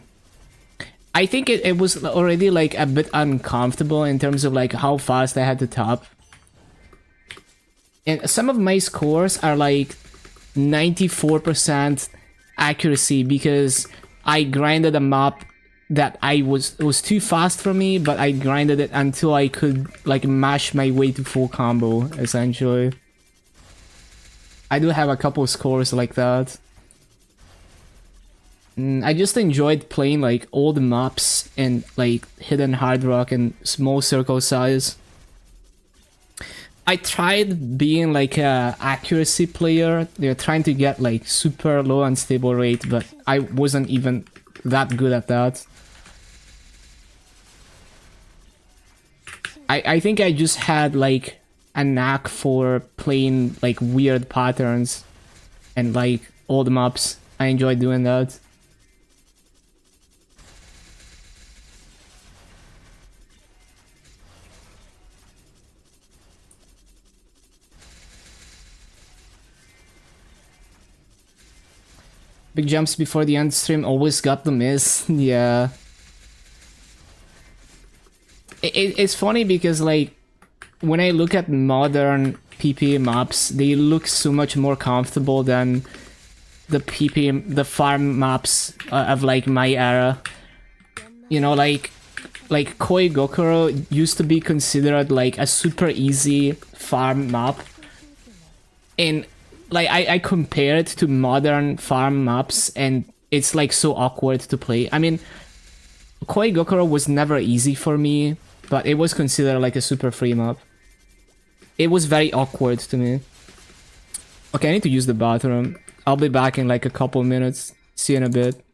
I think it was already like a bit uncomfortable in terms of like how fast I had to top. And some of my scores are like 94% accuracy because I grinded a map that it was too fast for me, but I grinded it until I could like mash my way to full combo, essentially. I do have a couple scores like that. I just enjoyed playing like old maps and like hidden hard rock and small circle size. I tried being like a accuracy player. They're trying to get like super low unstable rate, but I wasn't even that good at that. I think I just had like a knack for playing like weird patterns and like old maps. I enjoy doing that. Big jumps before the end stream always got the miss. Yeah. It's funny because like when I look at modern PP maps, they look so much more comfortable than the farm maps of like my era. You know, like Koi Gokuro used to be considered like a super easy farm map, and like I compare it to modern farm maps, and it's like so awkward to play. I mean, Koi Gokuro was never easy for me, but it was considered like a super free map. It was very awkward to me. Okay, I need to use the bathroom. I'll be back in like a couple minutes. See you in a bit.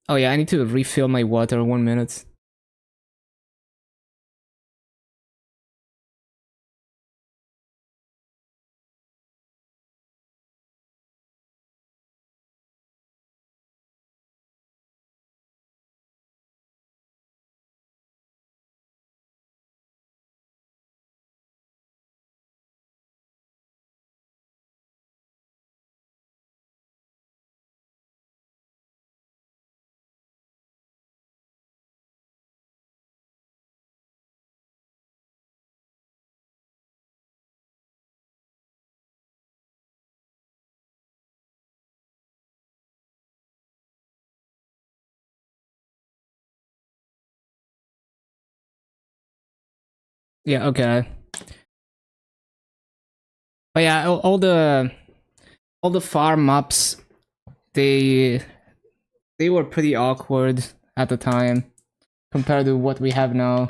Oh yeah, I need to refill my water. 1 minute. Yeah, okay. But yeah, all the farm maps, they they were pretty awkward at the time compared to what we have now.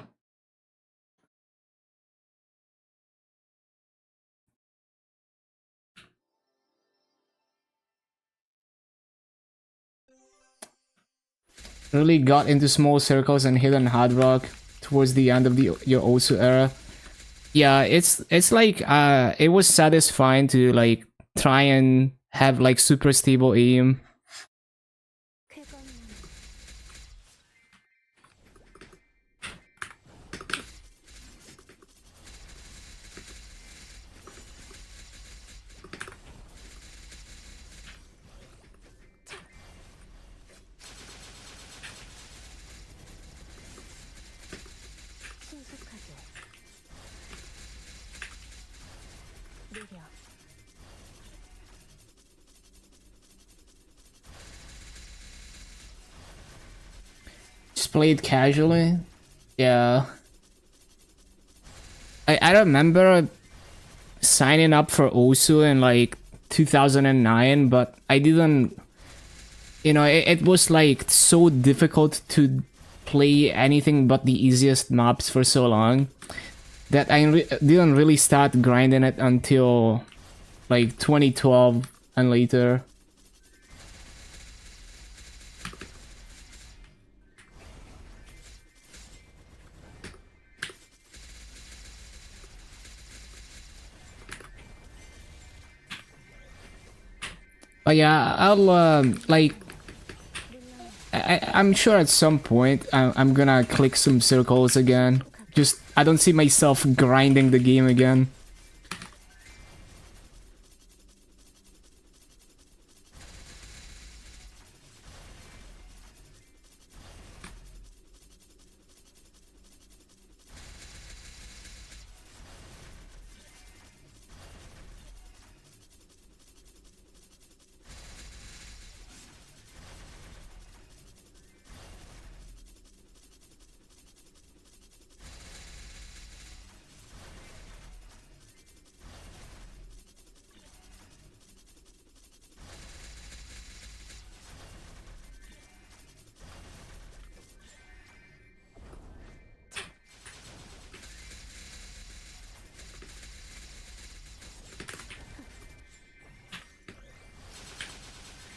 Really got into small circles and hidden hard rock towards the end of your Osu era. Yeah, it's like it was satisfying to like try and have like super stable aim. 쾌감만 신속하게 느려 Just played casually. Yeah. I remember signing up for Osu in like 2009, but I didn't, it was like so difficult to play anything but the easiest maps for so long that didn't really start grinding it until like 2012 and later. But yeah, I'll like I'm sure at some point I'm gonna click some circles again. Just I don't see myself grinding the game again.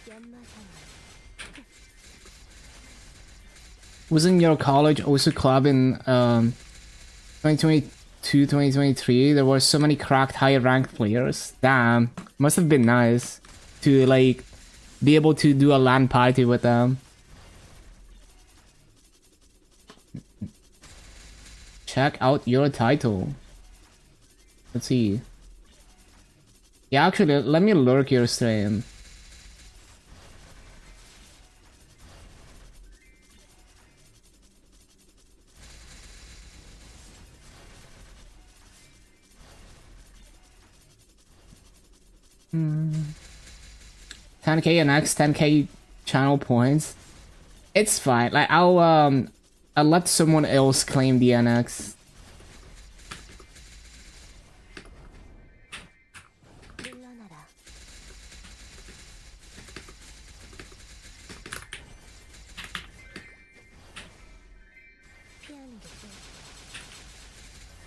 연마상을 Wasn't your college also club in 2022, 2023? There were so many cracked high ranked players. Damn, must have been nice to like be able to do a LAN party with them. Check out your title. Let's see. Yeah, actually, let me lurk your stream. Hmm. 10k and X, 10k channel points. It's fine. Like I'll let someone else claim the NX. 물러나라 피하는 게 좋을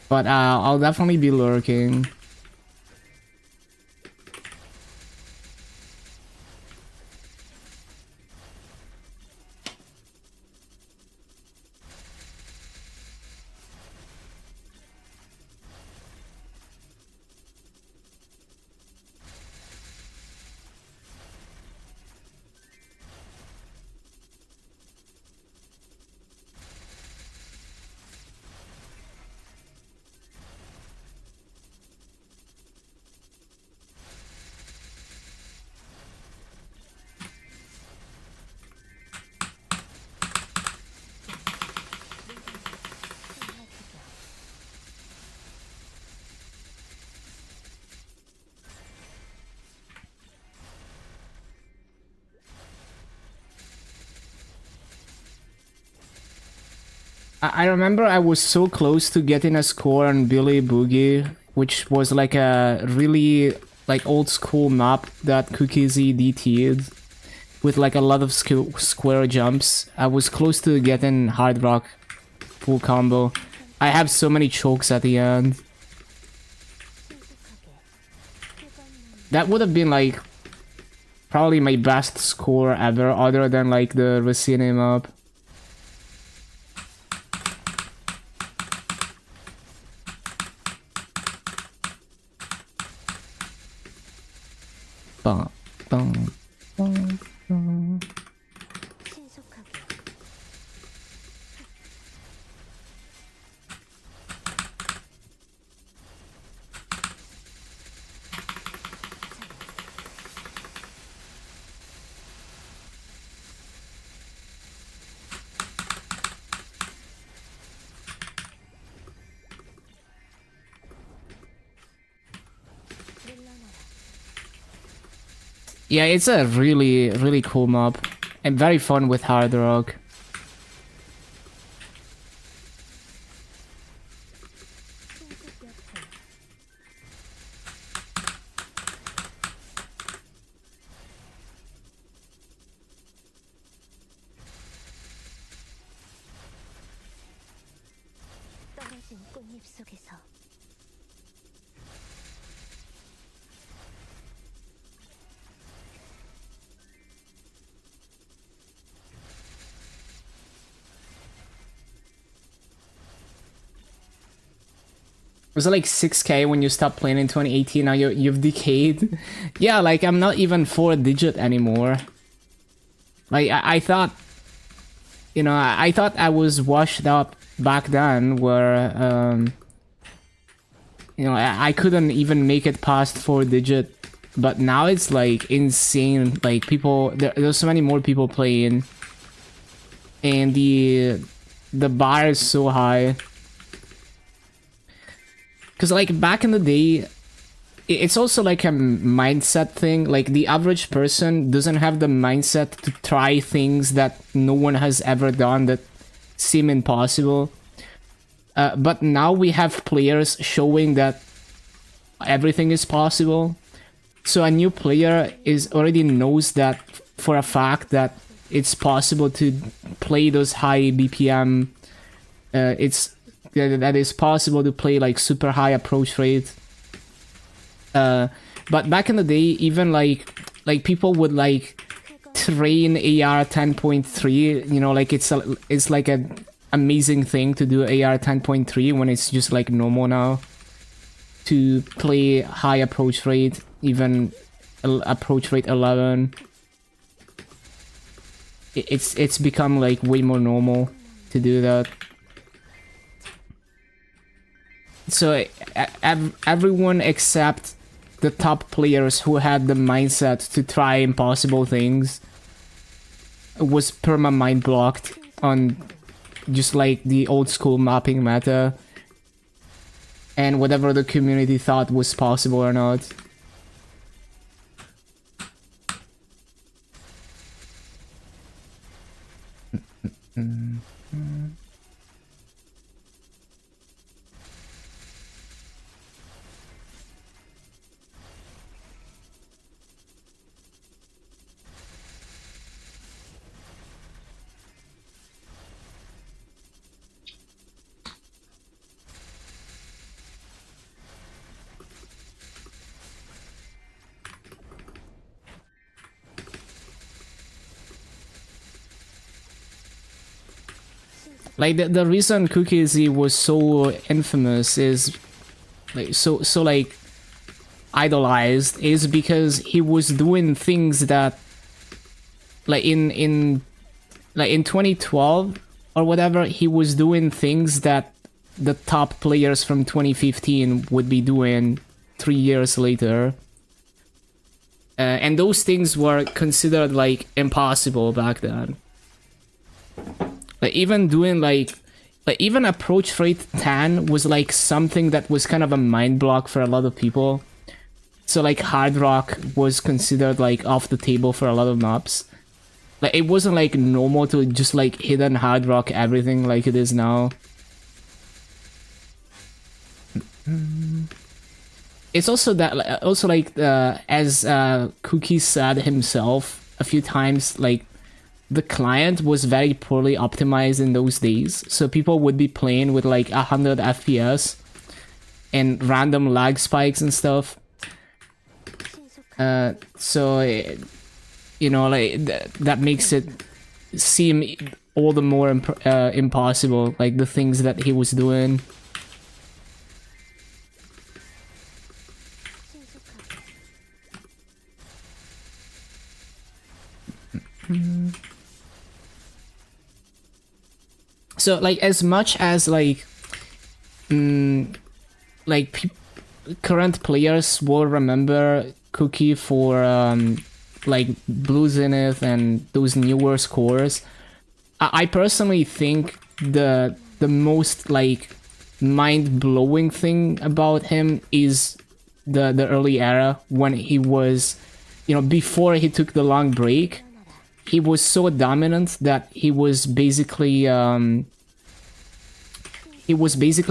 But I'll definitely be lurking. I remember I was so close to getting a score on Billy Boogie, which was like a really like old school map that Cookiesy DT'd with like a lot of square jumps. I was close to getting Hard Rock full combo. I have so many chokes at the end. That would have been like probably my best score ever, other than like the Racine map. Bum, bum, bum, bum. 신속하게 물러나라. Yeah, it's a really cool map and very fun with Hard Rock. 신속 옆에 떨어진 꽃잎 속에서 Was it like 6K when you stopped playing in 2018? Now you've decayed. Yeah, like I'm not even 4-digit anymore. Like I thought, you know, I thought I was washed up back then, where you know, I couldn't even make it past 4-digit. But now it's like insane. Like people, there's so many more people playing, and the bar is so high. Because, like, back in the day, it's also like a mindset thing. Like, the average person doesn't have the mindset to try things that no one has ever done that seem impossible. But now we have players showing that everything is possible. So a new player already knows that for a fact that it's possible to play those high BPM. That is possible to play like super high approach rate. But back in the day, even like people would like train AR 10.3. You know, like it's like an amazing thing to do AR 10.3 when it's just like normal now to play high approach rate, even approach rate 11. It's become like way more normal to do that. So everyone except the top players who had the mindset to try impossible things was perma mind blocked on just like the old school mapping meta and whatever the community thought was possible or not. Like the reason Cookiesy was so infamous is like so like idolized is because he was doing things that like in 2012 or whatever, he was doing things that the top players from 2015 would be doing 3 years later. And those things were considered like impossible back then. Like even doing like even approach rate 10 was like something that was kind of a mind block for a lot of people. So like Hard Rock was considered like off the table for a lot of maps. Like it wasn't like normal to just like hit and hard rock everything like it is now. It's also that also like as Cookie said himself a few times, like the client was very poorly optimized in those days, so people would be playing with like 100 FPS and random lag spikes and stuff. 新速 So you know, like that makes it seem all the more impossible, like the things that he was doing. 新速影 So like as much as like like current players will remember Cookie for like Blue Zenith and those newer scores, I personally think the most like mind-blowing thing about him is the early era when he was, you know, before he took the long break. He was so dominant that he was basically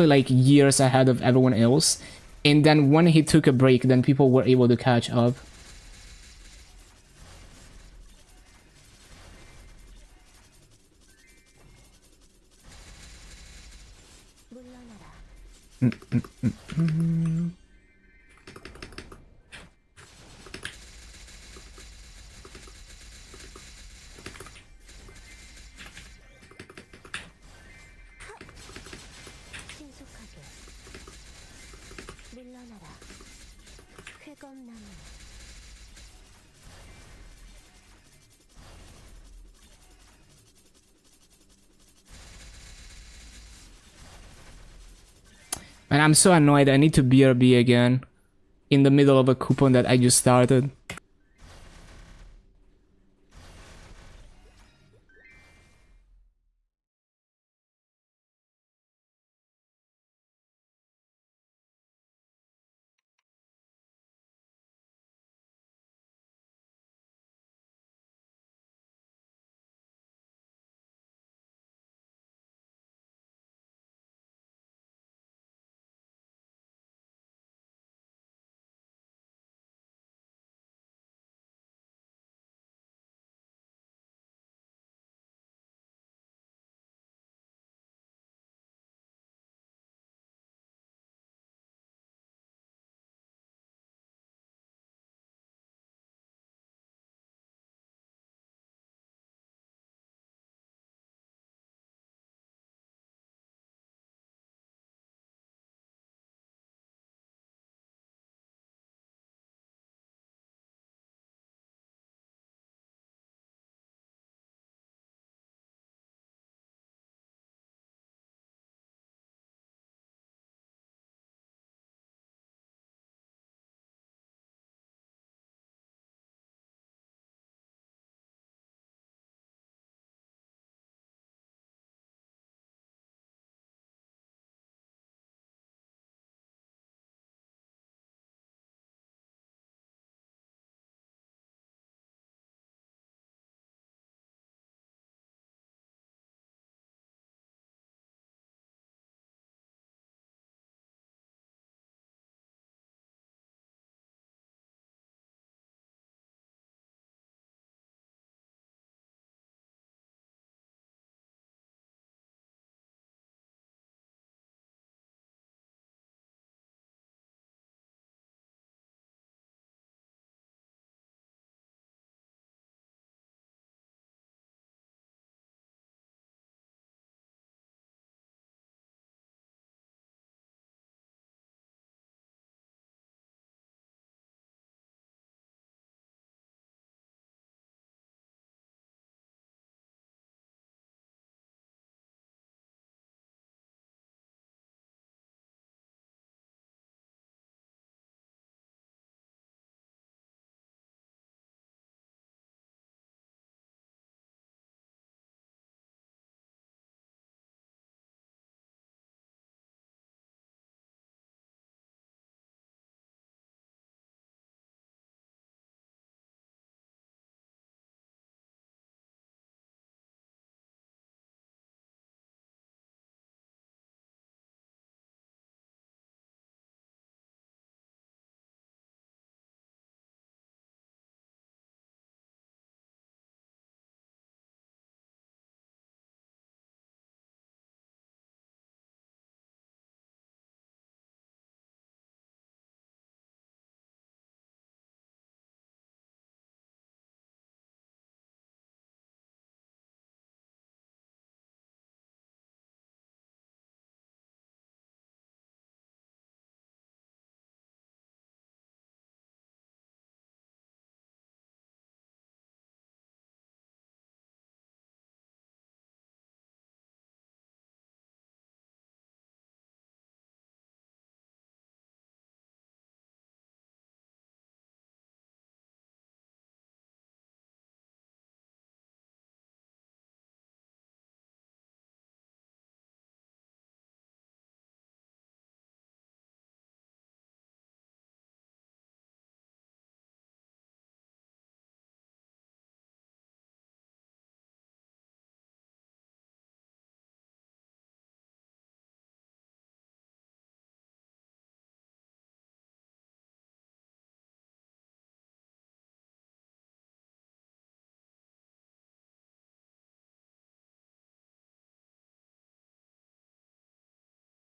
like years ahead of everyone else. And then when he took a break, then people were able to catch up. 물러나라 신속하게 물러나라 쾌검나무 And I'm so annoyed. I need to BRB again in the middle of a coupon that I just started.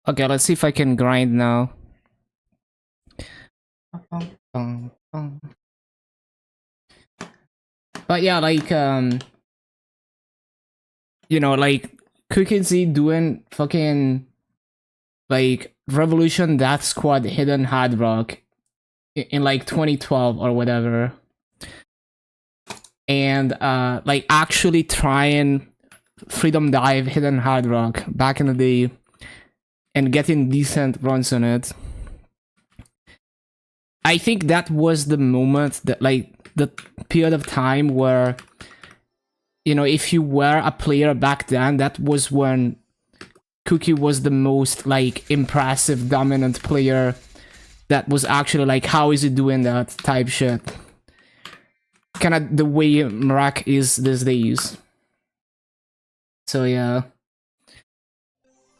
Okay, let's see if I can grind now. But yeah, like you know, like Cookie Z doing fucking like Revolution Death Squad Hidden Hard Rock in like 2012 or whatever, and like actually trying Freedom Dive Hidden Hard Rock back in the day and getting decent runs on it. I think that was the moment that, like, the period of time where, you know, if you were a player back then, that was when Cookie was the most, like, impressive, dominant player that was actually, like, how is he doing that type shit. Kind of the way Mrak is these days. So, yeah.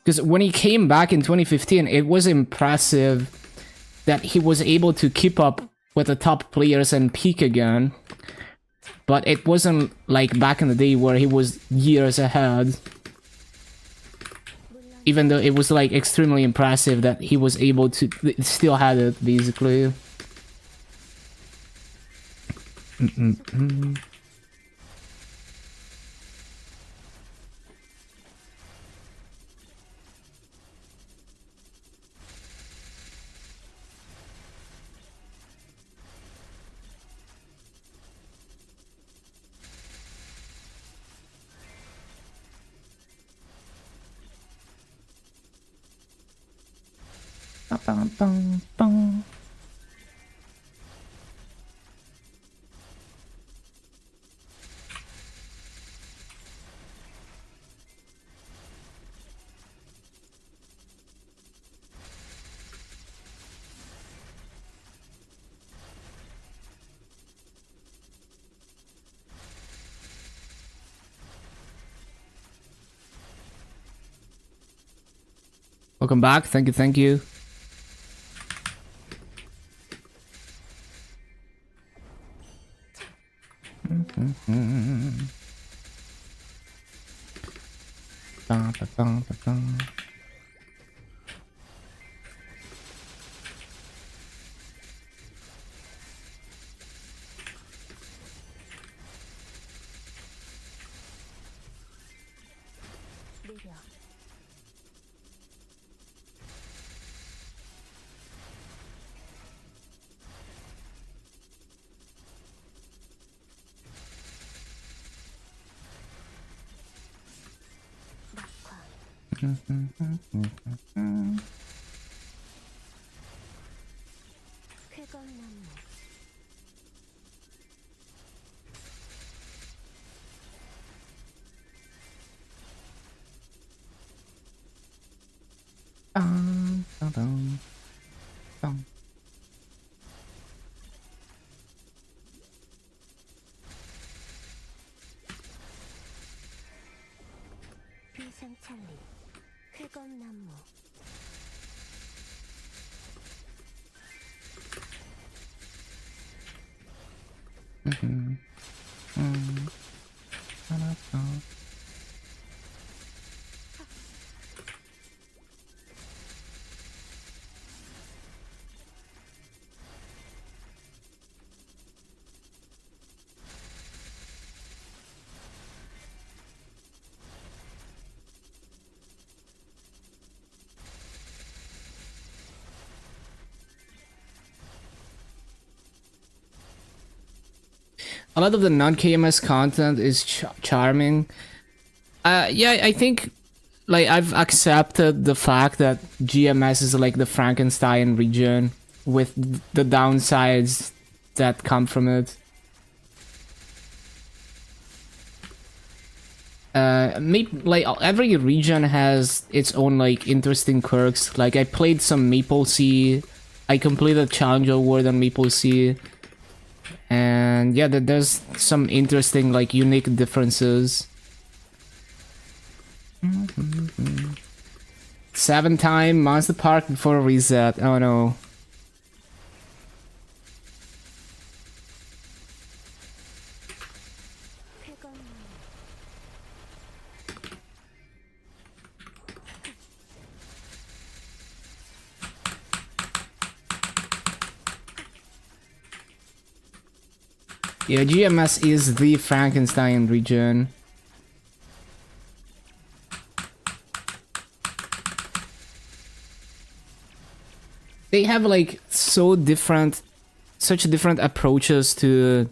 Because when he came back in 2015, it was impressive that he was able to keep up with the top players and peak again. But it wasn't like back in the day where he was years ahead. Even though it was like extremely impressive that he was able to still had it, basically. Welcome back. Thank you, thank you. 쾌검나무 비상찰리 쾌검나무 A lot of the non-KMS content is charming. Yeah, I think like I've accepted the fact that GMS is like the Frankenstein region with the downsides that come from it. Maybe like every region has its own like interesting quirks. Like I played some MapleStory, I completed Challenge Award on MapleStory. And yeah, there's some interesting, like, unique differences. 7-time Monster Park before reset. Oh no. 쾌검나무 Yeah, GMS is the Frankenstein region. They have like such different approaches to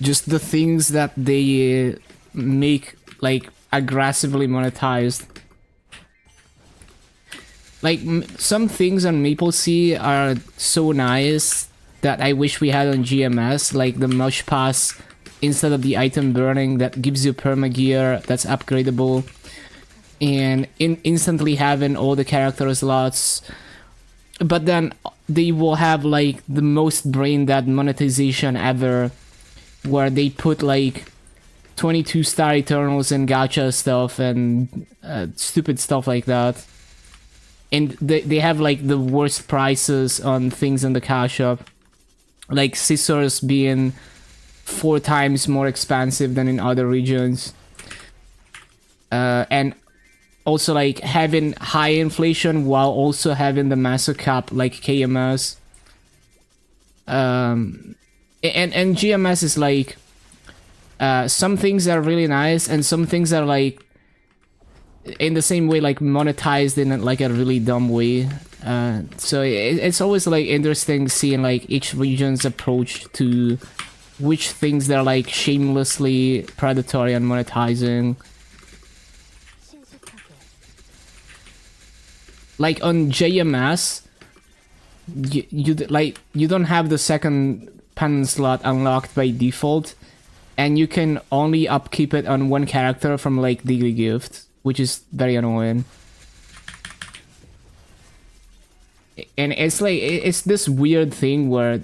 just the things that they make like aggressively monetized. Like some things on MapleStory are so nice that I wish we had on GMS, like the Mush Pass instead of the item burning that gives you perma gear that's upgradable, and instantly having all the character slots. But then they will have like the most brain dead monetization ever, where they put like 22-star Eternals and gacha stuff and stupid stuff like that. And they have like the worst prices on things in the cash shop. Like scissors being 4 times more expensive than in other regions. And also like having high inflation while also having the massive cap like KMS. And GMS is like some things are really nice and some things are like in the same way like monetized in like a really dumb way. So it's always like interesting seeing like each region's approach to which things they're like shamelessly predatory and monetizing. Like on JMS, you don't have the second pen slot unlocked by default, and you can only upkeep it on one character from like daily gift, which is very annoying. And it's like it's this weird thing where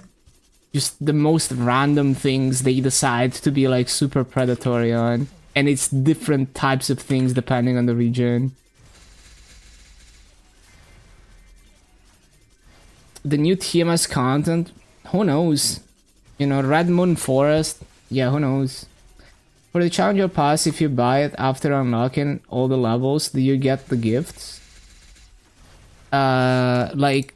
just the most random things they decide to be like super predatory on, and it's different types of things depending on the region. The new TMS content, who knows? You know, Red Moon Forest, yeah, who knows? For the Challenger Pass, if you buy it after unlocking all the levels, do you get the gifts? Like,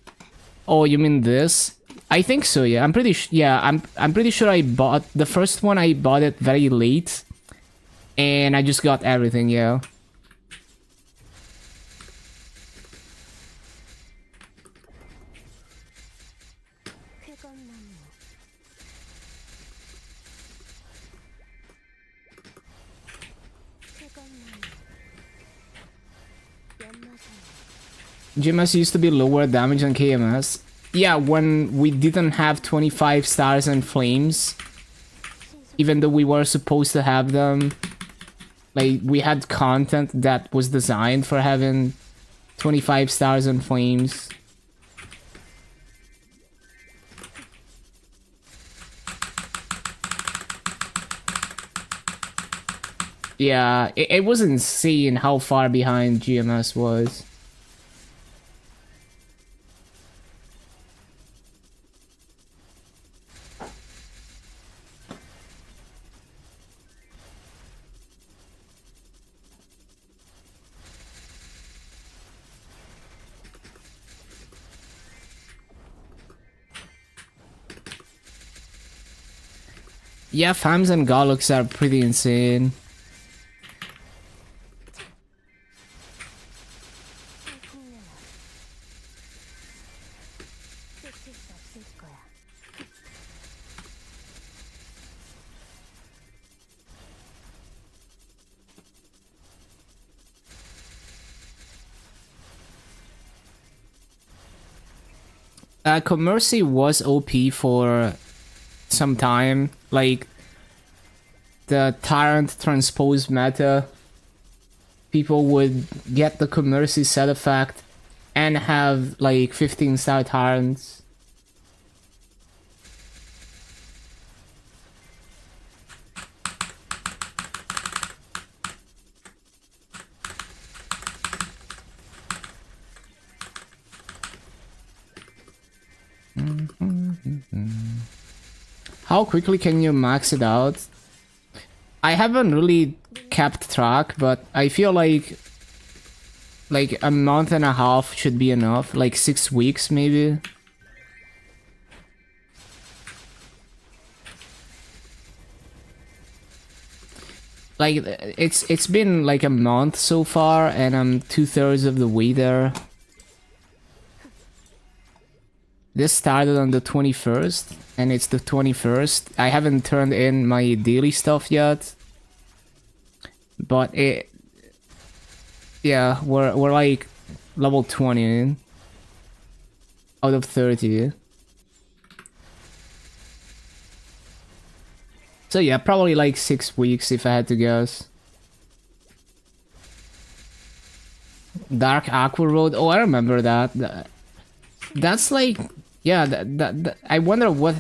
oh, you mean this? I think so, yeah. I'm pretty I'm pretty sure I bought the first one. I bought it very late, and I just got everything, yeah. GMS used to be lower damage than KMS. Yeah, when we didn't have 25 stars and flames, even though we were supposed to have them. Like, we had content that was designed for having 25 stars and flames. Yeah, it was insane how far behind GMS was. Yeah, Fams and Gallux are pretty insane. Commercy was OP for some time, like the Tyrant transpose meta. People would get the Commercy set effect and have like 15-star Tyrants. How quickly can you max it out? I haven't really kept track, but I feel like a month and a half should be enough, like 6 weeks maybe. Like, it's been like a month so far, and I'm 2/3 of the way there. This started on the 21st, and it's the 21st. I haven't turned in my daily stuff yet. But yeah, we're like level 20 out of 30. So yeah, probably like 6 weeks if I had to guess. Dark Aqua Road. Oh, I remember that. That's like, yeah. I wonder what.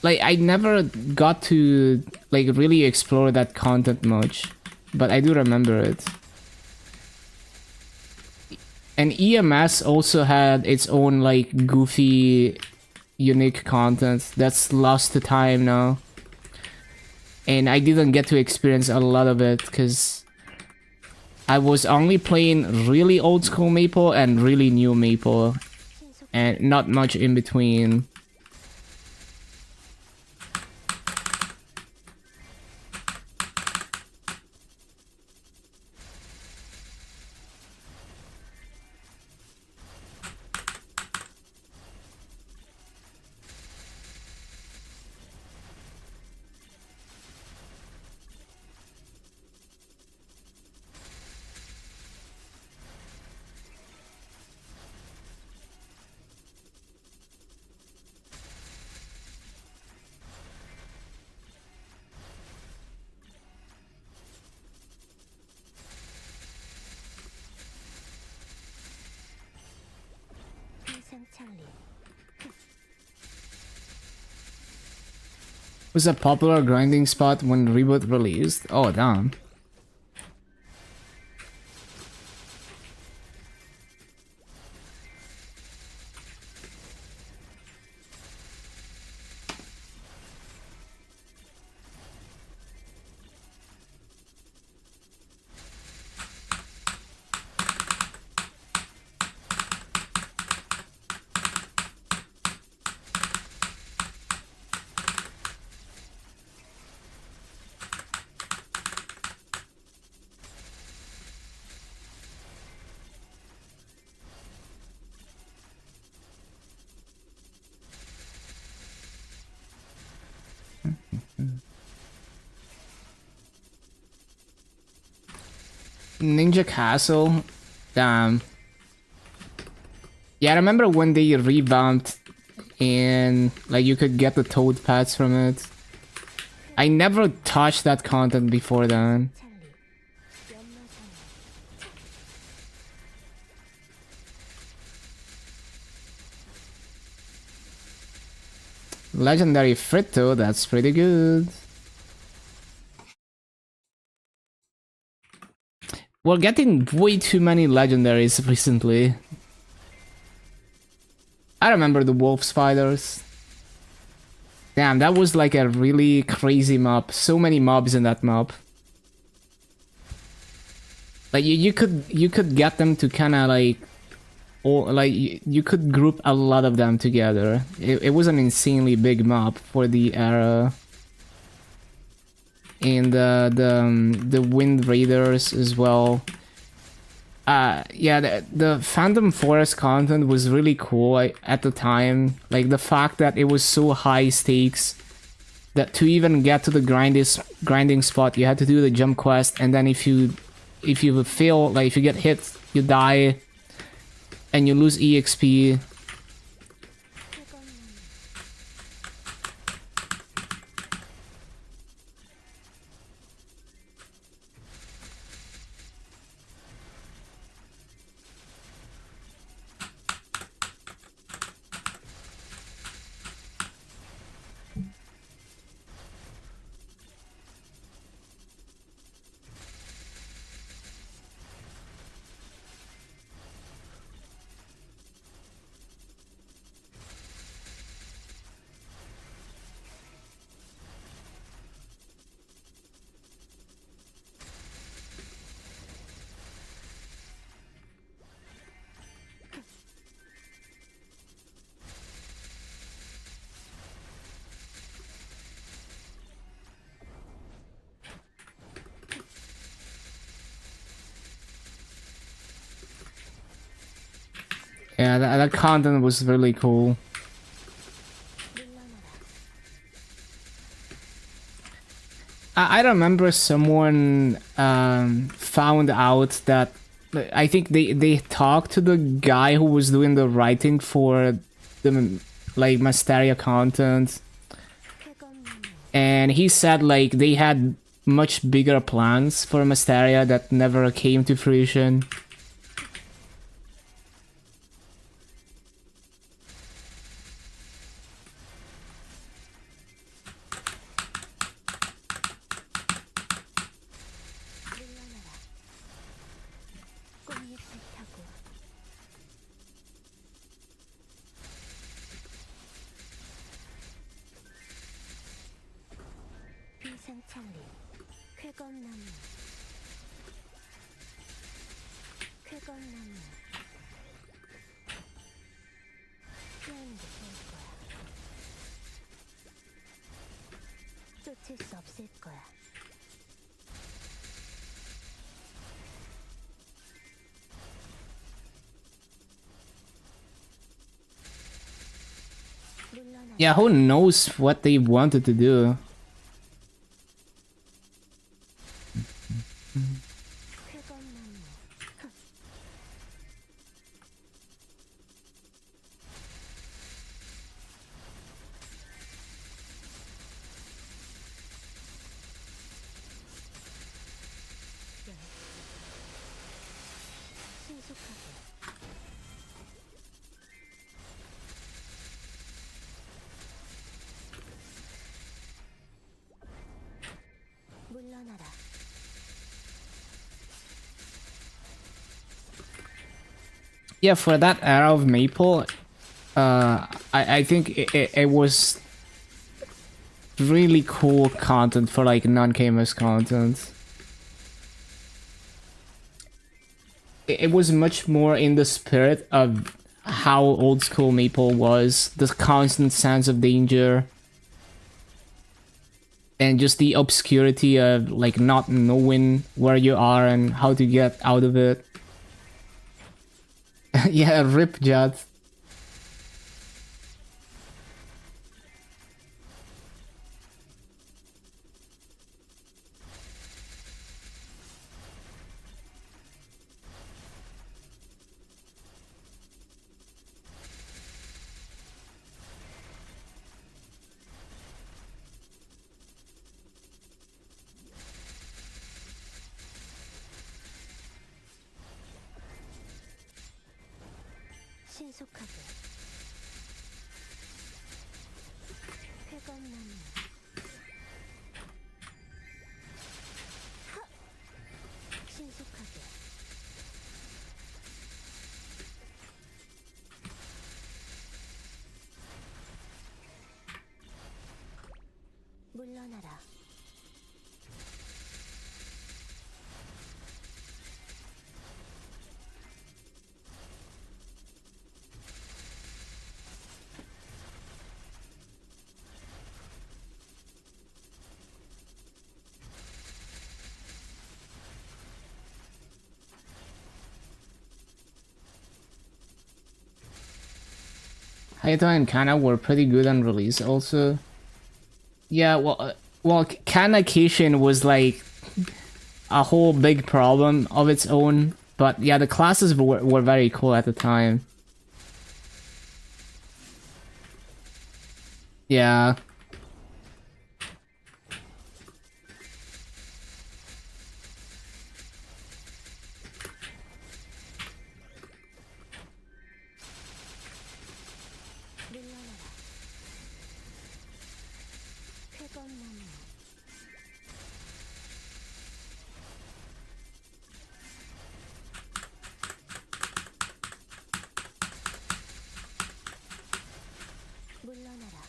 Like, I never got to like really explore that content much, but I do remember it. And EMS also had its own like goofy, unique content that's lost to time now. And I didn't get to experience a lot of it because I was only playing really old school Maple and really new Maple, and not much in between. 항상 찰리. Was a popular grinding spot when Reboot released. Oh damn. Ninja Castle. Damn. Yeah, I remember when they revamped and like you could get the toad pads from it. I never touched that content before then. 찰리. 연마상. Legendary Fritto, that's pretty good. We're getting way too many legendaries recently. I remember the wolf spiders. Damn, that was like a really crazy mob. So many mobs in that mob. Like you could get them to kind of like, or like you could group a lot of them together. It was an insanely big mob for the era. And the Wind Raiders as well. Yeah, the Phantom Forest content was really cool at the time. Like the fact that it was so high stakes that to even get to the grinding spot, you had to do the jump quest, and then if you fail, like if you get hit, you die, and you lose EXP. Yeah, that content was really cool. I remember someone found out that I think they talked to the guy who was doing the writing for the like Masteria content, and he said like they had much bigger plans for Masteria that never came to fruition. 꽃잎을 타고 비상창리 쾌검나무 쾌검나무 피하는 게 좋을 거야. 쫓을 수 없을 거야. 물러나라. Yeah, who knows what they wanted to do? 쾌검나무 신속하게 물러나라. Yeah, for that era of Maple, I think it was really cool content for like non-gamers content. It was much more in the spirit of how old school Maple was, the constant sense of danger, and just the obscurity of like not knowing where you are and how to get out of it. Yeah, rip Jet. 신속하게 쾌검나무 하! 신속하게 물러나라. Hayato and Kana were pretty good on release also. Yeah, well, Kana Kishin was like a whole big problem of its own, but yeah, the classes were very cool at the time. Yeah. 물러나라. 쾌검나무 물러나라.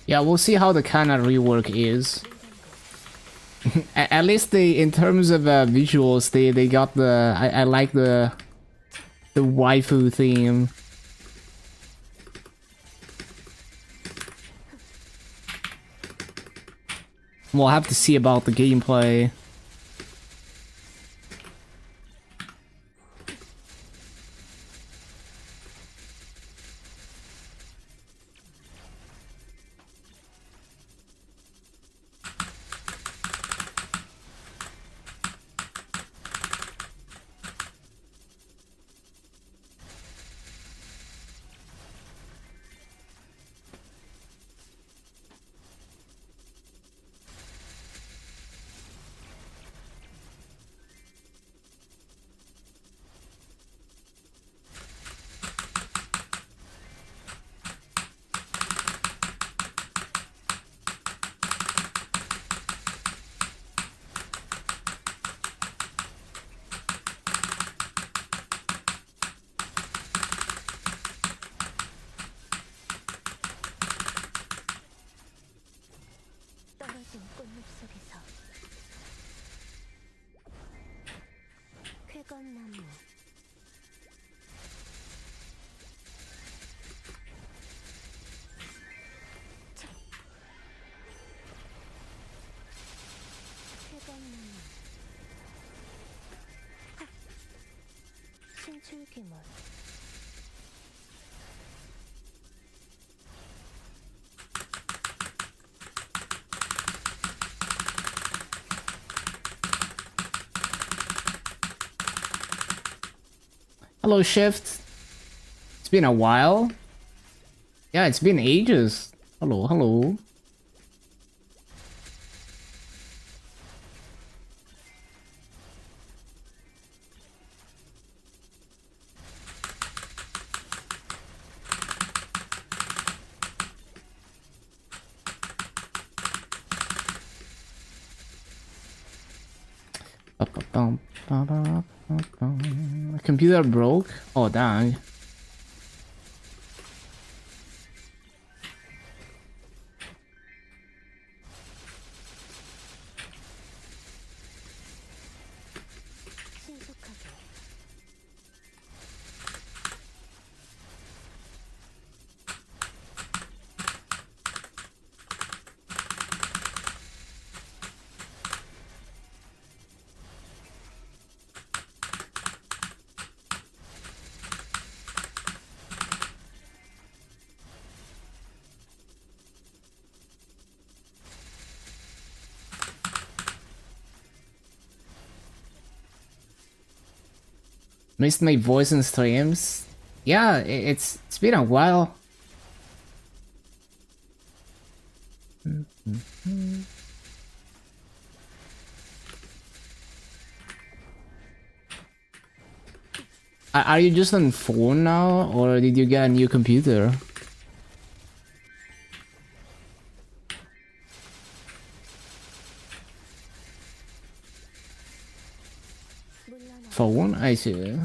Yeah, we'll see how the Kana rework is. At least they, in terms of visuals, they got the. I like the waifu theme. We'll have to see about the gameplay. 떨어진 꽃잎 속에서 쾌건나무 쾌건나무 신출귀몰 Hello, Shift. It's been a while. Yeah, it's been ages. Hello, hello. Computer broke? Oh, dang. 신속하게 Missed my voice in streams? Yeah, it's been a while. Are you just on phone now, or did you get a new computer? 물러나 Phone? I see.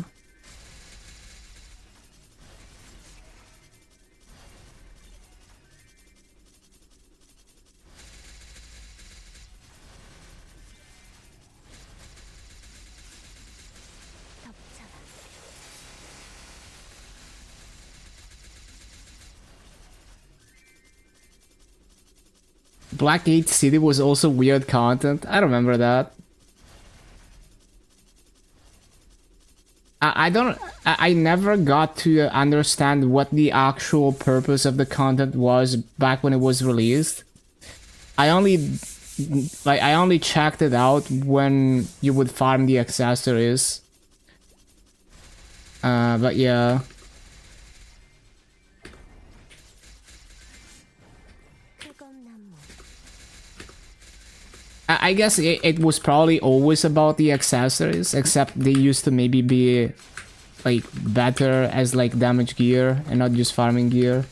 덮쳐라 Blackgate City was also weird content. I remember that. I don't. I never got to understand what the actual purpose of the content was back when it was released. I only checked it out when you would farm the accessories. But yeah. 쾌건나무 I guess it was probably always about the accessories, except they used to maybe be like better as like damage gear and not just farming gear.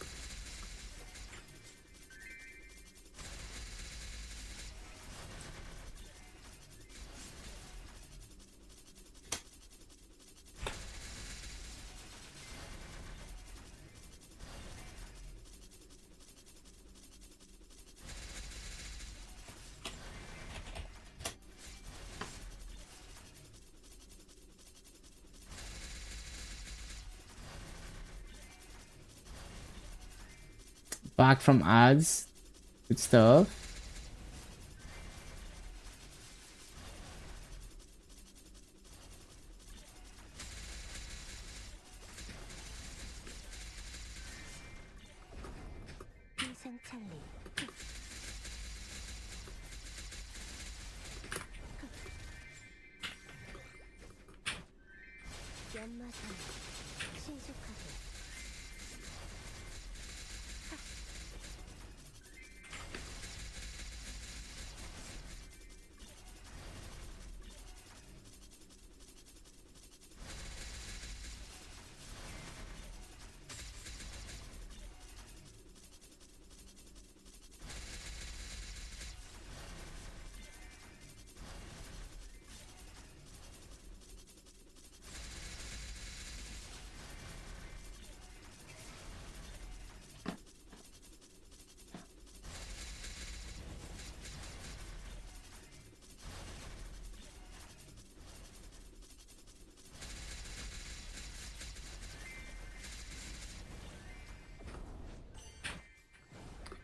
Back from ads. Good stuff. 비상찰리 연마산 신속하게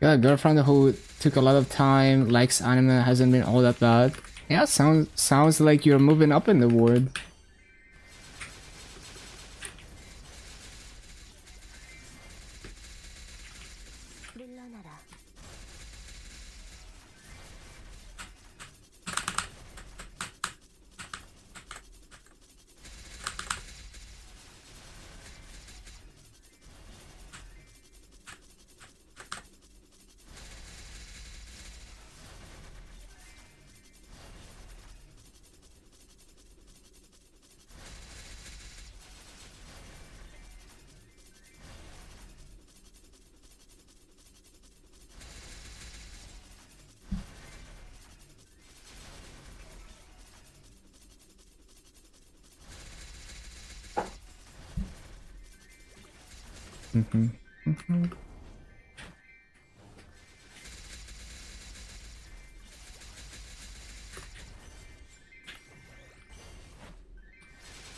Got a girlfriend who took a lot of time, likes anime, hasn't been all that bad. Yeah, sounds like you're moving up in the world. 물러나라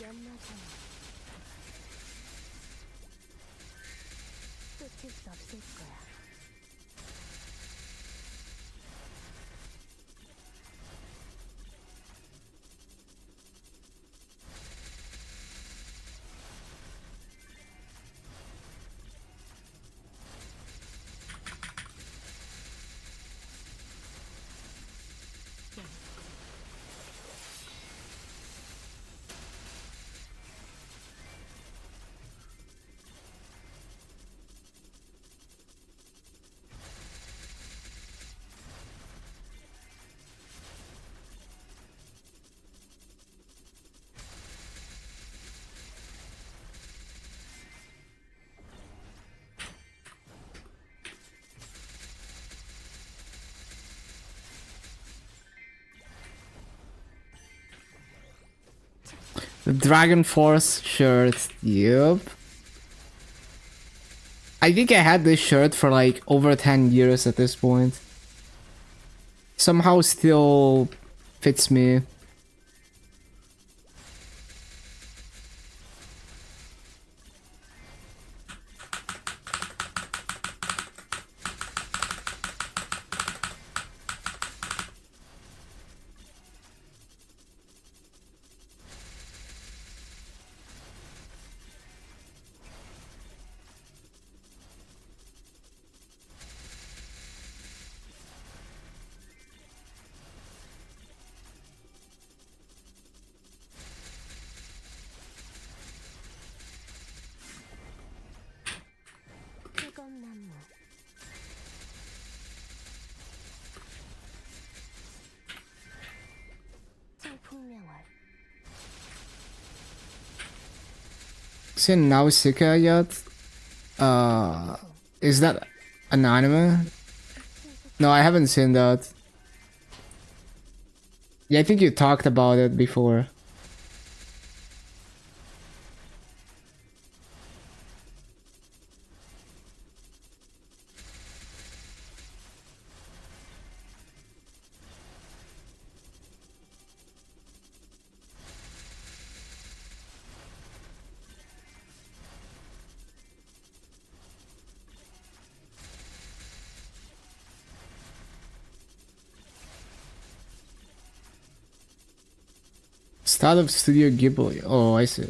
연마산 쫓을 수 없을 거야 The Dragon Force shirt, yep. I think I had this shirt for like over 10 years at this point. Somehow still fits me. 뜨거운 나무 청풍명월 Seen Nausicaa yet? Is that an anime? No, I haven't seen that. Yeah, I think you talked about it before. Start of Studio Ghibli. Oh, I see.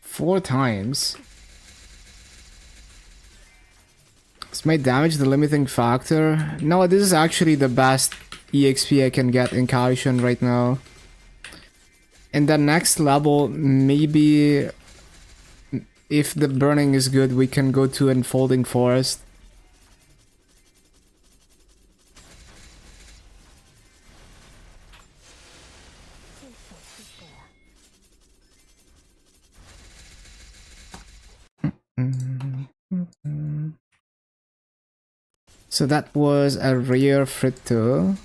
Four times. Is my damage the limiting factor? No, this is actually the best EXP I can get in Kaishan right now. In the next level, maybe if the burning is good, we can go to Enfolding Forest. 쓸수 없을 거야. So that was a rare Fritto.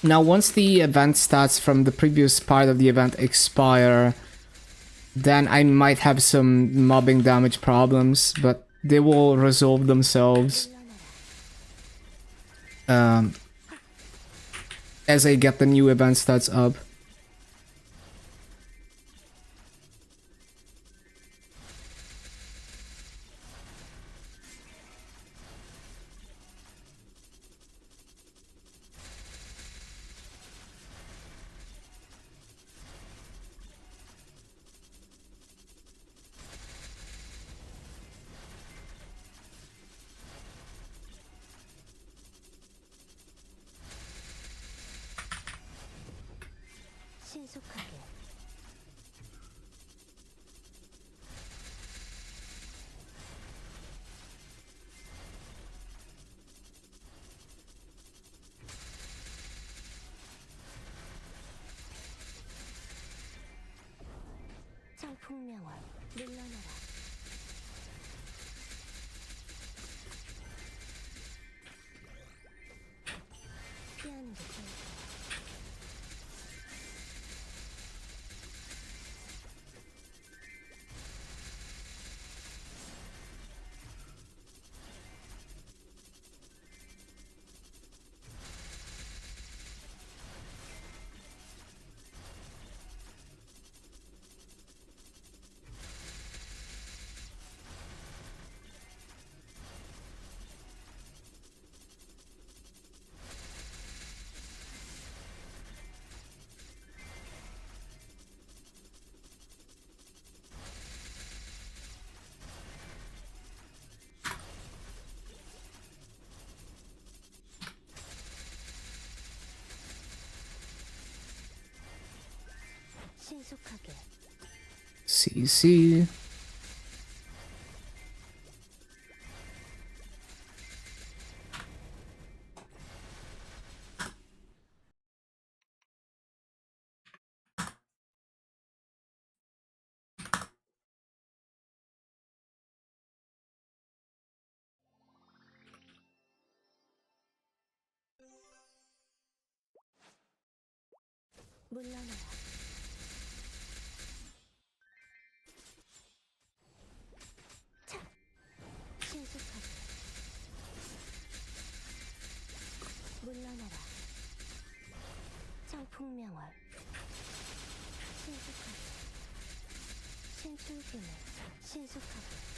Now, once the event stats from the previous part of the event expire, then I might have some mobbing damage problems, but they will resolve themselves as I get the new event stats up. 신속하게. 청풍명월 물러나라. 피하는 게 좋을 거야. 신속하게. CC. 물러나라. 차. 신속하게. 물러나라. 청풍명월. 신속하게. 신출기물. 신속하게.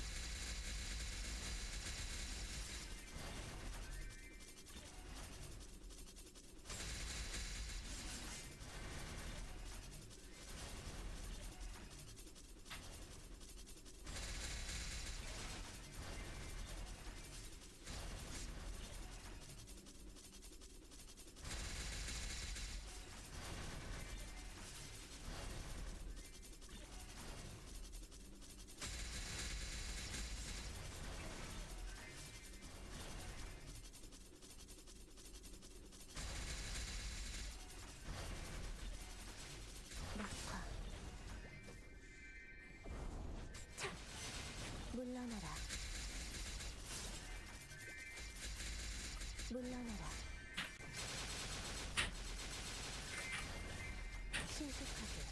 낙화. 차. 물러나라. 물러나라. 신속하게.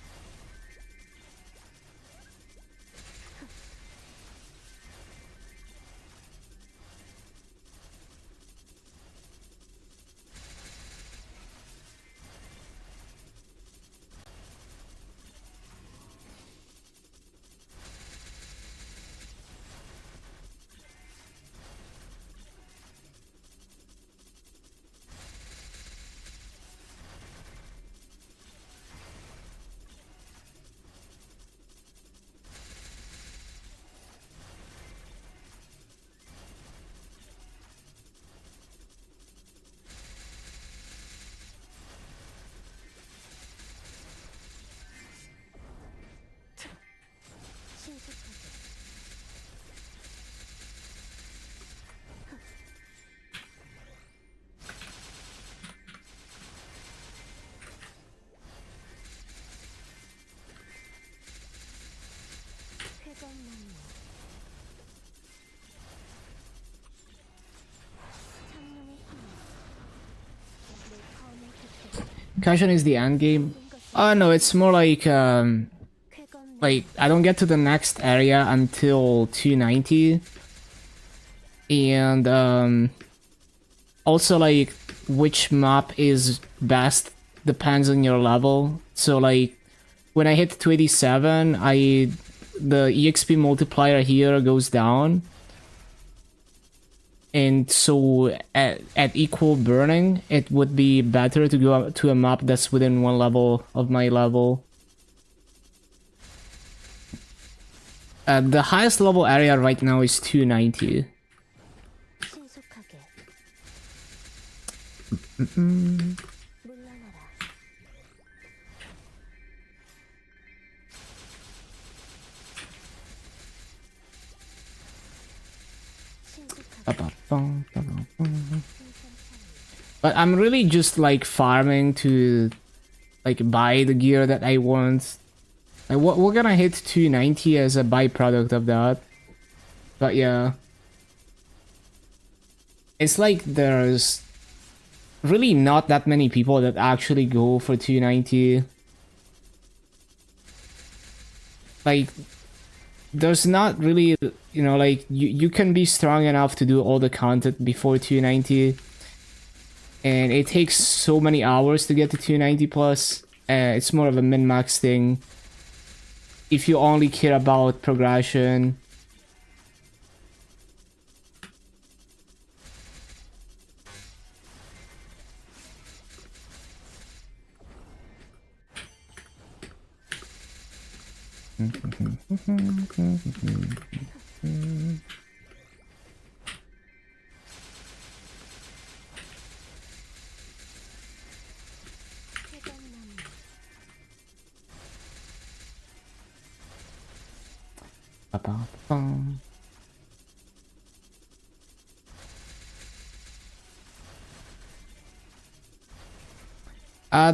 Kashan is the end game. No, it's more like I don't get to the next area until 290, and also like which map is best depends on your level. So like when I hit 287, the EXP multiplier here goes down. And so at equal burning, it would be better to go to a map that's within one level of my level. The highest level area right now is 290. 신속하게 물러나라. But I'm really just like farming to like buy the gear that I want. Like, we're gonna hit 290 as a byproduct of that. But yeah. It's like there's really not that many people that actually go for 290. Like, there's not really, you know, like you can be strong enough to do all the content before 290, and it takes so many hours to get to 290 plus. It's more of a min-max thing if you only care about progression.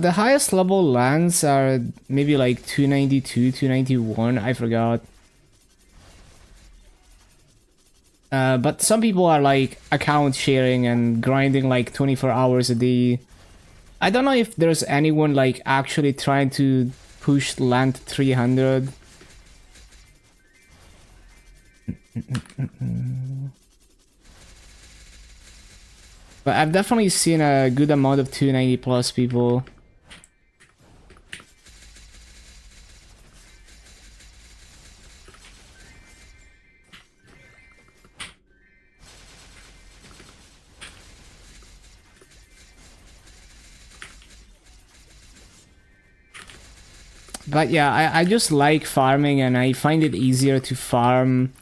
The highest level lands are maybe like 292, 291, I forgot. But some people are like account sharing and grinding like 24 hours a day. I don't know if there's anyone like actually trying to push land 300. But I've definitely seen a good amount of 290 plus people. But yeah, I just like farming, and I find it easier to farm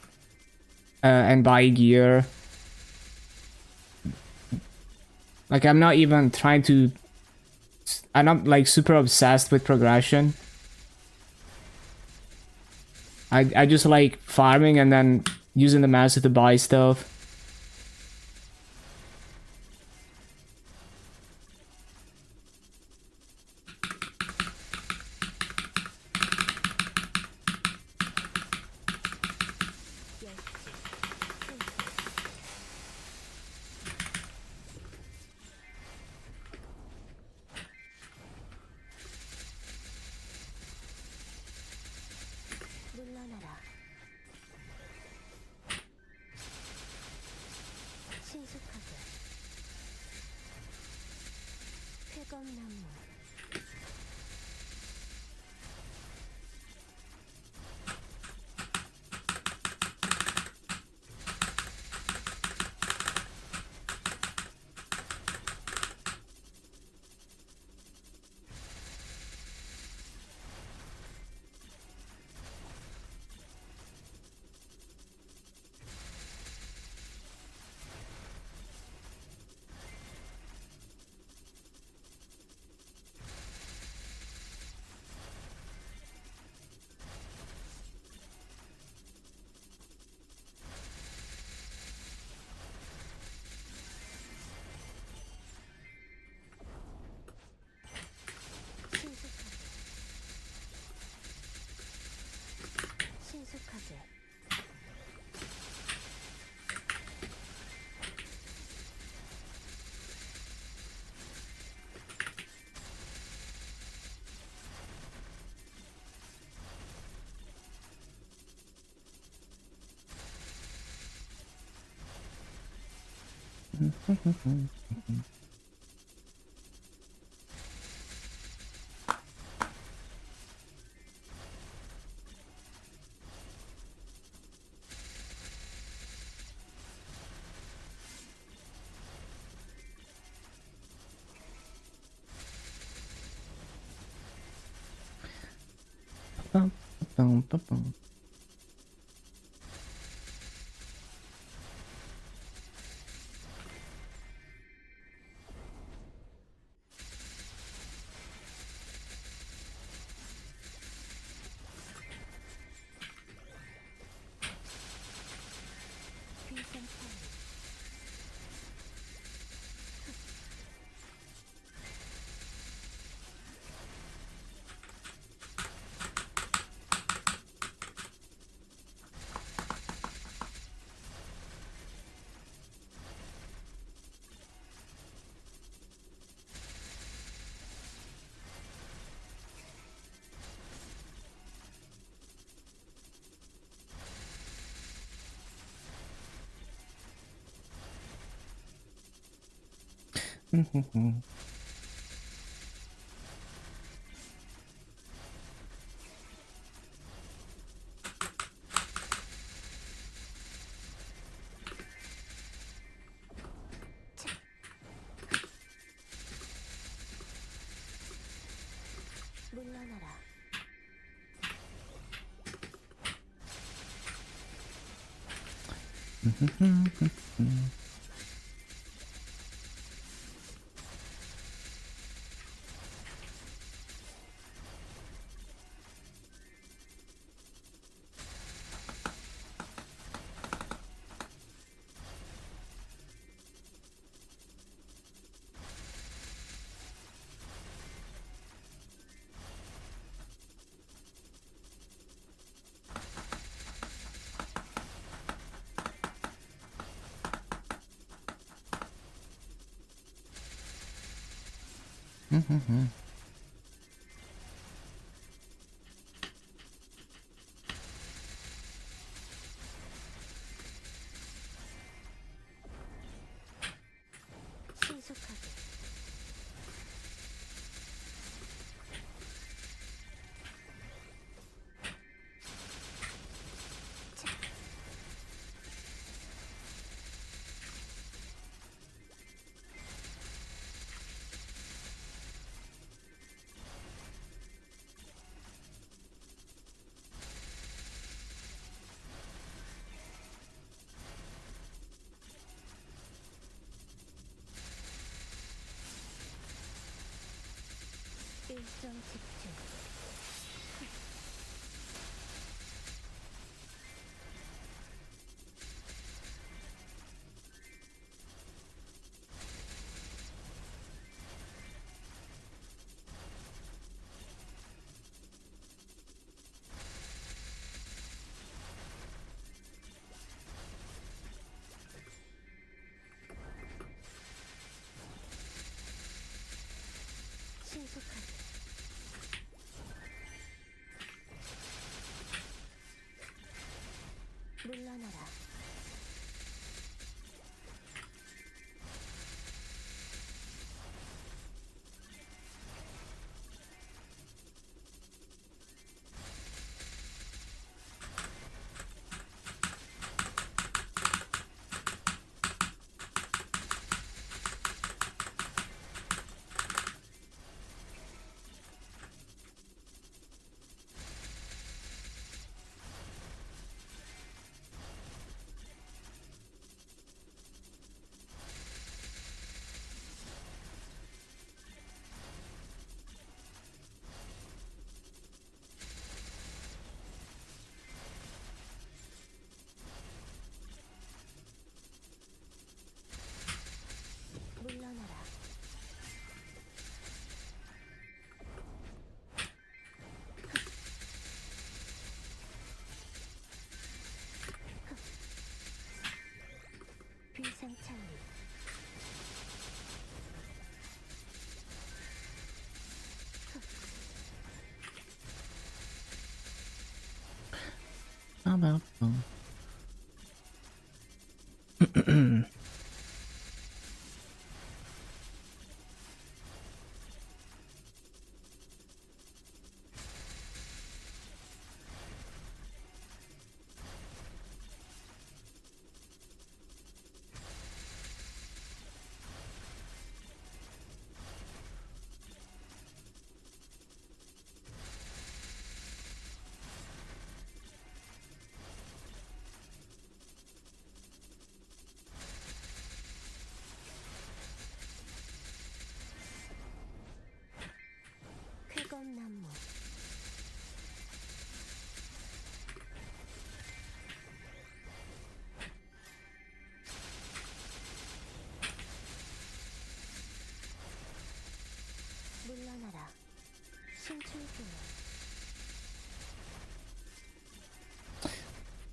and buy gear. Like, I'm not even trying to... I'm not like super obsessed with progression. I just like farming and then using the master to buy stuff. 물러나라. 신속하게 쾌검나무 비상 차이. 물러나라. 신속하게. 일정 집중. 신속하게. 물러나라. 물러나라. 비상창리.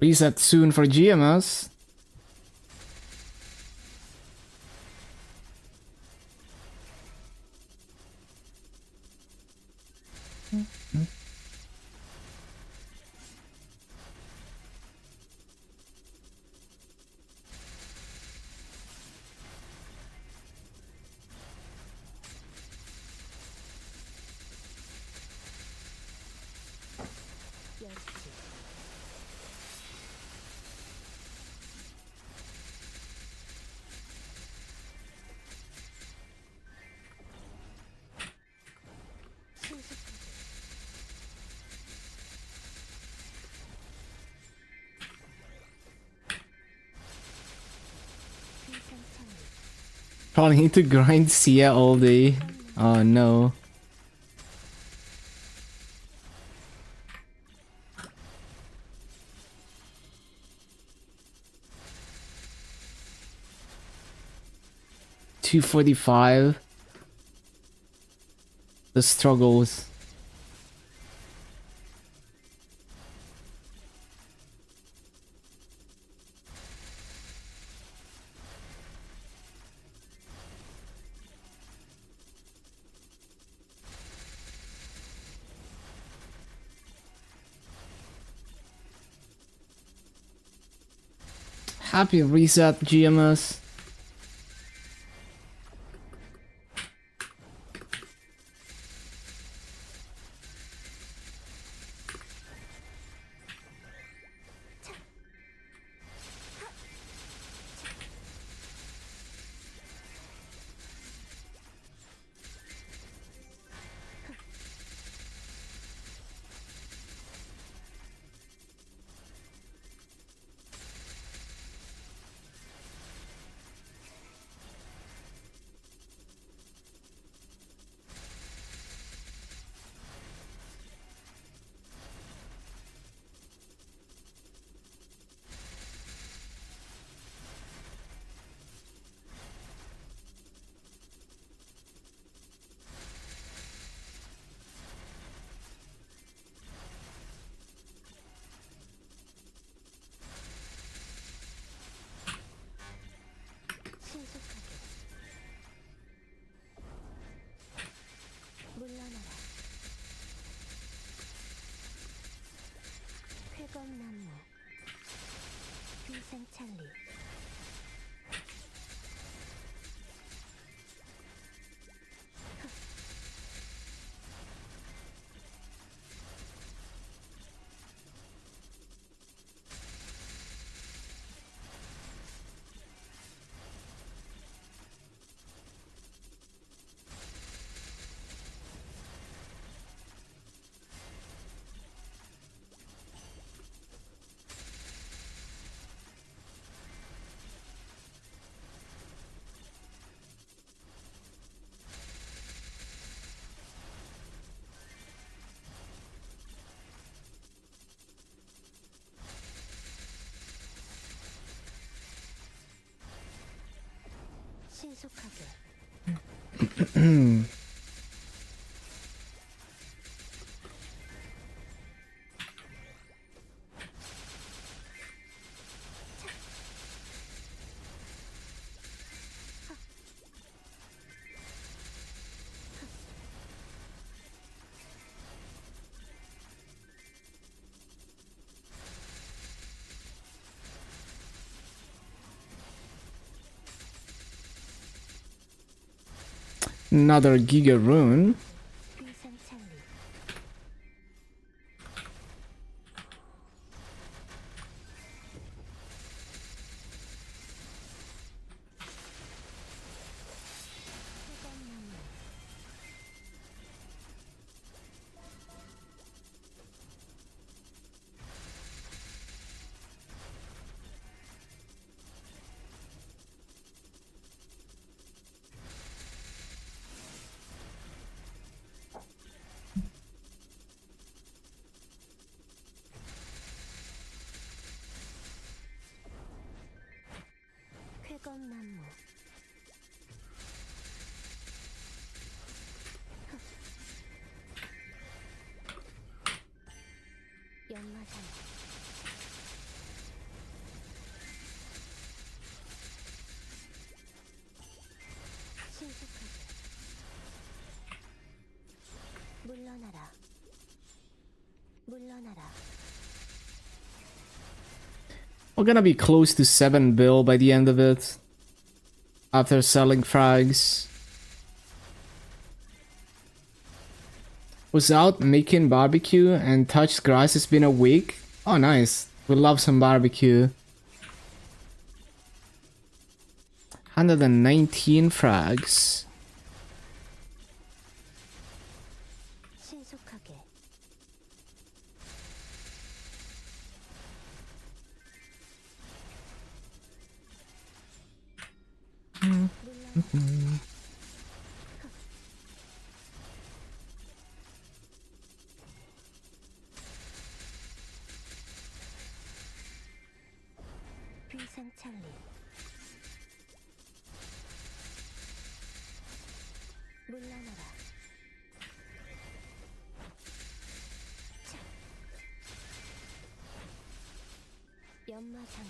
Reset soon for GMS. 열지. 신속하게. 비상창리. Probably need to grind Sia all day. Oh no. $245. The struggles. Happy reset, GMS. 신속하게. 물러나라. 쾌검나무. 비상창리. 신속하게. Another Giga Rune. 비상창리. 쾌검나무. 물러나라. 물러나라. We're gonna be close to 7 bill by the end of it. After selling frags. Was out making barbecue and touched grass. It's been a week. Oh, nice. We love some barbecue. 119 frags. 신속하게. 물러나라. 비상찰리. 물러나라. 차. 연마장어.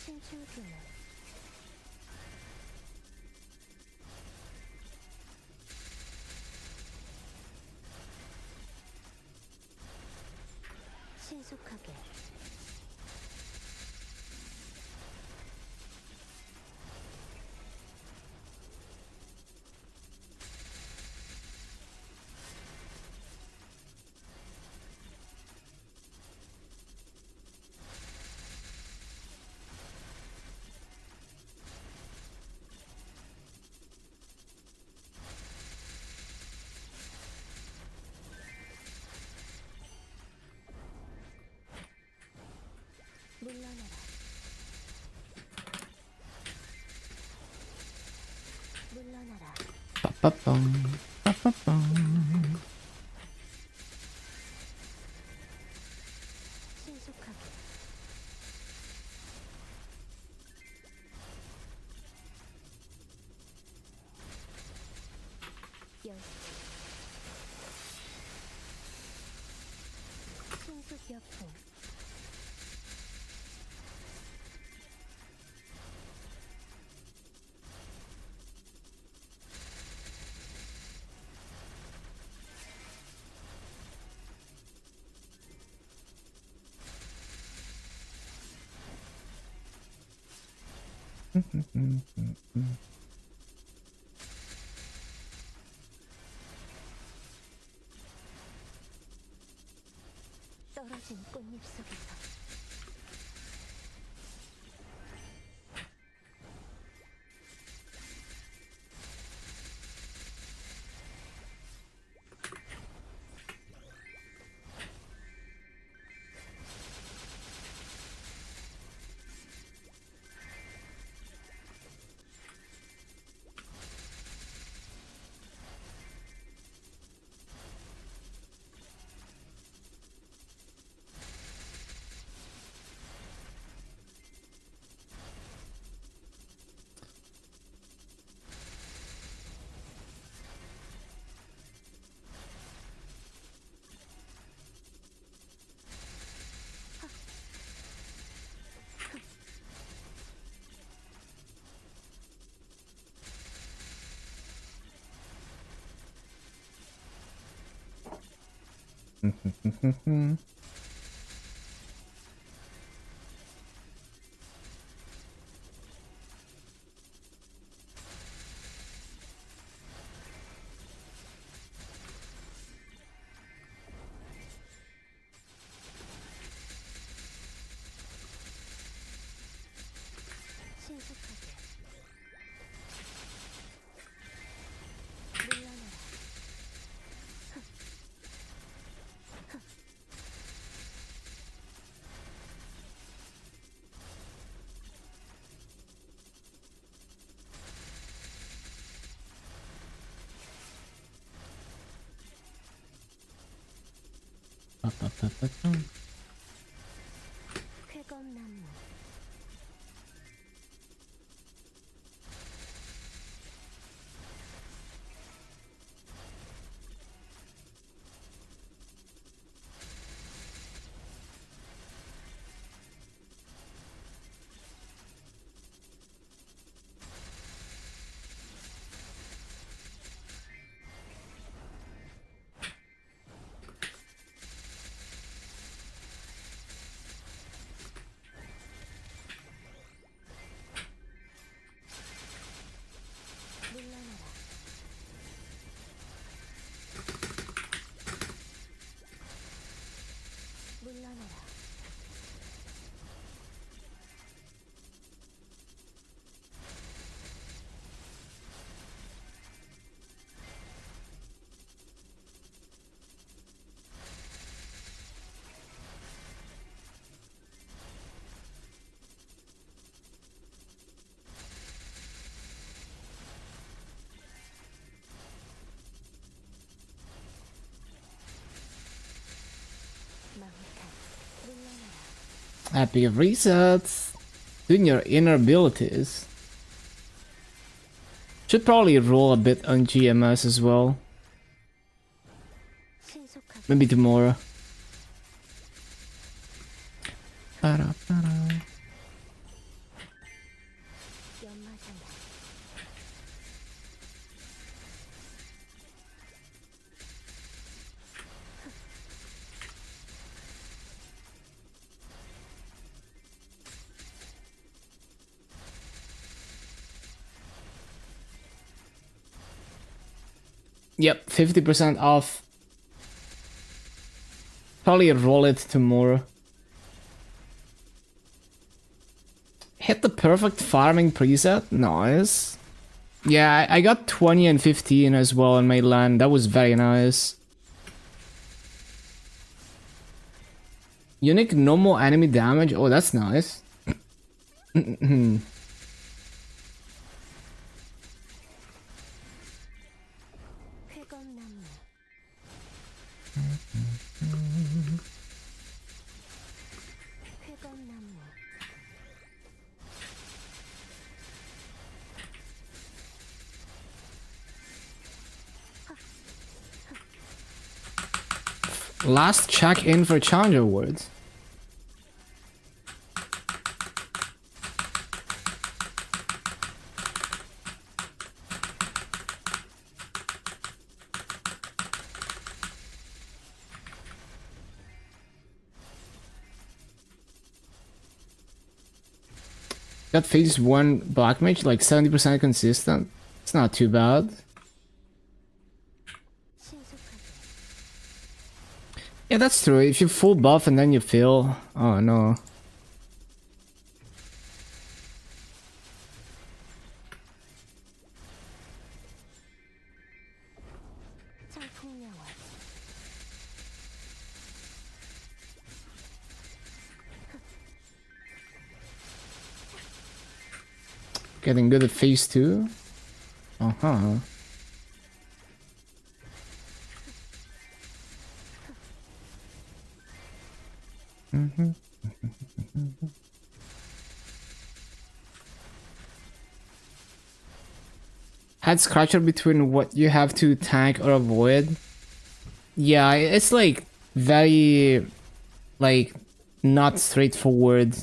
신출규모. 신속하게. 물러나라. 물러나라. 빠빠빵. 빠빠빵. 신속하게. 열. 신속 역풍. 떨어진 꽃잎 속에서. 신속하게. 물러나라. 빠빠빠빠빵. 쾌검나무. Happy resets. Doing your inner abilities. Should probably roll a bit on GMS as well. 신속하게 Maybe tomorrow. Ba-da-ba-da. 연마장다. Yep, 50% off. Probably roll it tomorrow. Hit the perfect farming preset. Nice. Yeah, I got 20 and 15 as well on my land. That was very nice. Unique no more enemy damage. Oh, that's nice. 회검나무. 회검나무. Last check in for Challenger Awards. Got phase 1 black mage, like 70% consistent. It's not too bad. 신속하게. Yeah, that's true. If you full buff and then you fail, oh no. 창풍야월. Getting good at phase 2. Uh-huh. Head scratcher between what you have to tank or avoid. Yeah, it's like very like not straightforward.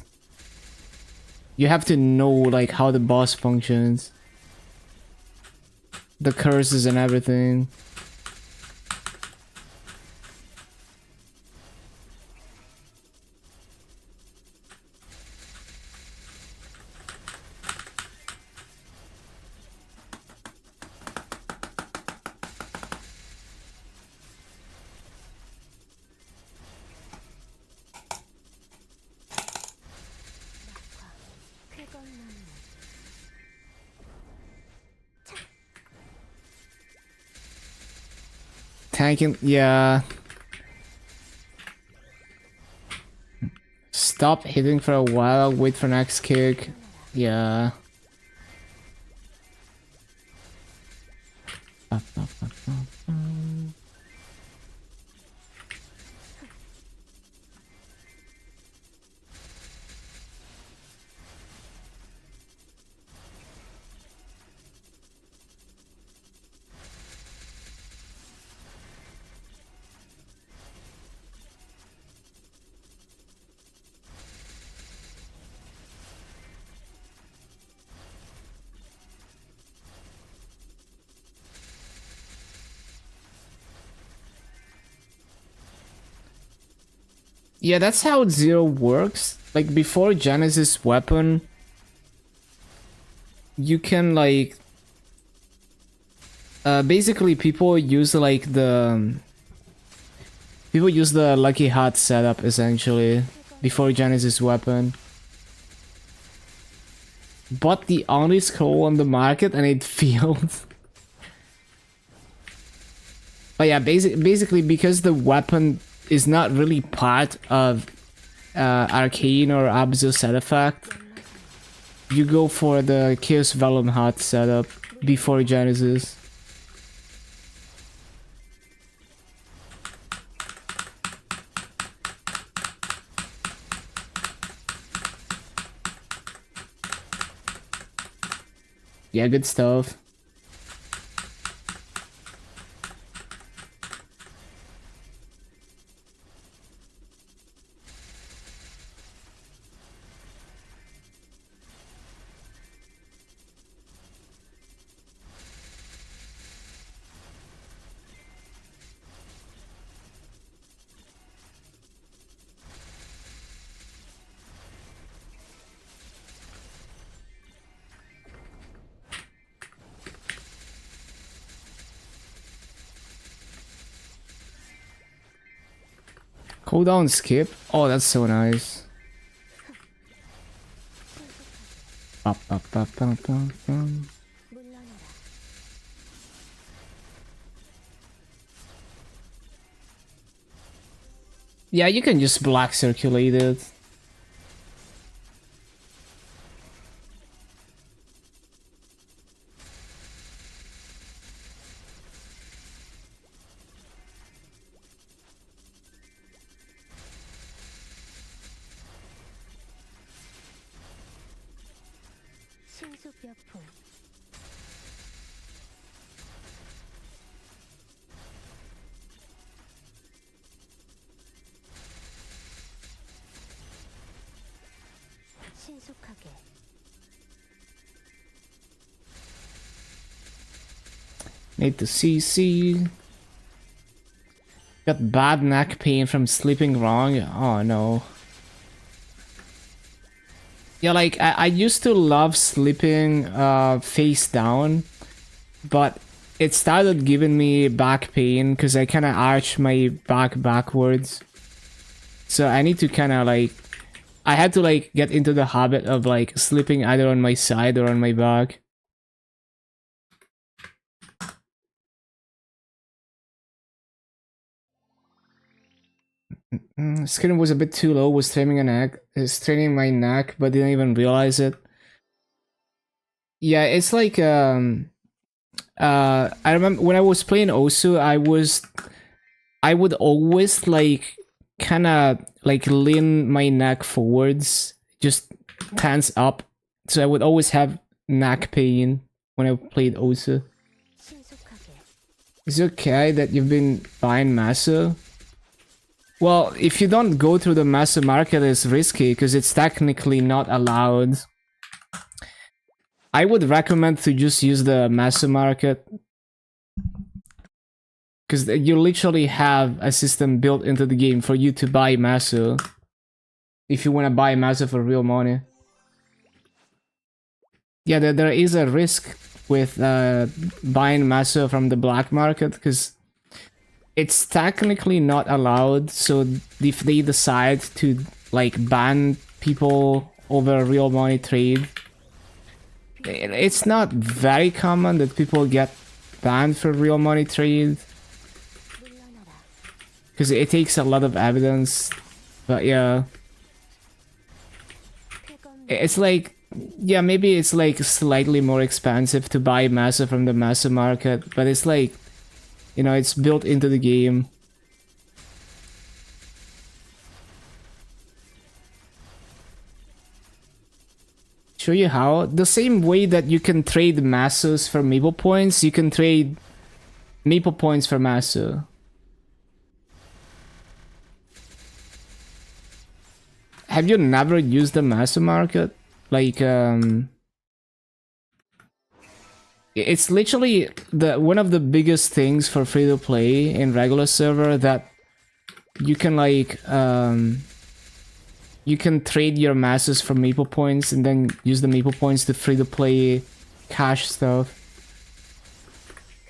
You have to know like how the boss functions. The curses and everything. 회검나무. Tanking, yeah. Stop hitting for a while, wait for next kick. Yeah. Yeah, that's how Zero works. Like before Genesis weapon, you can like basically people use like the People use the Lucky Hot setup essentially before Genesis weapon. Bought the only scroll on the market and it failed. But yeah, basically because the weapon is not really part of Arcane or Abzu set effect, you go for the Chaos Vellum Hot setup before Genesis. Yeah, good stuff. Cooldown skip? Oh, that's so nice. Up, up, up, up, up, up. 물러나라. Yeah, you can just black circulate it. 신속여풍. 신속하게. Need to CC. Got bad neck pain from sleeping wrong. Oh no. Yeah, like I used to love sleeping face down, but it started giving me back pain because I kind of arch my back backwards. So I need to kind of like, I had to like get into the habit of like sleeping either on my side or on my back. Skin was a bit too low, was straining my neck, but didn't even realize it. Yeah, it's like I remember when I was playing Osu, I would always like kind of like lean my neck forwards, just tense up. So I would always have neck pain when I played Osu. 신속하게. Is it okay that you've been buying Masu? Well, if you don't go through the Masu market, it's risky because it's technically not allowed. I would recommend to just use the Masu market because you literally have a system built into the game for you to buy Masu if you want to buy Masu for real money. Yeah, there is a risk with buying Masu from the black market because it's technically not allowed, so if they decide to like ban people over real money trade, it's not very common that people get banned for real money trade 물러나라. because it takes a lot of evidence. But yeah, 쾌검. it's like, yeah, maybe it's like slightly more expensive to buy Masu from the Masu market, but it's like, you know, it's built into the game. Show you how? The same way that you can trade Masus for Maple Points, you can trade Maple Points for Masu. Have you never used the Masu market? Like, it's literally one of the biggest things for free to play in regular server that you can like you can trade your masses for Maple Points and then use the Maple Points to free to play cash stuff.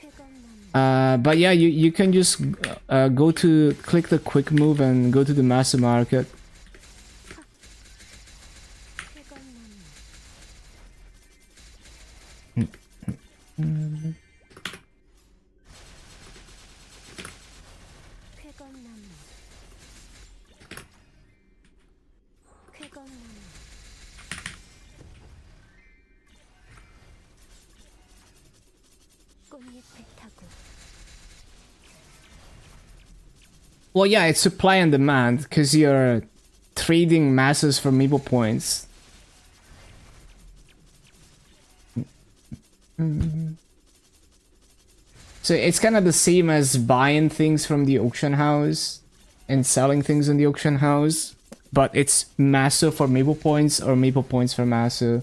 쾌검나무. But yeah, you can just click the quick move and go to the master market. 쾌검나무 쾌검나무 꽃잎에 타고 Well, yeah, it's supply and demand because you're trading masses for Maple points. So it's kind of the same as buying things from the auction house and selling things in the auction house, but it's Masso for Maple points or Maple points for Masso.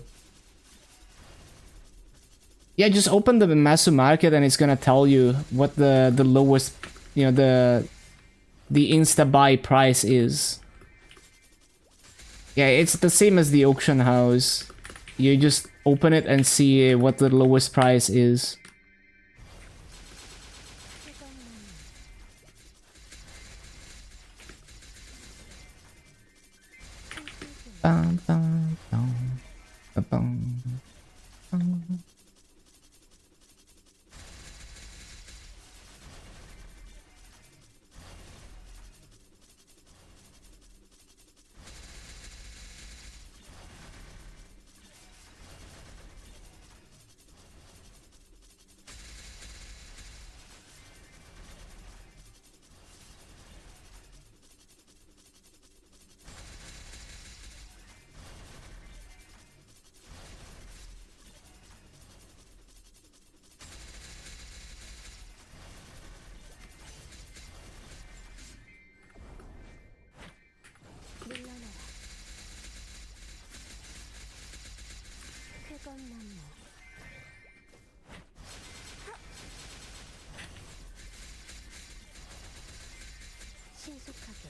Yeah, just open the Masso market and it's gonna tell you what the lowest, you know, the insta buy price is. Yeah, it's the same as the auction house. You just open it and see what the lowest price is. Bum, bum, bum, ba-bum, bum. 물러나라 쾌검나무 신속하게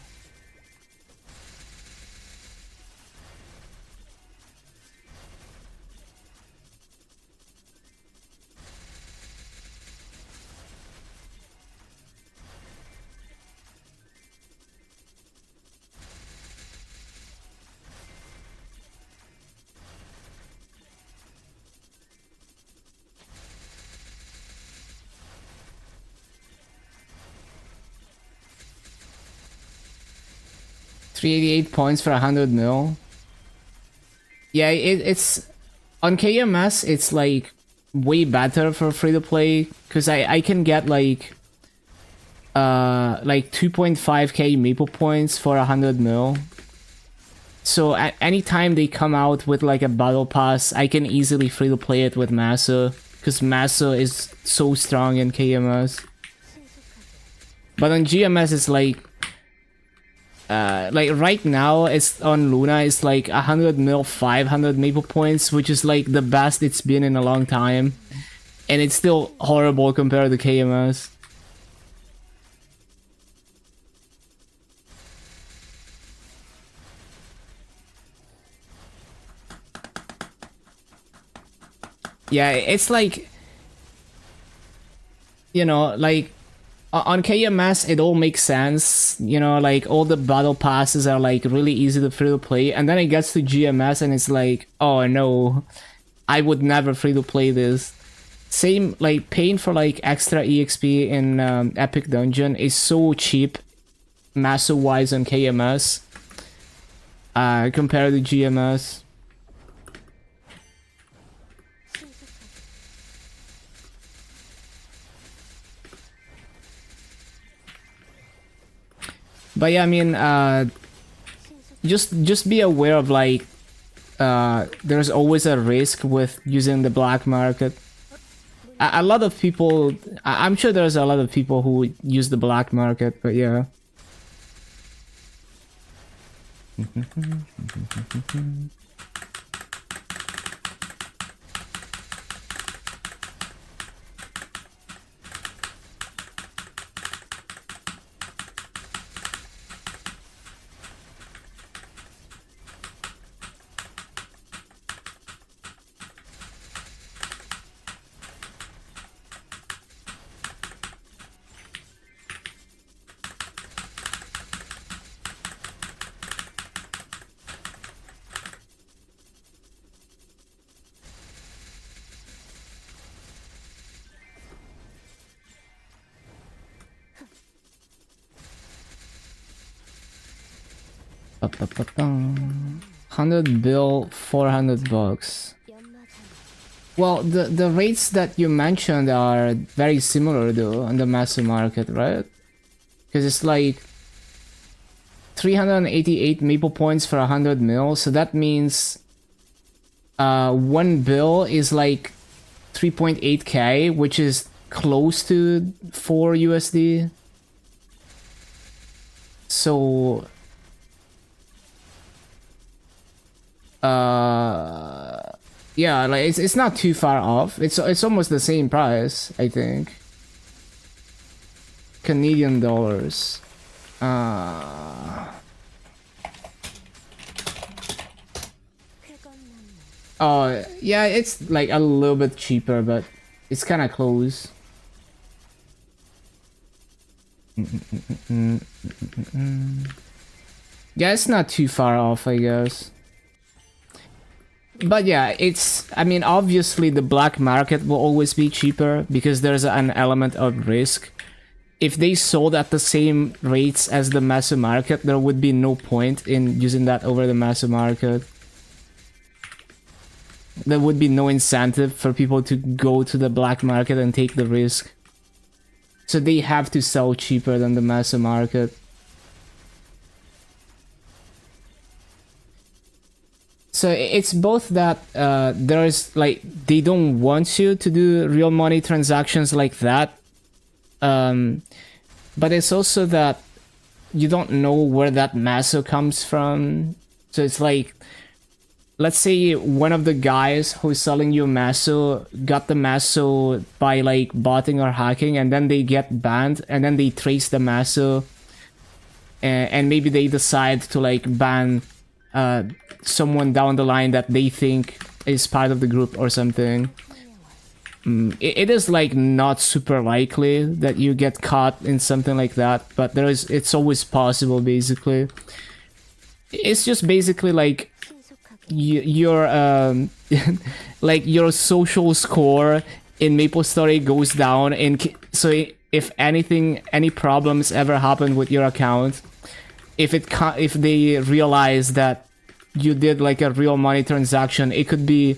$388 for 100 mil. Yeah, it's on KMS. It's like way better for free to play because I can get like 2.5k Maple points for 100 mil. So at any time they come out with like a battle pass, I can easily free to play it with Massa because Massa is so strong in KMS. But on GMS it's like right now it's on Luna it's like 100 mil 500 Maple points, which is like the best it's been in a long time, and it's still horrible compared to KMS. Yeah, it's like, you know, like on KMS it all makes sense, you know, like all the battle passes are like really easy to free to play, and then it gets to GMS and it's like, oh no, I would never free to play this. Same, like paying for like extra EXP in Epic Dungeon is so cheap, massive wise on KMS compared to GMS. But yeah, I mean, just be aware of like, there's always a risk with using the black market. A lot of people, I'm sure there's a lot of people who use the black market, but yeah. 100 bill, 400 bucks. Well, the rates that you mentioned are very similar though on the massive market, right? Because it's like 388 maple points for 100 mil, so that means one bill is like 3.8k, which is close to 4 USD. So yeah, like it's not too far off. It's almost the same price, I think. Canadian dollars. Oh, yeah, it's like a little bit cheaper, but it's kind of close. Yeah, it's not too far off, I guess. But yeah, I mean, obviously the black market will always be cheaper because there's an element of risk. If they sold at the same rates as the massive market, there would be no point in using that over the massive market. There would be no incentive for people to go to the black market and take the risk. So they have to sell cheaper than the massive market. So it's both that there's like they don't want you to do real money transactions like that, but it's also that you don't know where that masso comes from. So it's like, let's say one of the guys who's selling you masso got the masso by like botting or hacking, and then they get banned, and then they trace the masso, and maybe they decide to like ban someone down the line that they think is part of the group or something. It is like not super likely that you get caught in something like that, but it's always possible. Basically, it's just basically like your like your social score in MapleStory goes down, and so if any problems ever happen with your account, if they realize that you did like a real money transaction, it could be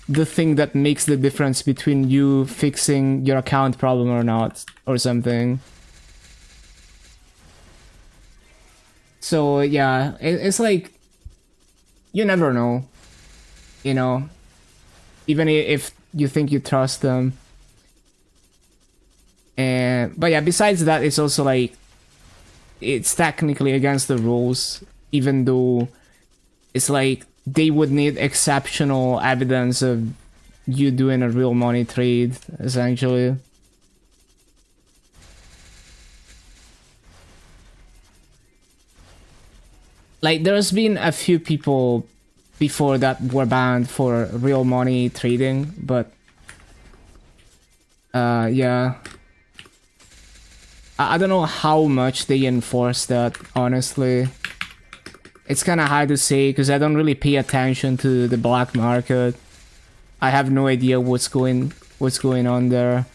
the thing that makes the difference between you fixing your account problem or not, or something. So yeah, it's like, you never know, you know, even if you think you trust them. But yeah, besides that, it's also like, it's technically against the rules, even though it's like they would need exceptional evidence of you doing a real money trade, essentially. Like, there's been a few people before that were banned for real money trading, but yeah. I don't know how much they enforce that, honestly. It's kind of hard to say because I don't really pay attention to the black market. I have no idea what's going on there.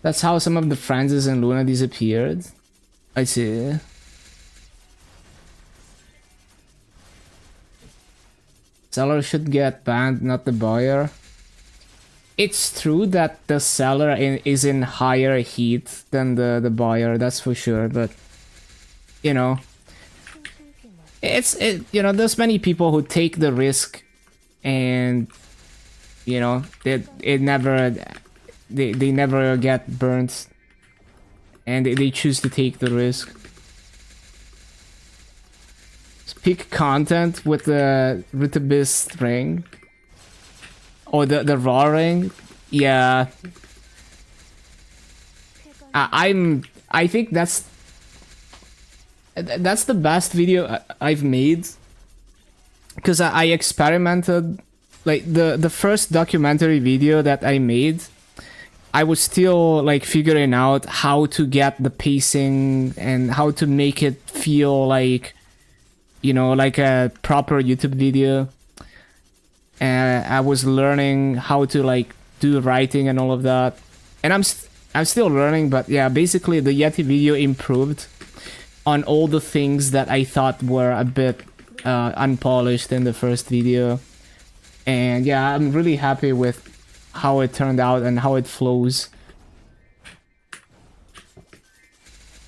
That's how some of the Francis and Luna disappeared. I see. Seller should get banned, not the buyer. It's true that the seller is in higher heat than the buyer, that's for sure, but you know, you know, there's many people who take the risk, and you know, they never get burnt, and they choose to take the risk. Pick content with the Rutabist ring. Or the raw ring. Yeah. I think that's the best video I've made. Because I experimented, like the first documentary video that I made, I was still like figuring out how to get the pacing and how to make it feel like, you know, like a proper YouTube video. and I was learning how to like do writing and all of that. And I'm still learning, but yeah, basically the Yeti video improved on all the things that I thought were a bit unpolished in the first video. And yeah, I'm really happy with how it turned out and how it flows.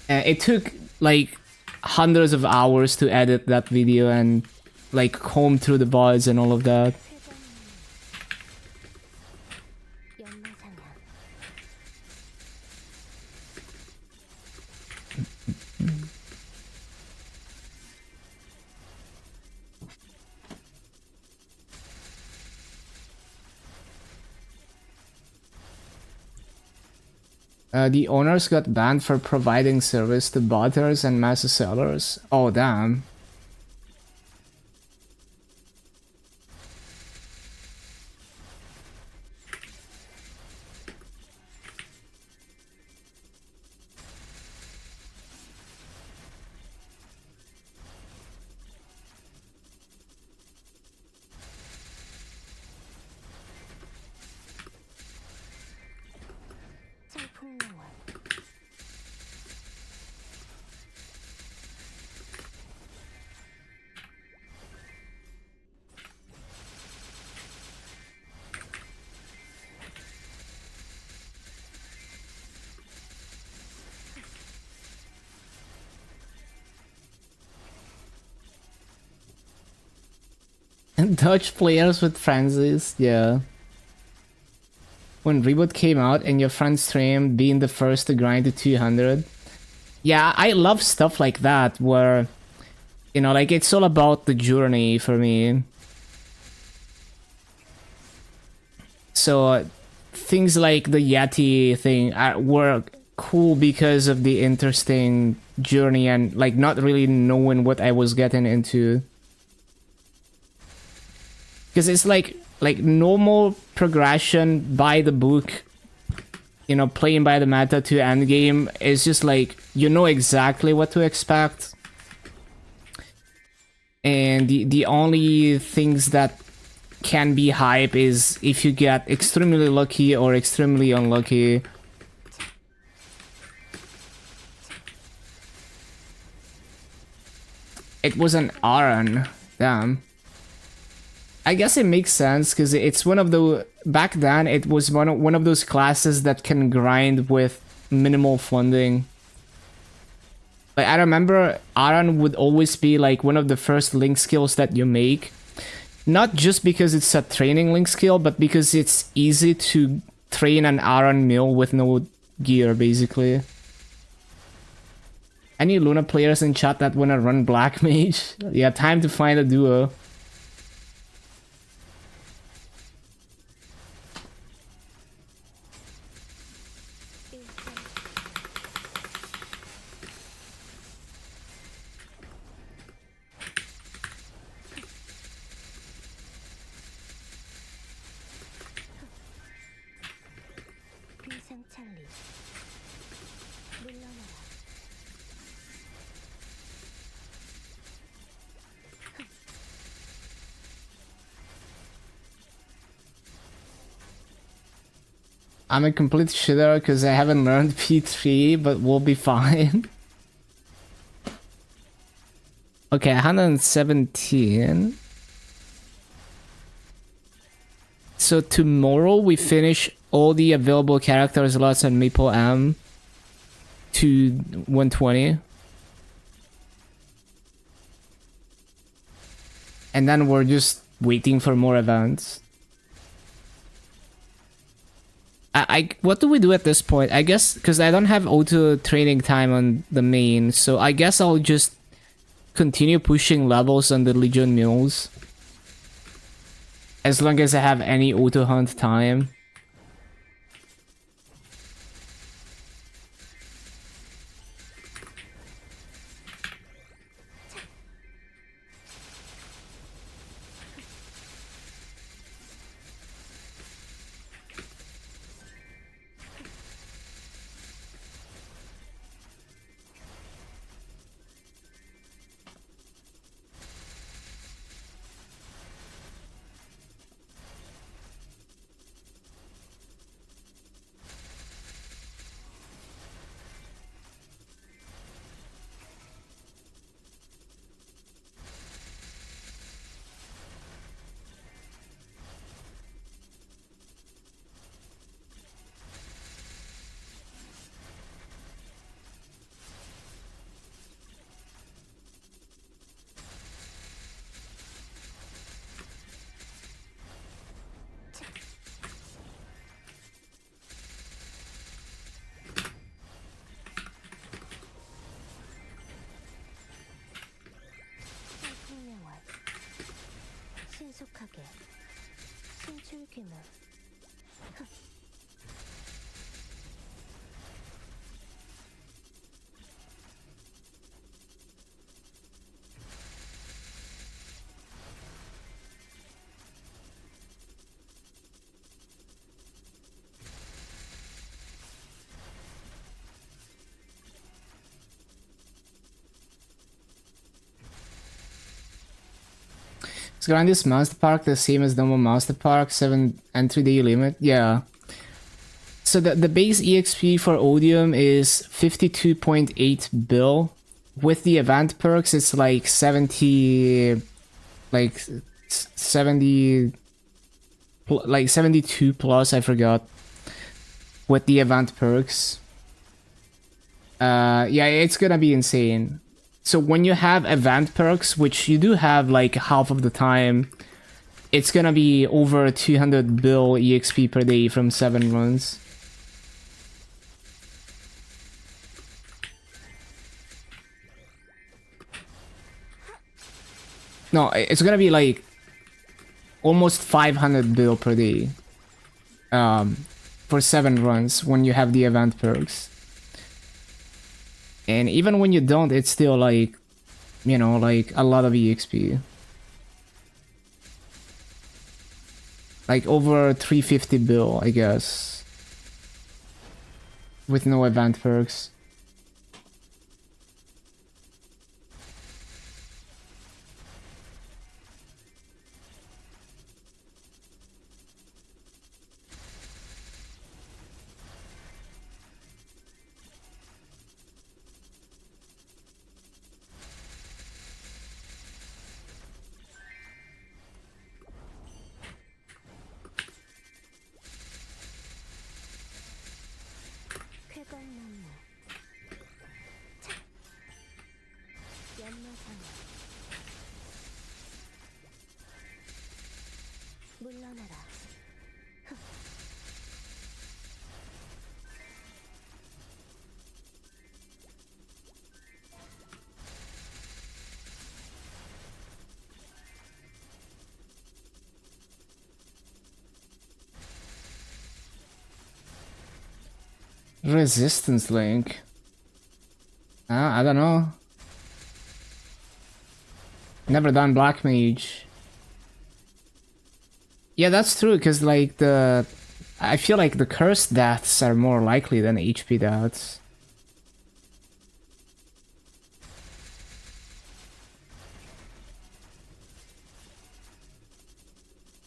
It took like hundreds of hours to edit that video and like comb through the bugs and all of that. 연마상향. The owners got banned for providing service to botters and master sellers. Oh damn. 청풍농원. Dutch players with frenzies, yeah. When Reboot came out and your friend streamed being the first to grind to 200. Yeah, I love stuff like that where, you know, like it's all about the journey for me. So things like the Yeti thing were cool because of the interesting journey and like not really knowing what I was getting into. Because it's like normal progression by the book, you know, playing by the meta to endgame is just like, you know exactly what to expect. And the only things that can be hype is if you get extremely lucky or extremely unlucky. It was an Aran, damn. I guess it makes sense because it's one of the back then it was one of those classes that can grind with minimal funding. Like I remember Aran would always be like one of the first link skills that you make. Not just because it's a training link skill, but because it's easy to train an Aran mill with no gear basically. Any Luna players in chat that wanna run Black Mage? Yeah, time to find a duo. 비상찰리. 물러나라. I'm a complete shitter because I haven't learned P3, but we'll be fine. Okay, 117. So tomorrow we finish all the available character slots on Maple M to 120. And then we're just waiting for more events. What do we do at this point? I guess because I don't have auto training time on the main, so I guess I'll just continue pushing levels on the Legion mules as long as I have any auto hunt time. 퍼퓸을 Is Grandis Master Park the same as normal Master Park? 7 entry-day limit? Yeah. So the base EXP for Odium is 52.8 bill. With the event perks, it's like 70... Like 70... Like 72 plus, I forgot. With the event perks. Yeah, it's gonna be insane. So when you have event perks, which you do have like half of the time, it's gonna be over 200 bill EXP per day from 7 runs. No, it's gonna be like almost 500 bill per day. For 7 runs when you have the event perks. And even when you don't, it's still like, you know, like a lot of EXP. Like over 350 bill, I guess. With no event perks. 쾌검나무 연마상 물러나라 Resistance link. I don't know. Never done Black Mage. Yeah, that's true, because like I feel like the cursed deaths are more likely than HP deaths.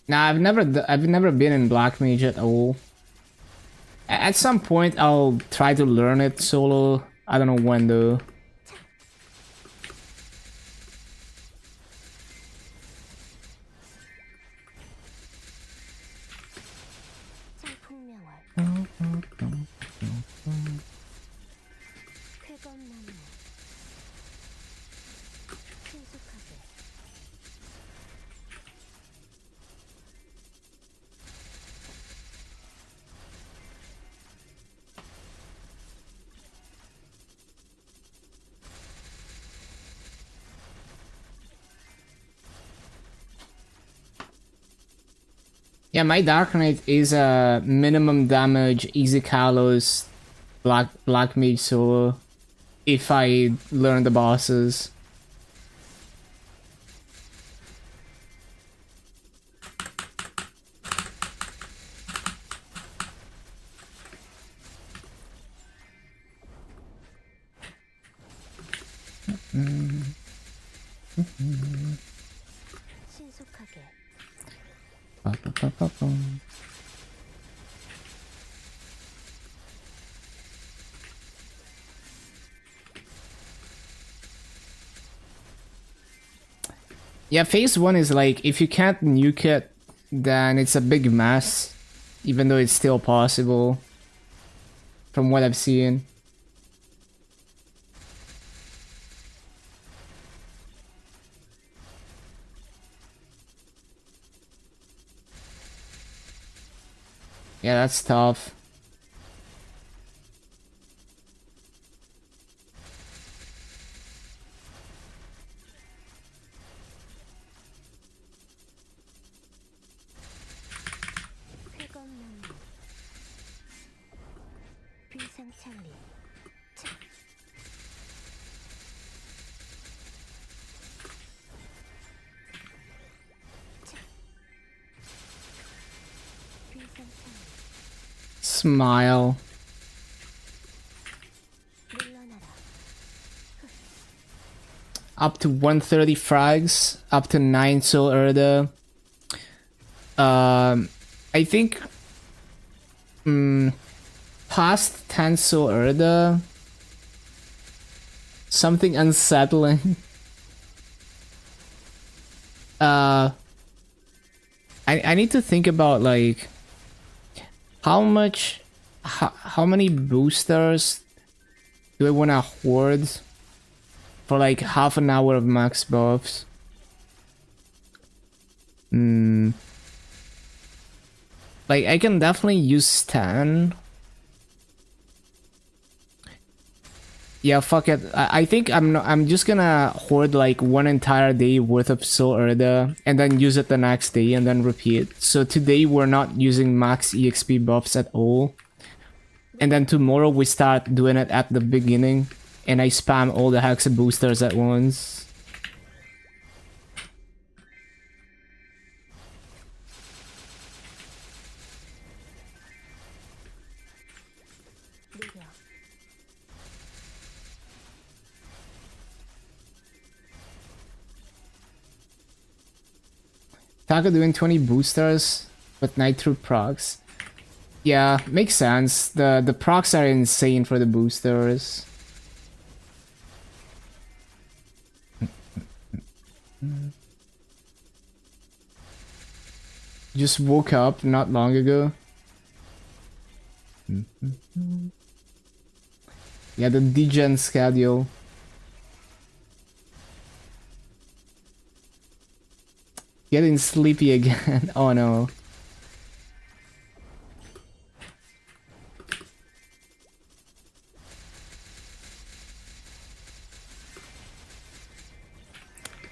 Nah, I've never been in Black Mage at all. At some point, I'll try to learn it solo. I don't know when though. 청풍명월 쾌검나무 신속하게 Yeah, my Dark Knight is a minimum damage, easy Kalos, Black Mage solo. If I learn the bosses. 신속하게 Yeah, phase 1 is like, if you can't nuke it, then it's a big mess. Even though it's still possible. From what I've seen. Yeah, that's tough. Smile. 물러나라. Up to 130 frags. Up to 9 Soul Erda. I think... past 10 Soul Erda. Something unsettling. I need to think about like how many boosters do I want to hoard for like half an hour of max buffs. Like I can definitely use 10. Yeah, fuck it. I think I'm just gonna hoard like one entire day worth of Soul Erda and then use it the next day and then repeat. So today we're not using max EXP buffs at all. And then tomorrow we start doing it at the beginning and I spam all the Hexa boosters at once. 느려. Taka doing 20 boosters, but Nitro procs. Yeah, makes sense. The procs are insane for the boosters. Just woke up not long ago. Yeah, the degen schedule. Getting sleepy again. Oh no.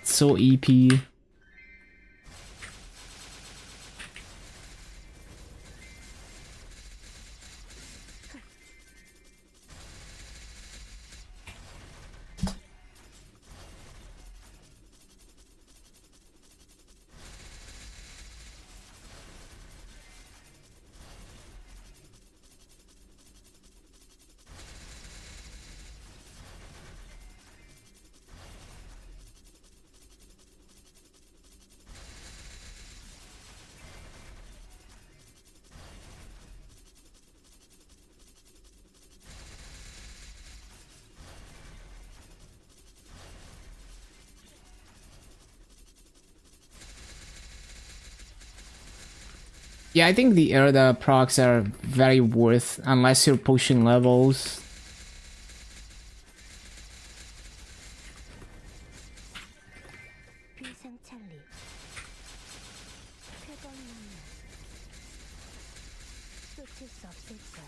So EP. Yeah, I think the Erda procs are very worth unless you're pushing levels. 비상찰리. 쾌건 만남. 놓칠 수 없을 거야.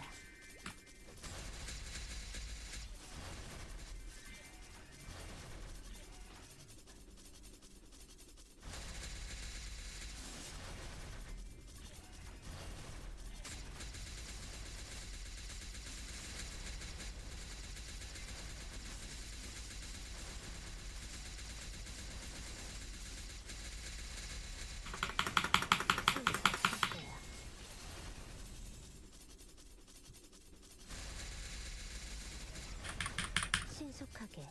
신속하게.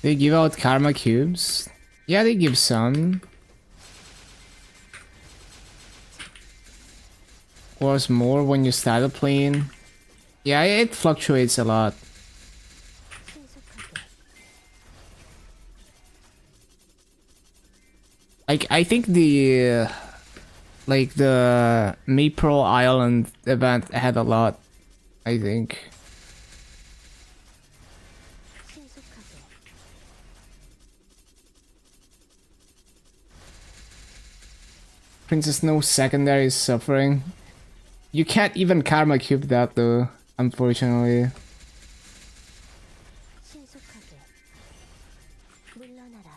They give out karma cubes? Yeah, they give some. Was more when you start a plane. Yeah, it fluctuates a lot. 신속하게 Like, I think the like the Maple Island event had a lot, I think. 신속하게 Princess No secondary is suffering. You can't even karma cube that though, unfortunately. 신속하게 물러나라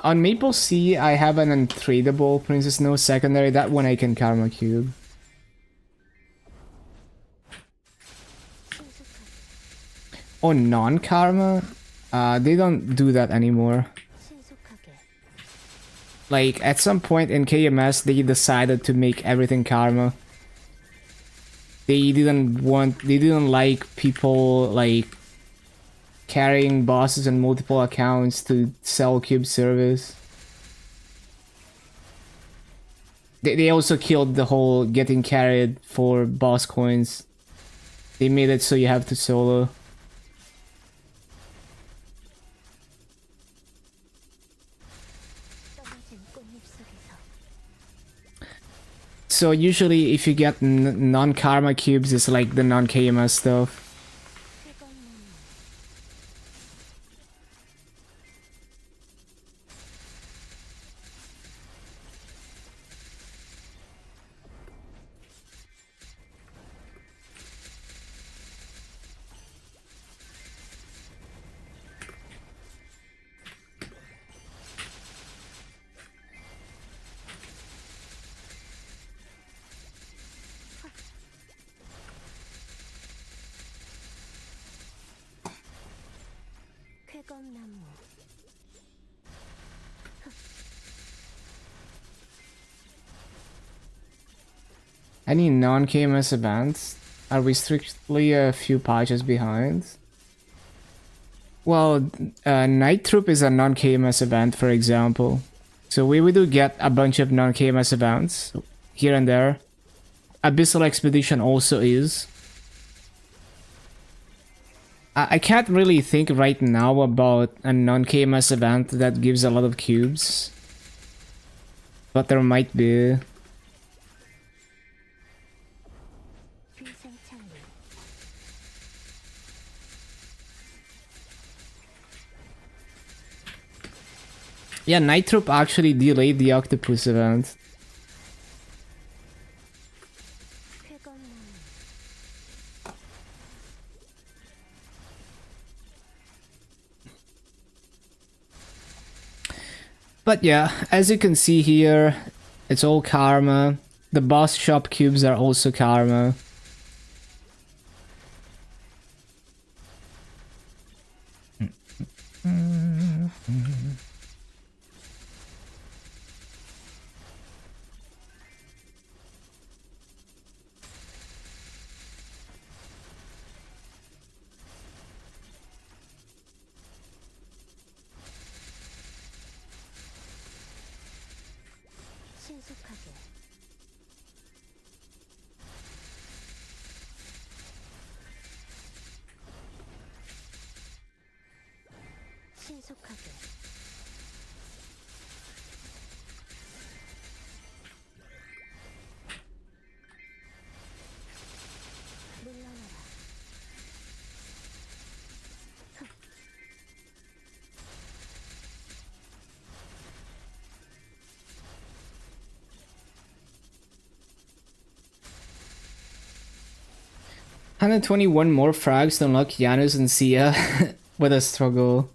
On Maple Sea, I have an untradeable Princess No secondary. That one I can karma cube. 신속하게 Oh, non-karma? They don't do that anymore. 신속하게 Like, at some point in KMS, they decided to make everything karma. They didn't like people, like, carrying bosses on multiple accounts to sell cube service. They also killed the whole getting carried for boss coins. They made it so you have to solo. 떨어진 꽃잎 속에서 So usually if you get non-karma cubes, it's like the non-KMS stuff. 뜨거운 눈물 쾌검나무 Any non-KMS events? Are we strictly a few patches behind? Well, Night Troop is a non-KMS event, for example. So we do get a bunch of non-KMS events here and there. Abyssal Expedition also is. I can't really think right now about a non-KMS event that gives a lot of cubes. But there might be. 비생창리 Yeah, Night Troop actually delayed the Octopus event. 쾌검나무 But yeah, as you can see here, it's all karma. The boss shop cubes are also karma. 신속하게 신속하게 물러나라 $121 more frags to unlock Janus and Sia with a struggle.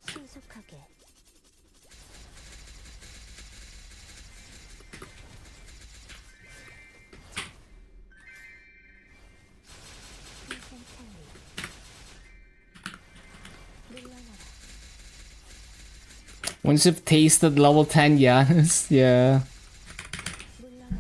신속하게 Once you've tasted level 10 Yanis, yeah. 물러나라.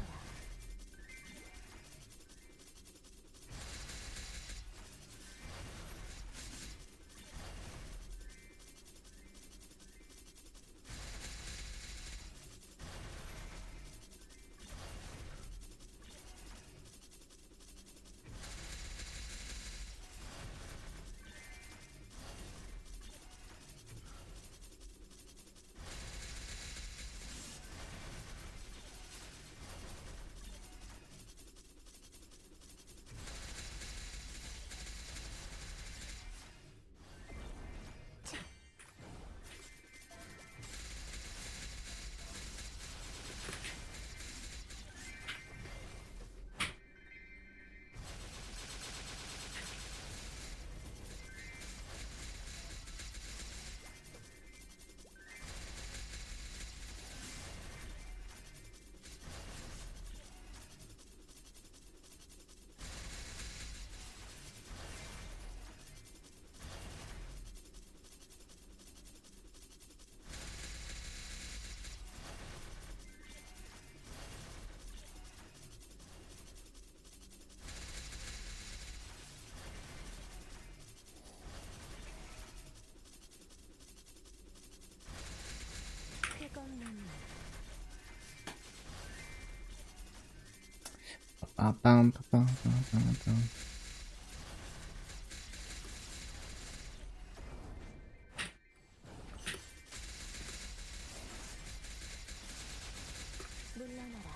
쾌감 눈물. Ba-bam, ba-bam. 물러나라.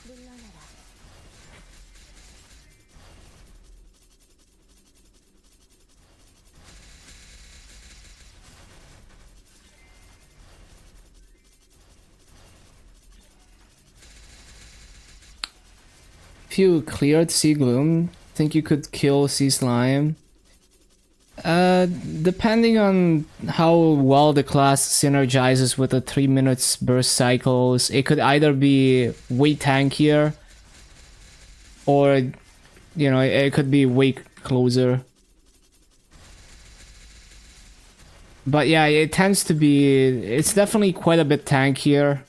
물러나라. If you cleared Sea Gloom, think you could kill Sea Slime? Depending on how well the class synergizes with the 3 minutes burst cycles, it could either be way tankier, or, you know, it could be way closer. But yeah, it tends to be, it's definitely quite a bit tankier.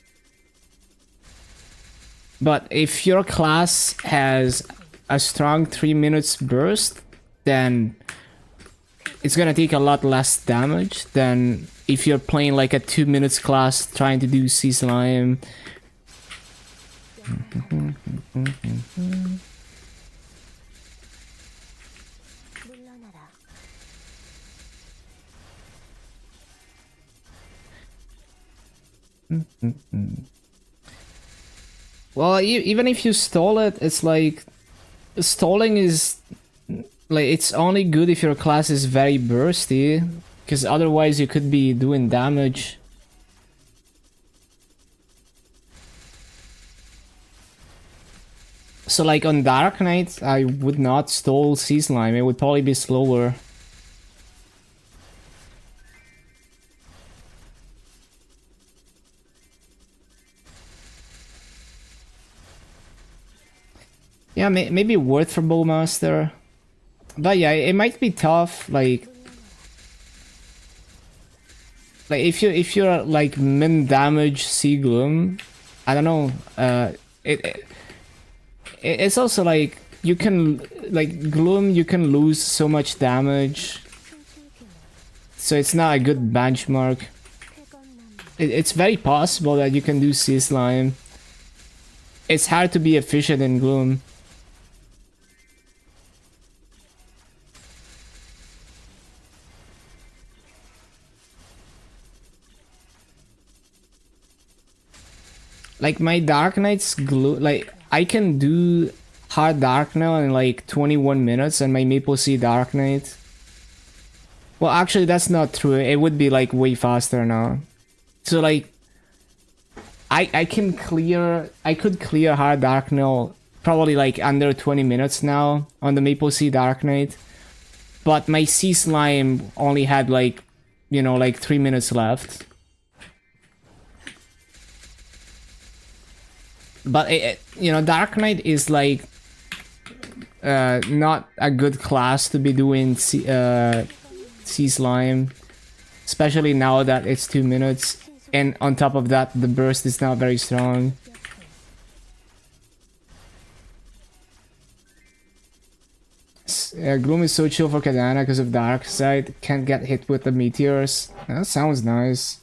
But if your class has a strong 3 minutes burst, then it's gonna take a lot less damage than if you're playing like a 2 minutes class trying to do Sea Slime. 물러나라. Well, even if you stall it, it's like stalling is like it's only good if your class is very bursty, because otherwise you could be doing damage. So like on Dark Knight, I would not stall Sea Slime. It would probably be slower. Yeah, maybe worth for Bowmaster. But yeah, it might be tough. Like if you're like min damage Sea Gloom, I don't know. It's also like you can like Gloom. You can lose so much damage, so it's not a good benchmark. 쾌감 눈물. It's very possible that you can do Sea Slime. It's hard to be efficient in Gloom. Like my Dark Knight's glue, like I can do hard Dark now in like 21 minutes and my Maple Sea Dark Knight. Well, actually that's not true. It would be like way faster now. So like I could clear hard Dark now probably like under 20 minutes now on the Maple Sea Dark Knight. But my Sea Slime only had like, you know, like 3 minutes left. But you know, Dark Knight is like not a good class to be doing sea slime, especially now that it's 2 minutes, and on top of that, the burst is not very strong. Gloom is so chill for Kadana because of Dark Side. Can't get hit with the meteors. That sounds nice.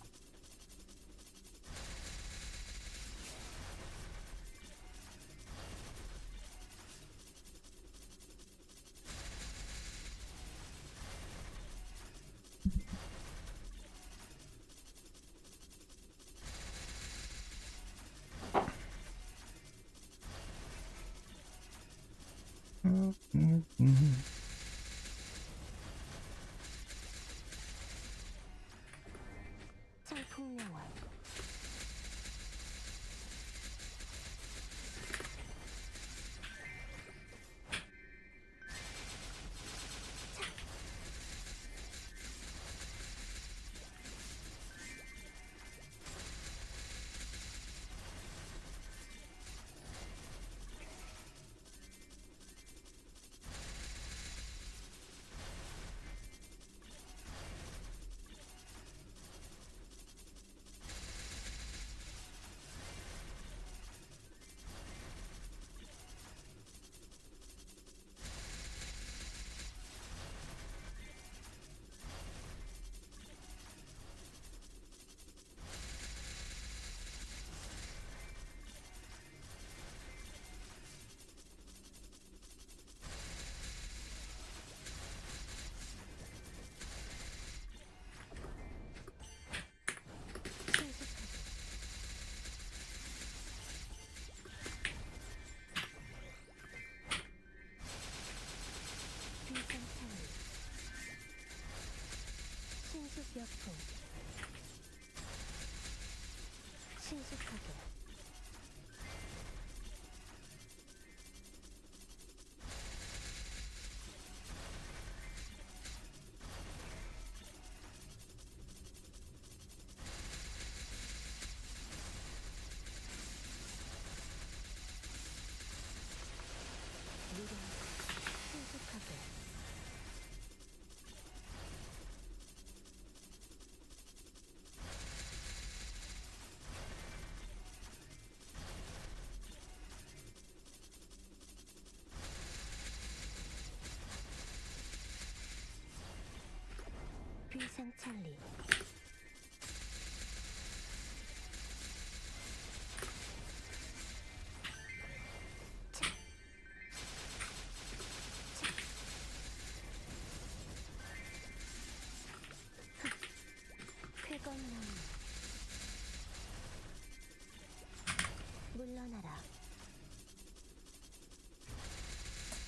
청풍명월 신속여풍 신속하게 신속하게 비상찰리 쾌건나무 물러나라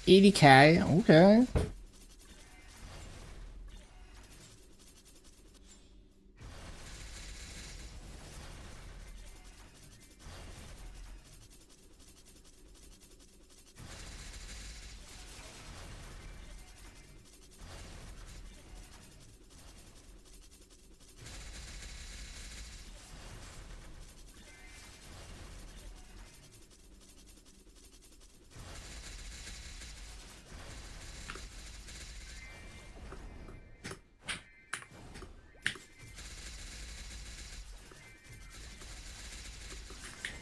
80k, okay.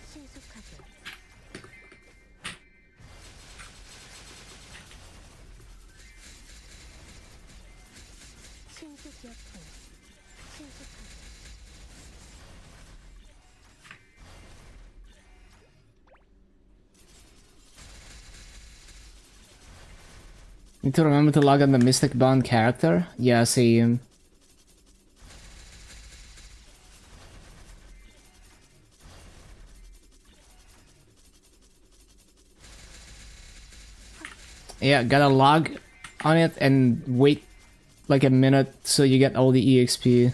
신속하게 신속여풍 신속하게 Need to remember to log on the Mystic Bond character. Yeah, same. Yeah, gotta log on it and wait like a minute so you get all the EXP.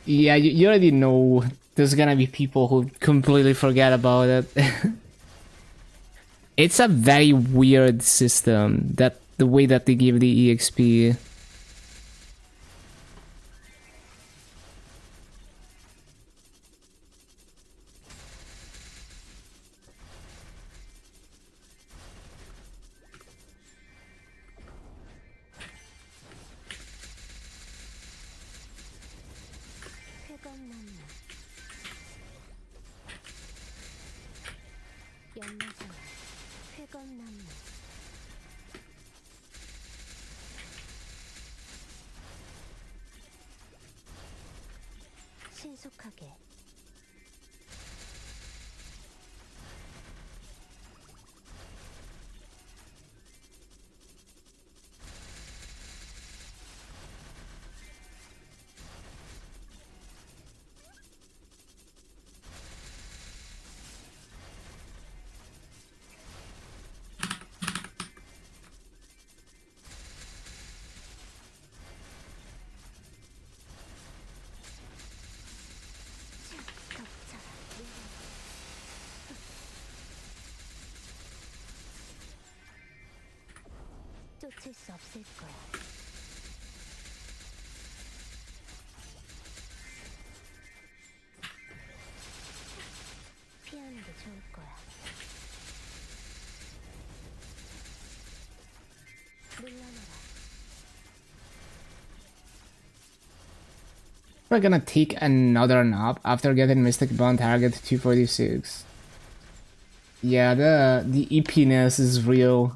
Yeah, you already know there's gonna be people who completely forget about it. It's a very weird system, that the way that they give the EXP. 연마장아 회검나무 신속하게 덮쳐라 쫓을 수 없을 거야. 피하는 게 좋을 거야. 물러나라. We're gonna take another nap after getting Mystic Bond target 246. Yeah, the EPness is real.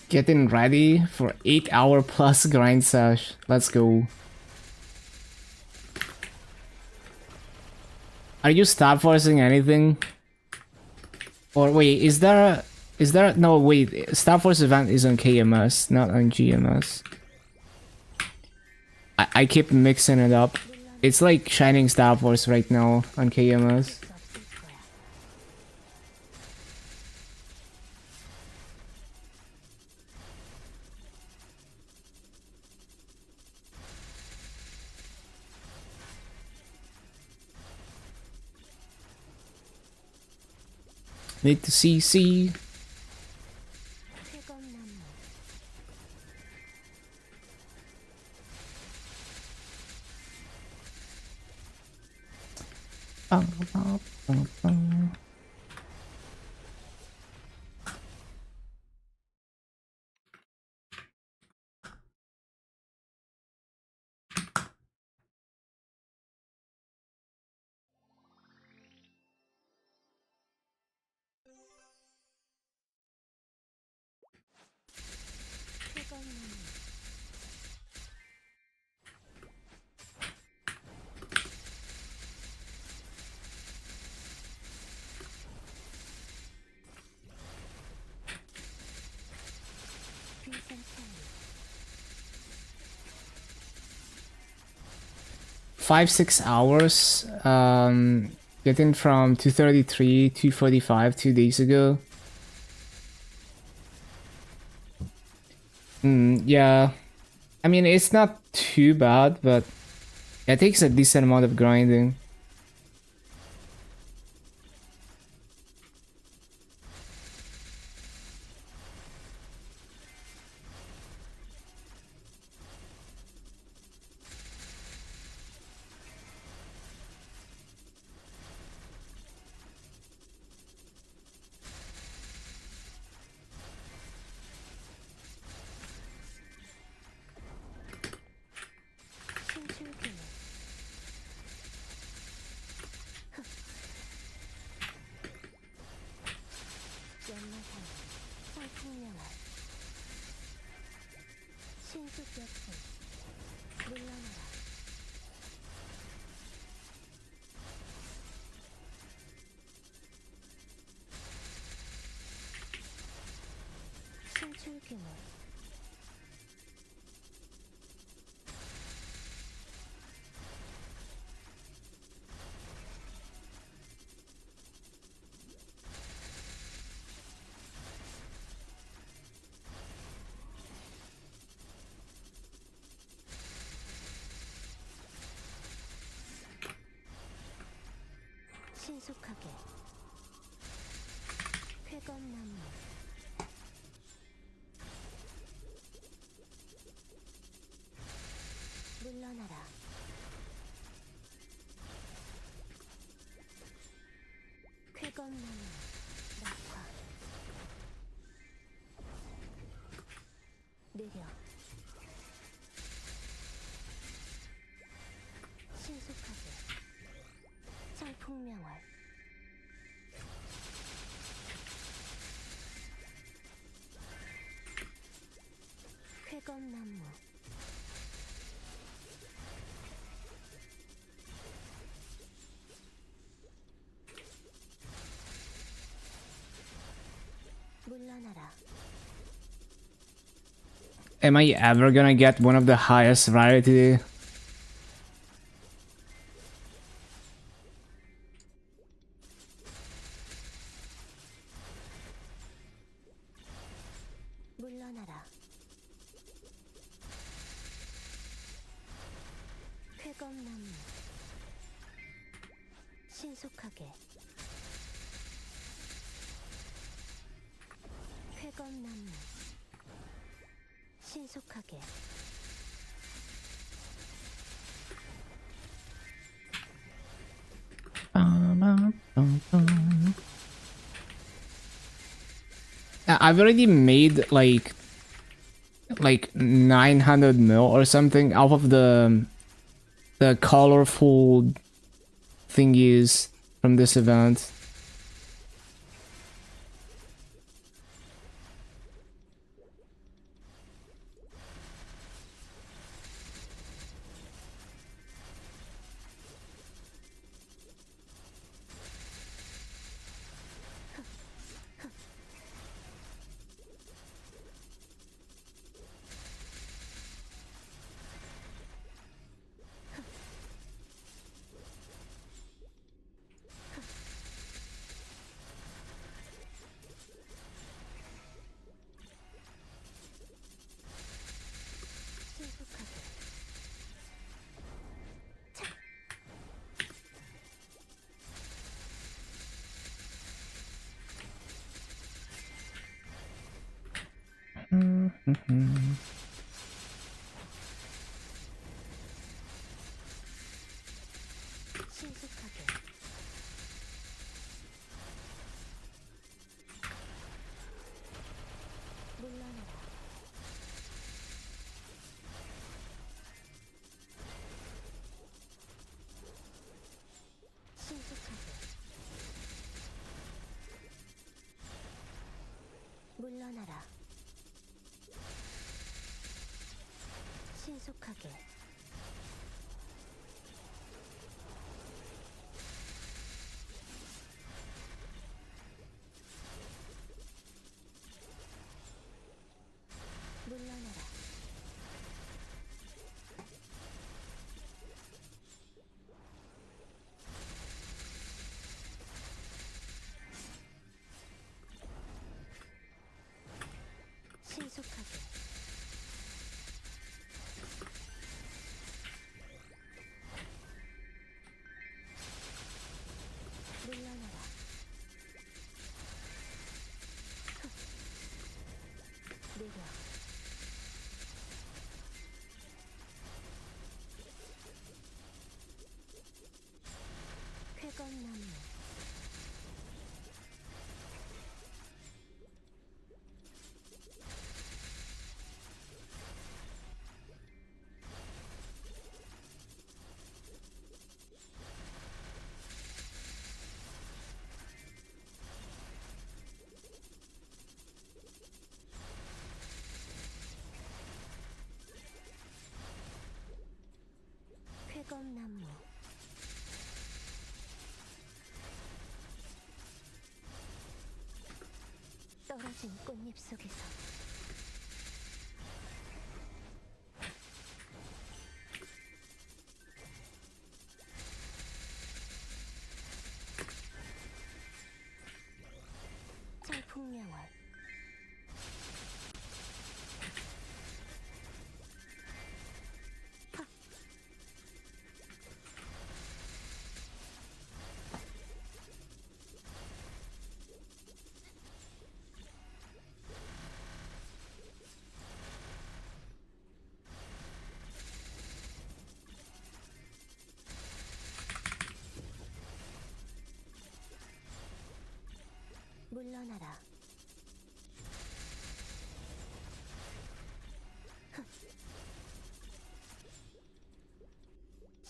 Getting ready for 8-hour plus grind sesh. Let's go. Are you stop forcing anything? Or wait, is there no wait, Star Force event is on KMS, not on GMS. I keep mixing it up. It's like Shining Star Force right now on KMS. 수 없을 거야. Need to CC. 회검나무 회검나무 5-6 hours. Getting from 233, 245 2 days ago. Yeah. I mean, it's not too bad, but it takes a decent amount of grinding. 신출귀물 연마장아 성풍령아 신속역승 물러나라. 신출귀물 신속하게 회검나무 느려. 신속하게. 장풍명월. 쾌검나무. 물러나라. Am I ever gonna get one of the highest rarity? 물러나라. 쾌검나무. 신속하게. 쾌검나무. 신속하게. I've already made like 900 mil or something off of the colorful thingies from this event. 신속하게. 신속하게. 물러나라. 신속하게. 물러나라. 신속하게. 물러나라. 신속하게. 물러나라. 느려. 쾌검나무. 쾌검나무. 떨어진 꽃잎 속에서. 장풍명월. 물러나라.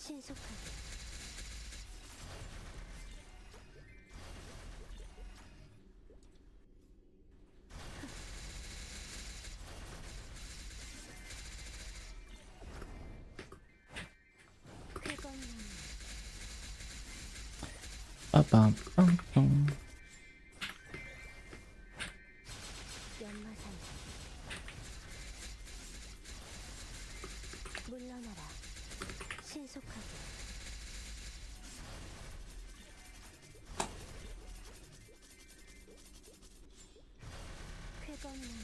신속하게 쾌검나무 빠밤. 연마산 물러나라 신속하게 쾌검나무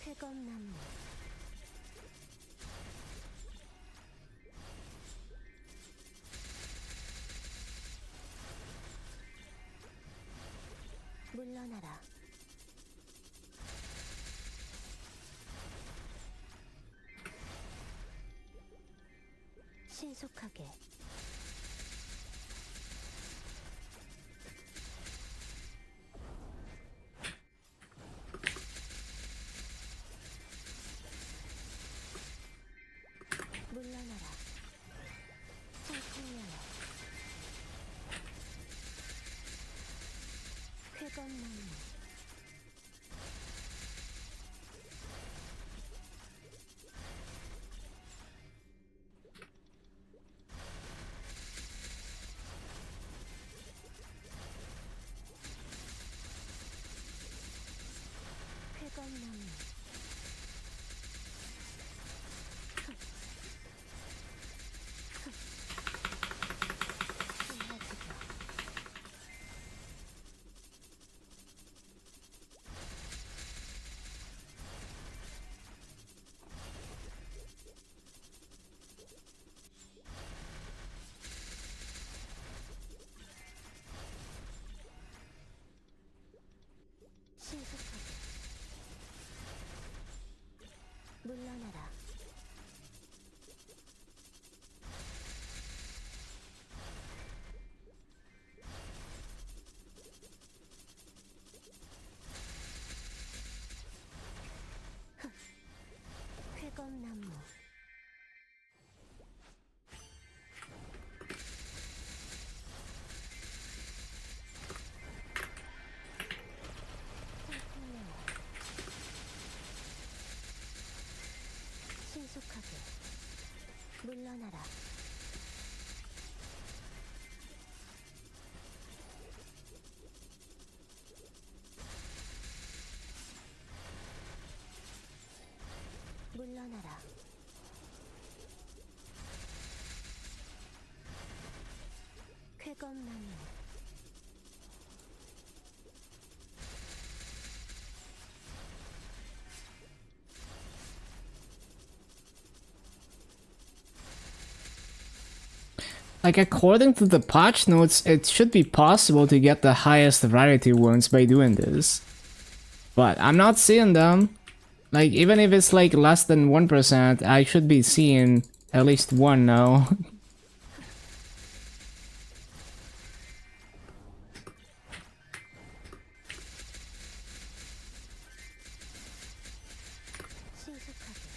쾌검나무 물러나라 신속하게 물러나라 청풍년화 쾌검나무 쾌검나무 신화지가 신속하게 물러나라 쾌검나무 청풍년화 신속하게 물러나라 물러나라 쾌검나무 Like, according to the patch notes, it should be possible to get the highest rarity wounds by doing this. But I'm not seeing them. Like, even if it's like less than 1%, I should be seeing at least one now. 신속하게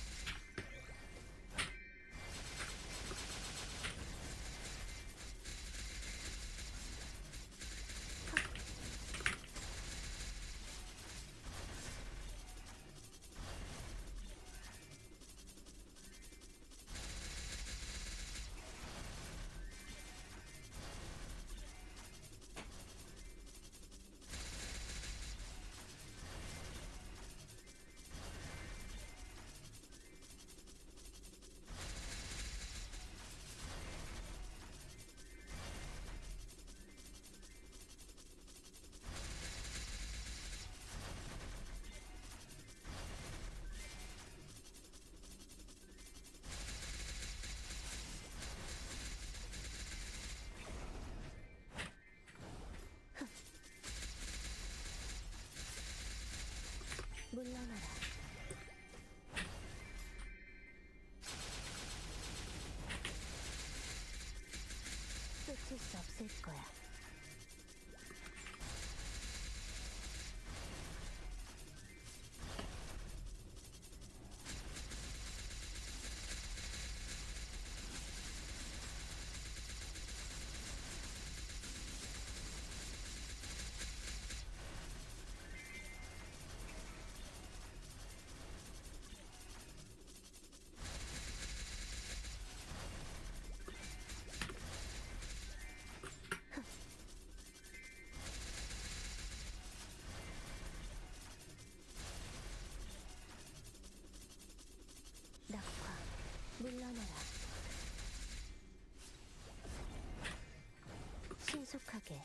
신속하게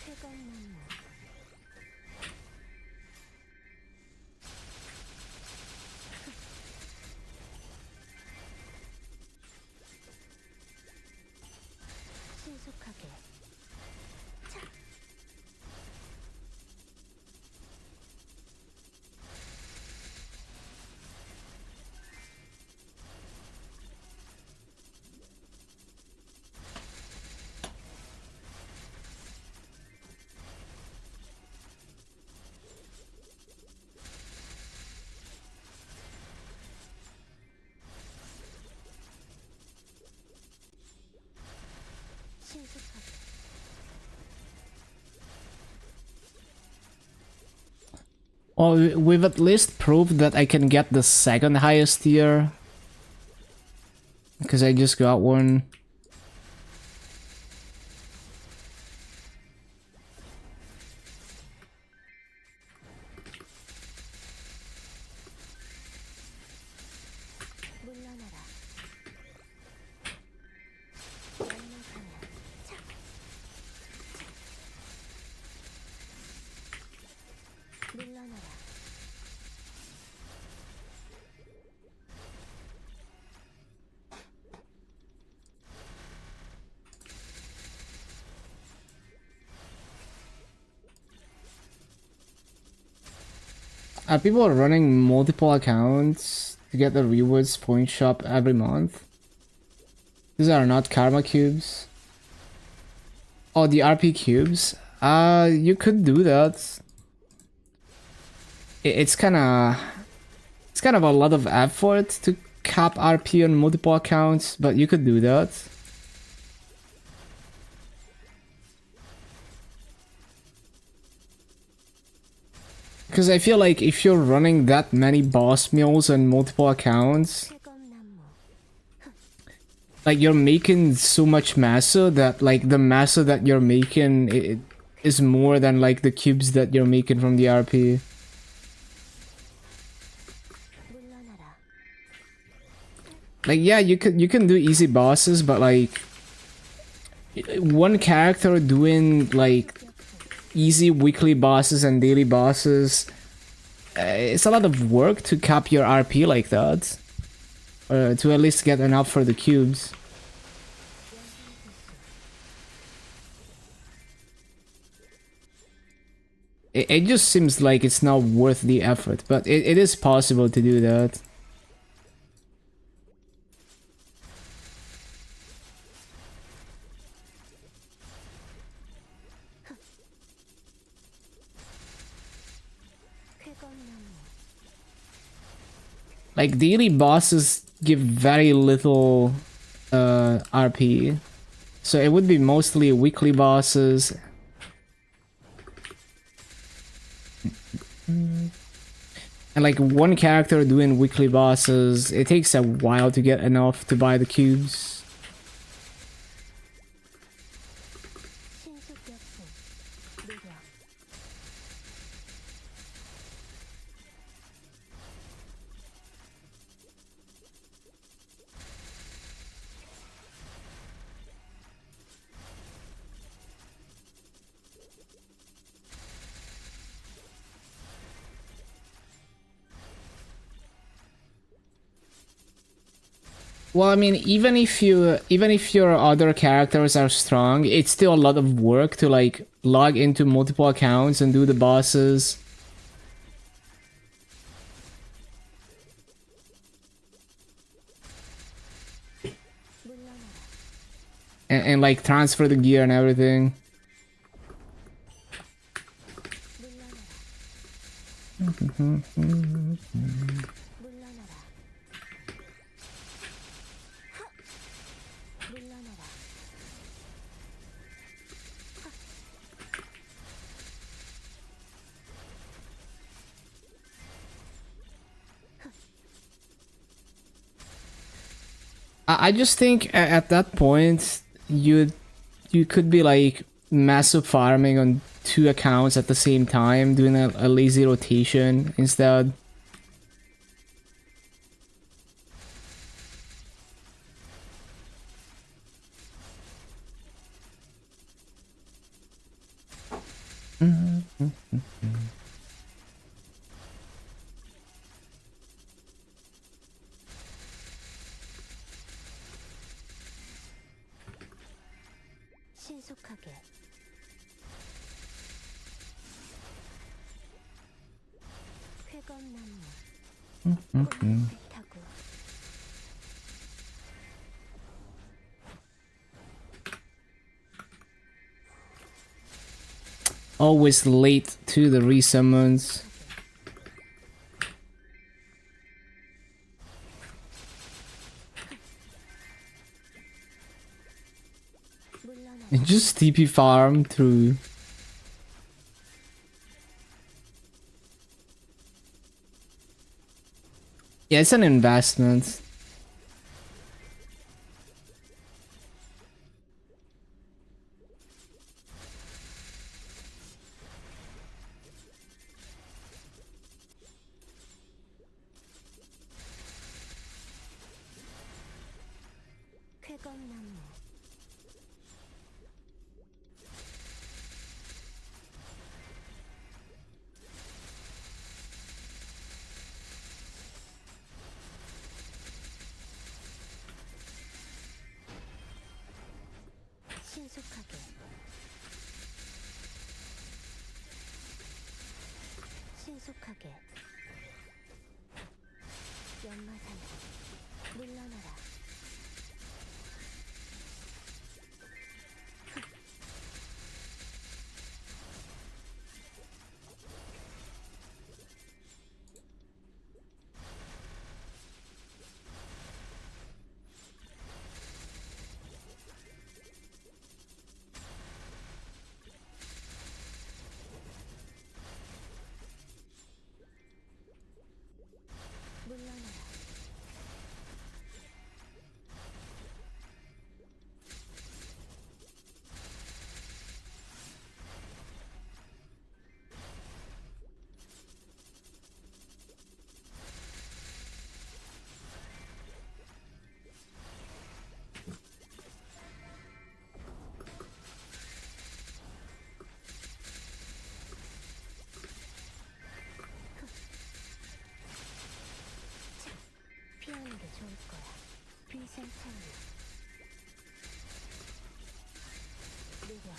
쾌검나무 신속하게 신속하게 Well, we've at least proved that I can get the second highest tier. Because I just got one. 물러나라 연막하면 물러나라 Are people running multiple accounts to get the rewards point shop every month? These are not karma cubes. Oh, the RP cubes? You could do that. It's kind of a lot of effort to cap RP on multiple accounts, but you could do that. Because I feel like if you're running that many boss meals on multiple accounts, 쾌검나무 like you're making so much massa that like the massa that you're making is more than like the cubes that you're making from the RP. 물러나라 Like yeah, you can do easy bosses, but like one character doing like easy weekly bosses and daily bosses, it's a lot of work to cap your RP like that, to at least get enough for the cubes. It just seems like it's not worth the effort, but it is possible to do that. 쾌검나무 Like daily bosses give very little RP, so it would be mostly weekly bosses. And like one character doing weekly bosses, it takes a while to get enough to buy the cubes. 신속격풍 무력 Well, I mean, even if your other characters are strong, it's still a lot of work to like log into multiple accounts and do the bosses. 물러나라 And like transfer the gear and everything. 물러나라 물러나라 I just think at that point you could be like massive farming on 2 accounts at the same time, doing a lazy rotation instead. 신속하게 쾌검나무 꽃잎을 타고 Always late to the resummons. 물러나라. And just TP farm through. Yeah, it's an investment. 쾌검나무 신속하게 신속하게 연마산 물러나라. 물러나라. 피하는 게 좋을 거야. 비생산류 느려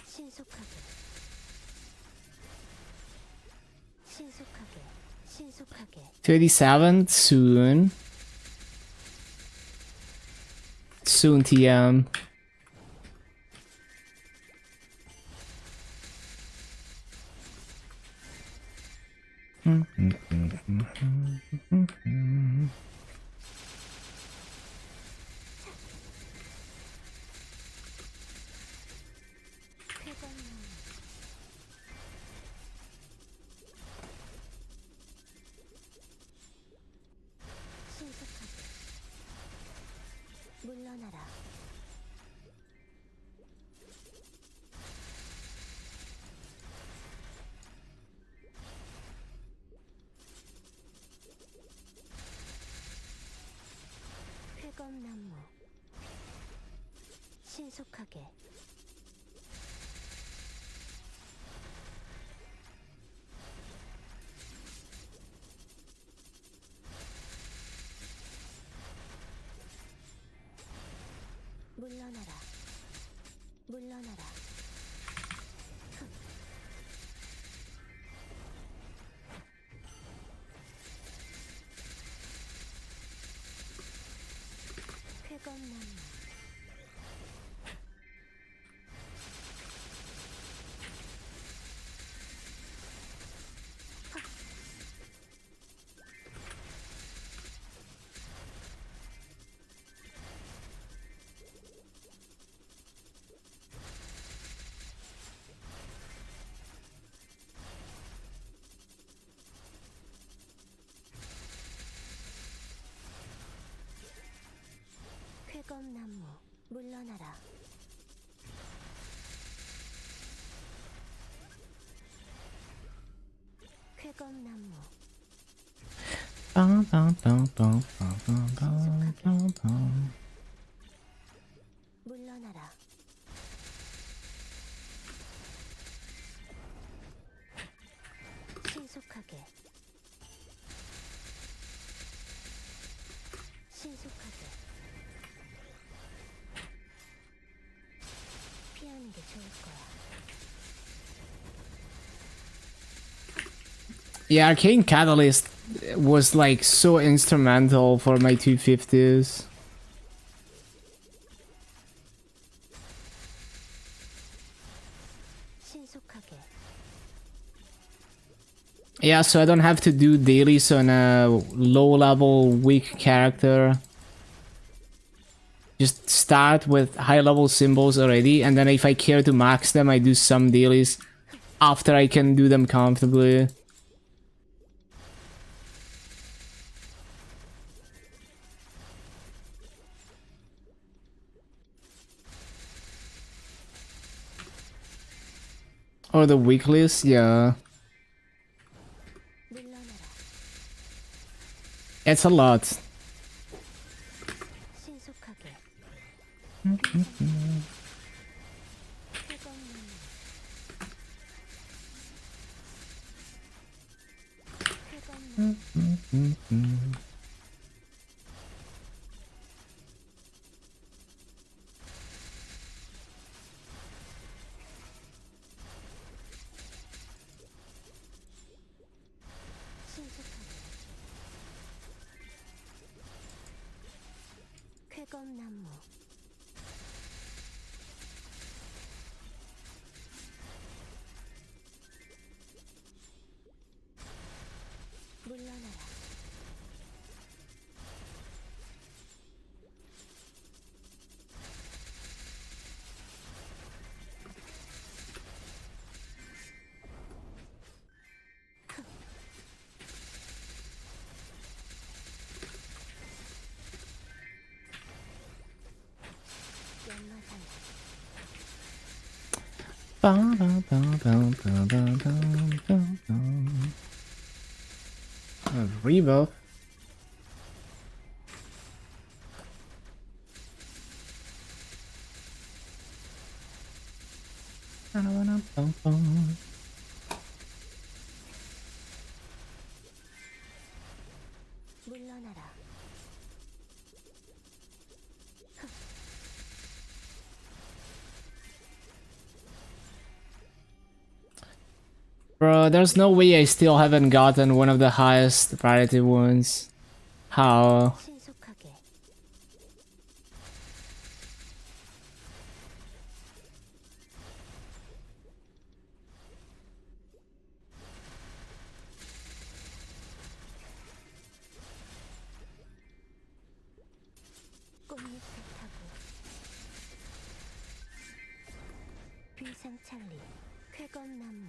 신속하게 신속하게 신속하게 37 soon. Soon TM. 쾌검나무 신속하게 물러나라. 쾌검나무 신속하게 물러나라. 물러나라. 쾌검나무 쾌검나무 물러나라. 신속하게 신속하게 피하는 게 좋을 거야. Yeah, Arcane Catalyst was like so instrumental for my 250s. 신속하게 Yeah, so I don't have to do dailies on a low level weak character. Just start with high level symbols already, and then if I care to max them, I do some dailies after I can do them comfortably. Or the weeklies, yeah. 물러나라. It's a lot. 신속하게 쾌검나무 물러나라. 연마살 Rebuff. 물러나라. Bro, there's no way I still haven't gotten one of the highest priority ones. How? 신속하게 꽃잎을 타고 비상찰리 쾌검나무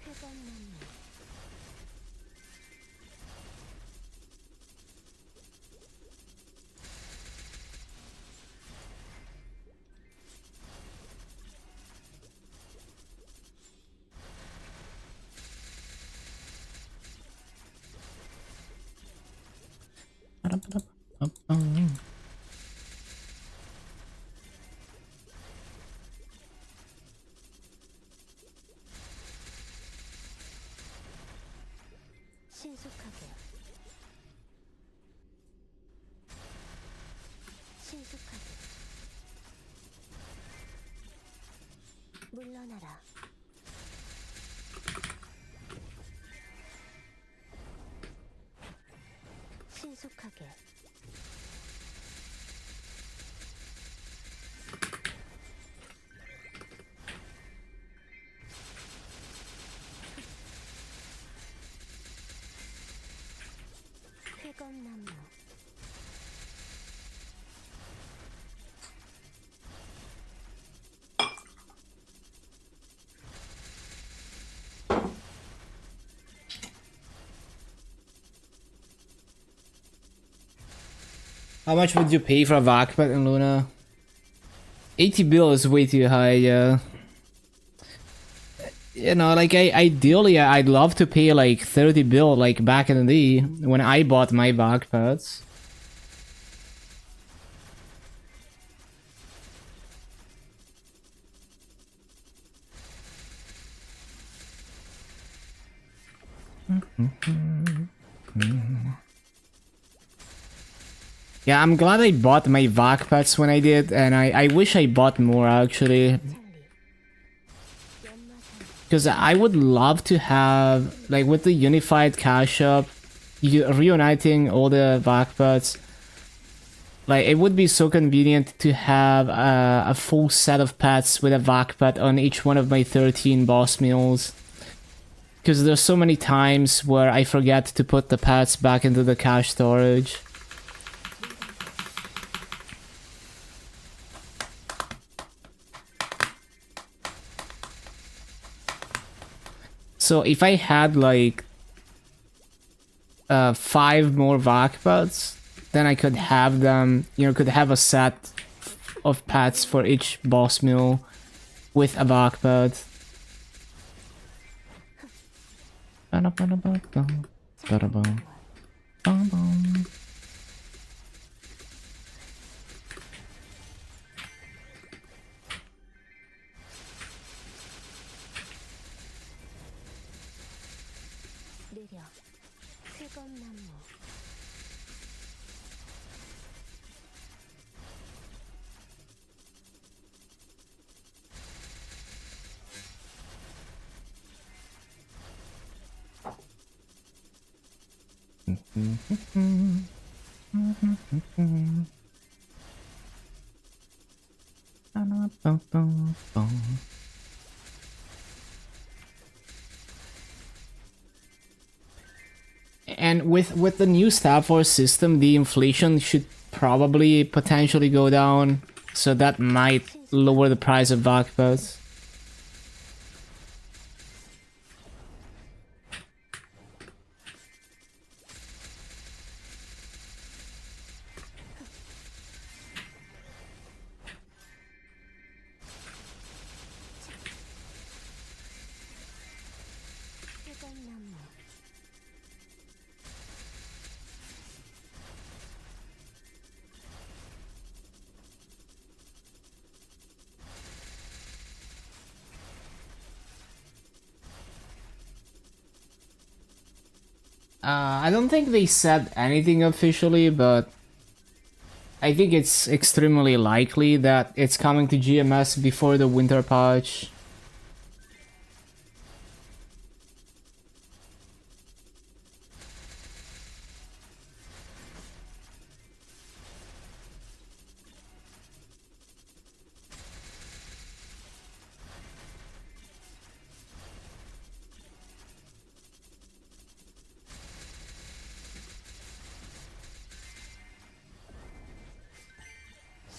쾌검나무 신속하게 신속하게 물러나라. 신속하게 쾌검나무 How much would you pay for a Vakpat in Luna? 80 bill is way too high, yeah. You know, like, ideally, I'd love to pay, like, 30 bill, like, back in the day, when I bought my Vakpats. Yeah, I'm glad I bought my Vakpats when I did, and I wish I bought more, actually. Because I would love to have, like, with the unified cash shop, reuniting all the Vakpats. Like, it would be so convenient to have a full set of pets with a Vakpat on each one of my 13 boss meals. Because there's so many times where I forget to put the pets back into the cache storage. So if I had like 5 more Vakpats, then I could have them, you know, could have a set of pets for each boss meal with a Vakpat. 느려 크건 나무 And with the new Star Force system, the inflation should probably potentially go down, so that might lower the price of Vakpats. 크건 나무 I don't think they said anything officially, but I think it's extremely likely that it's coming to GMS before the winter patch.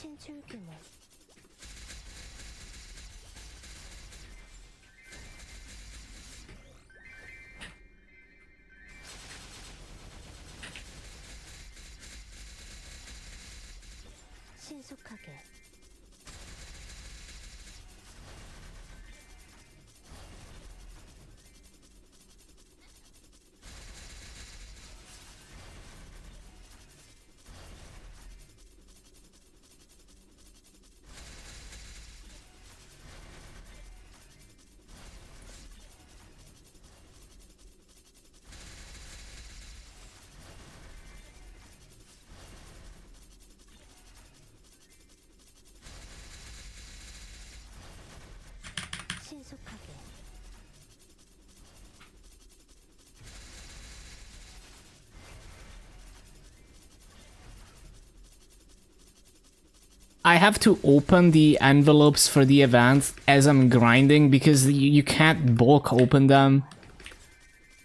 신출규모 신속하게 신속하게 I have to open the envelopes for the event as I'm grinding because you can't bulk open them.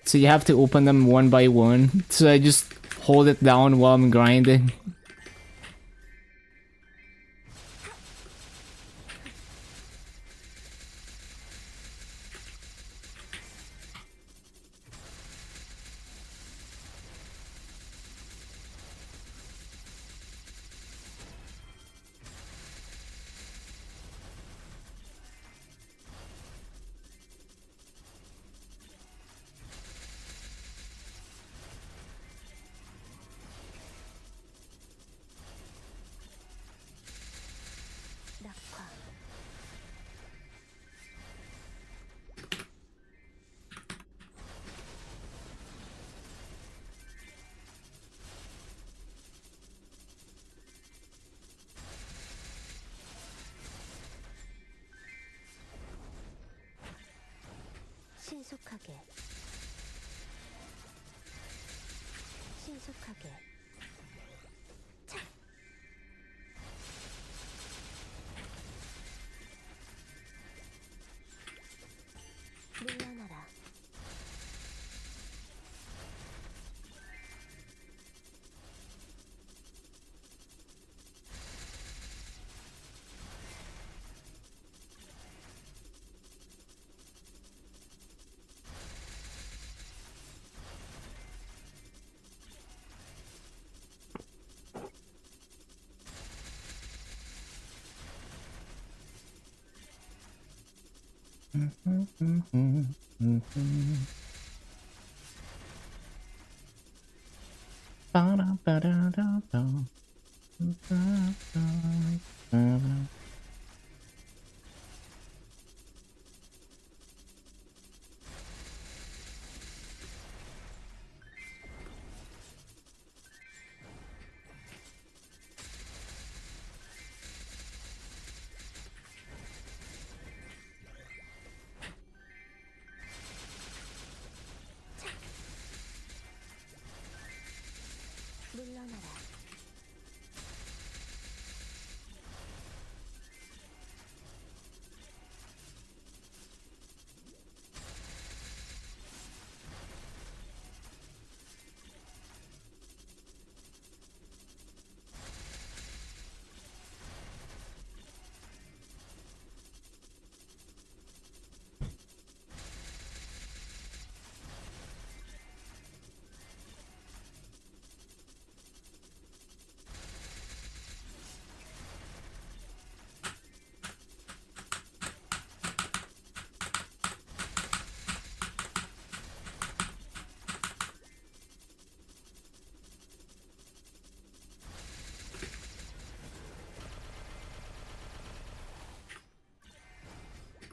So you have to open them one by one. So I just hold it down while I'm grinding. 신속하게 신속하게 차 물러나라 물러나라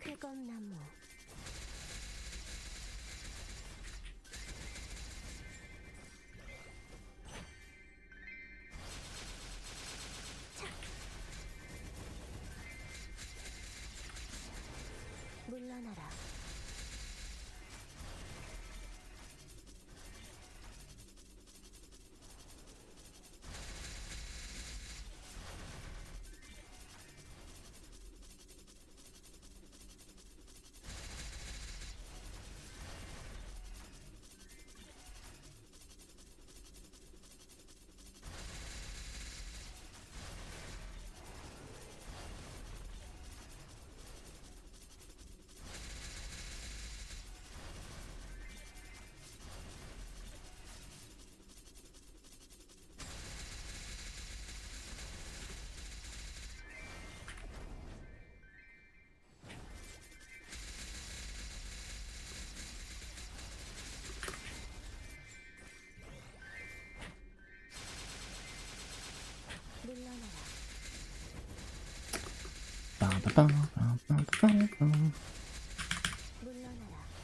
쾌검나무 차 물러나라 물러나라 물러나라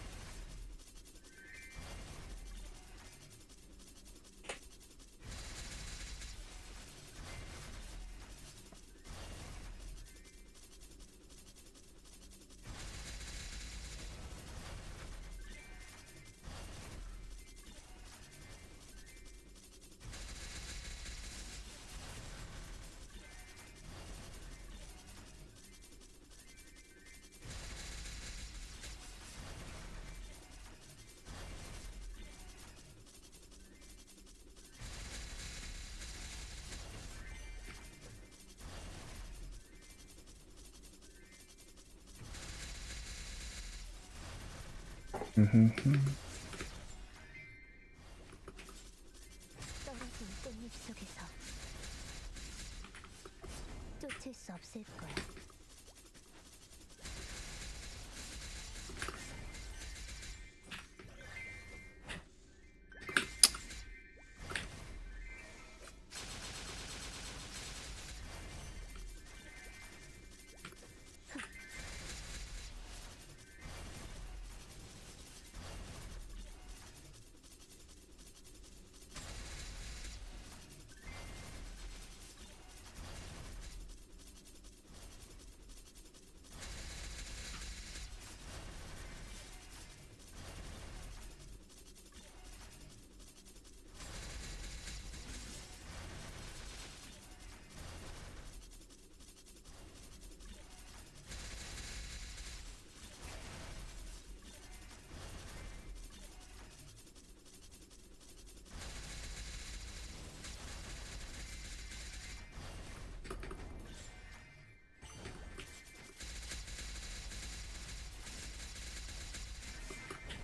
떨어진 꽃잎 속에서 쫓을 수 없을 거야.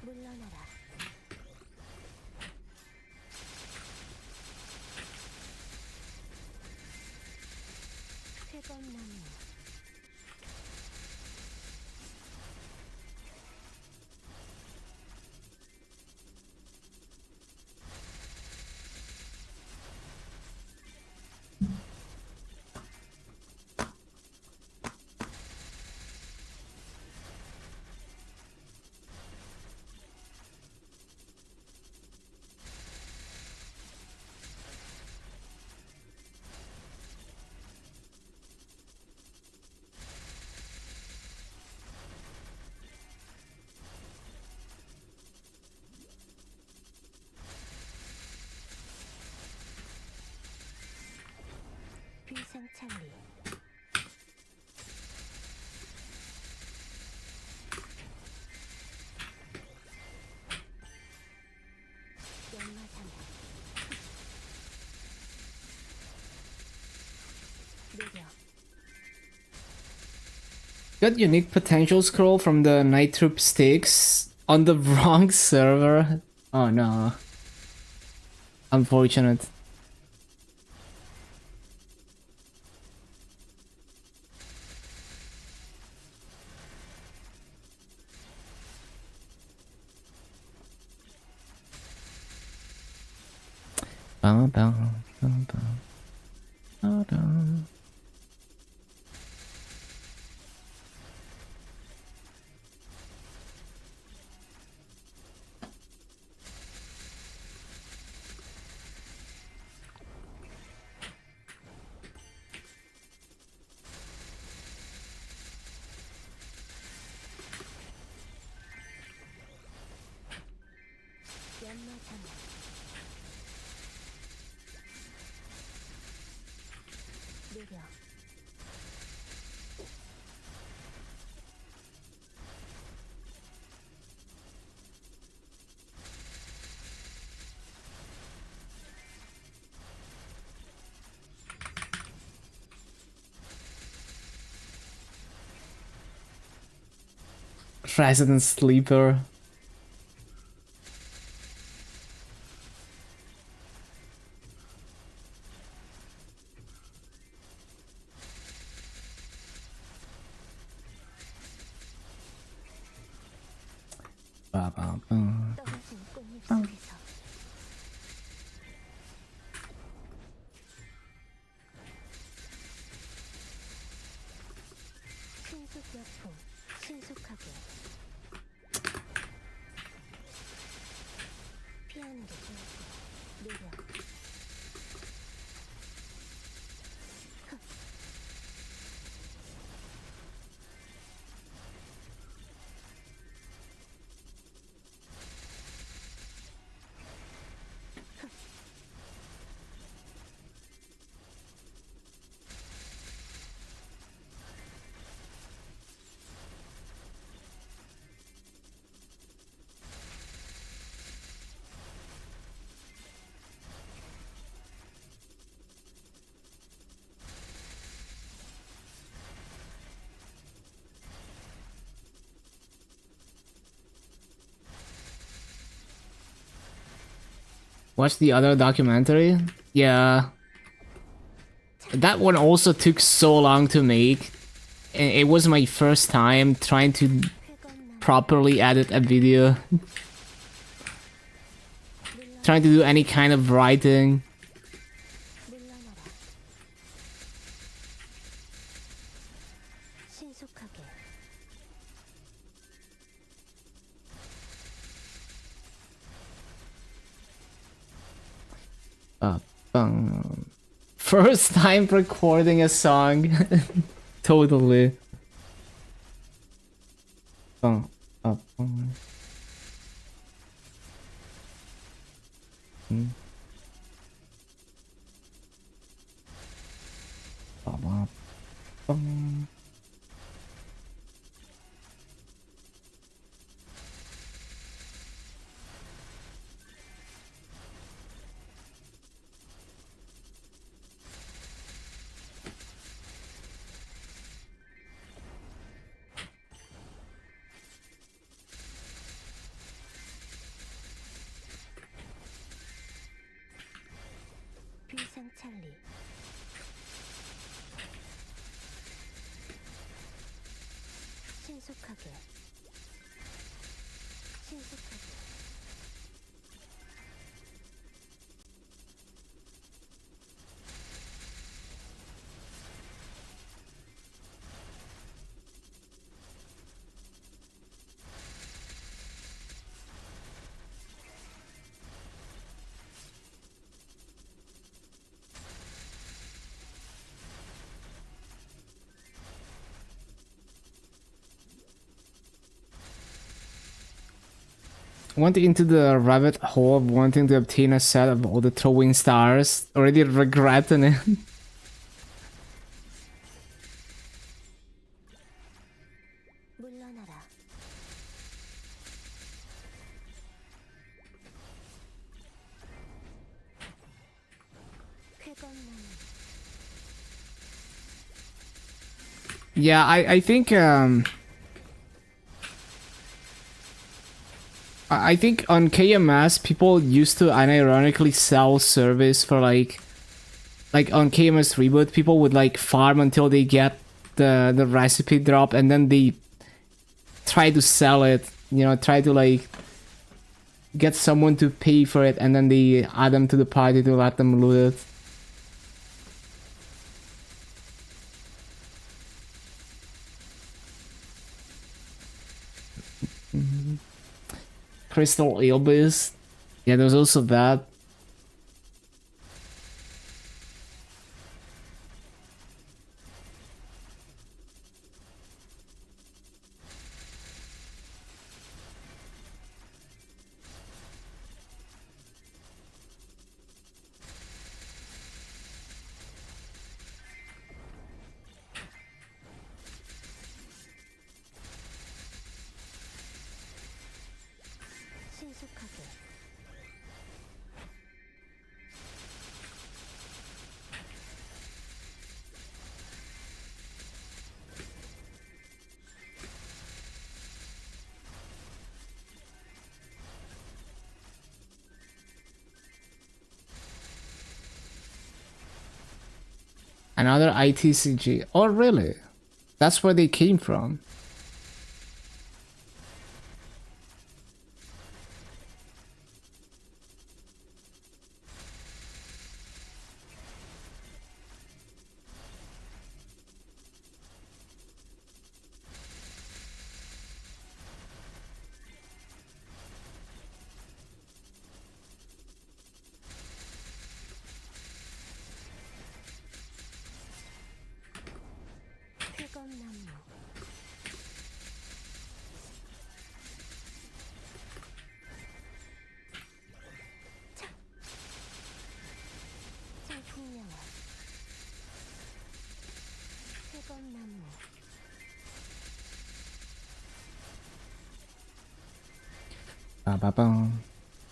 물러나라. 쾌검나무. 비상찰리. 연마산업. 느려. Got unique potential scroll from the Night Troop sticks on the wrong server. Oh no. Unfortunate. Bum, bum, bum, bum. Oh, no. 연마산업. 느려. Resident Sleeper. Ba-ba-bum. 떨어진 꽃잎 속에서. 신속약품. 신속하게. 피하는 게 좋을 거야. 느려. Watch the other documentary? Yeah. That one also took so long to make. And it was my first time trying to 쾌검나무. properly edit a video. Trying to do any kind of writing. 물러나라. 신속하게. First time recording a song. Totally. Mm. 찰리 신속하게 신속하게 Went into the rabbit hole of wanting to obtain a set of all the throwing stars. Already regretting it. 물러나라 쾌검나무 Yeah, I think I think on KMS people used to unironically sell service for like on KMS Reboot people would like farm until they get the recipe drop and then they try to sell it, you know, try to like get someone to pay for it and then they add them to the party to let them loot it. Crystal Albus. Yeah, there's also that. 신속하게 Another ITCG. Oh, really? That's where they came from. 쾌검나무 청풍명화 쾌검나무 Ba-ba-bum.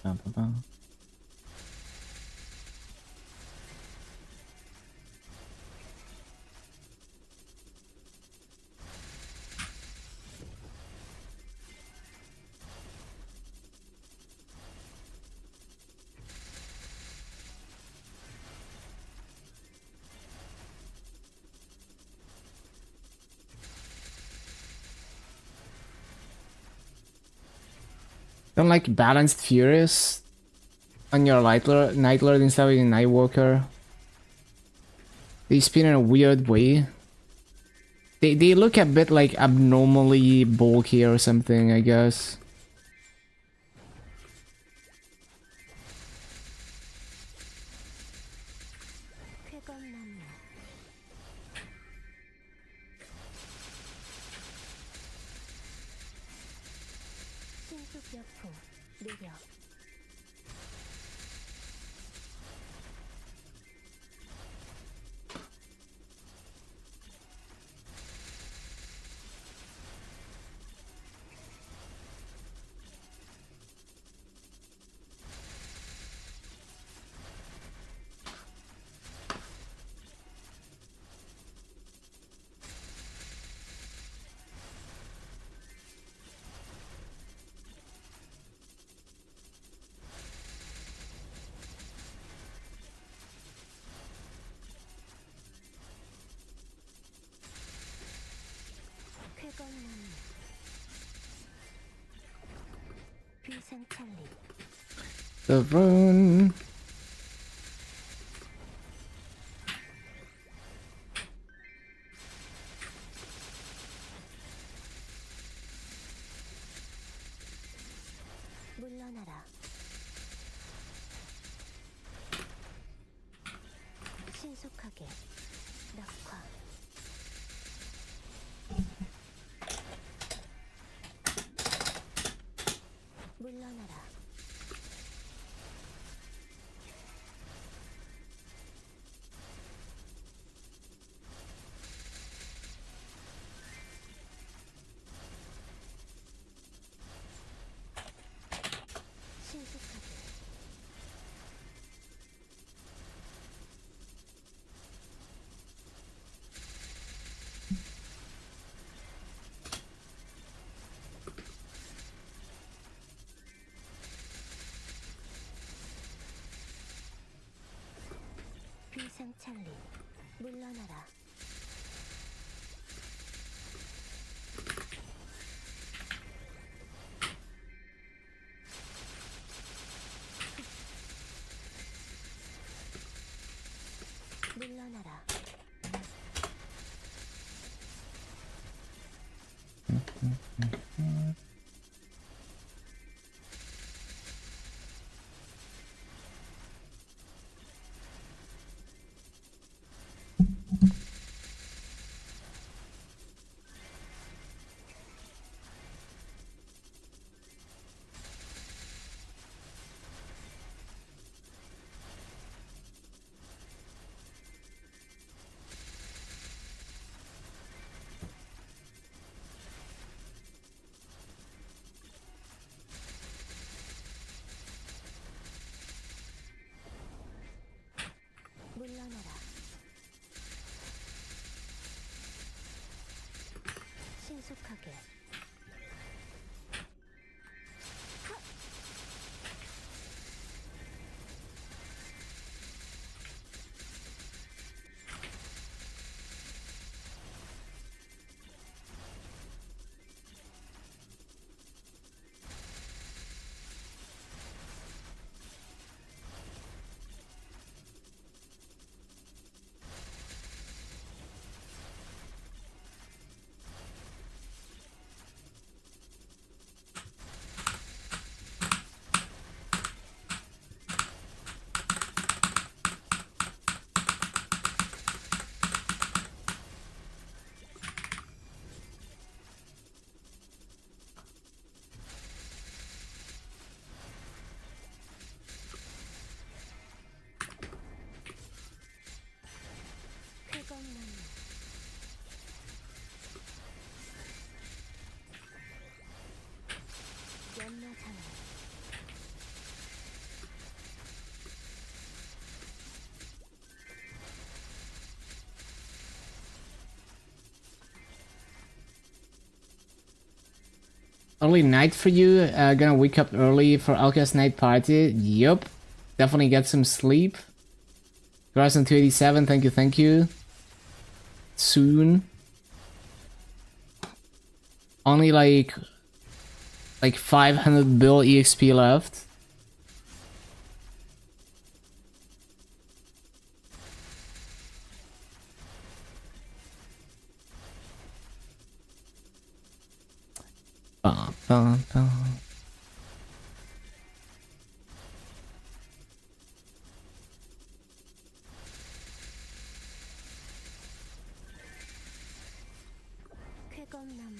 Ba-ba-bum. Don't like balanced Furious on your Night Lord instead of your Nightwalker. They spin in a weird way. They look a bit like abnormally bulky or something, I guess. 쾌검나무 신속여풍 노력 비상찰리. The rune. 물러나라. 신속하게. 낙화. 물러나라. 신속하게. 비상찰리. 물러나라. 물러나라. 물러나라. 신속하게. 쾌검나무. 연마장애. Early night for you. Gonna wake up early for Alka's night party. Yup. Definitely get some sleep. 287, thank you, thank you. Soon. Only like 500 bill EXP left. Bum, bum, bum. 쾌검나무.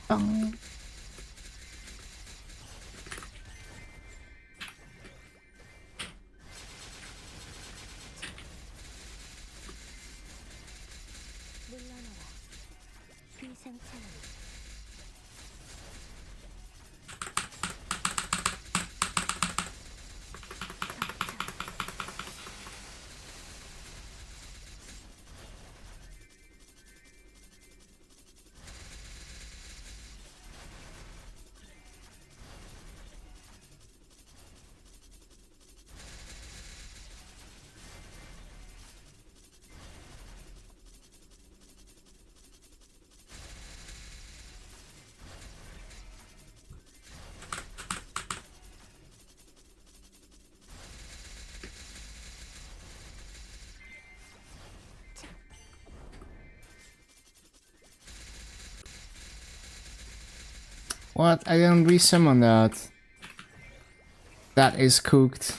빵. 물러나라. 비상창. What? I didn't resummon that. That is cooked.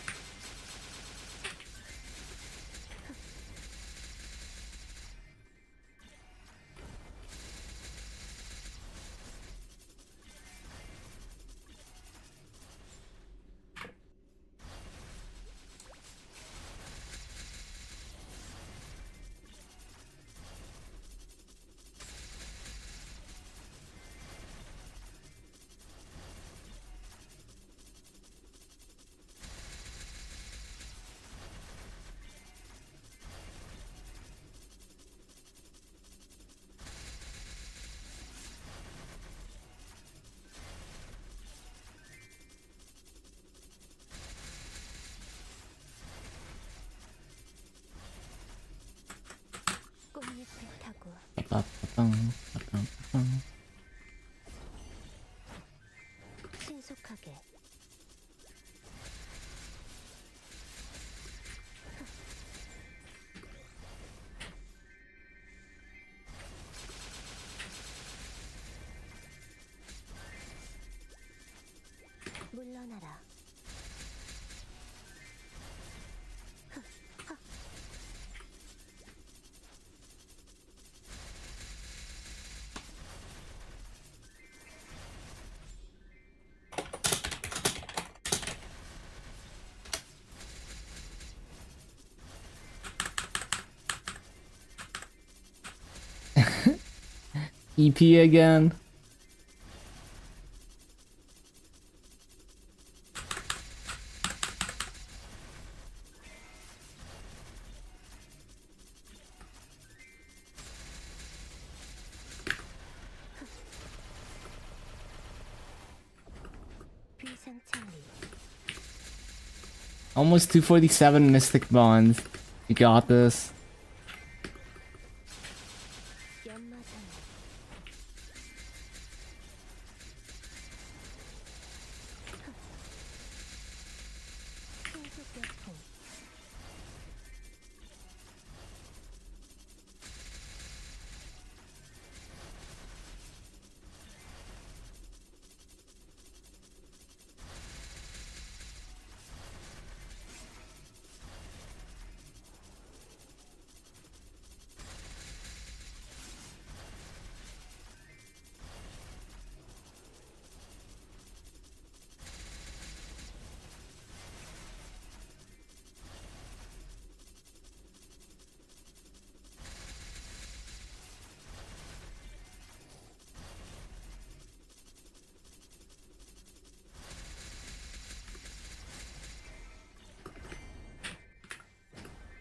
꽃잎을 타고 빠빠빵, 빠빵빵. 신속하게. 물러나라. EP again. 비상창리. Almost 247 Mystic Bond. You got this. 연마상. 신속격풍.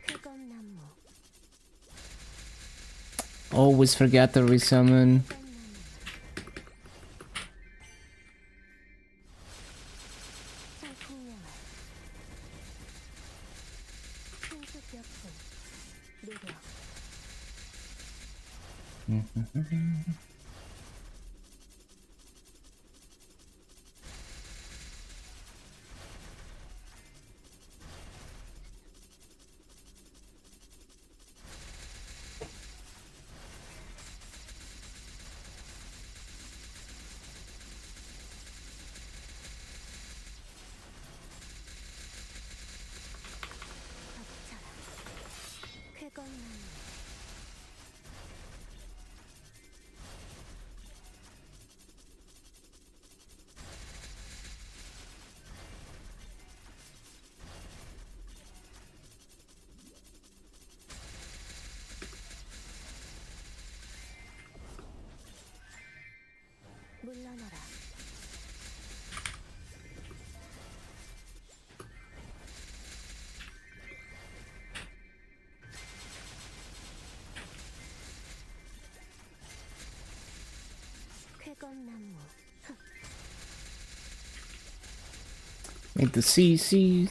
흑검나무. Always forget to resummon. 성풍령아. 신속격풍. 노력. 쾌검나무. 물러나라. 쾌검나무. Make the CC.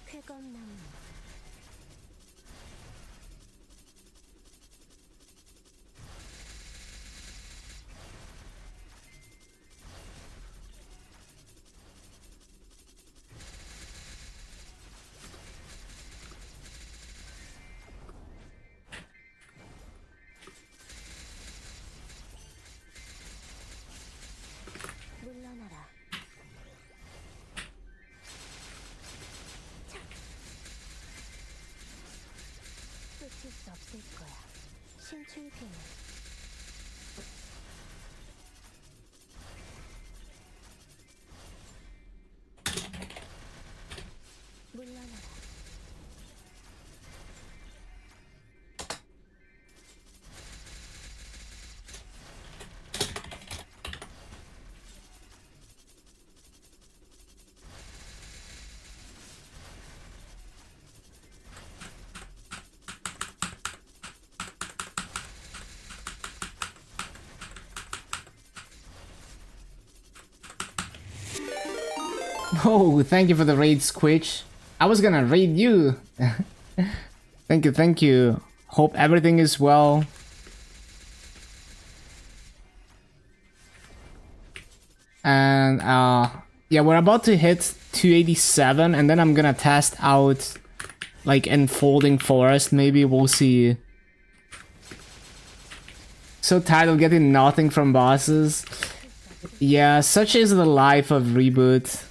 쾌검나무. 물러나라. 놓칠 수 없을 거야. 신출귀물. 물러나라. Oh, thank you for the raid, Squitch. I was gonna raid you. Thank you, thank you. Hope everything is well. And yeah, we're about to hit 287, and then I'm gonna test out like Enfolding Forest. Maybe we'll see. So tired of getting nothing from bosses. Yeah, such is the life of Reboot.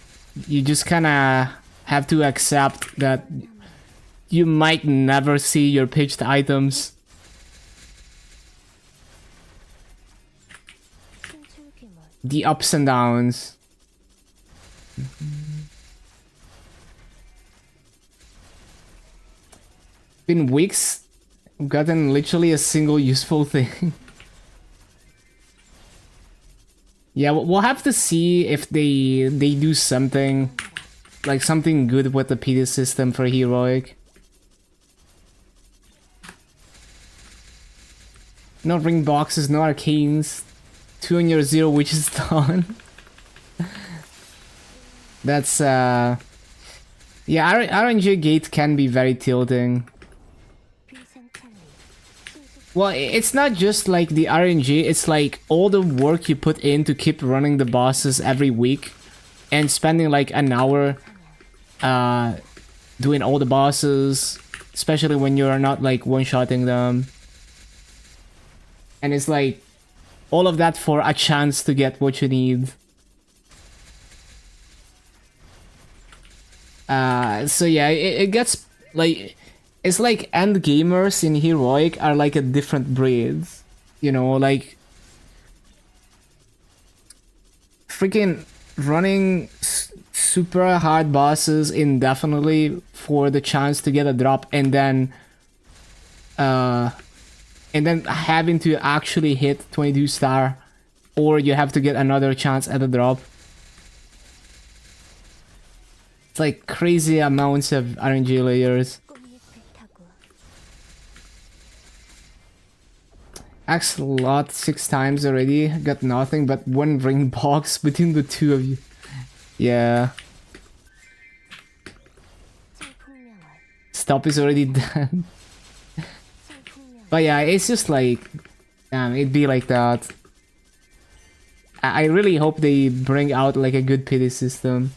You just kinda have to accept that you might never see your pitched items. 신출귀물. The ups and downs. Been weeks, gotten literally a single useful thing. Yeah, we'll have to see if they do something, like something good with the PD system for Heroic. No ring boxes, no arcanes. 2 on your 0, which is done. That's yeah, RNG gate can be very tilting. 비생천리. 신속. Well, it's not just like the RNG, it's like all the work you put in to keep running the bosses every week and spending like an hour doing all the bosses, especially when you're not like one-shotting them. And it's like all of that for a chance to get what you need. So yeah, it gets like, it's like end gamers in Heroic are like a different breed, you know, like freaking running super hard bosses indefinitely for the chance to get a drop, and then having to actually hit 22 star, or you have to get another chance at a drop. It's like crazy amounts of RNG layers. 꼬미에 타고. Axolot 6 times already, got nothing but one ring box between the two of you. Yeah, 청풍명월. stop is already done. 청풍명월. But yeah, it's just like, it'd be like that. I really hope they bring out like a good pity system.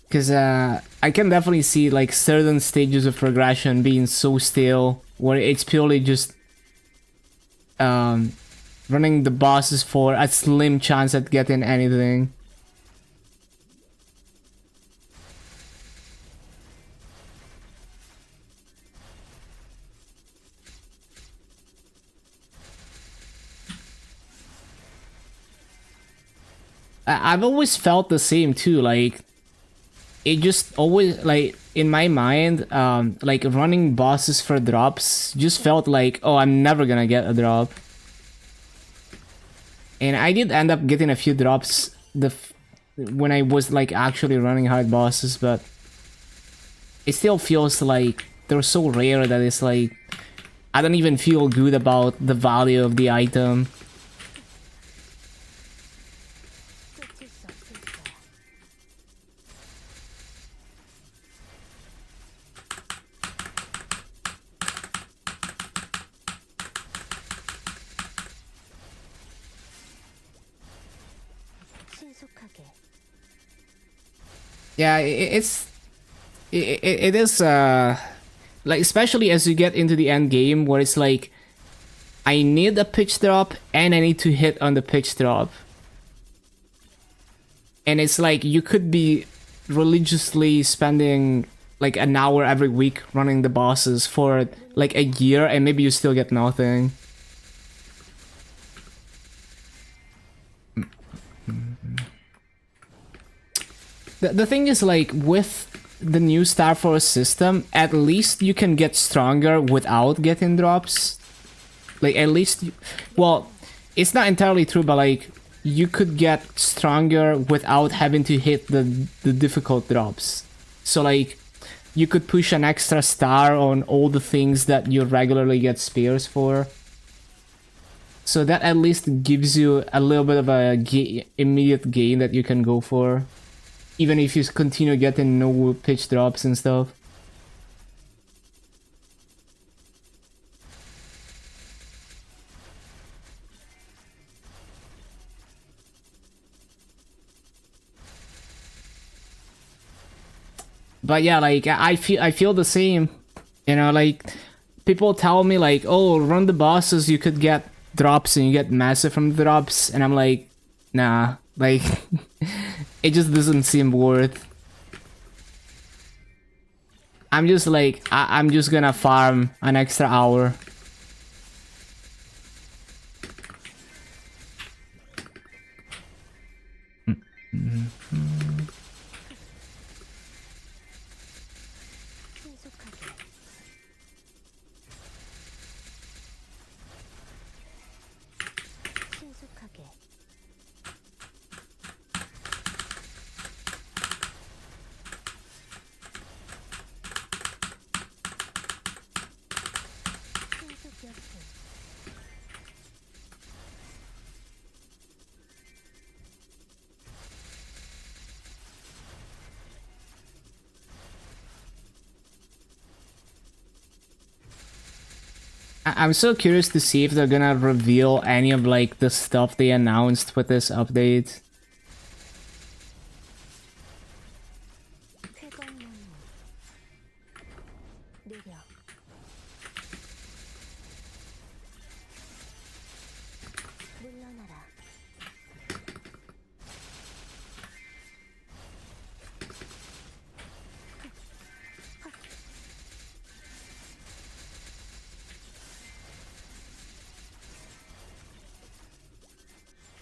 Because I can definitely see like certain stages of progression being so stale, where it's purely just running the bosses for a slim chance at getting anything. I've always felt the same too. Like it just always like in my mind, like running bosses for drops just felt like, oh, I'm never gonna get a drop. And I did end up getting a few drops when I was like actually running hard bosses, but it still feels like they're so rare that it's like I don't even feel good about the value of the item. 끝일 수 없을 거야. 신속하게. Yeah, it is like especially as you get into the end game where it's like I need a pitch drop and I need to hit on the pitch drop. And it's like you could be religiously spending like an hour every week running the bosses for like a year and maybe you still get nothing. The thing is like with the new Star Force system, at least you can get stronger without getting drops. Like at least, well, it's not entirely true, but like you could get stronger without having to hit the difficult drops. So like you could push an extra star on all the things that you regularly get spears for. So that at least gives you a little bit of a immediate gain that you can go for. Even if you continue getting no pitch drops and stuff. But yeah, like I feel the same. You know, like people tell me like, oh, run the bosses, you could get drops and you get massive from the drops, and I'm like, nah, like it just doesn't seem worth. I'm just like, I'm just gonna farm an extra hour. 신속하게. 신속하게. 신속 역행. I'm so curious to see if they're gonna reveal any of like the stuff they announced with this update. 쾌검 연무. 느려. 물러나라.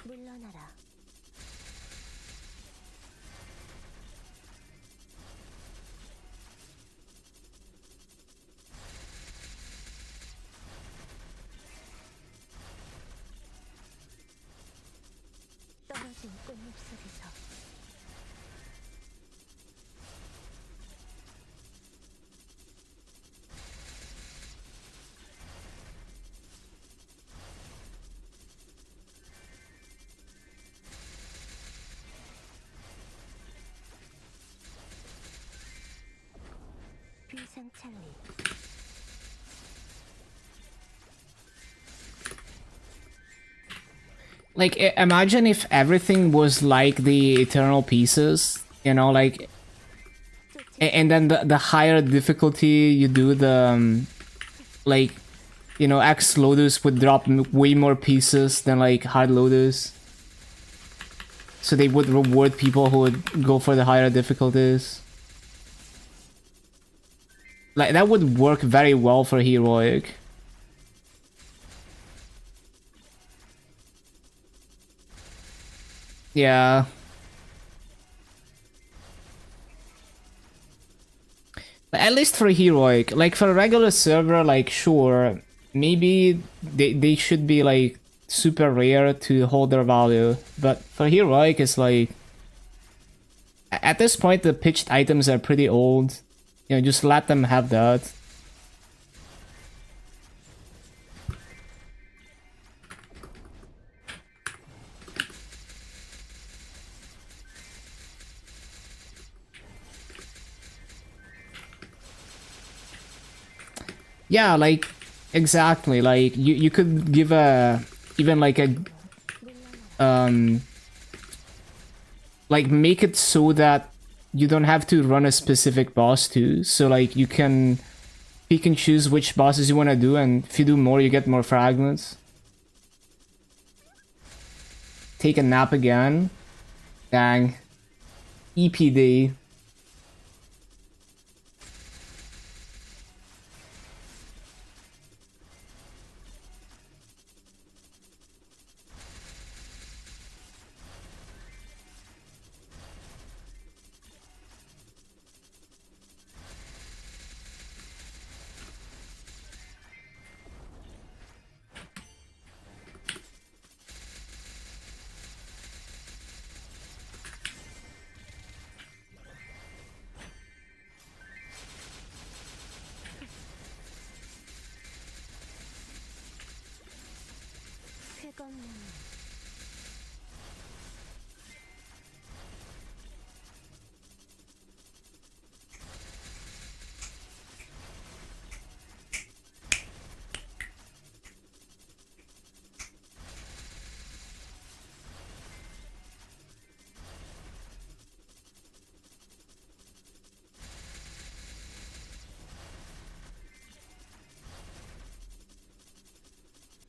물러나라. 떨어진 꽃잎 속에서 비상찰리. Like, imagine if everything was like the Eternal Pieces, you know, like, and then the higher difficulty you do, the, like, you know, X Lotus would drop way more pieces than, like, hard Lotus. So they would reward people who would go for the higher difficulties. Like, that would work very well for Heroic. Yeah. At least for heroic. Like for a regular server, like sure, maybe they should be like super rare to hold their value. But for heroic, it's like at this point the pitched items are pretty old. You know, just let them have that. Yeah, like exactly. Like you could give a even like a like make it so that you don't have to run a specific boss too. So like you can pick and choose which bosses you want to do, and if you do more, you get more fragments. Take a nap again. Dang. EPD. 그것만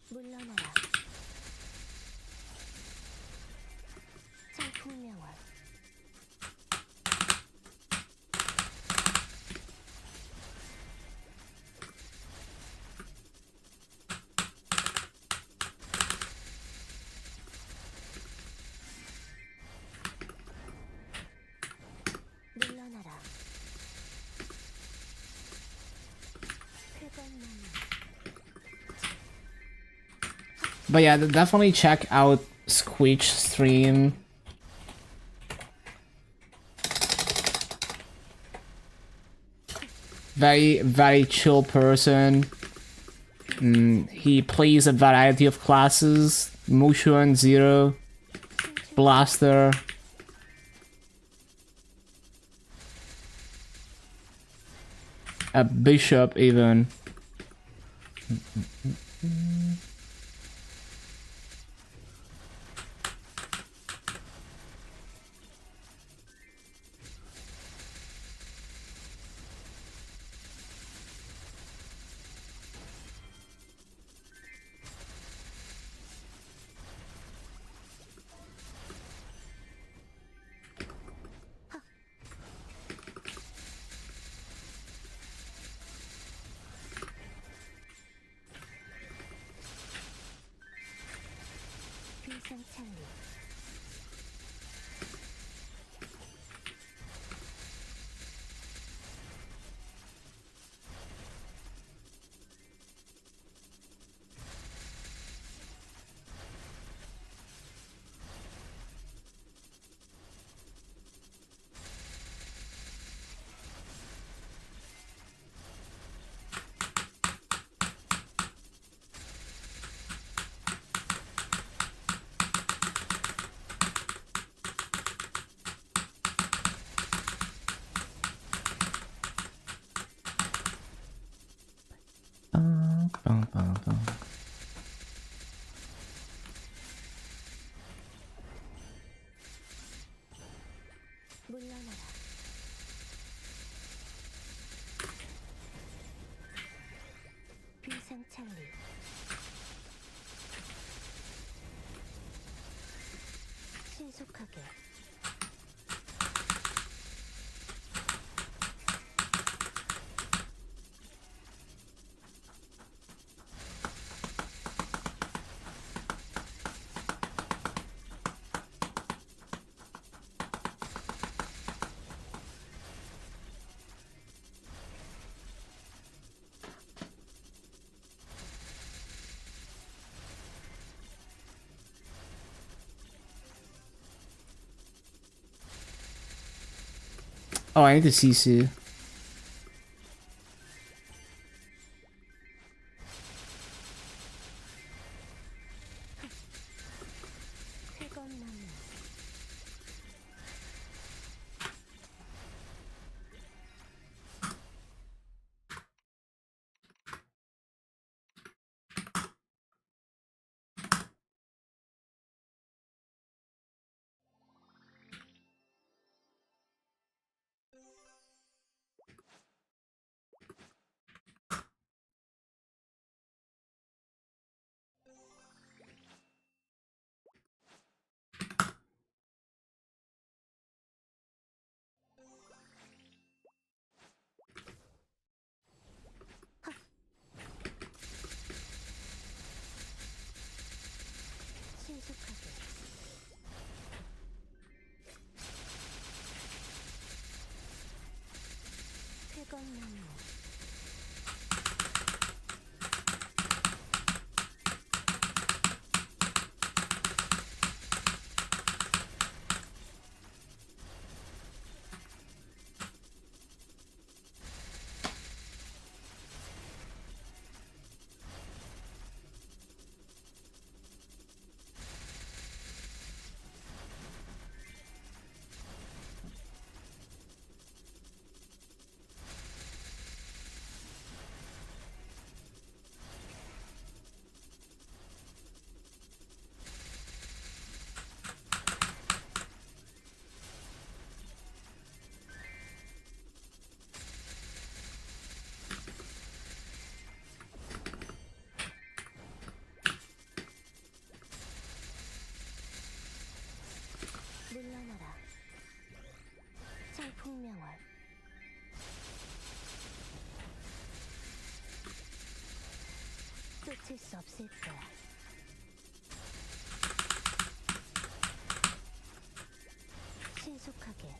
물러나라. 청풍명월 물러나라. 그것만 But yeah, definitely check out Squeech stream. Very chill person. He plays a variety of classes. Mushuan, Zero, Blaster. A Bishop even. 비상창리 물러나라. 비상창리 신속하게 Oh, I need to CC. 쾌검나무 신속하게 쾌검나무 물러나라 창풍명월 쫓을 수 없을 거야 신속하게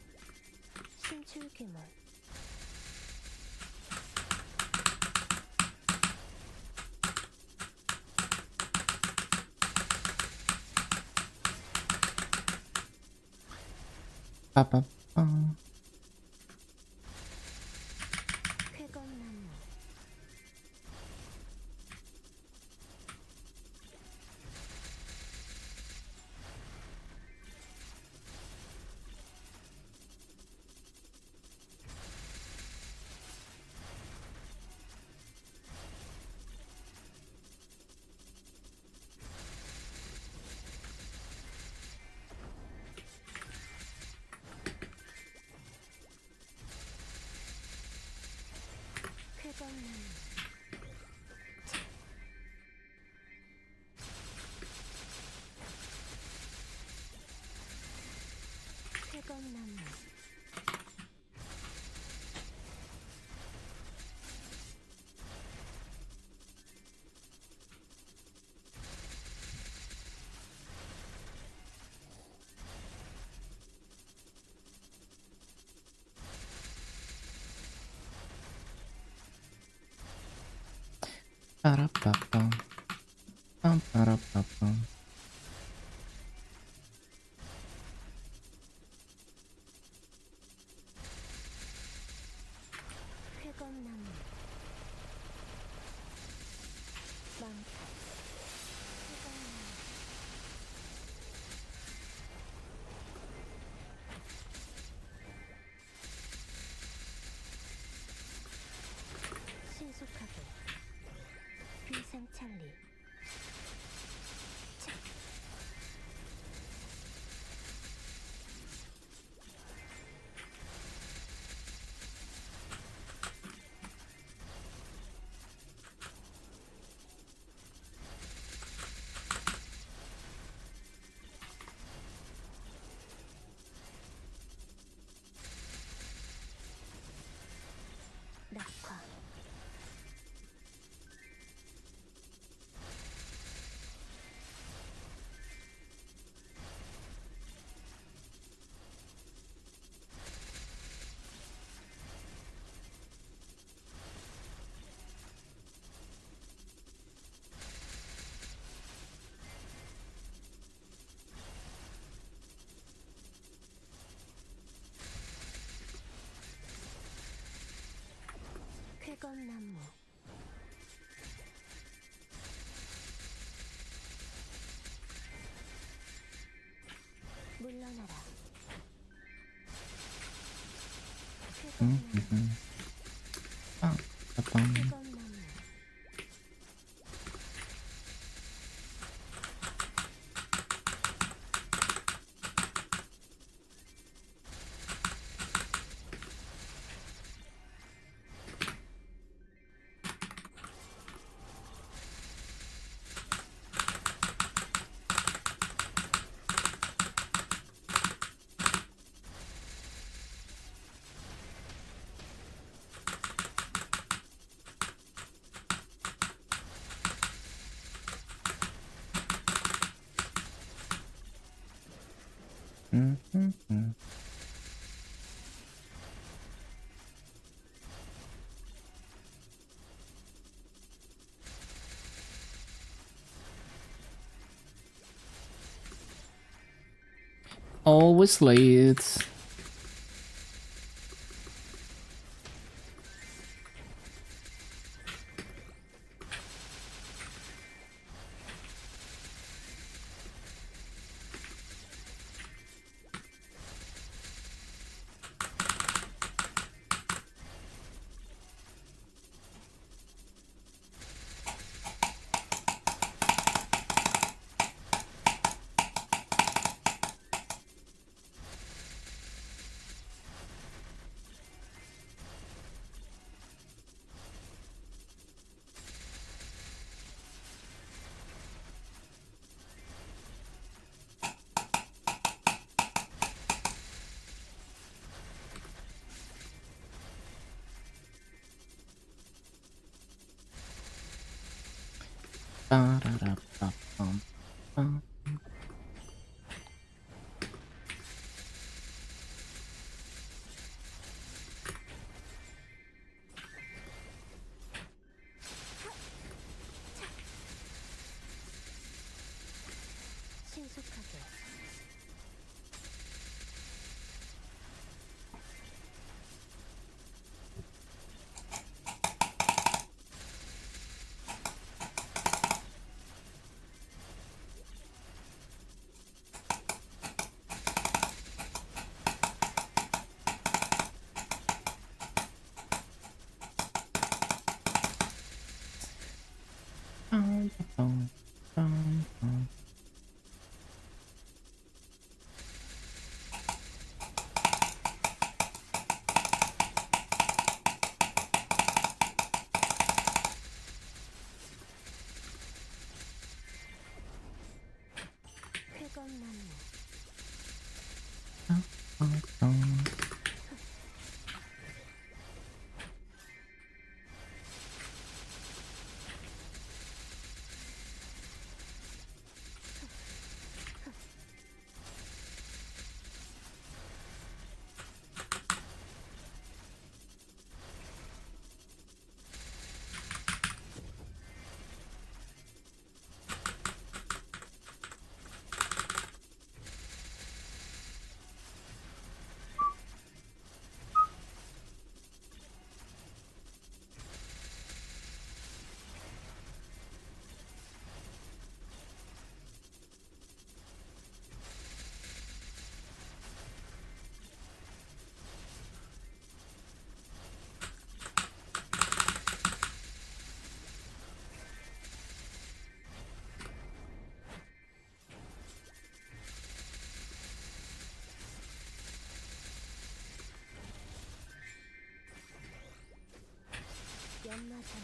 신출귀몰 빠빠빠. 쾌검나무 쾌검나무 쾌검나무 빠라빠빠. 빰빠라빠빠. 쾌검나무 망탈 쾌검나무 신속하게 비상찰리 차. 낙화 뜨거운 나무 물러나라 뜨거운 나무 빵, 빵. 뜨거운 나무 음. Always late. 빠라라빠빰빰. 신속하게 빰빰빰빰. 뜨거운 나무 빰빰. 연마장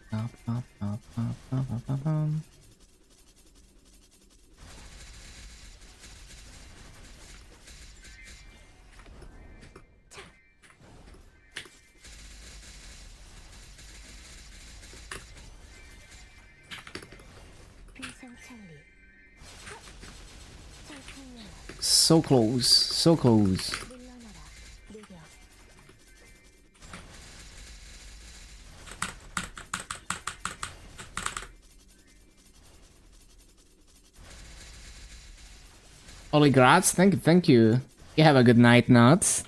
빠빠빠빠빠빠빰. So close, so close. 물러나라. 느려. Holy grats, thank you, thank you. You have a good night, Nuts.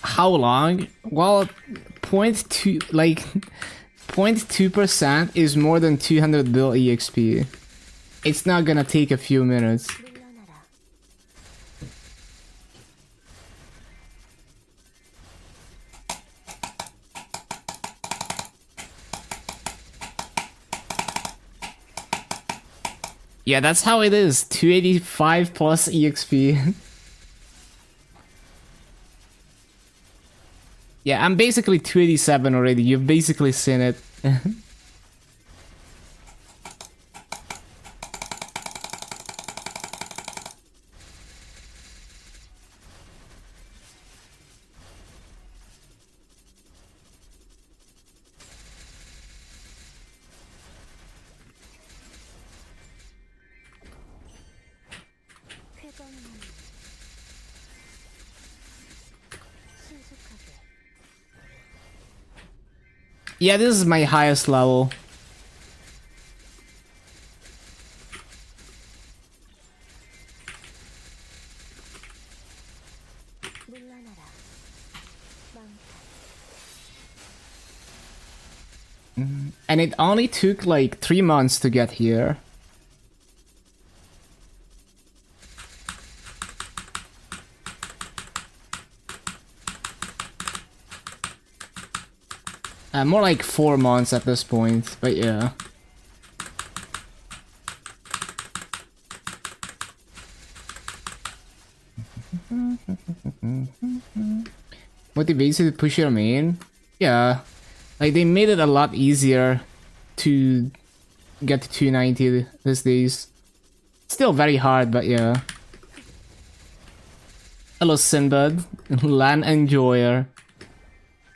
How long? Well, point two, like 0.2% is more than 200 bill EXP. It's not gonna take a few minutes. 물러나라. Yeah, that's how it is. 285 plus EXP. Yeah, I'm basically 287 already. You've basically seen it. 쾌감만. 신속하게. Yeah, this is my highest level. 물러나라. 망타. And it only took like 3 months to get here. More like 4 months at this point, but yeah. Motivates you to push your main? Yeah. Like, they made it a lot easier to get to 290 these days. Still very hard, but yeah. Hello, Sinbad. Land Enjoyer.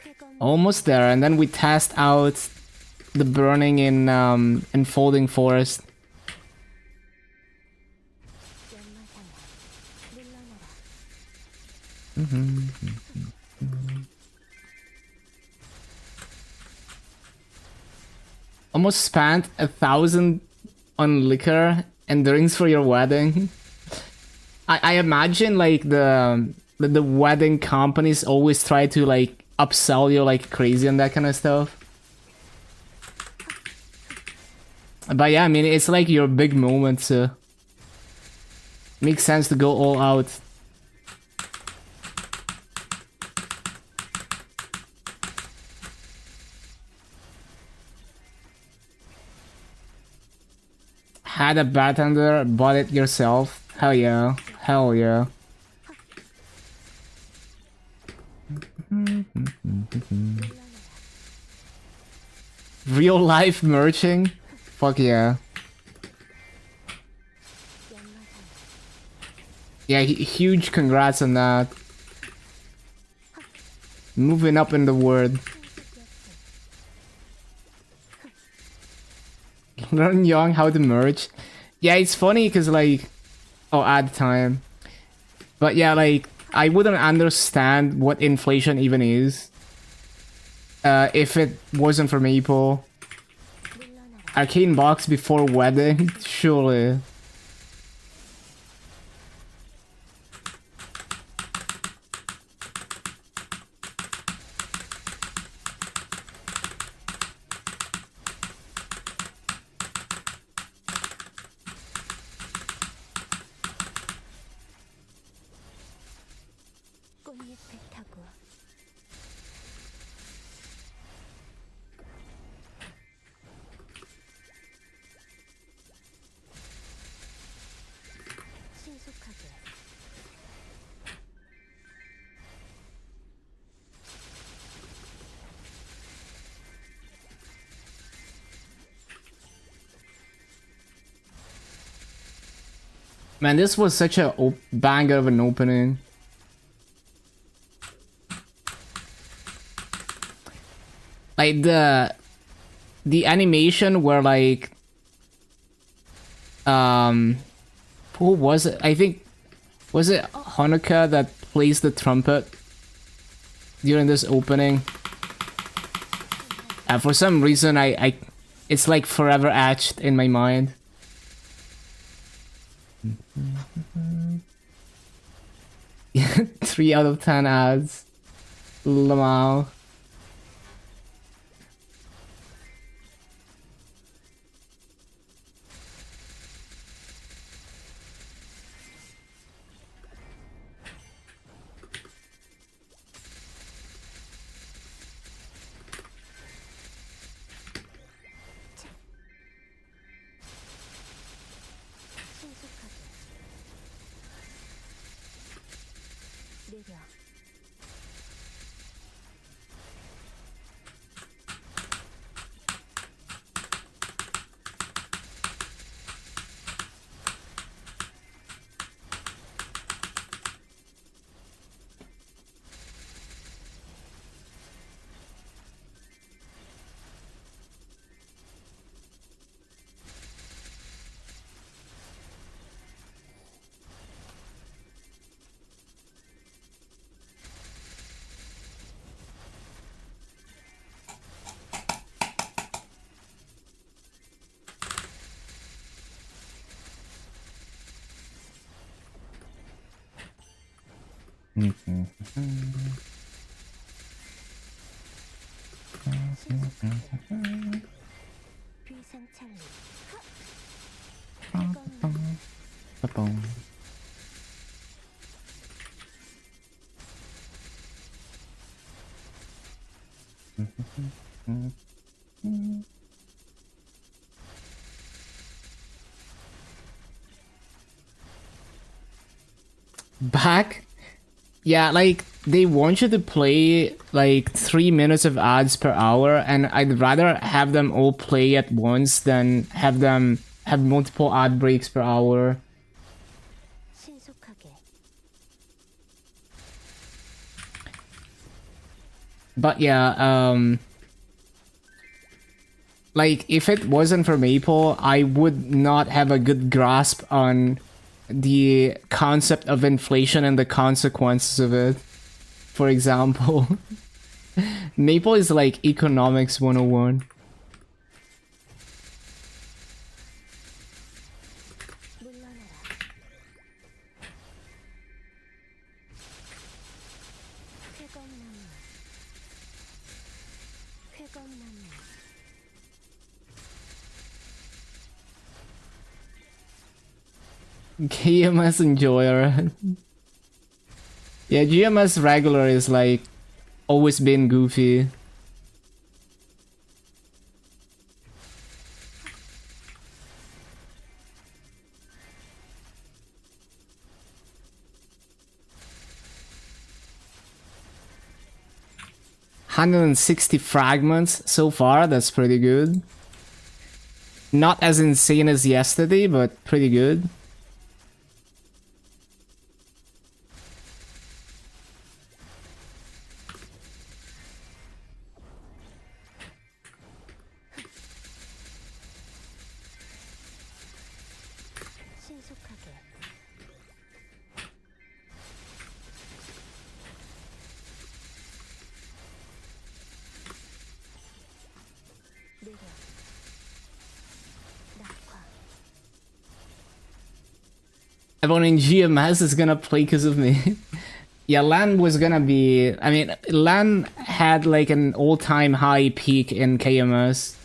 쾌감. Almost there, and then we test out the burning in Folding Forest. 연마상아. 물러나라. Almost spent 1,000 on liquor and drinks for your wedding. I imagine like the wedding companies always try to like upsell you like crazy and that kind of stuff. But yeah, I mean, it's like your big moment, so makes sense to go all out. Had a bartender, bought it yourself. Hell yeah. Hell yeah. Real life merching? Fuck yeah. Yeah, huge congrats on that. Moving up in the world. Learn young how to merge. Yeah, it's funny because like, oh, add time. But yeah, like, I wouldn't understand what inflation even is if it wasn't for Maple. Arcane box before wedding, surely. 꽃잎을 타고 Man, this was such a banger of an opening. Like the animation where like who was it? I think was it Hanukkah that plays the trumpet during this opening? For some reason I it's like forever etched in my mind. 3 out of 10 ads. Lamau. 느려. 비상찰리. Ba-boom. Back? Yeah, like they want you to play like 3 minutes of ads per hour, and I'd rather have them all play at once than have them have multiple ad breaks per hour. 신속하게. But yeah, like if it wasn't for Maple, I would not have a good grasp on the concept of inflation and the consequences of it. For example, Maple is like economics 101. 물러나라. 쾌검나무. 쾌검나무. GMS enjoyer. Yeah, GMS regular is like always been goofy. $160 fragments so far, that's pretty good. Not as insane as yesterday, but pretty good. 신속하게. 느려. 낙화. Everyone in GMS is gonna play because of me. Yeah, LAN was gonna be... I mean, LAN had like an all-time high peak in KMS.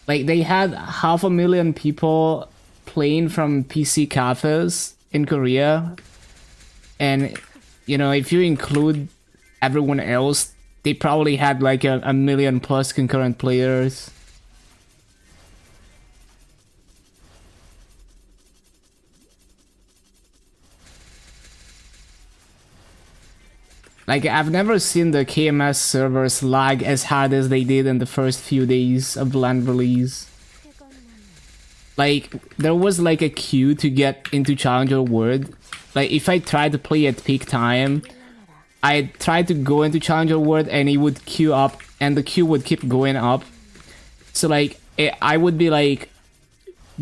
Like, they had 500,000 people playing from PC cafes in Korea. And, you know, if you include everyone else, they probably had like a million plus concurrent players. Like, I've never seen the KMS servers lag as hard as they did in the first few days of land release. 쾌검나무. like there was like a queue to get into Challenger World. Like if I tried to play at peak time, I tried to go into Challenger World and it would queue up and the queue would keep going up. So like I would be like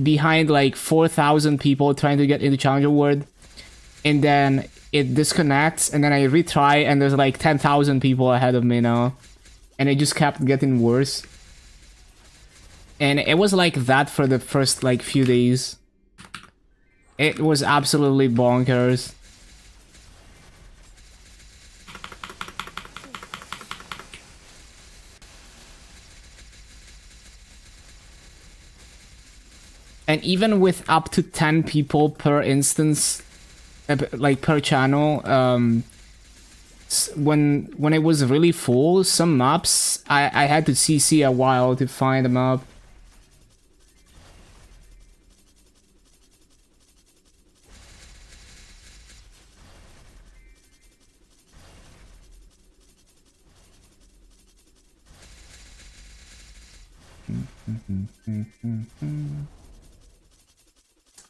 behind like 4,000 people trying to get into Challenger World, and then it disconnects and then I retry and there's like 10,000 people ahead of me now, and it just kept getting worse. And it was like that for the first like few days. It was absolutely bonkers. And even with up to 10 people per instance, like per channel, when it was really full, some maps I had to CC a while to find a map.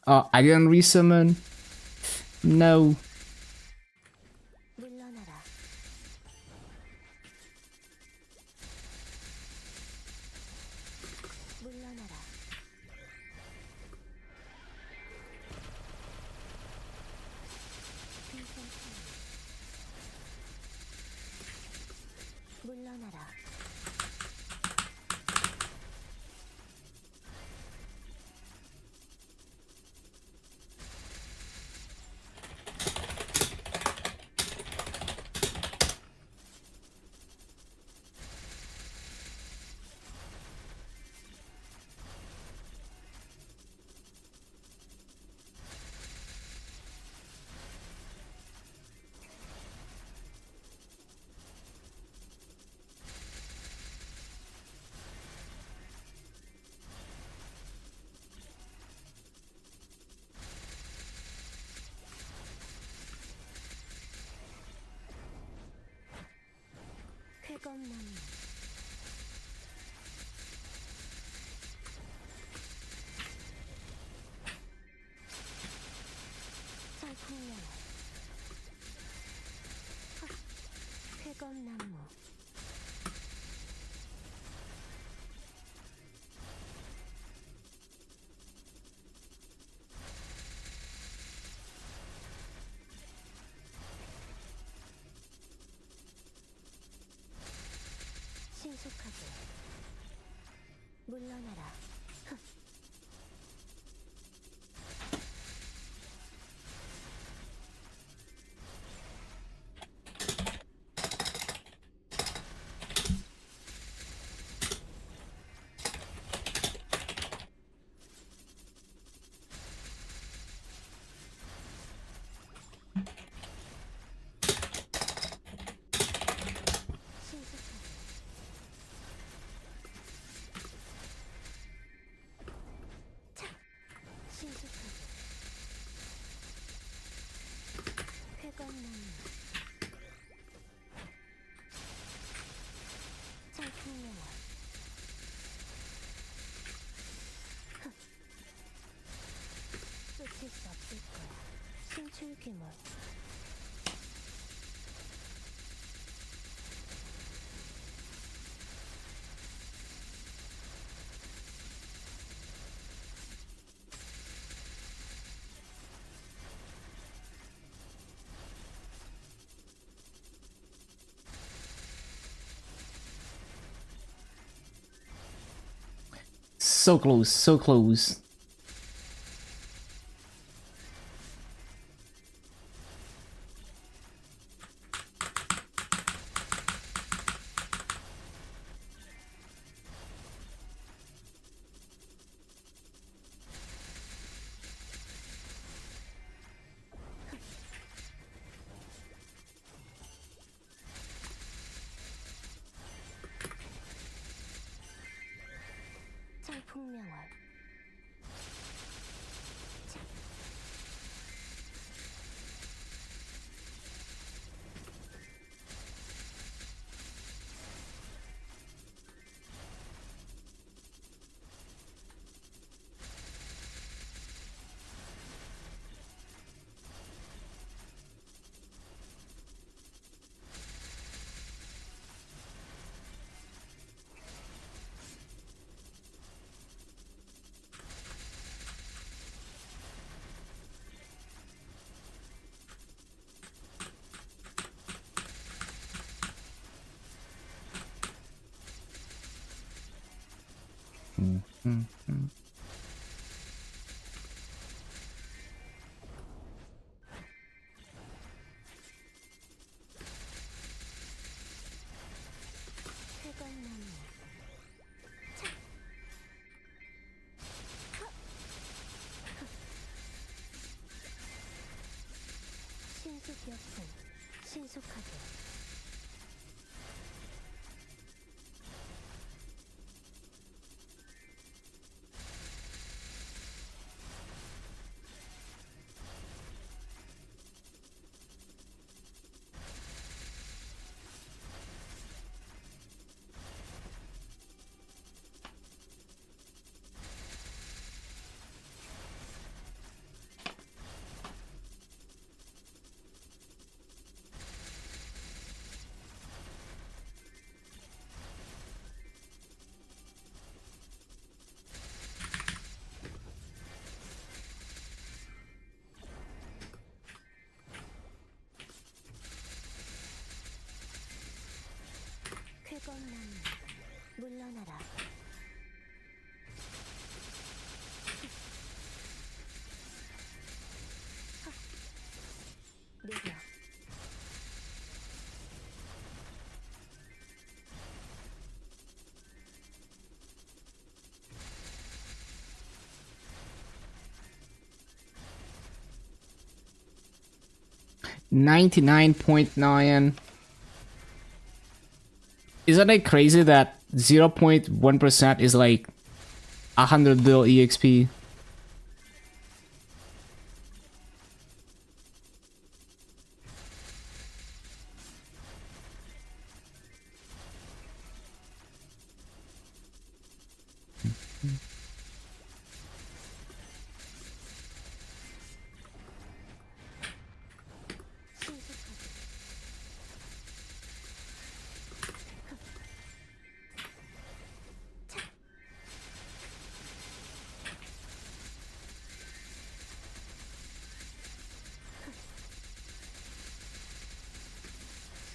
Oh, I didn't resummon. No. 물러나라. 물러나라. 물러나라. 쾌검나무. 살풍년. 쾌검나무. 신속하게. 물러나라. 신속하게. 신속하게. 쾌검나무. 살풍년화. 쫓을 수 없을 거야. 신출귀몰. So close, so close. 살풍명월. 쾌감나무. 신속역풍. 신속하게. 쾌감나무. 물러나라. 느려. 99.9. Isn't it crazy that 0.1% is like 100 bill EXP?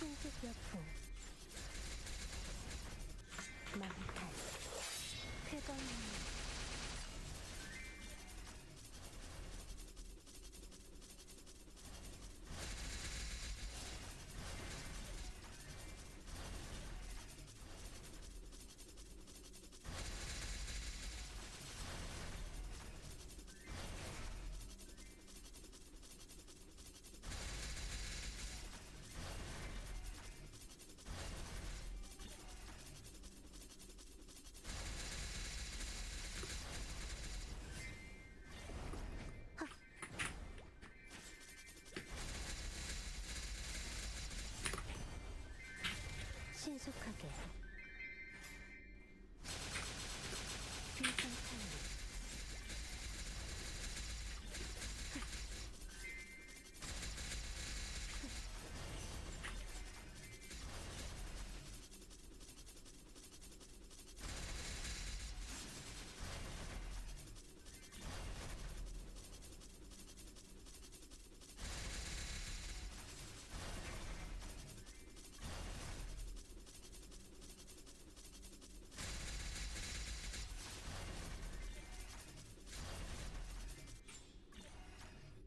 신속역풍. 망탈. 쾌감나무. 신속하게. 비상탄.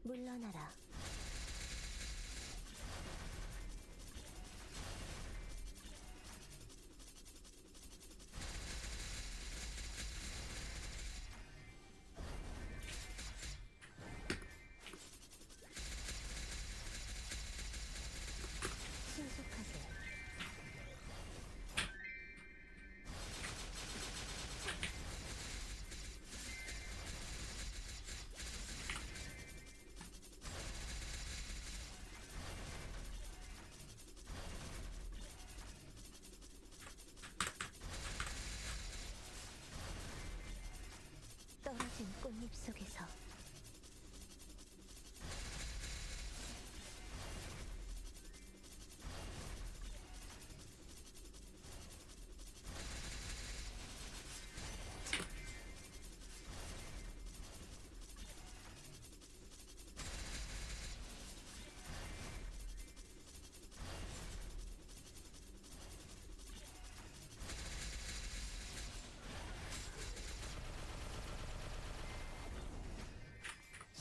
물러나라. 신속하게. 떨어진 꽃잎 속에서.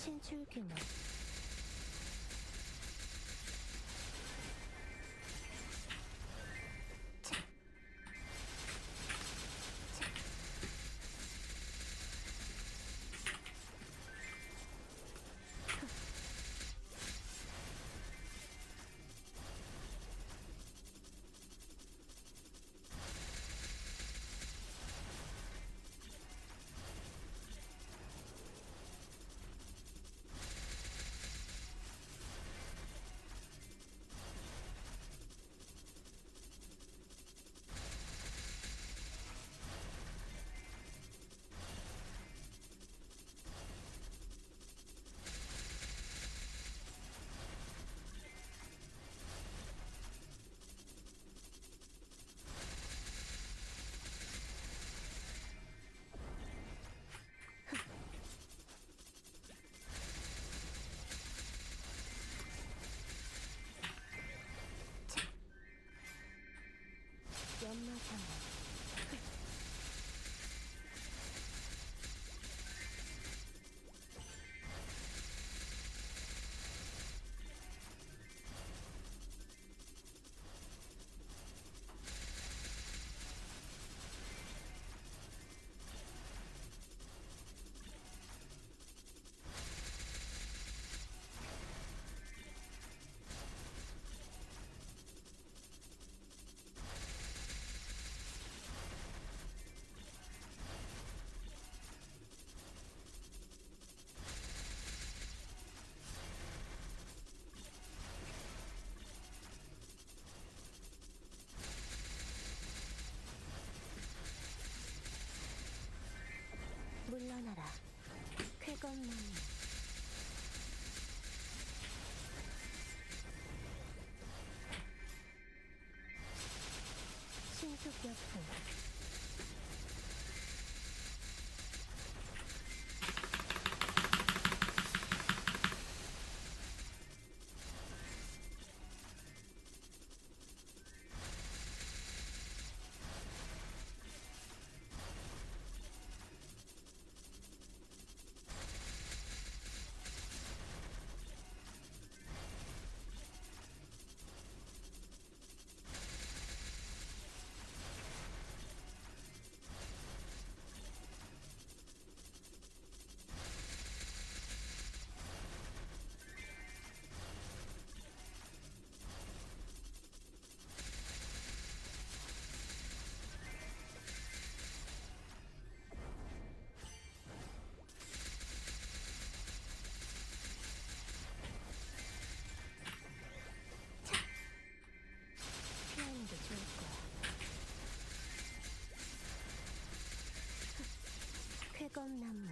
신출 규모. 연마상. 물러나라. 쾌검나무. 신속여풍. 피하는 게 좋을 거야. 쾌검나무.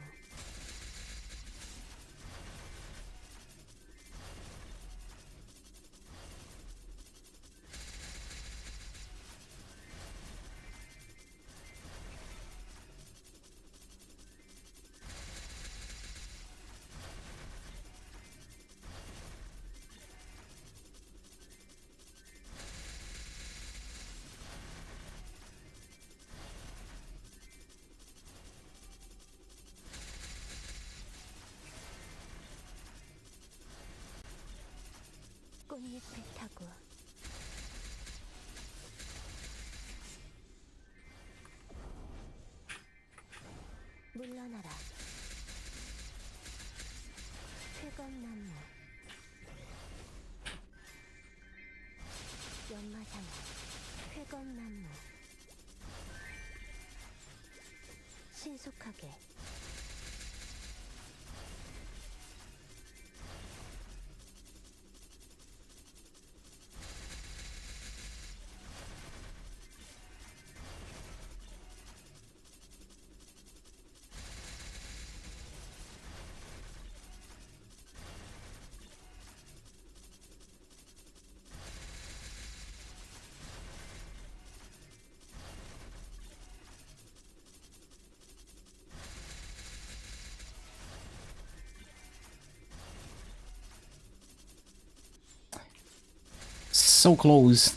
꽃잎을 타고. 물러나라. 쾌검나무. 연마상. 쾌검나무. 신속하게. So close.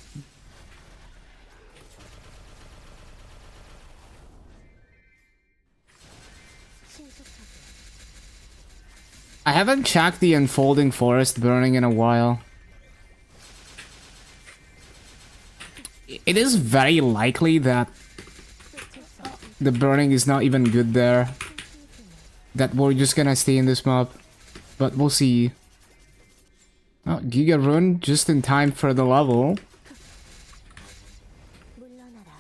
I haven't haven't checked the unfolding forest burning in a while. It is very likely that the burning is not even good there. That we're just gonna stay in this map. But we'll see. Oh, Giga Rune just in time for the level. 물러나라.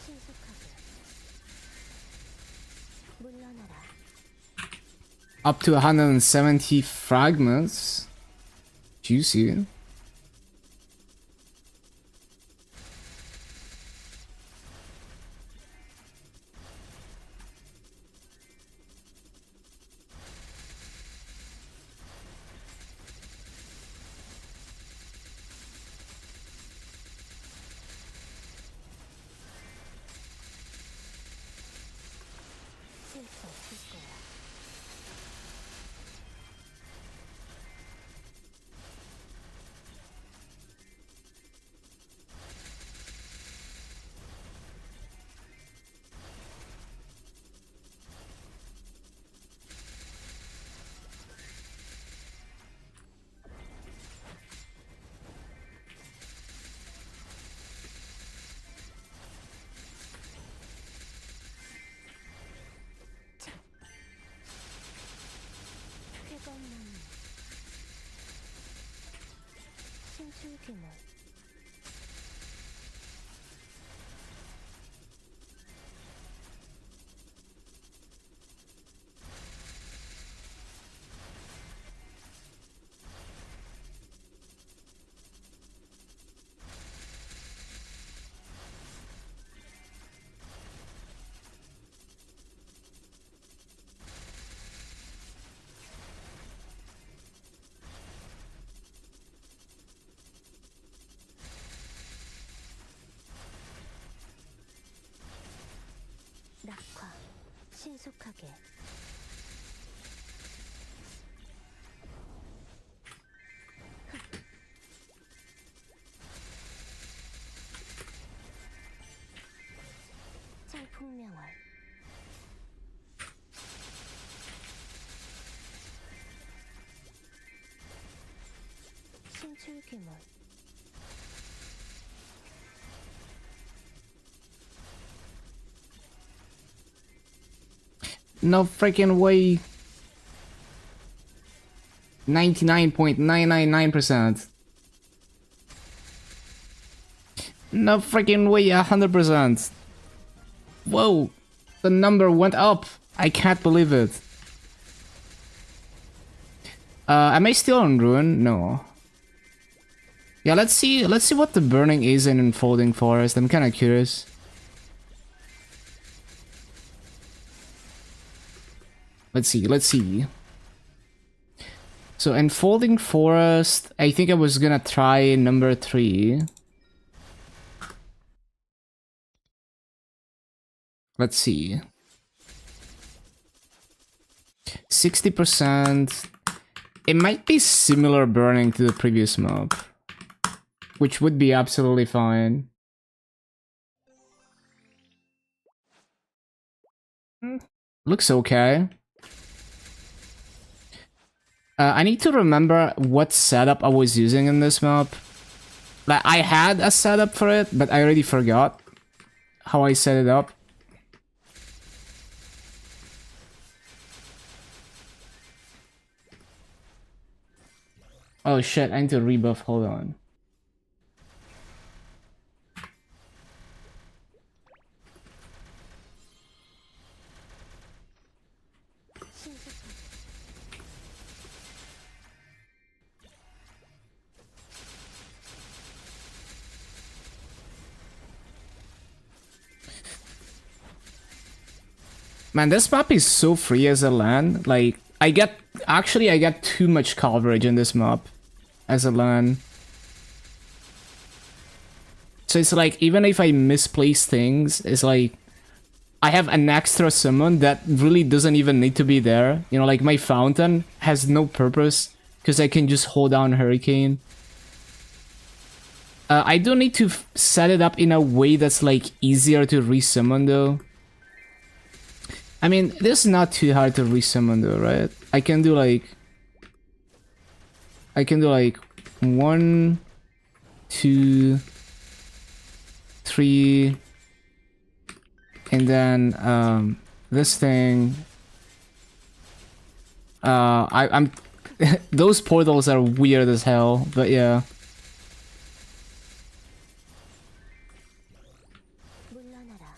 신속하게. 물러나라. Up to 170 fragments. Juicy. 실수 없을 거야. 회관나무. 신출귀몰. 낙화. 신속하게. 짤풍명월. 신출귀몰. No freaking way. 99.999%. No freaking way, 100%. Whoa, the number went up. I can't believe it. Am I still on Ruin? No. Yeah, let's see what the burning is in Unfolding Forest. I'm kind of curious. Let's see. So Unfolding Forest, I think I was gonna try number 3. Let's see. 60%. It might be similar burning to the previous mob, which would be absolutely fine. Looks okay. I need to remember what setup I was using in this map. Like, I had a setup for it, but I already forgot how I set it up. Oh shit, I need to rebuff, hold on. Man, this map is so free as a LAN. Like, I get too much coverage in this map as a LAN. So it's like, even if I misplace things, it's like, I have an extra summon that really doesn't even need to be there. You know, like my fountain has no purpose because I can just hold down Hurricane. I do need to set it up in a way that's like easier to resummon though. I mean, this is not too hard to resummon though, right? I can do like 1, 2, 3, and then this thing. I'm those portals are weird as hell, but yeah. 물러나라.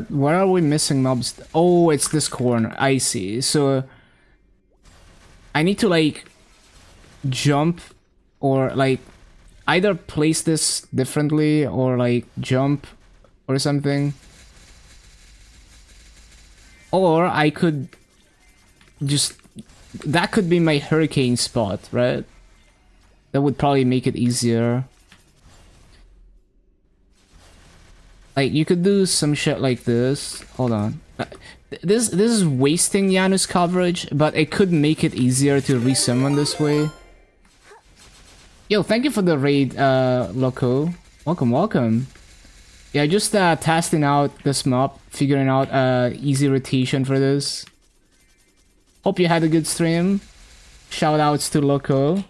Where are we missing mobs? Oh, it's this corner. I see. So I need to like jump or like either place this differently or like jump or something. Or I could just, that could be my hurricane spot, right? That would probably make it easier. Like, you could do some shit like this. Hold on. This is wasting Janus coverage, but it could make it easier to resummon this way. Yo, thank you for the raid, Loco. Welcome, welcome. Yeah, just testing out this map, figuring out easy rotation for this. Hope you had a good stream. Shout outs to Loco.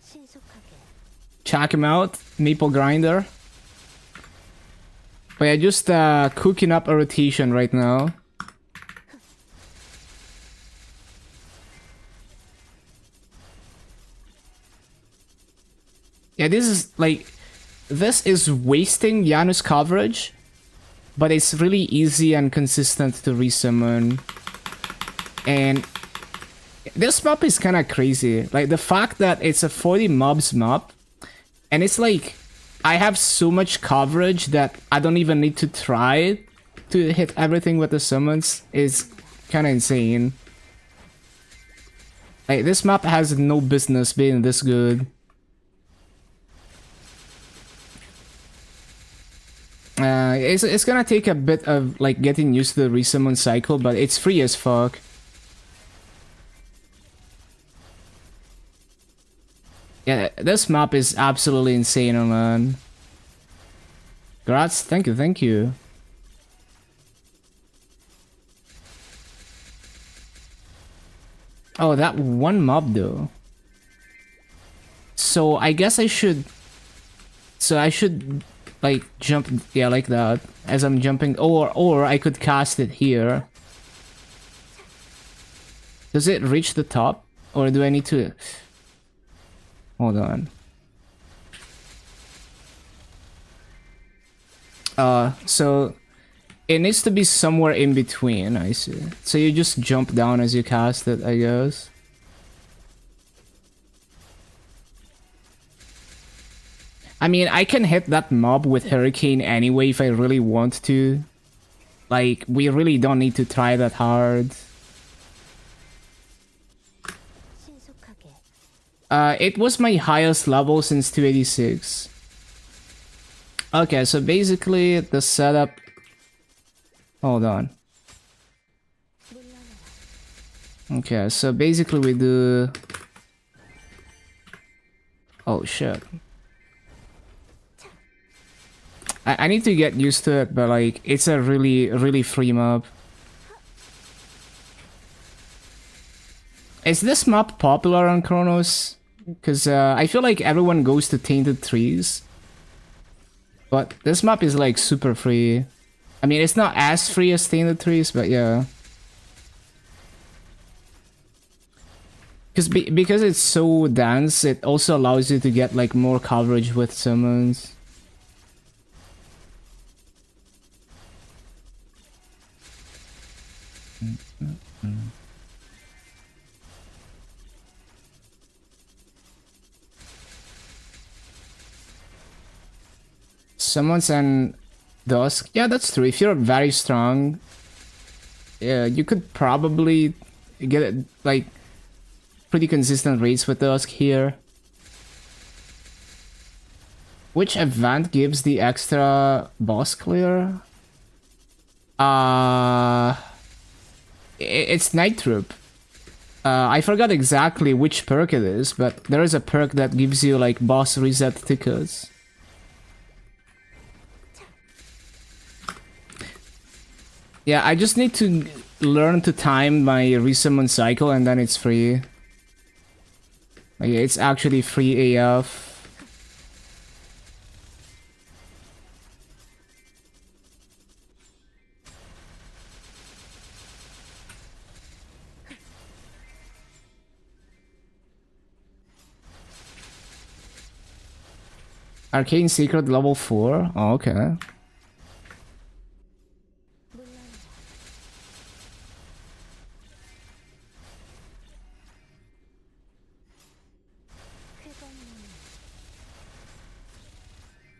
신속하게. Check him out, Maple Grinder. But yeah, just cooking up a rotation right now. Yeah, this is wasting Janus coverage, but it's really easy and consistent to resummon. And this map is kind of crazy. Like, the fact that it's a 40 mobs map, and it's like, I have so much coverage that I don't even need to try to hit everything with the summons is kind of insane. Like, this map has no business being this good. It's gonna take a bit of like getting used to the resummon cycle, but it's free as fuck. Yeah, this map is absolutely insane, man. Grats, thank you, thank you. Oh, that one mob though. So I guess I should... So I should like jump, yeah, like that as I'm jumping, or I could cast it here. Does it reach the top, or do I need to... Hold on. So it needs to be somewhere in between, I see. So you just jump down as you cast it, I guess. I mean, I can hit that mob with Hurricane anyway if I really want to. Like, we really don't need to try that hard. 신속하게. It was my highest level since 286. Okay, so basically the setup... Hold on. 물러나라. Okay, so basically we do... Oh shit. I need to get used to it, but like, it's a really free map. Is this map popular on Chronos? Because I feel like everyone goes to Tainted Trees. But this map is like super free. I mean, it's not as free as Tainted Trees, but yeah. Because it's so dense, it also allows you to get like more coverage with summons. Summons and Dusk. Yeah, that's true. If you're very strong, you could probably get it, like pretty consistent rates with Dusk here. Which event gives the extra boss clear? It's Night Troop. I forgot exactly which perk it is, but there is a perk that gives you like boss reset tickets. Yeah, I just need to learn to time my resummon cycle and then it's free. Like, it's actually free AF. Arcane Secret level 4? Oh, okay.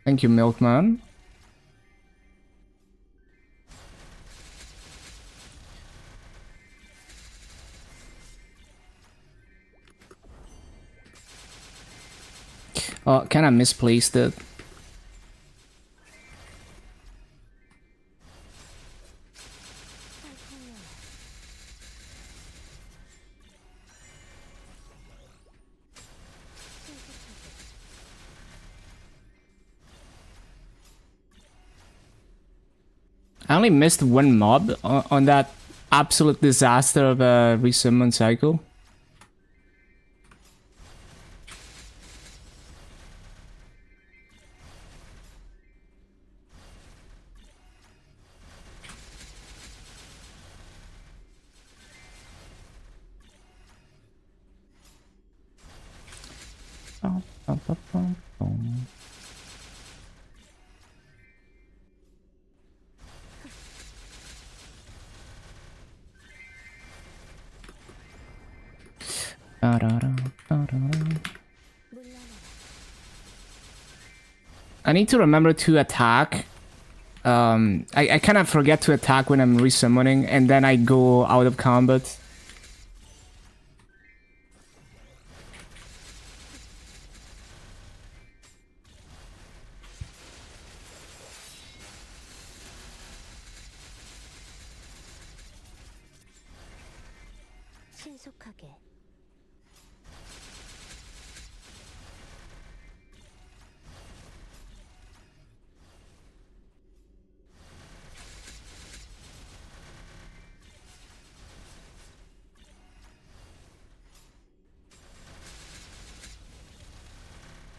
Thank you, Milkman. Oh, kinda misplaced it. I only missed one mob on that absolute disaster of a resummon cycle. I need to remember to attack. I kind of forget to attack when I'm resummoning, and then I go out of combat. 신속하게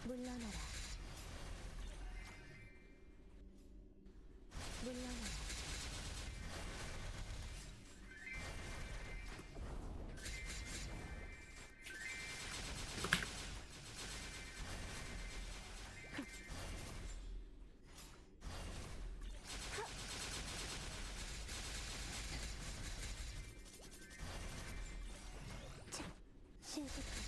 물러나라 물러나라 신속하게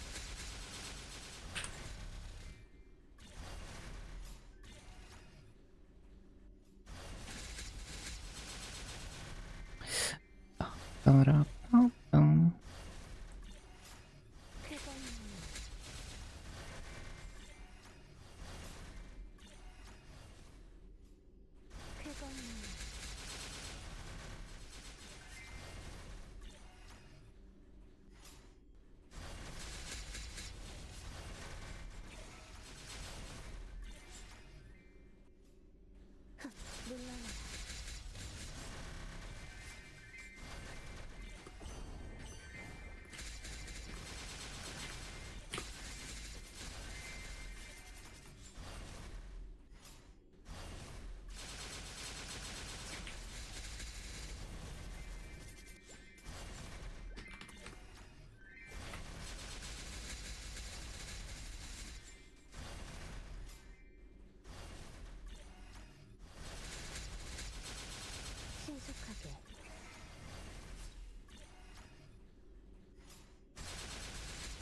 물러나라 신속하게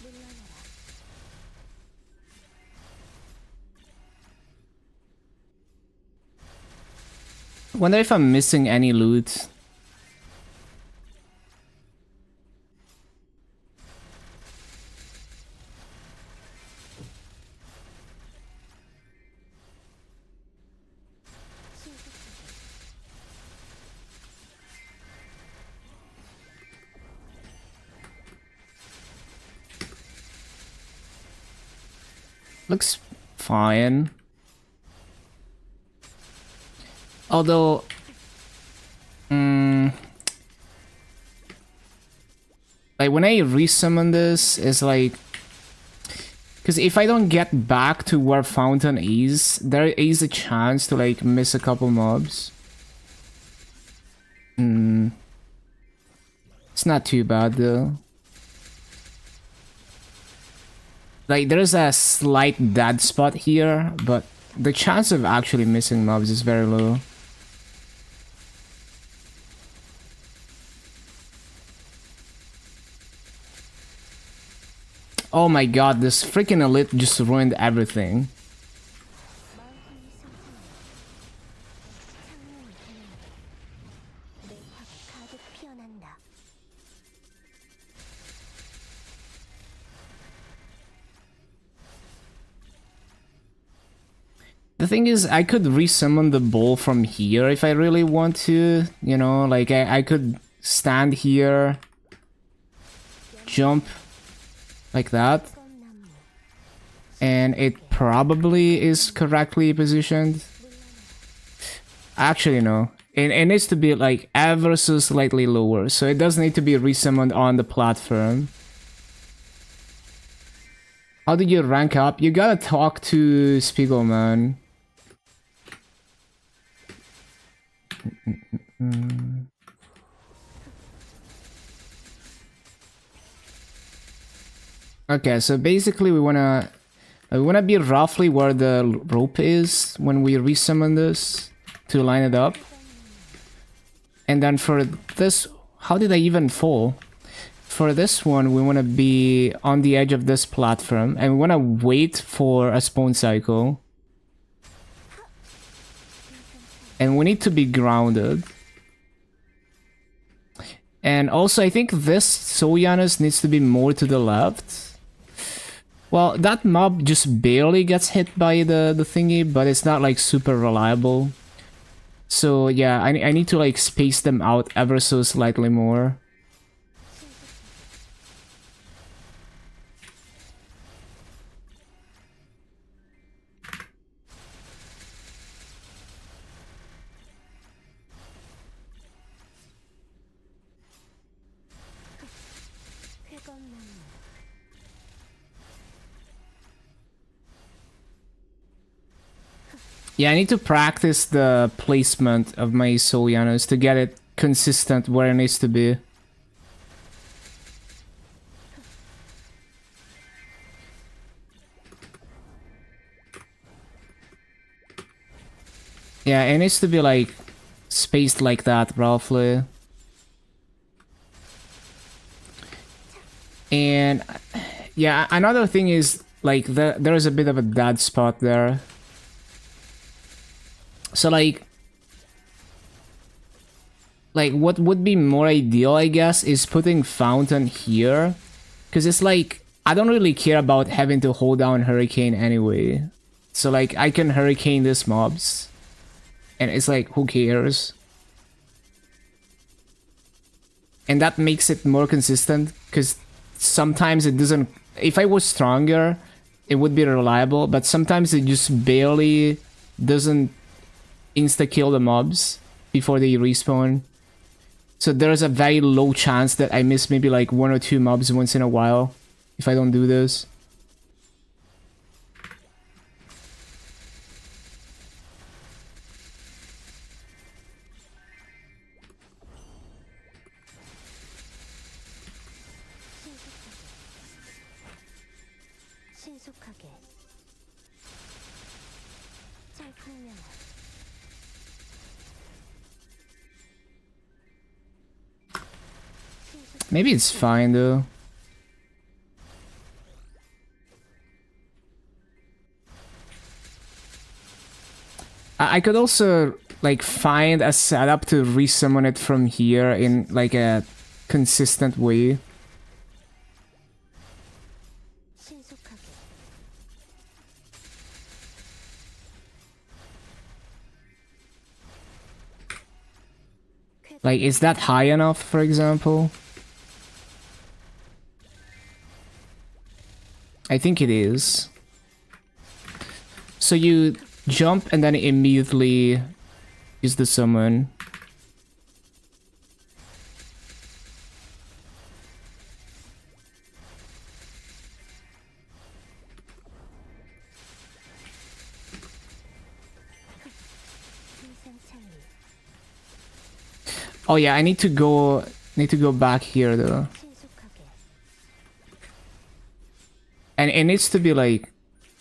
물러나라 Wonder if I'm missing any loot. Looks fine. Although, like when I resummon this, it's like, because if I don't get back to where Fountain is, there is a chance to like miss a couple mobs. It's not too bad though. Like there's a slight dead spot here, but the chance of actually missing mobs is very low. Oh my god, this freaking elite just ruined everything. The thing is, I could resummon the bull from here if I really want to, you know, like I could stand here, jump like that, and it probably is correctly positioned. Actually, no. It needs to be like ever so slightly lower, so it does need to be resummoned on the platform. How did you rank up? You gotta talk to Spiegelman. Okay, so basically we wanna be roughly where the rope is when we resummon this to line it up. And then for this, how did I even fall? For this one, we wanna be on the edge of this platform and we wanna wait for a spawn cycle. And we need to be grounded. And also, I think this Soyanus needs to be more to the left. Well, that mob just barely gets hit by the thingy, but it's not like super reliable. So yeah, I need to like space them out ever so slightly more. Yeah, I need to practice the placement of my Soyanos to get it consistent where it needs to be. Yeah, it needs to be like spaced like that roughly. And yeah, another thing is like there is a bit of a dead spot there. So like what would be more ideal, I guess, is putting Fountain here. Because it's like, I don't really care about having to hold down Hurricane anyway. So like, I can Hurricane these mobs. And it's like, who cares? And that makes it more consistent. Because sometimes it doesn't... If I was stronger, it would be reliable. But sometimes it just barely doesn't insta-kill the mobs before they respawn. So there's a very low chance that I miss maybe like 1 or 2 mobs once in a while if I don't do this. Maybe it's fine though. I could also like find a setup to resummon it from here in like a consistent way. 신속하게 Like, is that high enough, for example? I think it is. So you jump and then immediately use the summon. 위상 창리 Oh yeah, I need to go back here though. 신속하게 And it needs to be like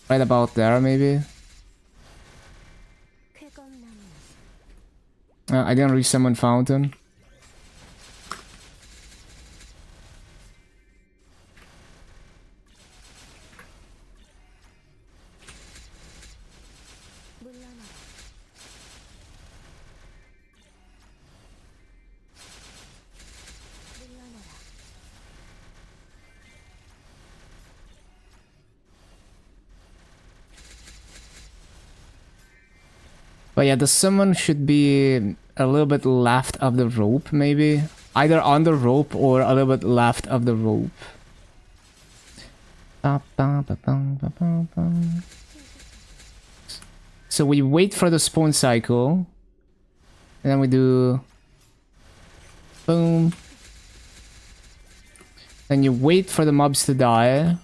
right about there maybe. 쾌검나무 I didn't resummon fountain. 물러나라 물러나라 But yeah, the summon should be a little bit left of the rope, maybe. Either on the rope or a little bit left of the rope. So we wait for the spawn cycle. And then we do... Boom. Then you wait for the mobs to die.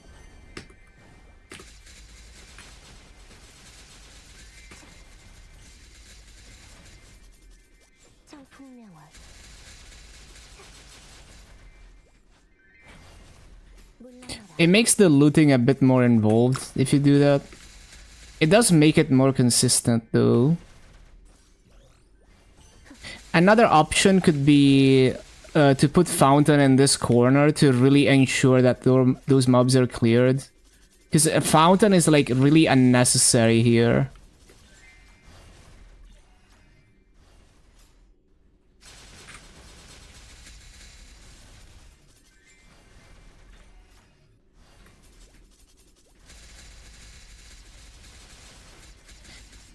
청풍명월 물러나라 It makes the looting a bit more involved if you do that. It does make it more consistent though. Another option could be to put fountain in this corner to really ensure that those mobs are cleared. Because a fountain is like really unnecessary here.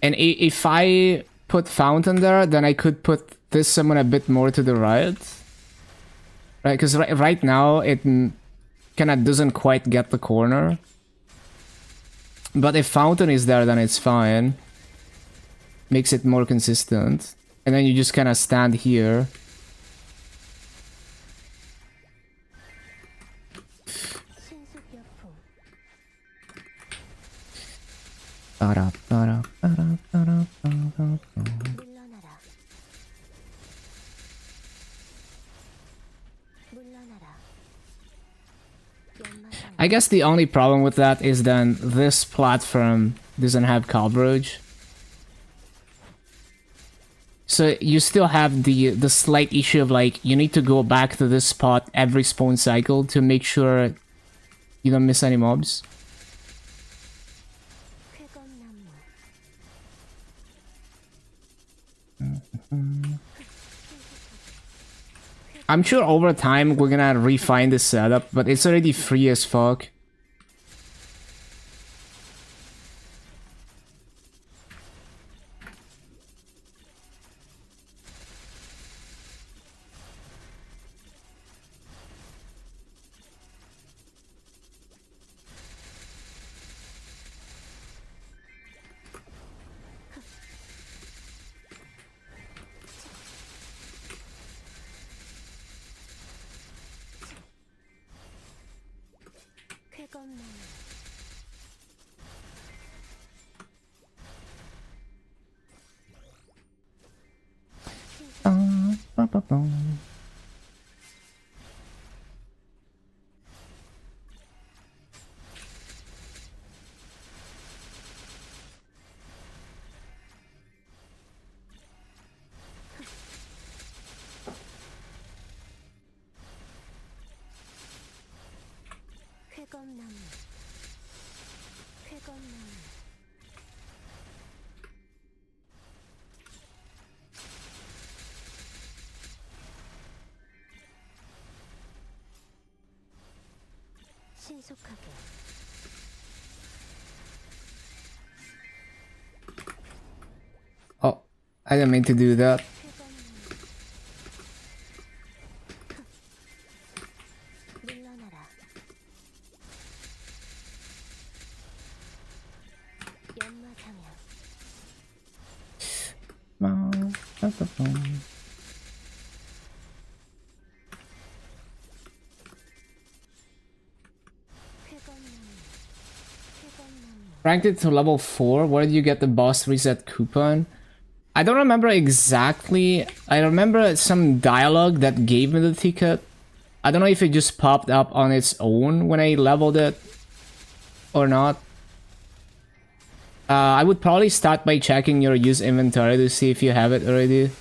And if I put fountain there, then I could put this summon a bit more to the right. Right, because right now it kind of doesn't quite get the corner. But if fountain is there, then it's fine. Makes it more consistent. And then you just kind of stand here. 신속여풍 물러나라 물러나라 연마장 I guess the only problem with that is then this platform doesn't have coverage. So you still have the slight issue of like you need to go back to this spot every spawn cycle to make sure you don't miss any mobs. 쾌검나무 I'm sure over time we're gonna refine this setup, but it's already free as fuck. 쾌검나무 쾌검나무 쾌검나무 신속하게. Oh, I didn't mean to do that. 물러나라. 연마 상향. Ranked it to level 4. Where did you get the boss reset coupon? I don't remember exactly. I remember some dialogue that gave me the ticket. I don't know if it just popped up on its own when I leveled it or not. I would probably start by checking your use inventory to see if you have it already.